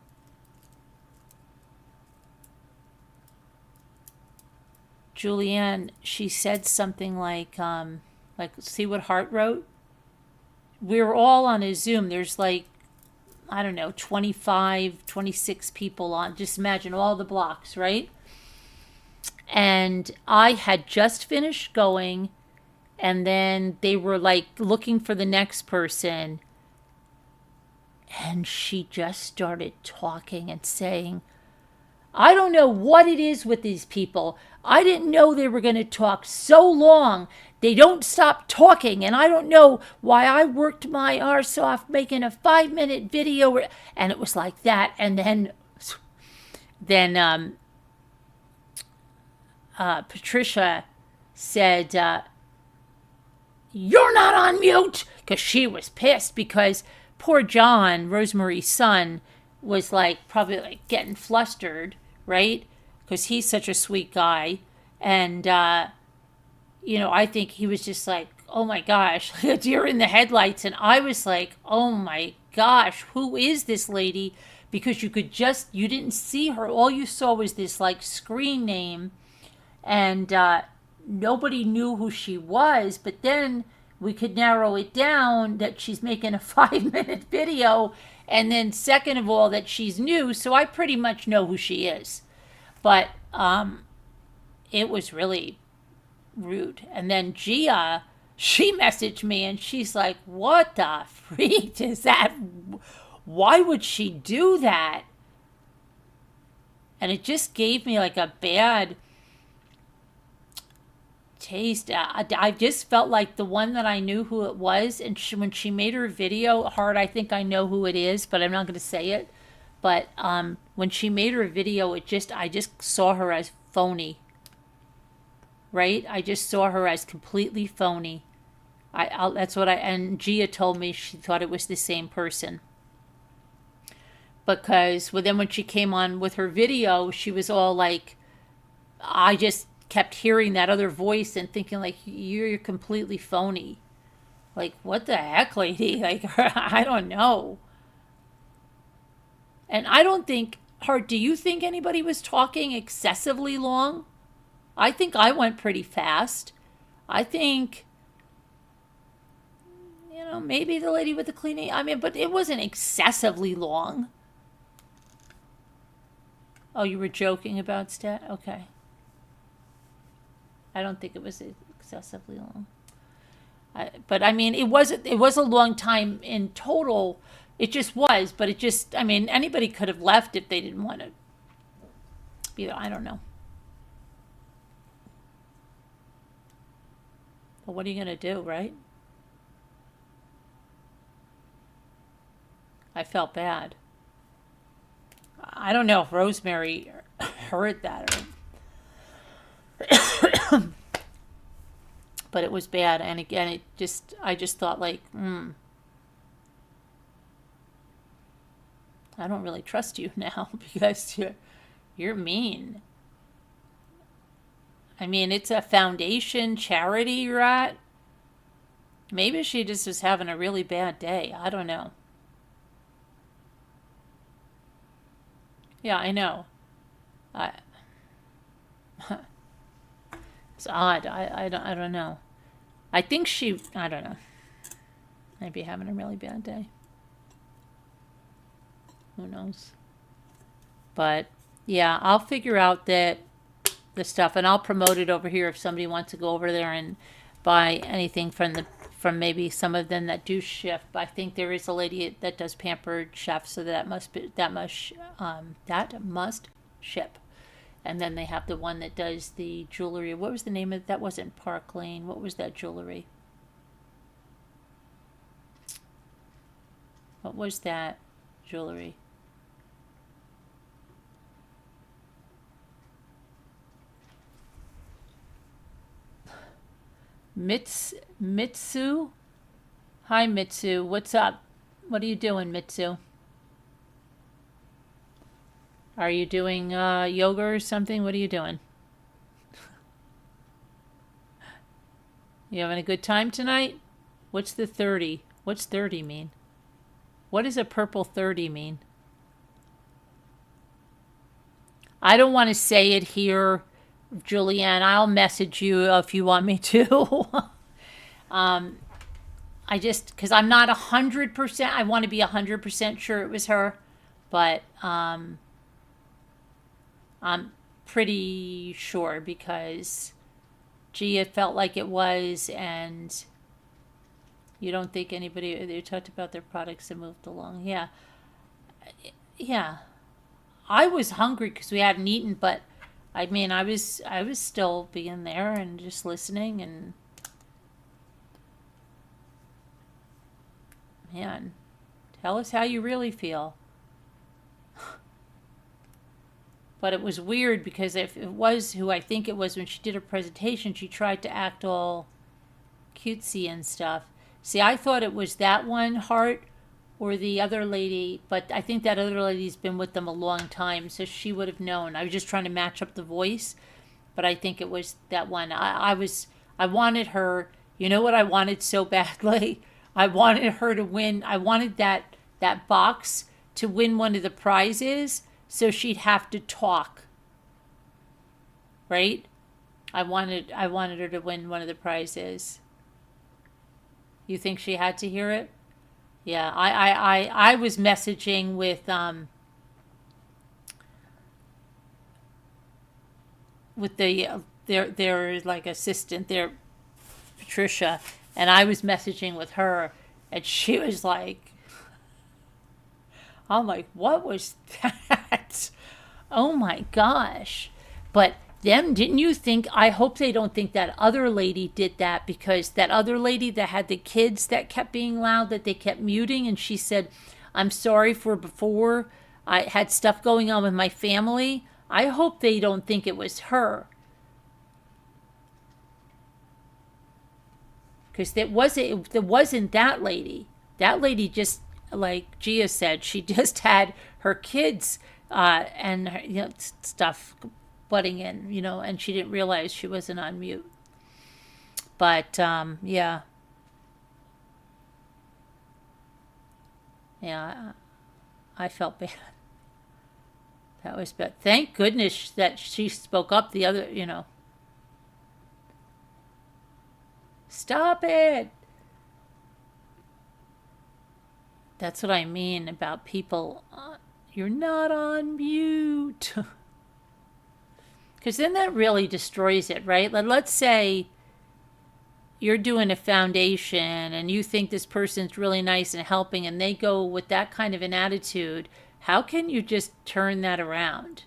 Julianne, she said something like, see what Hart wrote? We were all on a Zoom. There's like, I don't know, 25, 26 people on. Just imagine all the blocks, right? And I had just finished going, and then they were like looking for the next person. And she just started talking and saying, I don't know what it is with these people. I didn't know they were going to talk so long. They don't stop talking, and I don't know why I worked my arse off making a 5-minute video. And it was like that. And then Patricia said, you're not on mute, because she was pissed because poor John, Rosemary's son, was like probably like getting flustered, right? Because he's such a sweet guy. And, you know, I think he was just like, oh my gosh, like a deer in the headlights. And I was like, oh my gosh, who is this lady? Because you didn't see her. All you saw was this like screen name. And nobody knew who she was. But then we could narrow it down that she's making a 5-minute video. And then second of all, that she's new. So I pretty much know who she is. But it was really rude. And then Gia, she messaged me and she's like, what the freak is that? Why would she do that? And it just gave me like a bad taste. I just felt like the one that I knew who it was. And when she made her video, Hard, I think I know who it is, but I'm not going to say it. But when she made her video, I just saw her as phony. Right? I just saw her as completely phony. That's what and Gia told me she thought it was the same person. Because then when she came on with her video, she was all like, I just kept hearing that other voice and thinking like, you're completely phony. Like, what the heck, lady? Like, I don't know. And I don't think, Hart, do you think anybody was talking excessively long? I think I went pretty fast. I think, you know, maybe the lady with the cleaning, I mean, but it wasn't excessively long. Oh, you were joking about stat? Okay. I don't think it was excessively long. But I mean, it was a long time in total. It just was, but I mean, anybody could have left if they didn't want to be there. I don't know. But what are you going to do, right? I felt bad. I don't know if Rosemary heard that or... But it was bad. And again, I just thought like, I don't really trust you now because you're mean. I mean, it's a foundation charity you're at. Maybe she just was having a really bad day. I don't know. Yeah, I know. It's odd. I don't know. I think I don't know. Maybe having a really bad day. Who knows? But yeah, I'll figure out the stuff and I'll promote it over here if somebody wants to go over there and buy anything from maybe some of them that do ship. I think there is a lady that does Pampered Chef, so that must ship. And then they have the one that does the jewelry. What was the name of it? That wasn't Park Lane. What was that jewelry? What was that jewelry? Mitsu? Hi, Mitsu. What's up? What are you doing, Mitsu? Are you doing yoga or something? What are you doing? You having a good time tonight? What's the 30? What's 30 mean? What does a purple 30 mean? I don't want to say it here Julianne. I'll message you if you want me to. I just, because I'm not 100%, I want to be 100% sure it was her, but I'm pretty sure because Gia felt like it was, and you don't think anybody, they talked about their products that moved along. Yeah. Yeah. I was hungry because we hadn't eaten, but I mean, I was still being there and just listening, and man, tell us how you really feel. But it was weird because if it was who I think it was when she did her presentation, she tried to act all cutesy and stuff. See, I thought it was that one, Hart, or the other lady, but I think that other lady's been with them a long time, so she would have known. I was just trying to match up the voice, but I think it was that one. I wanted her, you know what I wanted so badly? I wanted her to win. I wanted that box to win one of the prizes, so she'd have to talk. Right? I wanted her to win one of the prizes. You think she had to hear it? Yeah, I was messaging with their like assistant, their Patricia, and I was messaging with her, and she was like, I'm like, what was that? Oh my gosh. But them, didn't you think, I hope they don't think that other lady did that, because that other lady that had the kids that kept being loud, that they kept muting, and she said, I'm sorry for before, I had stuff going on with my family. I hope they don't think it was her. Because it wasn't that lady. That lady just, like Gia said, she just had her kids and her, stuff butting in, and she didn't realize she wasn't on mute. But yeah, I felt bad. That was bad. Thank goodness that she spoke up. The other, stop it. That's what I mean about people. You're not on mute. Because then that really destroys it, right? Let's say you're doing a foundation and you think this person's really nice and helping, and they go with that kind of an attitude. How can you just turn that around?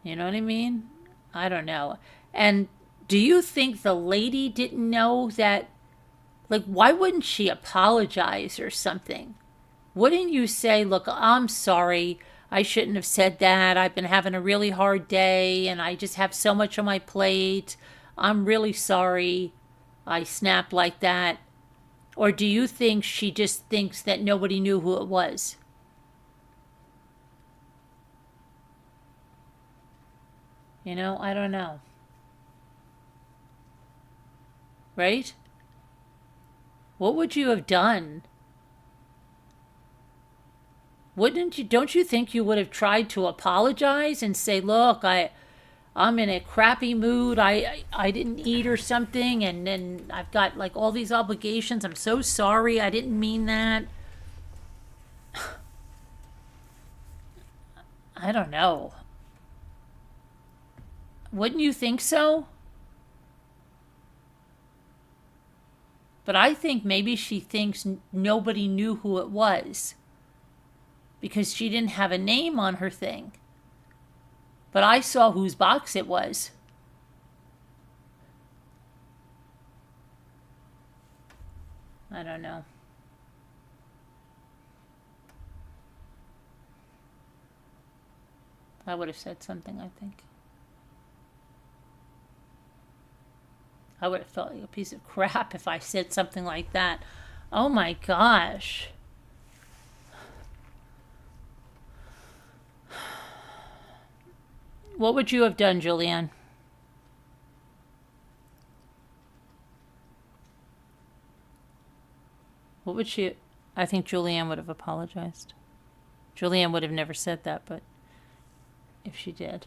You know what I mean? I don't know. And do you think the lady didn't know that? Like, why wouldn't she apologize or something? Wouldn't you say, look, I'm sorry, I shouldn't have said that. I've been having a really hard day and I just have so much on my plate. I'm really sorry I snapped like that. Or do you think she just thinks that nobody knew who it was? I don't know. Right? What would you have done? Don't you think you would have tried to apologize and say, look, I'm in a crappy mood. I didn't eat or something, and then I've got like all these obligations. I'm so sorry. I didn't mean that. I don't know. Wouldn't you think so? But I think maybe she thinks nobody knew who it was because she didn't have a name on her thing. But I saw whose box it was. I don't know. I would have said something, I think. I would have felt like a piece of crap if I said something like that. Oh my gosh. What would you have done, Julianne? What would she... I think Julianne would have apologized. Julianne would have never said that, but if she did,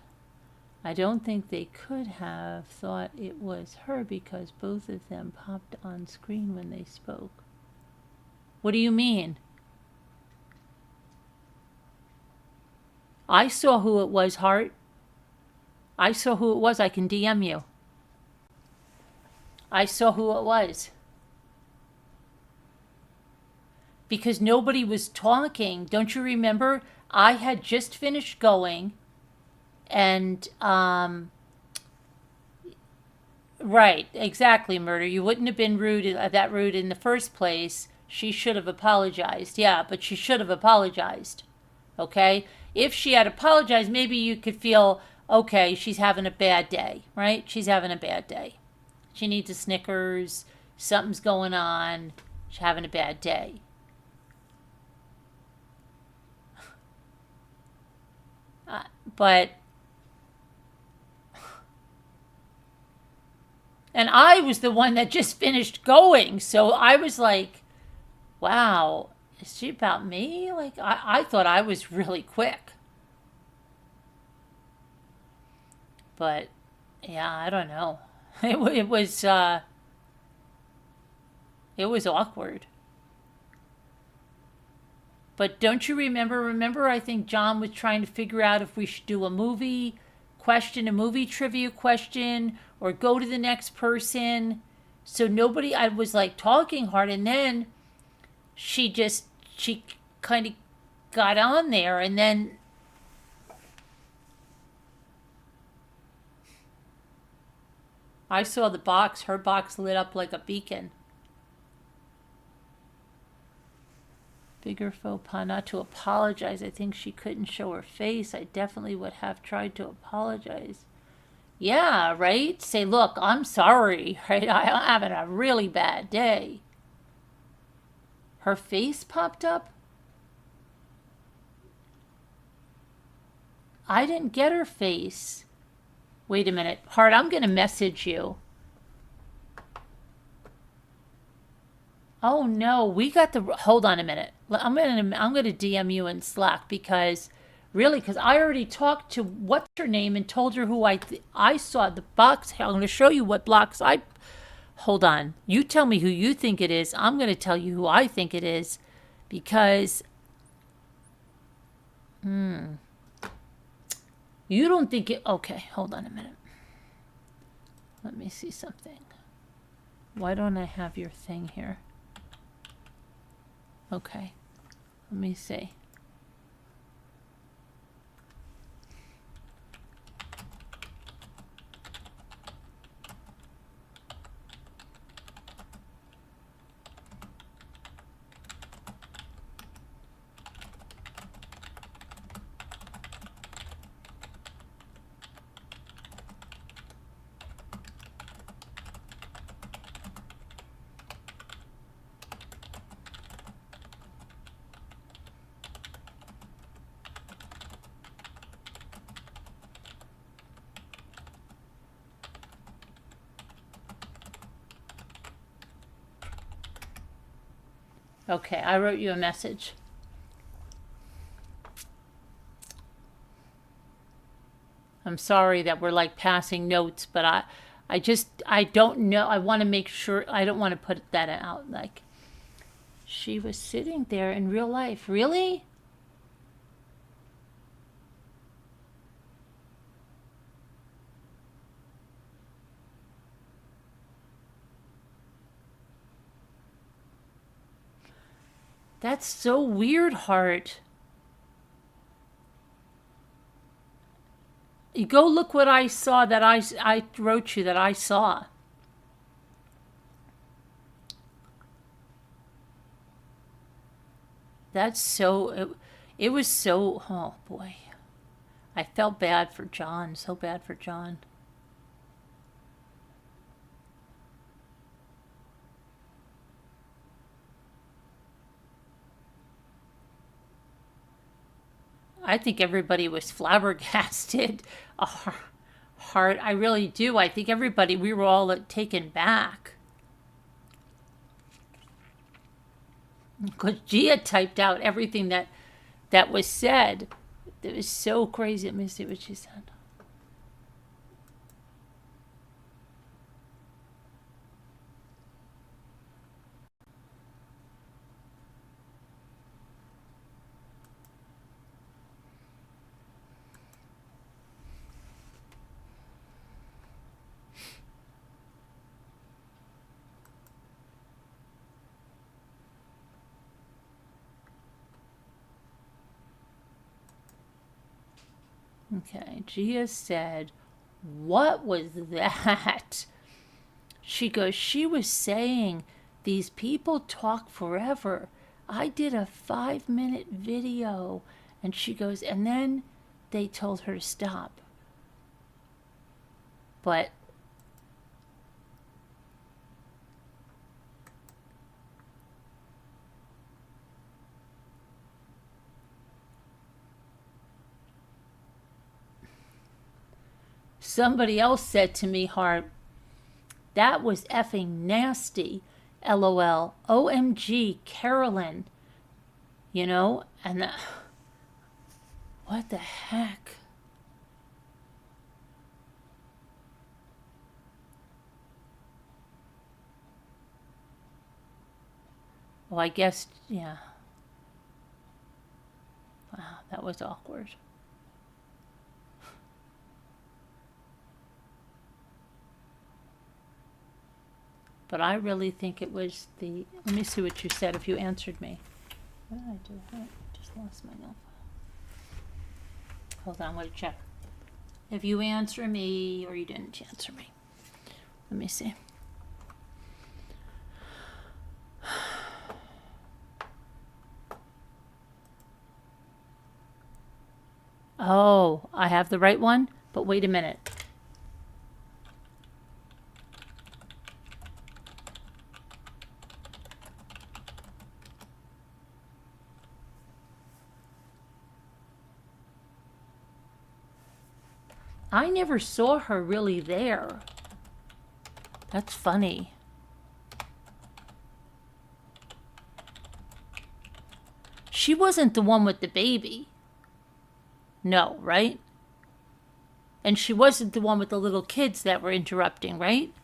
I don't think they could have thought it was her because both of them popped on screen when they spoke. What do you mean? I saw who it was, Hart. I saw who it was. I can DM you. I saw who it was. Because nobody was talking. Don't you remember? I had just finished going. And, right, exactly, Murder. You wouldn't have been that rude in the first place. She should have apologized. Yeah, but she should have apologized. Okay? If she had apologized, maybe you could feel, okay, she's having a bad day, right? She's having a bad day. She needs a Snickers. Something's going on. She's having a bad day. But, and I was the one that just finished going. So I was like, wow, is she about me? Like, I thought I was really quick. But, yeah, I don't know. It was awkward. But don't you remember? Remember, I think John was trying to figure out if we should do a movie question, a movie trivia question, or go to the next person. So nobody, I was like talking hard, and then she kind of got on there, and then I saw the box, her box lit up like a beacon. Bigger faux pas, not to apologize. I think she couldn't show her face. I definitely would have tried to apologize. Yeah, right? Say, look, I'm sorry, right? I'm having a really bad day. Her face popped up? I didn't get her face. Wait a minute. Hart, I'm going to message you. Oh no, we got the, hold on a minute. I'm gonna DM you in Slack because I already talked to what's her name and told her who I saw the box. I'm gonna show you what blocks hold on. You tell me who you think it is. I'm gonna tell you who I think it is because you don't think it, okay, hold on a minute. Let me see something. Why don't I have your thing here? Okay, let me see. Okay, I wrote you a message. I'm sorry that we're like passing notes, but I don't know. I want to make sure, I don't want to put that out. Like, she was sitting there in real life. Really? That's so weird, Hart. You go look what I saw that I wrote you that I saw. That's so, it was so, oh boy. I felt bad for John, so bad for John. I think everybody was flabbergasted. Hard, I really do. I think everybody, we were all taken back. Because Gia typed out everything that was said. It was so crazy. Let me see what she said. Okay, Gia said, what was that? She goes, she was saying these people talk forever. I did a 5-minute video. And she goes, and then they told her to stop. But somebody else said to me, Hart, that was effing nasty. LOL. OMG, Carolyn. You know? And what the heck? Well, I guess, yeah. Wow, that was awkward. But I really think it was the... Let me see what you said if you answered me. What did I do? I just lost my note. Hold on, I'm going to check. If you answer me or you didn't answer me. Let me see. Oh, I have the right one? But wait a minute. I never saw her really there. That's funny. She wasn't the one with the baby. No, right? And she wasn't the one with the little kids that were interrupting, right?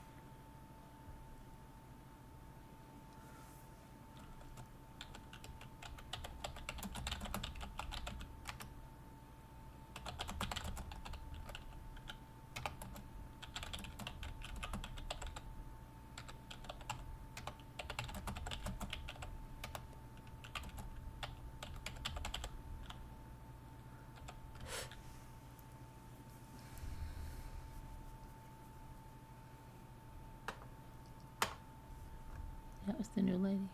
That was the new lady.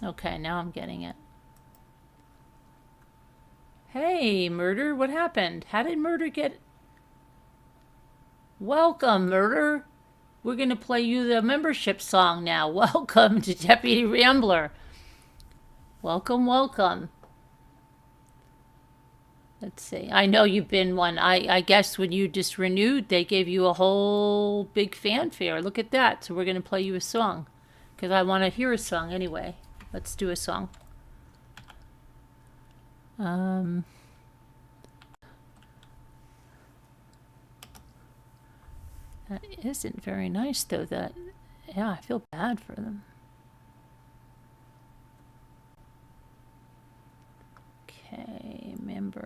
Okay, now I'm getting it. Hey, Murder, what happened? How did Murder get... Welcome, Murder. We're going to play you the membership song now. Welcome to Deputy Rambler. Welcome, welcome. Let's see. I know you've been one. I guess when you just renewed, they gave you a whole big fanfare. Look at that. So we're going to play you a song. Because I want to hear a song anyway. Let's do a song. That isn't very nice, though. That, yeah, I feel bad for them. Okay, member.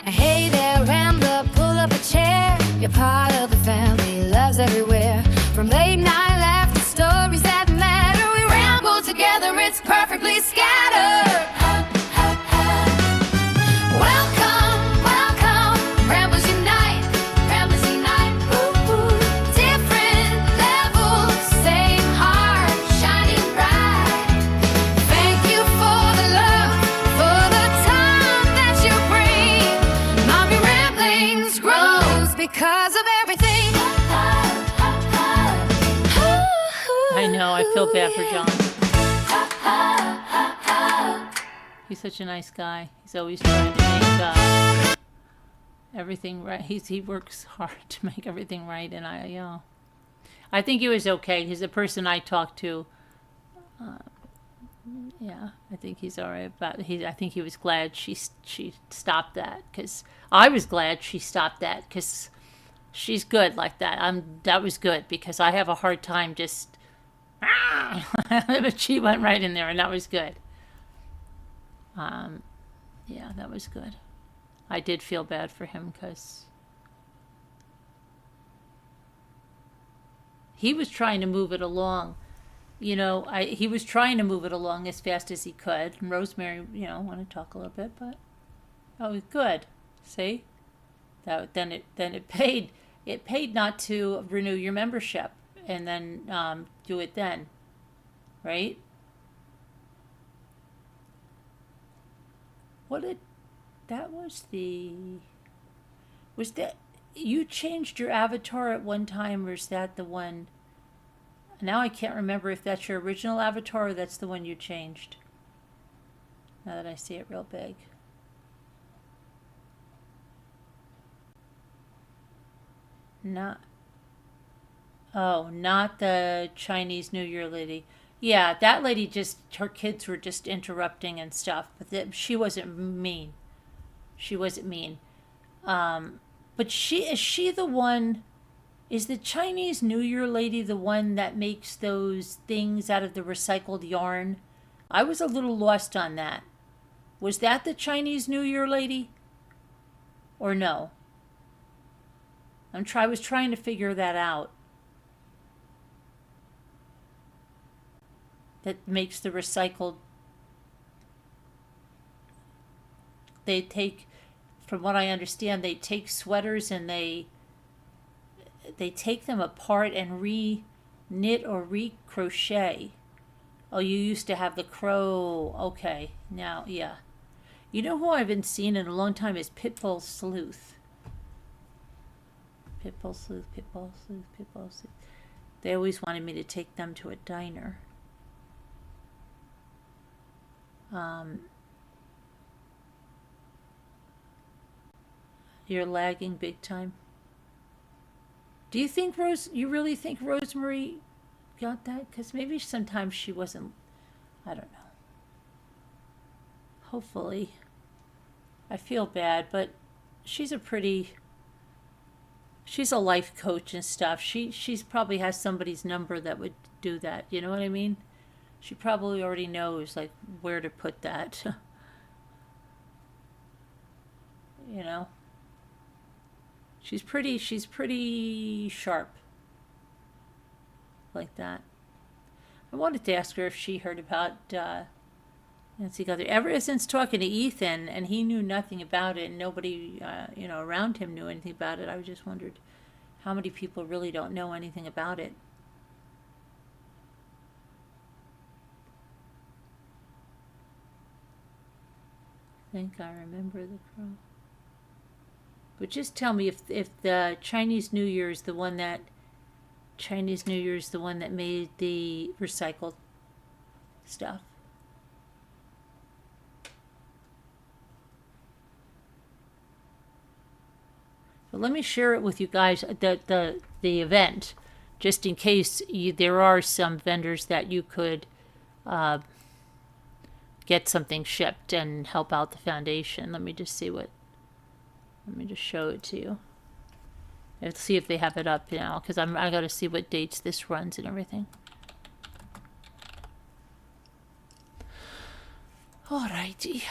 Hey there, Rambler, pull up a chair. You're part of the family, loves everywhere. From late night laughter, stories that matter. We ramble together, it's perfectly scattered. Welcome, welcome, Ramblers Unite, Ramblers Unite. Ooh, ooh. Different levels, same heart, shining bright. Thank you for the love, for the time that you bring. Mommy Ramblings grows because of everything. I know, I feel bad for John. He's such a nice guy. He's always trying to make everything right. He works hard to make everything right, and I think he was okay. He's the person I talked to. Yeah, I think he's all right. But I think he was glad she stopped that, because I was glad she stopped that, because she's good like that. That was good because I have a hard time just. But she went right in there, and that was good. Yeah, that was good. I did feel bad for him because he was trying to move it along. He was trying to move it along as fast as he could. And Rosemary, want to talk a little bit, but good. See, then it paid. It paid not to renew your membership and then do it then, right? Was that you changed your avatar at one time, or is that the one? Now I can't remember if that's your original avatar or that's the one you changed. Now that I see it real big. Not the Chinese New Year lady. Yeah, that lady her kids were just interrupting and stuff, but she wasn't mean. She wasn't mean. But is she the one, is the Chinese New Year lady the one that makes those things out of the recycled yarn? I was a little lost on that. Was that the Chinese New Year lady? Or no? I was trying to figure that out. That makes the recycled. They take, from what I understand, they take sweaters and they take them apart and re-knit or re-crochet. Oh, you used to have the crow. Okay, now, yeah. You know who I haven't seen in a long time is Pitbull Sleuth. Pitbull Sleuth, Pitbull Sleuth, Pitbull Sleuth. They always wanted me to take them to a diner. You're lagging big time. Do you think you really think Rosemary got that? Because maybe sometimes she wasn't, I don't know. Hopefully. I feel bad, but she's a life coach and stuff. She's probably has somebody's number that would do that. You know what I mean? She probably already knows like where to put that. She's pretty sharp. Like that. I wanted to ask her if she heard about Nancy Guthrie. Ever since talking to Ethan, and he knew nothing about it, and nobody around him knew anything about it, I just wondered how many people really don't know anything about it. I think I remember the crow. But just tell me if the Chinese New Year is the one that made the recycled stuff. But let me share it with you guys, the event, just in case there are some vendors that you could get something shipped and help out the foundation. Let me just show it to you. Let's see if they have it up now, because I got to see what dates this runs and everything. Alrighty.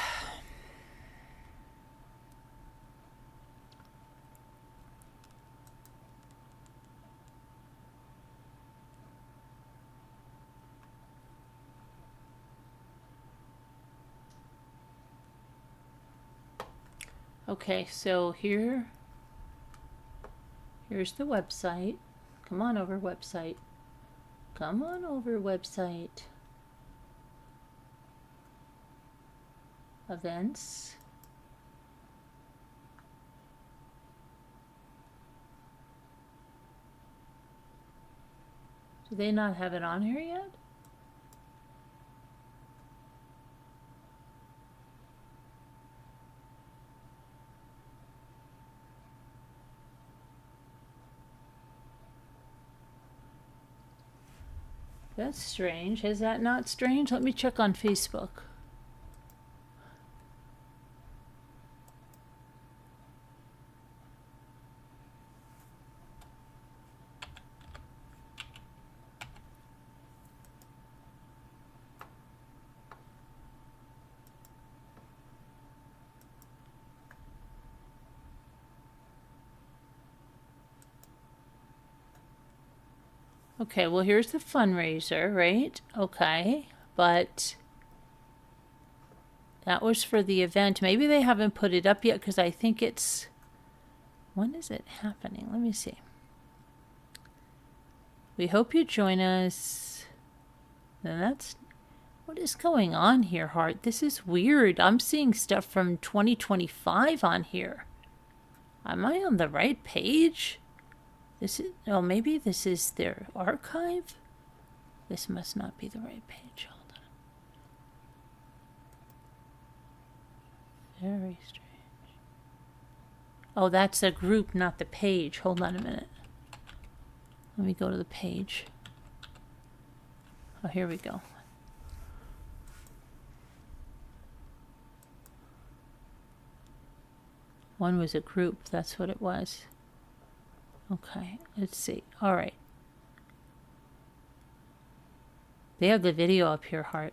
Okay, so here's the website. Come on over, website. Come on over, website. Events. Do they not have it on here yet? That's strange. Is that not strange? Let me check on Facebook. Okay, well, here's the fundraiser, right? Okay, but that was for the event. Maybe they haven't put it up yet because I think it's... When is it happening? Let me see. We hope you join us. Then that's... What is going on here, Heart? This is weird. I'm seeing stuff from 2025 on here. Am I on the right page? This is... Oh, maybe this is their archive? This must not be the right page. Hold on. Very strange. Oh, that's a group, not the page. Hold on a minute. Let me go to the page. Oh, here we go. One was a group. That's what it was. Okay, let's see. All right. They have the video up here, Heart.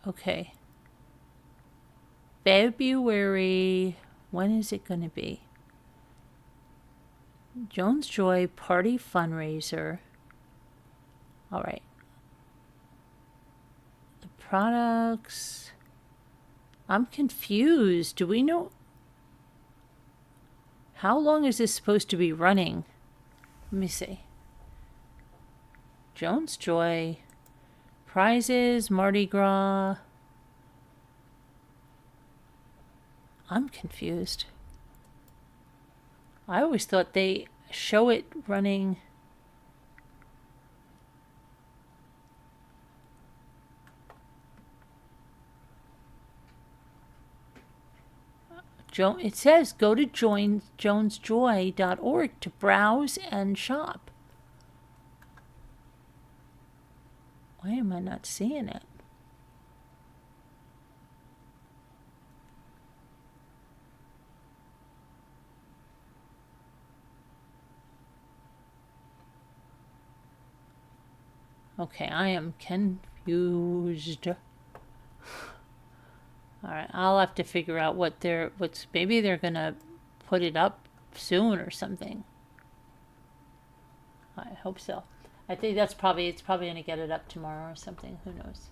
Okay. February... When is it going to be? Jones Joy Party Fundraiser. All right. The products... I'm confused. Do we know... How long is this supposed to be running? Let me see. Jones Joy. Prizes, Mardi Gras. I'm confused. I always thought they show it running... It says go to jonesjoy.org to browse and shop. Why am I not seeing it? Okay, I am confused. All right, I'll have to figure out maybe they're gonna put it up soon or something. I hope so. I think it's probably gonna get it up tomorrow or something. Who knows?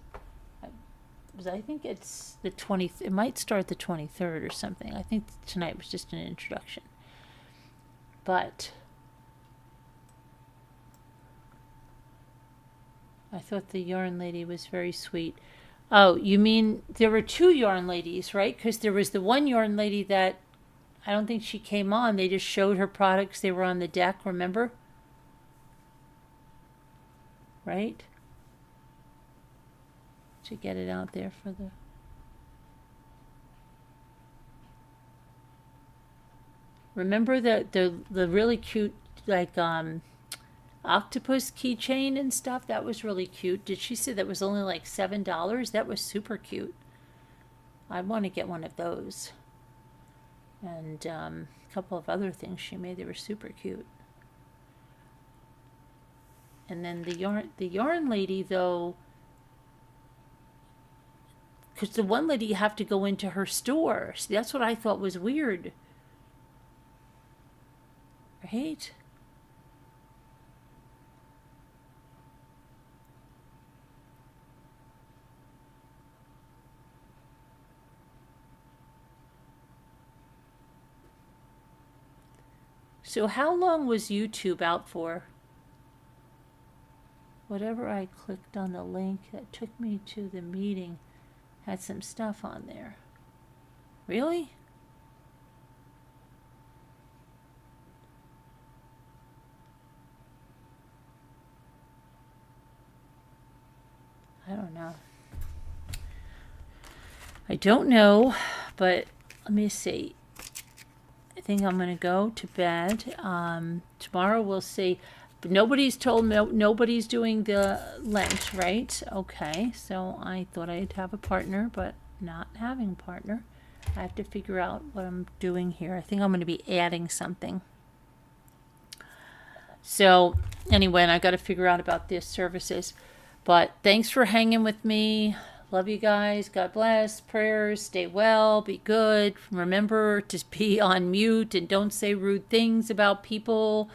I think it's the 20th. It might start the 23rd or something. I think tonight was just an introduction. But I thought the yarn lady was very sweet. Oh, you mean there were two yarn ladies, right? Because there was the one yarn lady that I don't think she came on. They just showed her products. They were on the deck, remember? Right? To get it out there for the... Remember the really cute, like, octopus keychain and stuff? That was really cute. Did she say that was only like $7? That was super cute. I want to get one of those. And a couple of other things she made. They were super cute. And then the yarn lady, though, because the one lady you have to go into her store. See, that's what I thought was weird. Right? So how long was YouTube out for? Whatever I clicked on the link that took me to the meeting had some stuff on there. Really? I don't know. I don't know, but let me see. I think I'm going to go to bed. Tomorrow we'll see. But nobody's told me, nobody's doing the Lent, right? Okay, so I thought I'd have a partner, but not having a partner. I have to figure out what I'm doing here. I think I'm going to be adding something. So anyway, and I got to figure out about these services. But thanks for hanging with me. Love you guys. God bless. Prayers. Stay well. Be good. Remember to be on mute and don't say rude things about people.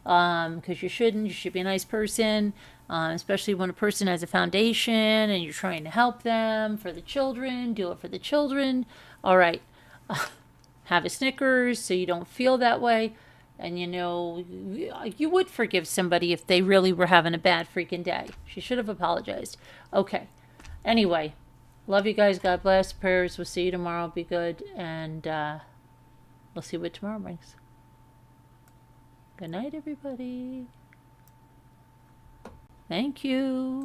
because you shouldn't. You should be a nice person, especially when a person has a foundation and you're trying to help them for the children. Do it for the children. All right. Have a Snickers so you don't feel that way. And you would forgive somebody if they really were having a bad freaking day. She should have apologized. Okay. Anyway, love you guys. God bless. Prayers. We'll see you tomorrow. Be good. And we'll see what tomorrow brings. Good night, everybody. Thank you.